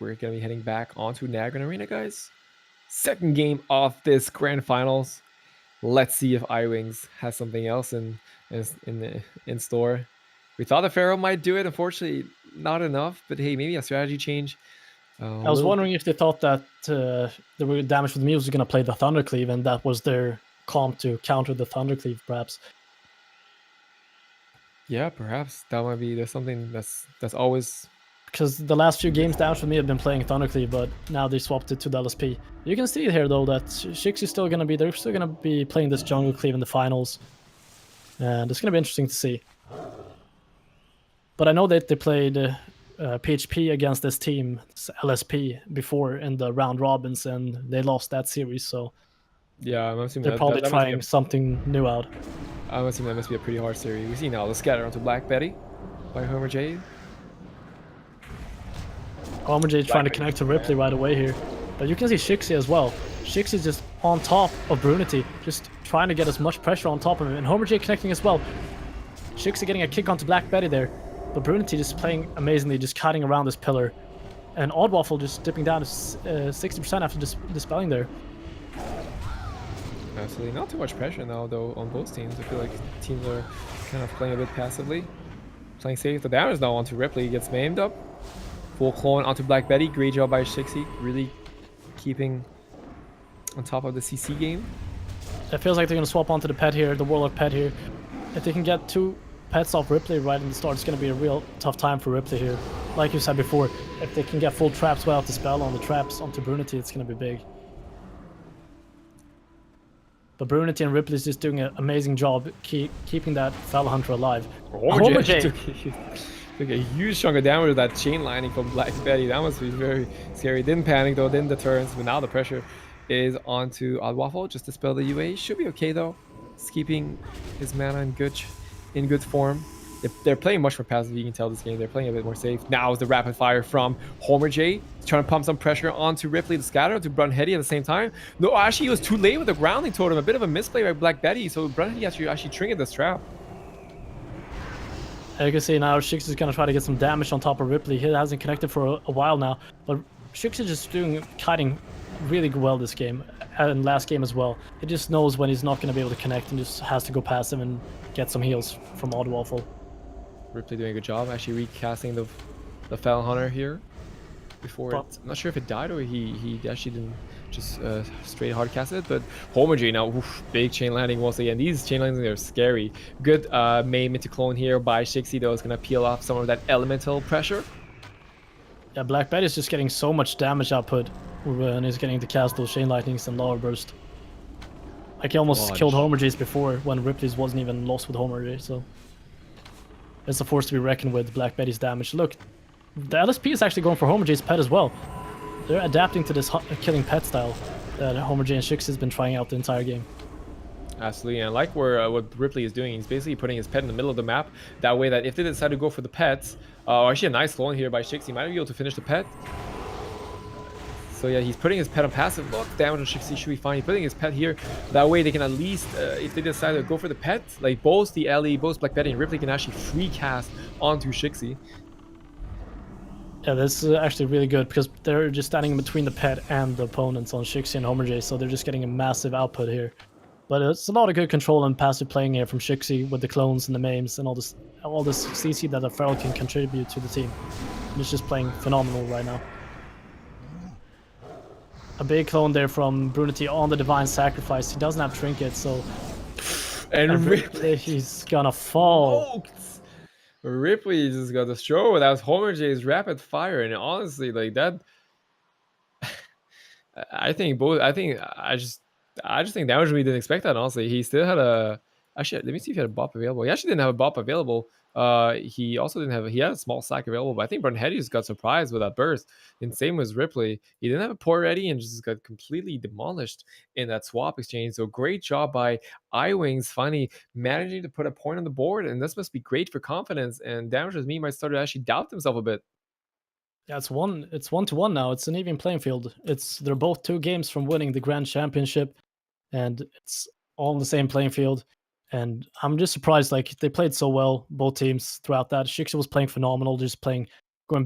we're gonna be heading back onto Nagrin Arena, guys. Second game of this grand finals. Let's see if iWings has something else in store. We thought the Pharaoh might do it. Unfortunately, not enough. But hey, maybe a strategy change. I was wondering if they thought that the damage with me was going to play the Thundercleave, and that was their comp to counter the Thundercleave, perhaps. Yeah, perhaps that might be. There's something that's always. Because the last few games damage with me have been playing Thundercleave, but now they swapped it to the LSP. You can see here though that Shixi's still going to be. They're still going to be playing this Jungle Cleave in the finals, and it's going to be interesting to see. But I know that they played PHP against this team, LSP, before in the round robins, and they lost that series. So yeah, I'm assuming they're probably trying something new out. I'm assuming that must be a pretty hard series. We see now the scatter onto Black Betty by Homer J. Homer J trying to connect to Ripley right away here, but you can see Shixi as well. Shixi's just on top of Brunity, just trying to get as much pressure on top of him, and Homer J connecting as well. Shixi getting a kick onto Black Betty there, but Brunity just playing amazingly, just cutting around this pillar, and Odd Waffle just dipping down to 60% after just dispelling there. Absolutely, not too much pressure now though on both teams. I feel like teams are kind of playing a bit passively, playing safe. The damage now onto Ripley, gets maimed up. Full clone onto Black Betty. Great job by Shixi, really keeping on top of the CC game. It feels like they're going to swap onto the pet here, the Warlock pet here. If they can get 2 pets off Ripley right in the start, it's going to be a real tough time for Ripley here. Like you said before, if they can get full traps without the spell on the traps onto Brunity, it's going to be big. But Brunity and Ripley is just doing an amazing job keeping that Fel Hunter alive. Homer J took a huge chunk of damage with that chain lining from Black Betty. That must be very scary. Didn't panic though, didn't deter, but now the pressure is onto Odd Waffle. Just dispel the UA. Should be okay though. He's keeping his mana in good form. They're playing much more passive. You can tell this game. They're playing a bit more safe. Now is the rapid fire from Homer J. He's trying to pump some pressure onto Ripley the Scatter, to Brunhetty at the same time. No, actually he was too late with the grounding totem. A bit of a misplay by Black Betty. So Brunhetty actually triggered this trap. You can see now Shix is going to try to get some damage on top of Ripley. He hasn't connected for a while now, but Shix is just doing kiting really well this game, and last game as well. He just knows when he's not going to be able to connect and just has to go passive and get some heals from Odd Waffle. Ripley doing a good job actually recasting the Fel Hunter here before I'm not sure if it died or he actually didn't just straight hard cast it, but Homer J now, big chain landing once again. These chain landings are scary. Good main into clone here by Shixi though, is gonna peel off some of that elemental pressure. Yeah, Black Betty is just getting so much damage output when he's getting to cast those chain lightnings and lava burst. Like he almost killed Homer J's before when Ripley's wasn't even lost with Homer J, so it's a force to be reckoned with, Black Betty's damage. Look, the LSP is actually going for Homer J's pet as well. They're adapting to this killing pet style that Homer J and Shix has been trying out the entire game. Absolutely, and I like what Ripley is doing. He's basically putting his pet in the middle of the map. That way that if they decide to go for the pets, actually a nice clone here by Shix, he might be able to finish the pet. So yeah, he's putting his pet on passive. Look, damage on Shixi should be fine. He's putting his pet here. That way they can at least, if they decide to go for the pet, like both the Ellie, both Black Betty and Ripley can actually free cast onto Shixi. Yeah, this is actually really good because they're just standing in between the pet and the opponents on Shixi and Homer J, so they're just getting a massive output here. But it's a lot of good control and passive playing here from Shixi with the clones and the maims and all this CC that the Feral can contribute to the team. And it's just playing phenomenal right now. A big clone there from Brunity on the Divine Sacrifice. He doesn't have Trinket, so... And Ripley, he's gonna fall. Ripley just got destroyed. That was Homer J's rapid fire, and honestly, like that... I just think damage we didn't expect that, honestly. He still had a... Actually, let me see if he had a bop available. He actually didn't have a bop available. He also didn't have... He had a small stack available, but I think Brun Hetty just got surprised with that burst. And same with Ripley. He didn't have a port ready and just got completely demolished in that swap exchange. So great job by iWings finally managing to put a point on the board. And this must be great for confidence. And Damage with Me might start to actually doubt himself a bit. Yeah, it's 1-1 now. It's an even playing field. They're both 2 games from winning the Grand Championship, and it's all in the same playing field. And I'm just surprised, like, they played so well, both teams, throughout that. Shixi was playing phenomenal, just going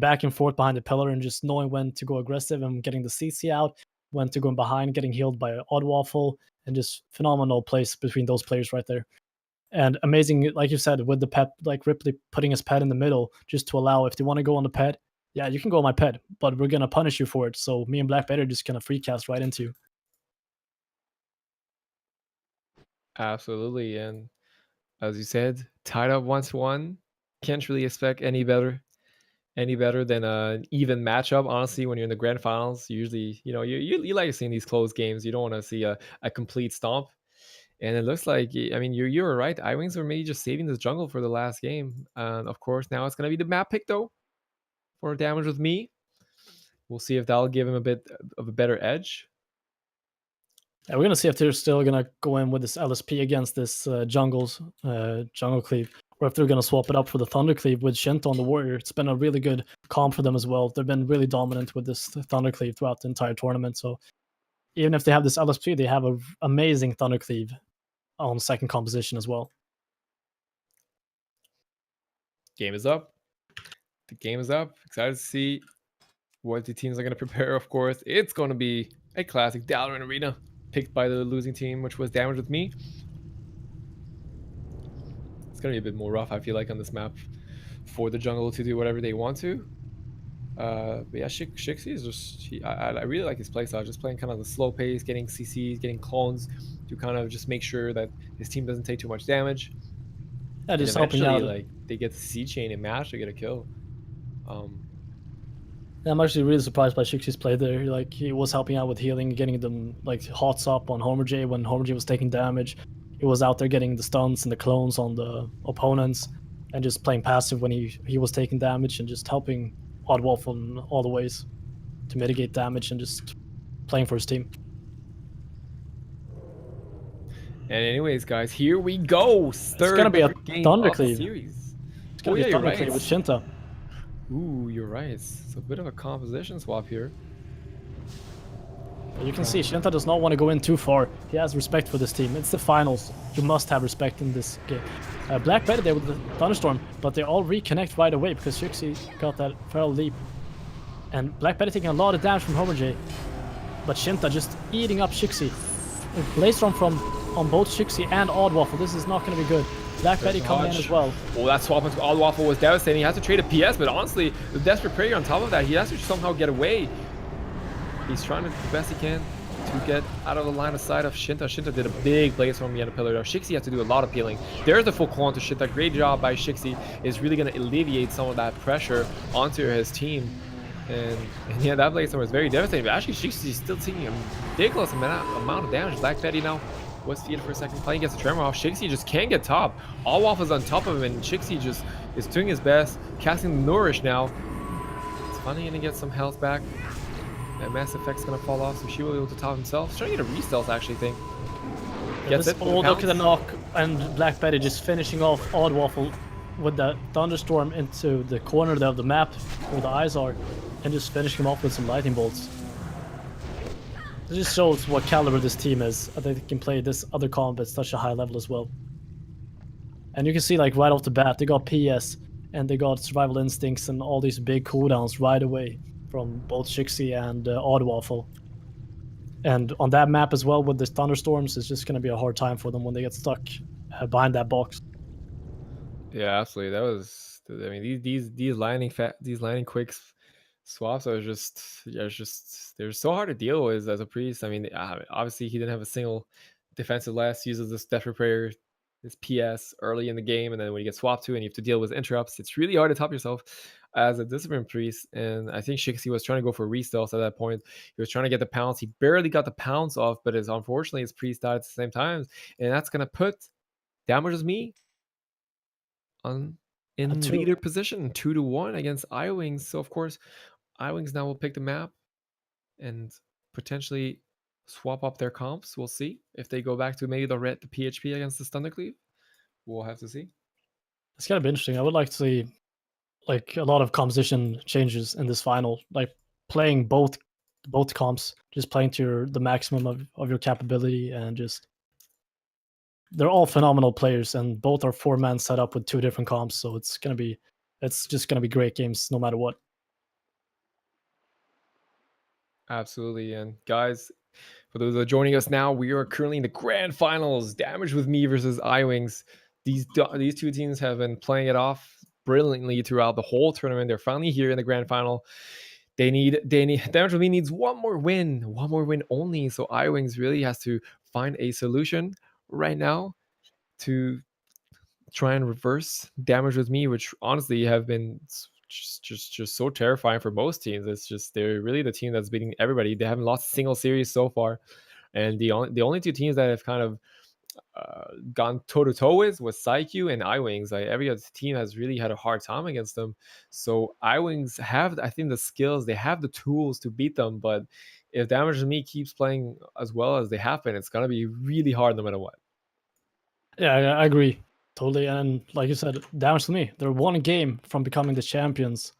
back and forth behind the pillar and just knowing when to go aggressive and getting the CC out, when to go behind, getting healed by Odd Waffle, and just phenomenal place between those players right there. And amazing, like you said, with the pet, like Ripley putting his pet in the middle, just to allow, if they want to go on the pet, yeah, you can go on my pet, but we're going to punish you for it. So me and Black Betty are just going to free cast right into you. Absolutely. And as you said, tied up 1-1. Can't really expect any better than an even matchup. Honestly, when you're in the grand finals, usually, you like seeing these close games. You don't want to see a complete stomp. And it looks like, I mean, you were right. iWings were maybe just saving this jungle for the last game. And of course, now it's going to be the map pick, though, for Damage with Me. We'll see if that'll give him a bit of a better edge. Yeah, we're going to see if they're still going to go in with this LSP against this jungle cleave, or if they're going to swap it up for the Thunder Cleave with Shinto on the Warrior. It's been a really good comp for them as well. They've been really dominant with this Thunder Cleave throughout the entire tournament. So even if they have this LSP, they have an amazing Thunder Cleave on second composition as well. Game is up. The game is up. Excited to see what the teams are going to prepare, of course. It's going to be a classic Dalaran Arena picked by the losing team, which was Damage with Me. It's going to be a bit more rough, I feel like, on this map for the jungle to do whatever they want to. But yeah, Shixi is just... I really like his playstyle, just playing kind of the slow pace, getting CCs, getting clones to kind of just make sure that his team doesn't take too much damage. Yeah, just helping out. Like, they get the C-chain and mash to get a kill. I'm actually really surprised by Shixi's play there. Like, he was helping out with healing, getting them like hots up on Homer J when Homer J was taking damage. He was out there getting the stuns and the clones on the opponents, and just playing passive when he was taking damage, and just helping Odd Waffle in all the ways to mitigate damage and just playing for his team. And anyways, guys, here we go. It's gonna be a Thunder Cleave. It's gonna be a Thunder Cleave with Shinto. Ooh, you're right. It's a bit of a composition swap here. You can see Shinto does not want to go in too far. He has respect for this team. It's the finals. You must have respect in this game. Black Betty there with the Thunderstorm, but they all reconnect right away because Shixi got that Feral Leap. And Black Betty taking a lot of damage from Homer J. But Shinto just eating up Shixi. Blaze Storm on both Shixi and Odd Waffle. This is not going to be good. Black Betty coming in as well. Oh, that swap into Odd Waffle was devastating. He has to trade a PS, but honestly, the Desperate Prayer on top of that, he has to somehow get away. He's trying to do the best he can to get out of the line of sight of Shinto. Shinto did a big Blaze Storm behind the pillar there. Shixi has to do a lot of peeling. There's the full clone to Shinto. Great job by Shixi. Is really going to alleviate some of that pressure onto his team. And yeah, that Blaze Storm was very devastating. But actually, Shixi is still taking a ridiculous amount of damage. Black Betty now was feeded for a second, playing against the Tremor off. Shixi just can't get top. All Waffle's on top of him, and Shixi just is doing his best, casting the Nourish now. It's finally gonna get some health back. That Mass Effect's gonna fall off, so she will be able to top himself. He's trying to get a re-stealth, actually, think. Gets it. Oh, look at the knock, and Black Betty just finishing off Odd Waffle with that Thunderstorm into the corner of the map where the eyes are, and just finishing him off with some lightning bolts. It just shows what caliber this team is. I think they can play this other comp at such a high level as well. And you can see, like, right off the bat, they got PS and they got survival instincts and all these big cooldowns right away from both Shixie and Oddwaffle. And on that map as well, with the thunderstorms, it's just going to be a hard time for them when they get stuck behind that box. Yeah, absolutely. That was. I mean, these landing quick swaps are just, yeah, it's just they're so hard to deal with as a priest. I mean, obviously he didn't have a single defensive last. Uses this Death Prayer, this PS early in the game, and then when you get swapped to and you have to deal with interrupts, it's really hard to top yourself as a discipline priest. And I think Shixie was trying to go for restells at that point. He was trying to get the pounce. He barely got the pounce off, but it's unfortunately his priest died at the same time, and that's gonna put damages me on in Two. leader position 2-1 against iWings. So of course, iWings now will pick the map and potentially swap up their comps. We'll see if they go back to maybe the PHP against the Thundercleave. We'll have to see. It's gonna be interesting. I would like to see like a lot of composition changes in this final, like playing both comps, just playing to the maximum of your capability, and just they're all phenomenal players, and both are 4-man set up with 2 different comps, so it's just gonna be great games no matter what. Absolutely. And guys, for those that are joining us now, we are currently in the grand finals. Damage with me versus iWings. These two teams have been playing it off brilliantly throughout the whole tournament. They're finally here in the grand final. Damage with me needs one more win only. So iWings really has to find a solution right now to try and reverse damage with me, which honestly have been just so terrifying for most teams. It's just they're really the team that's beating everybody. They haven't lost a single series so far, and the only 2 teams that have kind of gone toe to toe with was PsyQ and iWings. Like every other team has really had a hard time against them. So iWings have, I think, the skills, they have the tools to beat them. But if Damage with me keeps playing as well as they have been, it's gonna be really hard no matter what. Yeah, I agree totally. And like you said, Damage to me, they're 1 game from becoming the champions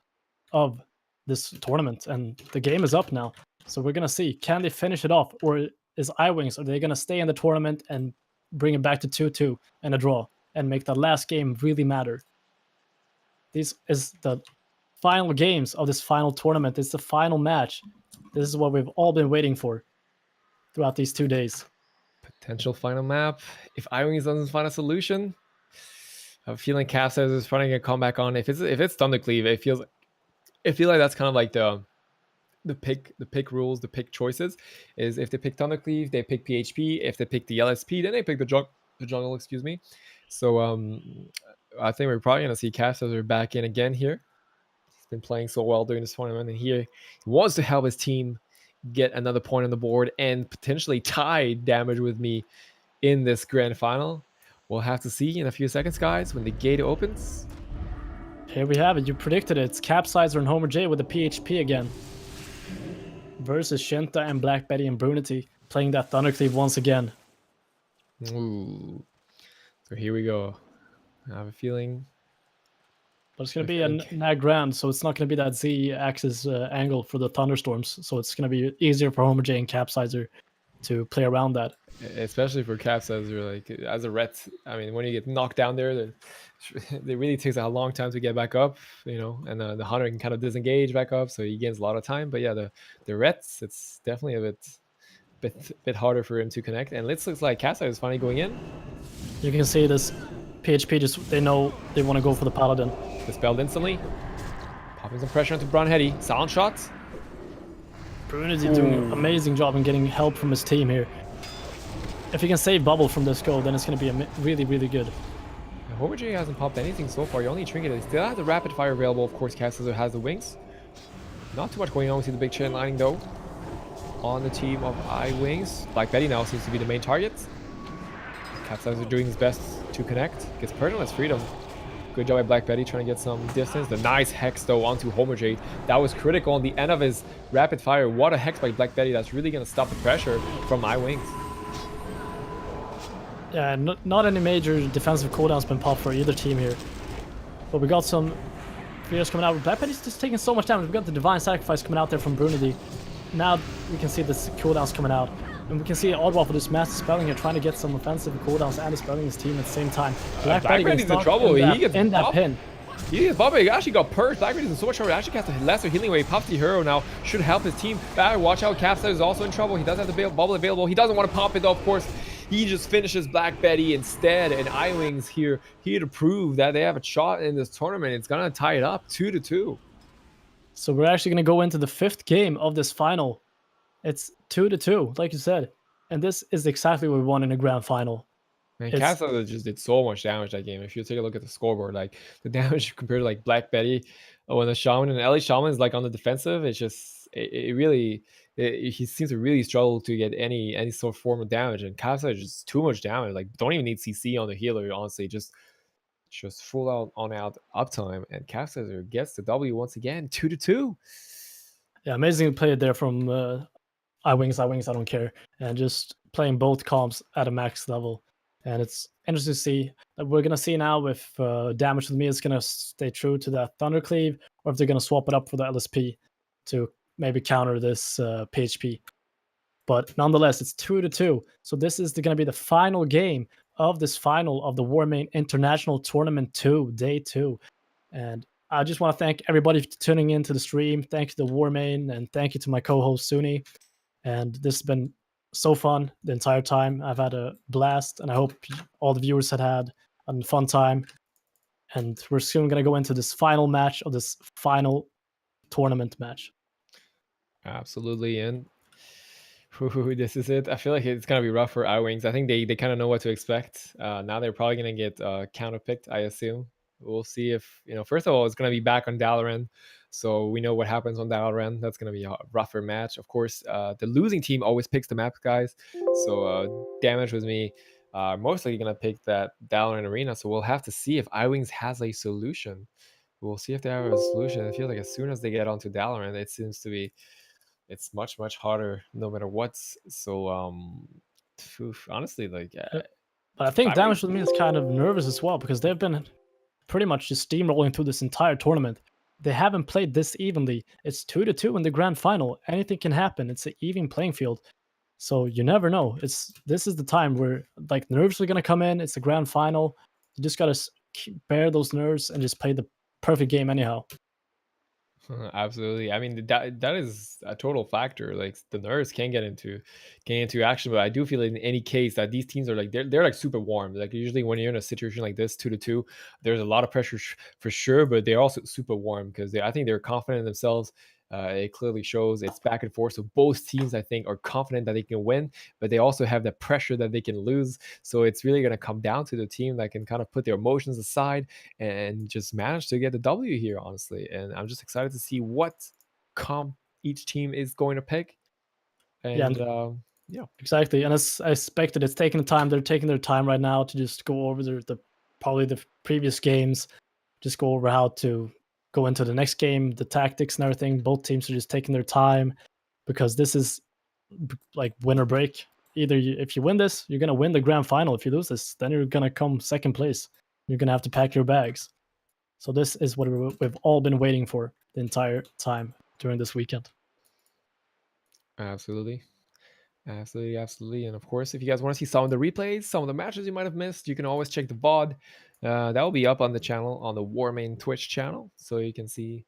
of this tournament, and the game is up now. So we're gonna see, can they finish it off, or is iWings, are they gonna stay in the tournament and bring it back to 2-2 and a draw and make the last game really matter? This is the final games of this final tournament. It's the final match. This is what we've all been waiting for throughout these 2 days. Potential final map. If iWings doesn't find a solution, I have a feeling Capsize is trying to come back on. If it's Thundercleave, I feel like that's kind of like the pick rules, the pick choices. Is if they pick Thundercleave, they pick PHP. If they pick the LSP, then they pick the jungle. Excuse me. So I think we're probably gonna see Capsize back in again here. He's been playing so well during this tournament, and here he wants to help his team get another point on the board and potentially tie Damage with me in this grand final. We'll have to see in a few seconds, guys, when the gate opens. Here we have it. You predicted it. It's Capsizer and Homer J with the PHP again versus Shinta and Black Betty and Brunity playing that Thundercleave once again. Ooh. So here we go. I have a feeling. But it's going to be a nag grand, so it's not going to be that Z-axis angle for the thunderstorms. So it's going to be easier for Homer J and Capsizer to play around that. Especially for Capsizer, like as a ret. I mean, when you get knocked down there, it really takes a long time to get back up, and the hunter can kind of disengage back up, so he gains a lot of time. But yeah, the rets, it's definitely a bit harder for him to connect. And it looks like Capsizer is finally going in. You can see this PHP they know they want to go for the Paladin. Dispelled instantly. Popping some pressure onto Brownheady. Sound shots. Brunity doing an amazing job in getting help from his team here. If he can save Bubble from this goal, then it's going to be really, really good. Homer J hasn't popped anything so far. You only trinket. He still has the rapid fire available. Of course, Capsizer has the wings. Not too much going on. We see the big chain lining though on the team of iWings. Black Betty now seems to be the main target. Capsizer doing his best to connect. Gets personalized freedom. Good job by Black Betty trying to get some distance. The nice hex though onto Homer J. That was critical on the end of his rapid fire. What a hex by Black Betty. That's really going to stop the pressure from iWings. Yeah, not any major defensive cooldowns been popped for either team here. But we got some fears coming out. Black Betty's just taking so much damage. We got the Divine Sacrifice coming out there from Brunity. now we can see this cooldowns coming out. And we can see Oddwall for this master spelling here trying to get some offensive cooldowns and dispelling his team at the same time. Black Betty getting Blackbeardy's in stuck trouble. He gets in that bopped. pin. He gets bopped. He actually got purged. Blackbeardy's in so much trouble. He actually casts a lesser healing wave. Pops the hero now. Should help his team. Watch out. Capsize is also in trouble. He does have the bubble available. He doesn't want to pop it though, of course. He just finishes Black Betty instead. And iWings here to prove that they have a shot in this tournament. It's going to tie it up 2-2. So we're actually going to go into the 5th game of this final. It's 2-2, like you said. And this is exactly what we want in a grand final. Man, Capsize just did so much damage that game. If you take a look at the scoreboard, like the damage compared to like Black Betty, when the Shaman and LA Shaman is like on the defensive, it's just it really he seems to really struggle to get any sort of form of damage. And Capsize is just too much damage. Like don't even need CC on the healer. Honestly, just full out on out uptime. And Capsize gets the W once again, 2-2. Yeah, amazing play there from iWings, I don't care, and just playing both comps at a max level. And it's interesting to see that we're going to see now if Damage with Me is going to stay true to that Thundercleave, or if they're going to swap it up for the LSP to maybe counter this PHP. But nonetheless, it's 2-2. So this is going to be the final game of this final of the Warmane International Tournament 2, Day 2. And I just want to thank everybody for tuning in to the stream. Thank you to Warmane, and thank you to my co-host Suni. And this has been so fun the entire time. I've had a blast, and I hope all the viewers had a fun time. And we're soon going to go into this final match of this final tournament match. Absolutely. And this is it. I feel like it's gonna be rough for iWings. I think they kind of know what to expect. Now they're probably gonna get counterpicked, I assume. We'll see if first of all, it's gonna be back on Dalaran, so we know what happens on Dalaran. That's gonna be a rougher match. Of course, the losing team always picks the map, guys. So Damage with Me mostly gonna pick that Dalaran arena. So we'll have to see if iWings has a solution. We'll see if they have a solution. I feel like as soon as they get onto Dalaran, it seems to be it's much harder no matter what. So honestly, like but I think Damage with Me is kind of nervous as well, because they've been pretty much just steamrolling through this entire tournament. They haven't played this evenly. It's 2-2 in the grand final. Anything can happen. It's an even playing field. So you never know. This is the time where like nerves are gonna come in. It's the grand final. You just gotta bear those nerves and just play the perfect game anyhow. Absolutely. I mean, that is a total factor. Like the nerves can get into action, but I do feel in any case that these teams are like they're like super warm. Like usually when you're in a situation like this, 2-2, there's a lot of pressure for sure, but they're also super warm because I think they're confident in themselves. It clearly shows it's back and forth. So both teams, I think, are confident that they can win, but they also have the pressure that they can lose. So it's really going to come down to the team that can kind of put their emotions aside and just manage to get the W here, honestly. And I'm just excited to see what comp each team is going to pick. And yeah, exactly. And as I expected, it's taking the time. They're taking their time right now to just go over probably the previous games, just go over how to go into the next game, the tactics and everything. Both teams are just taking their time, because this is like win or break. Either if you win this, you're gonna win the grand final. If you lose this, then you're gonna come second place. You're gonna have to pack your bags. So this is what we've all been waiting for the entire time during this weekend. absolutely. Absolutely. And of course, if you guys want to see some of the replays, some of the matches you might have missed, you can always check the VOD. That will be up on the channel, on the Warmane Twitch channel. So you can see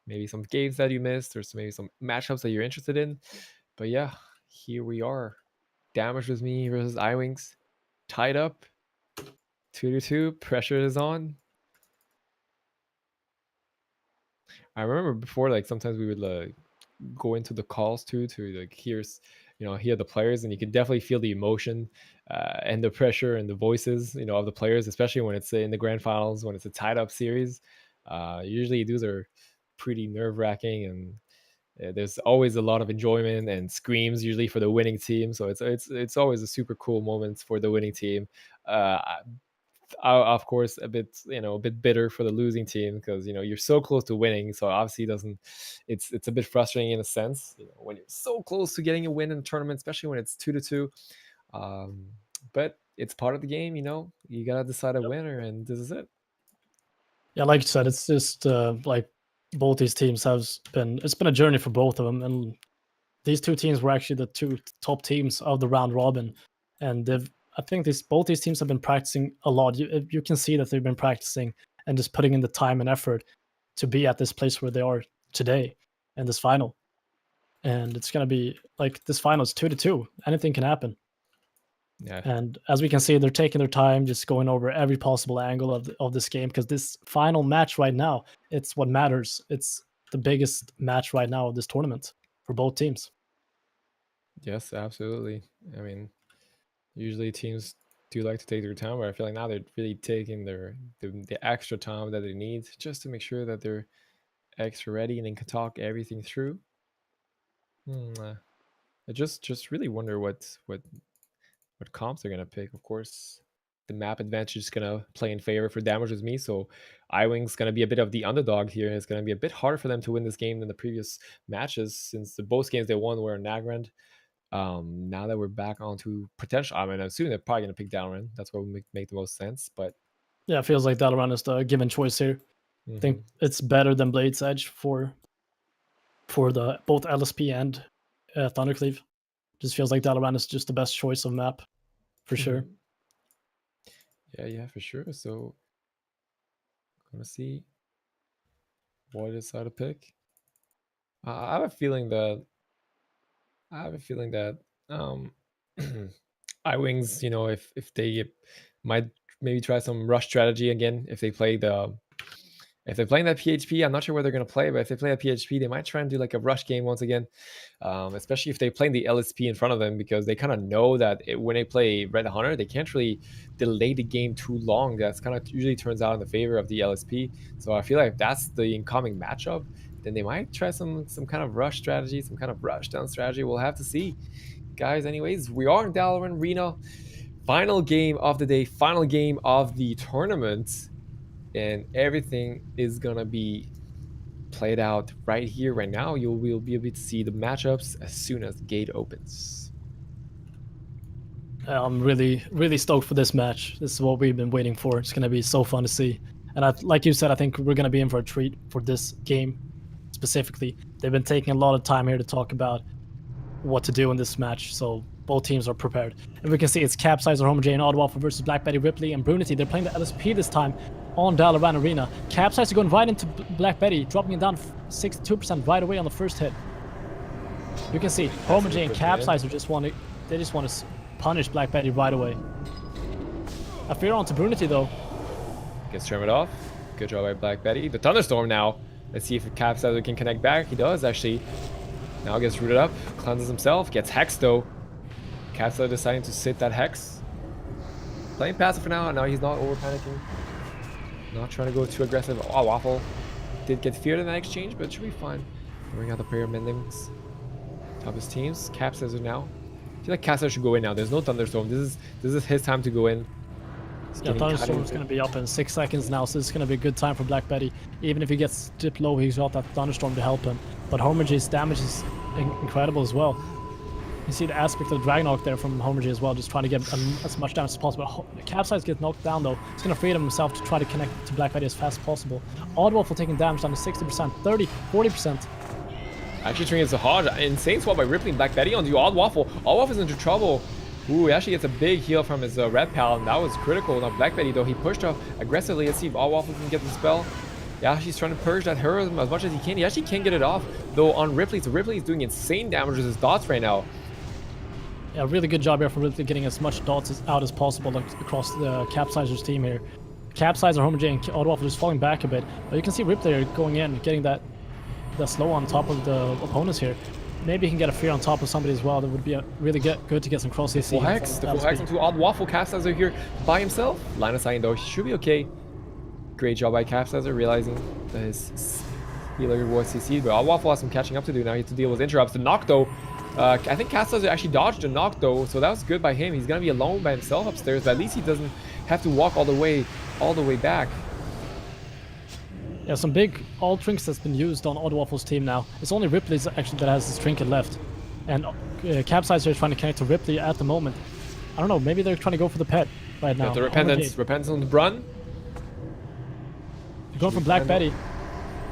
maybe some games that you missed or maybe some matchups that you're interested in. But yeah, here we are. Damage with Me versus iWings. Tied up. 2-2. Pressure is on. I remember before, like sometimes we would like go into the calls too to like hear the players, and you can definitely feel the emotion and the pressure and the voices of the players, especially when it's in the grand finals, when it's a tied up series. Usually those are pretty nerve-wracking, and there's always a lot of enjoyment and screams usually for the winning team, so it's always a super cool moment for the winning team. Of course a bit bitter for the losing team, because you're so close to winning, so obviously it doesn't it's a bit frustrating in a sense, when you're so close to getting a win in a tournament, especially when it's 2-2. But it's part of the game. You gotta decide a winner, and this is it. Yeah, like you said, it's just like both these teams it's been a journey for both of them, and these two teams were actually the two top teams of the round robin, and I think both these teams have been practicing a lot. You can see that they've been practicing and just putting in the time and effort to be at this place where they are today in this final. And it's gonna be like this final is 2-2. Anything can happen. Yeah. And as we can see, they're taking their time, just going over every possible angle of this game because this final match right now, it's what matters. It's the biggest match right now of this tournament for both teams. Yes, absolutely. I mean, usually teams do like to take their time, but I feel like now they're really taking the extra time that they need just to make sure that they're extra ready and then can talk everything through. I just really wonder what comps they're gonna pick. Of course, the map advantage is gonna play in favor for damage with me, so iWing's gonna be a bit of the underdog here. It's gonna be a bit harder for them to win this game than the previous matches, since both games they won were in Nagrand. Now that we're back onto potential, I mean, I'm assuming they're probably gonna pick Dalaran. That's what would make the most sense. But Yeah, it feels like Dalaran is the given choice here. I think it's better than Blade's Edge for the both LSP and Thundercleave. Just feels like Dalaran is just the best choice of map for sure. Yeah, for sure. So gonna see what is how to pick. I have a feeling that iWings, you know, if they might maybe try some rush strategy again, if they're playing that PHP, I'm not sure where they're going to play, but if they play a PHP, they might try and do like a rush game once again, especially if they play the LSP in front of them, because they kind of know that when they play Red Hunter, they can't really delay the game too long. That's kind of usually turns out in the favor of the LSP. So I feel like if that's the incoming matchup, then they might try some kind of rush strategy, some kind of rush down strategy. We'll have to see. Guys, anyways, we are in Dalaran Arena. Final game of the day, final game of the tournament. And everything is gonna be played out right here, right now. We'll be able to see the matchups as soon as the gate opens. I'm really, really stoked for this match. This is what we've been waiting for. It's gonna be so fun to see. And like you said, I think we're gonna be in for a treat for this game specifically. They've been taking a lot of time here to talk about what to do in this match, so both teams are prepared. And we can see it's Capsizer, Homojay, and Oddwaffle versus Black Betty, Ripley, and Brunity. They're playing the LSP this time on Dalaran Arena. Capsizer going right into Black Betty, dropping it down 62% right away on the first hit. You can see Homojay and Capsizer just want to punish Black Betty right away. A fear onto Brunity though. Gets trimmed off. Good job by Black Betty. The Thunderstorm now. Let's see if Capsizer can connect back. He does actually. Now gets rooted up, cleanses himself, gets Hex though. Capsizer deciding to sit that Hex. Playing passive for now, and now he's not over panicking. Not trying to go too aggressive. Oh, Waffle did get feared in that exchange, but it should be fine. Bring out the prayer mendings. Top his teams. Capsizer now. I feel like Capsizer should go in now. There's no Thunderstorm. This is his time to go in. Yeah, Thunderstorm's going to be up in 6 seconds now, so it's going to be a good time for Black Betty. Even if he gets dipped low, he's got that Thunderstorm to help him. But Homojay's damage is incredible as well. You see the aspect of the Dragonarch there from Homojay as well, just trying to get as much damage as possible. Capsize gets knocked down though. He's going to free himself to try to connect to Black Betty as fast as possible. Oddwaffle taking damage down to 60%, 30, 40%. Actually turning into Hodge. Insane swap by Ripley and Black Betty on the Oddwaffle. Oddwaffle's into trouble. Ooh, he actually gets a big heal from his red pal, and that was critical. Now Black Betty though, he pushed up aggressively. Let's see if Oddwaffle can get the spell. Yeah, she's trying to purge that heroism as much as he can. He actually can't get it off though on Ripley. So Ripley is doing insane damage with his dots right now. Yeah, really good job here for Ripley getting as much dots out as possible across the Capsizer's team here. Capsizer, Homojay, and Oddwaffle just falling back a bit. But you can see Ripley going in, getting that slow on top of the opponents here. Maybe he can get a fear on top of somebody as well. That would be good to get some cross AC. The full hex into Oddwaffle. Capsizer here by himself. Line of sight though, he should be okay. Great job by Capsizer, realizing that his healer was CC, but Oddwaffle has some catching up to do now. He has to deal with interrupts. The knock though, I think Capsizer actually dodged the knock though, so that was good by him. He's gonna be alone by himself upstairs, but at least he doesn't have to walk all the way back. Yeah, some big alt trinks that's been used on Oddwaffle's team now. It's only Ripley's actually that has this trinket left, and Capsizer is trying to connect to Ripley at the moment. I don't know, maybe they're trying to go for the pet right now. Yeah, the repentance on the Brun. Going for Black Betty.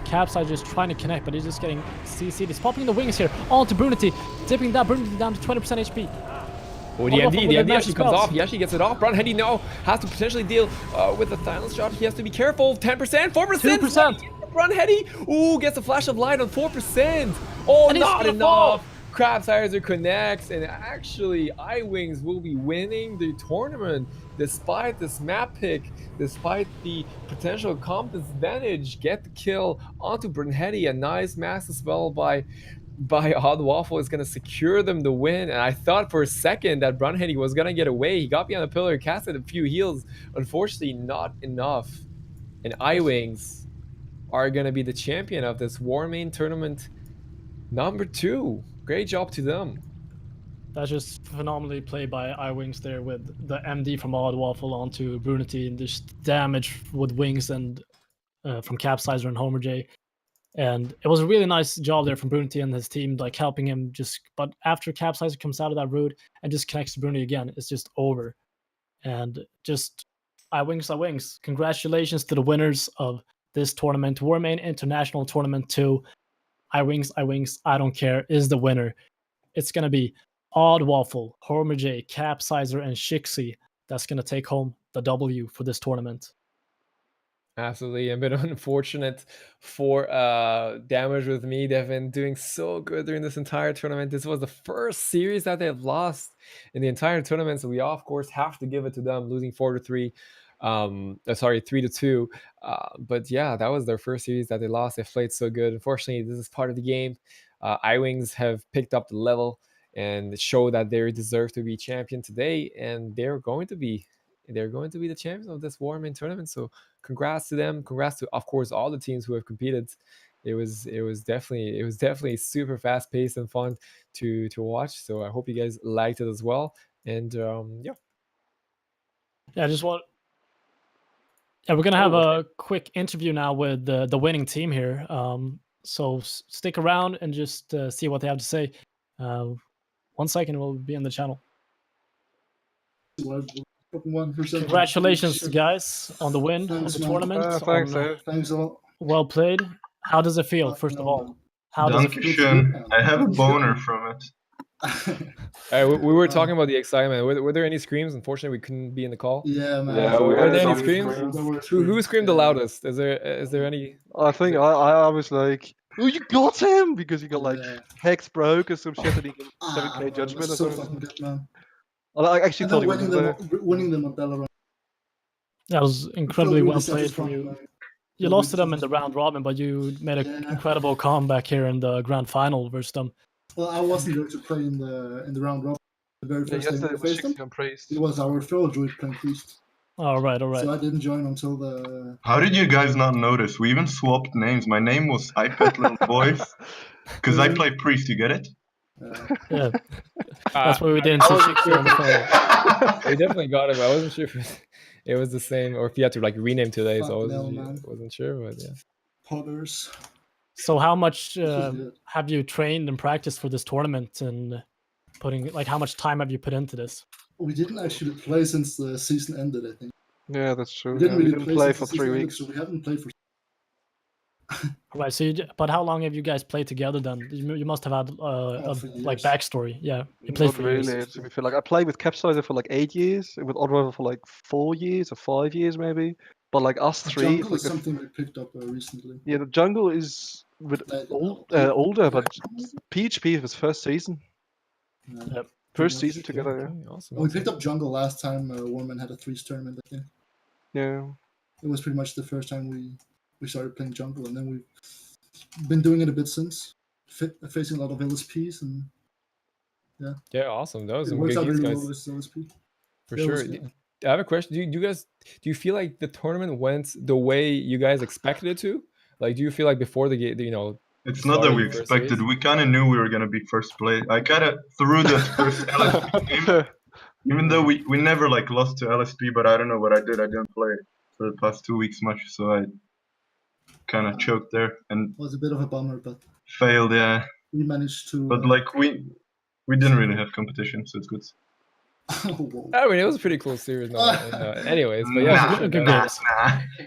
Capsize just trying to connect, but he's just getting CC'd. He's popping the wings here onto Brunity, dipping that Brunity down to 20% HP. Oh, the MD actually comes off. He actually gets it off. Brunheady now has to potentially deal with the silence shot. He has to be careful. 10%, 4%. 2%. Brunheady, ooh, gets a flash of light on 4%. Oh, not enough. Crabsizer connects, and actually, iWings will be winning the tournament despite this map pick, despite the potential comp disadvantage. Get the kill onto Brunheady. A nice mass as well by Odd Waffle is going to secure them the win. And I thought for a second that Brunheady was going to get away. He got behind the pillar, casted a few heals. Unfortunately, not enough. And iWings are going to be the champion of this Warmane tournament number 2. Great job to them. That's just phenomenally played by iWings there with the MD from Odd Waffle onto Brunity and just damage with wings and from Capsizer and Homer J. And it was a really nice job there from Brunity and his team, like helping him but after Capsizer comes out of that route and just connects to Brunity again, it's just over. And just iWings. Congratulations to the winners of this tournament, Warmane International Tournament 2. iWings, I don't care, is the winner. It's going to be Odd Waffle, Homer J, Capsizer, and Shixie that's going to take home the W for this tournament. Absolutely, a bit unfortunate for Damage with me. They've been doing so good during this entire tournament. This was the first series that they've lost in the entire tournament, so we of course have to give it to them, losing 4-3. 3-2. But yeah, that was their first series that they lost. They played so good. Unfortunately, this is part of the game. iWings have picked up the level and show that they deserve to be champion today, and they're going to be the champions of this Warmane tournament. So congrats to them. Congrats to, of course, all the teams who have competed. It was definitely super fast paced and fun to watch. So I hope you guys liked it as well. And yeah. We're gonna have a quick interview now with the winning team here. So stick around and just see what they have to say. 1 second, we'll be on the channel. Congratulations, guys, on the win of the tournament. Thanks a lot. Well played. How does it feel, first of all? How does it feel? I have a boner from it. We were talking about the excitement. Were there any screams? Unfortunately, we couldn't be in the call. Yeah, man. Yeah, were there any screams? Who screamed the loudest? Is there any? I think I was like, "Oh, you got him!" Because he got like hex broke or some shit, and he got 7K judgment or something. Fucking good, man. I actually thought he was winning them on Valorant. That was incredibly well played from you. You lost to them in the round robin, but you made an incredible comeback here in the grand final versus them. Well, I wasn't going to play in the round robin. The very first time we faced them, it was our fellow druid playing priest. All right. So I didn't join until the. How did you guys not notice? We even swapped names. My name was iPet Little Boys because I play priest. You get it? Yeah. That's why we didn't see Shixie on the phone. We definitely got it, but I wasn't sure if it was the same or if you had to like rename today. So I wasn't sure, but yeah. Potters. So how much have you trained and practiced for this tournament, and how much time have you put into this? We didn't actually play since the season ended, I think. Yeah, that's true. We didn't really play for 3 weeks. So we haven't played for. Right. So, but how long have you guys played together then? You must have had a backstory. Yeah, you played for really, years. To be fair. Like I played with Capsizer for like 8 years, with Odd Rival for like 4 years or 5 years maybe. But like us three, jungle is something we picked up recently. Yeah, the jungle is older, but PHP was first season. Yep. First season together. Yeah. Awesome. We picked up jungle last time Warmane had a 3s tournament, I think. Yeah. It was pretty much the first time we started playing jungle, and then we've been doing it a bit since, facing a lot of LSPs, and yeah, awesome. That was some good games, guys. LSP. For sure. I have a question. Do you feel like the tournament went the way you guys expected it to? Like, do you feel like before the game, It's not that we expected. We kind of knew we were gonna be first place. I kind of threw that first LSP game, even though we never like lost to LSP. But I don't know what I did. I didn't play for the past 2 weeks much, so I kind of choked there and it was a bit of a bummer, but failed. Yeah, we managed to. But like we didn't really have competition, so it's good. I mean, it was a pretty cool series. Anyways, but yeah, good games.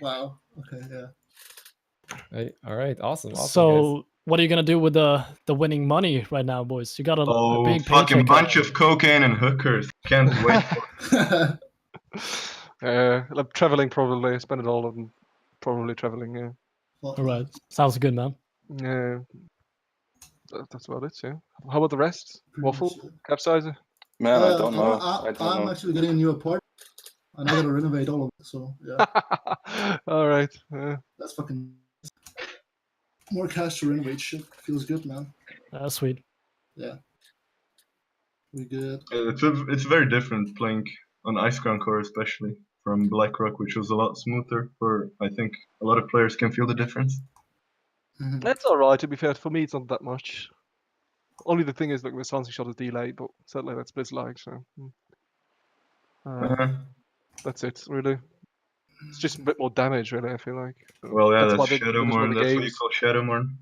Wow. Okay. Yeah. All right, awesome, guys. So, what are you gonna do with the winning money right now, boys? You got a big fucking paycheck bunch coming of cocaine and hookers. Can't wait for Like traveling probably. Spend it all on probably traveling. Yeah. All right, sounds good, man. Yeah. That's about it. Yeah. How about the rest? Waffle, capsizer. Man, I don't know. I'm actually getting a new apartment, and I gotta renovate all of it. So yeah, All right. that's fucking more cash to renovate shit. Feels good, man. Sweet. Yeah, we good. It's very different playing on Ice Crown Core, especially from Blackrock, which was a lot smoother. For I think a lot of players can feel the difference. Mhm. That's all right. To be fair, for me, it's not that much. Only the thing is, like, the Sansi shot is delayed, but certainly that's Blitz like. So that's it, really. It's just a bit more damage, really. I feel like. So Well, yeah, why that's the Shadowmourne. That's what you games. call Shadowmourne.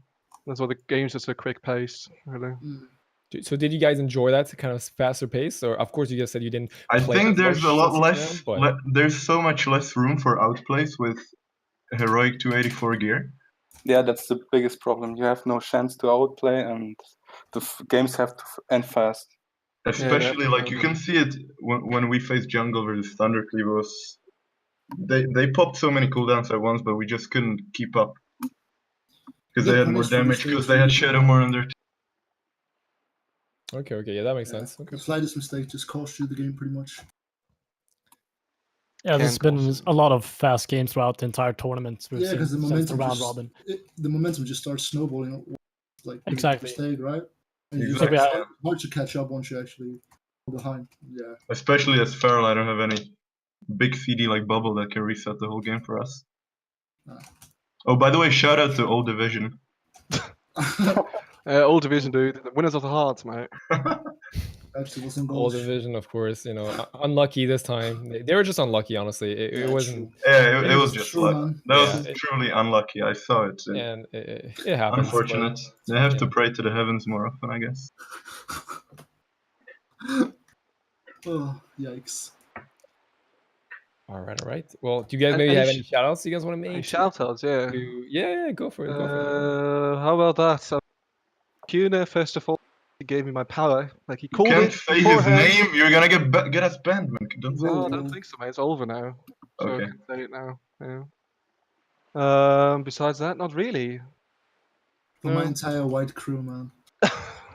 That's why the game's just a quick pace, really. So did you guys enjoy that kind of faster pace, or of course you just said you didn't? I play think as there's much a lot since less. it's now, but There's so much less room for outplays with heroic 284 gear. Yeah, that's the biggest problem. You have no chance to outplay, and the games have to end fast. Especially like you can see it when we faced jungle versus Thundercleave. Was they popped so many cooldowns at once, but we just couldn't keep up because they had more damage because they had Shadowmourne on their team. Okay, yeah, that makes sense. Okay. The slightest mistake just cost you the game, pretty much. Yeah, there's been a lot of fast games throughout the entire tournament. Yeah, because the since momentum round just robin. The momentum just starts snowballing. Like Exactly. mistake, right? And Exactly. it's hard to catch up once you actually fall behind. Yeah. Especially as Feral, I don't have any big CD like bubble that can reset the whole game for us. Oh, by the way, shout out to Old Division. Old Division, dude. The winners of the hearts, mate. Old Division, of course. You know, unlucky this time. They were just unlucky, honestly. It wasn't. Yeah, it was just luck. That was it, truly unlucky. I saw it. And it happens. Unfortunate. They have to pray to the heavens more often, I guess. Oh, yikes. All right. Well, do you guys maybe have any shout outs you guys want to make? Shout outs, yeah. Yeah, go for it. How about that? So, Kuna, first of all, he gave me my power. Like, he called You can't it say his beforehand. name. You're gonna get us banned, man. Don't say I don't think so, mate. It's over now. So okay. I can say it now. Yeah. Besides that, not really. For my entire white crew, man.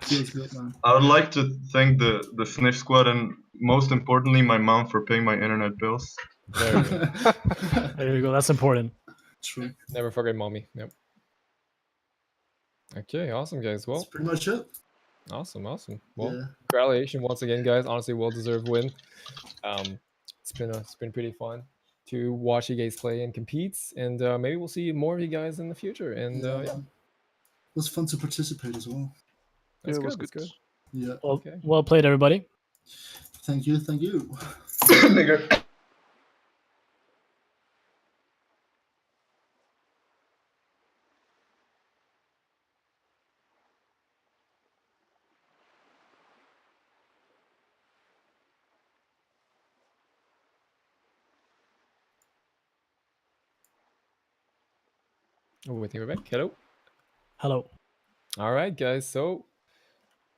Feels good, man. I would like to thank the Sniff Squad and most importantly my mom for paying my internet bills. There you go. That's important. True. Never forget mommy. Yep. Okay, awesome, guys. Well, that's pretty much it. Awesome. Well, congratulations once again, guys. Honestly, well-deserved win. It's been pretty fun to watch you guys play and compete, and maybe we'll see more of you guys in the future. And It was fun to participate as well. That's it was good. good. Yeah. Well played, everybody. Thank you. Oh, I think we're back. Hello. All right, guys. So,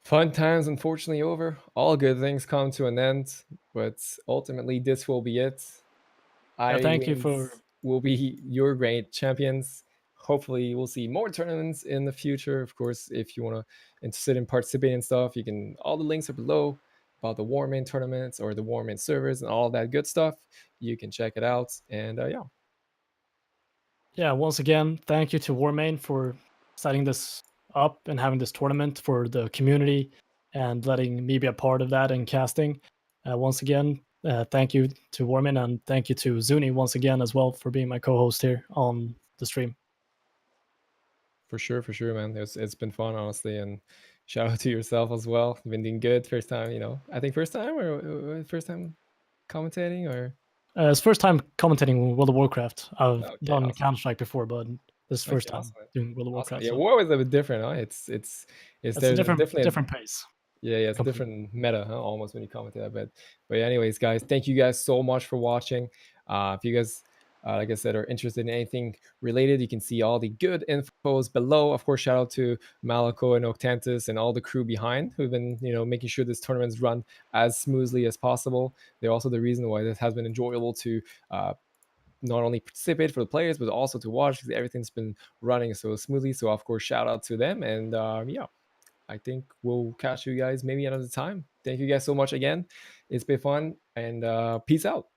fun times unfortunately over. All good things come to an end, but ultimately this will be it. Thank you for will be your great champions. Hopefully, we'll see more tournaments in the future. Of course, if you want to interested in participating in stuff, you can. All the links are below about the Warmane tournaments or the Warmane servers and all that good stuff. You can check it out. And yeah. Once again, thank you to Warmane for setting this up and having this tournament for the community and letting me be a part of that and casting. Once again, thank you to Warmane and thank you to Zuni once again as well for being my co-host here on the stream. For sure, man. It's been fun, honestly, and shout out to yourself as well. You've been doing good. First time, I think first time commentating or. It's first time commentating World of Warcraft. I've done awesome. Counter-Strike before, but this is first time doing World of Awesome. Warcraft. Yeah, War was a bit different, huh? It's a different pace. Yeah, it's a different meta, huh? Almost when you commentate that. But anyways, guys, thank you guys so much for watching. If you guys like I said, are interested in anything related, you can see all the good infos below. Of course, shout out to Malaco and Octantis and all the crew behind who've been, making sure this tournament's run as smoothly as possible. They're also the reason why this has been enjoyable to not only participate for the players, but also to watch, because everything's been running so smoothly. So of course, shout out to them. And yeah, I think we'll catch you guys maybe another time. Thank you guys so much again. It's been fun, and peace out.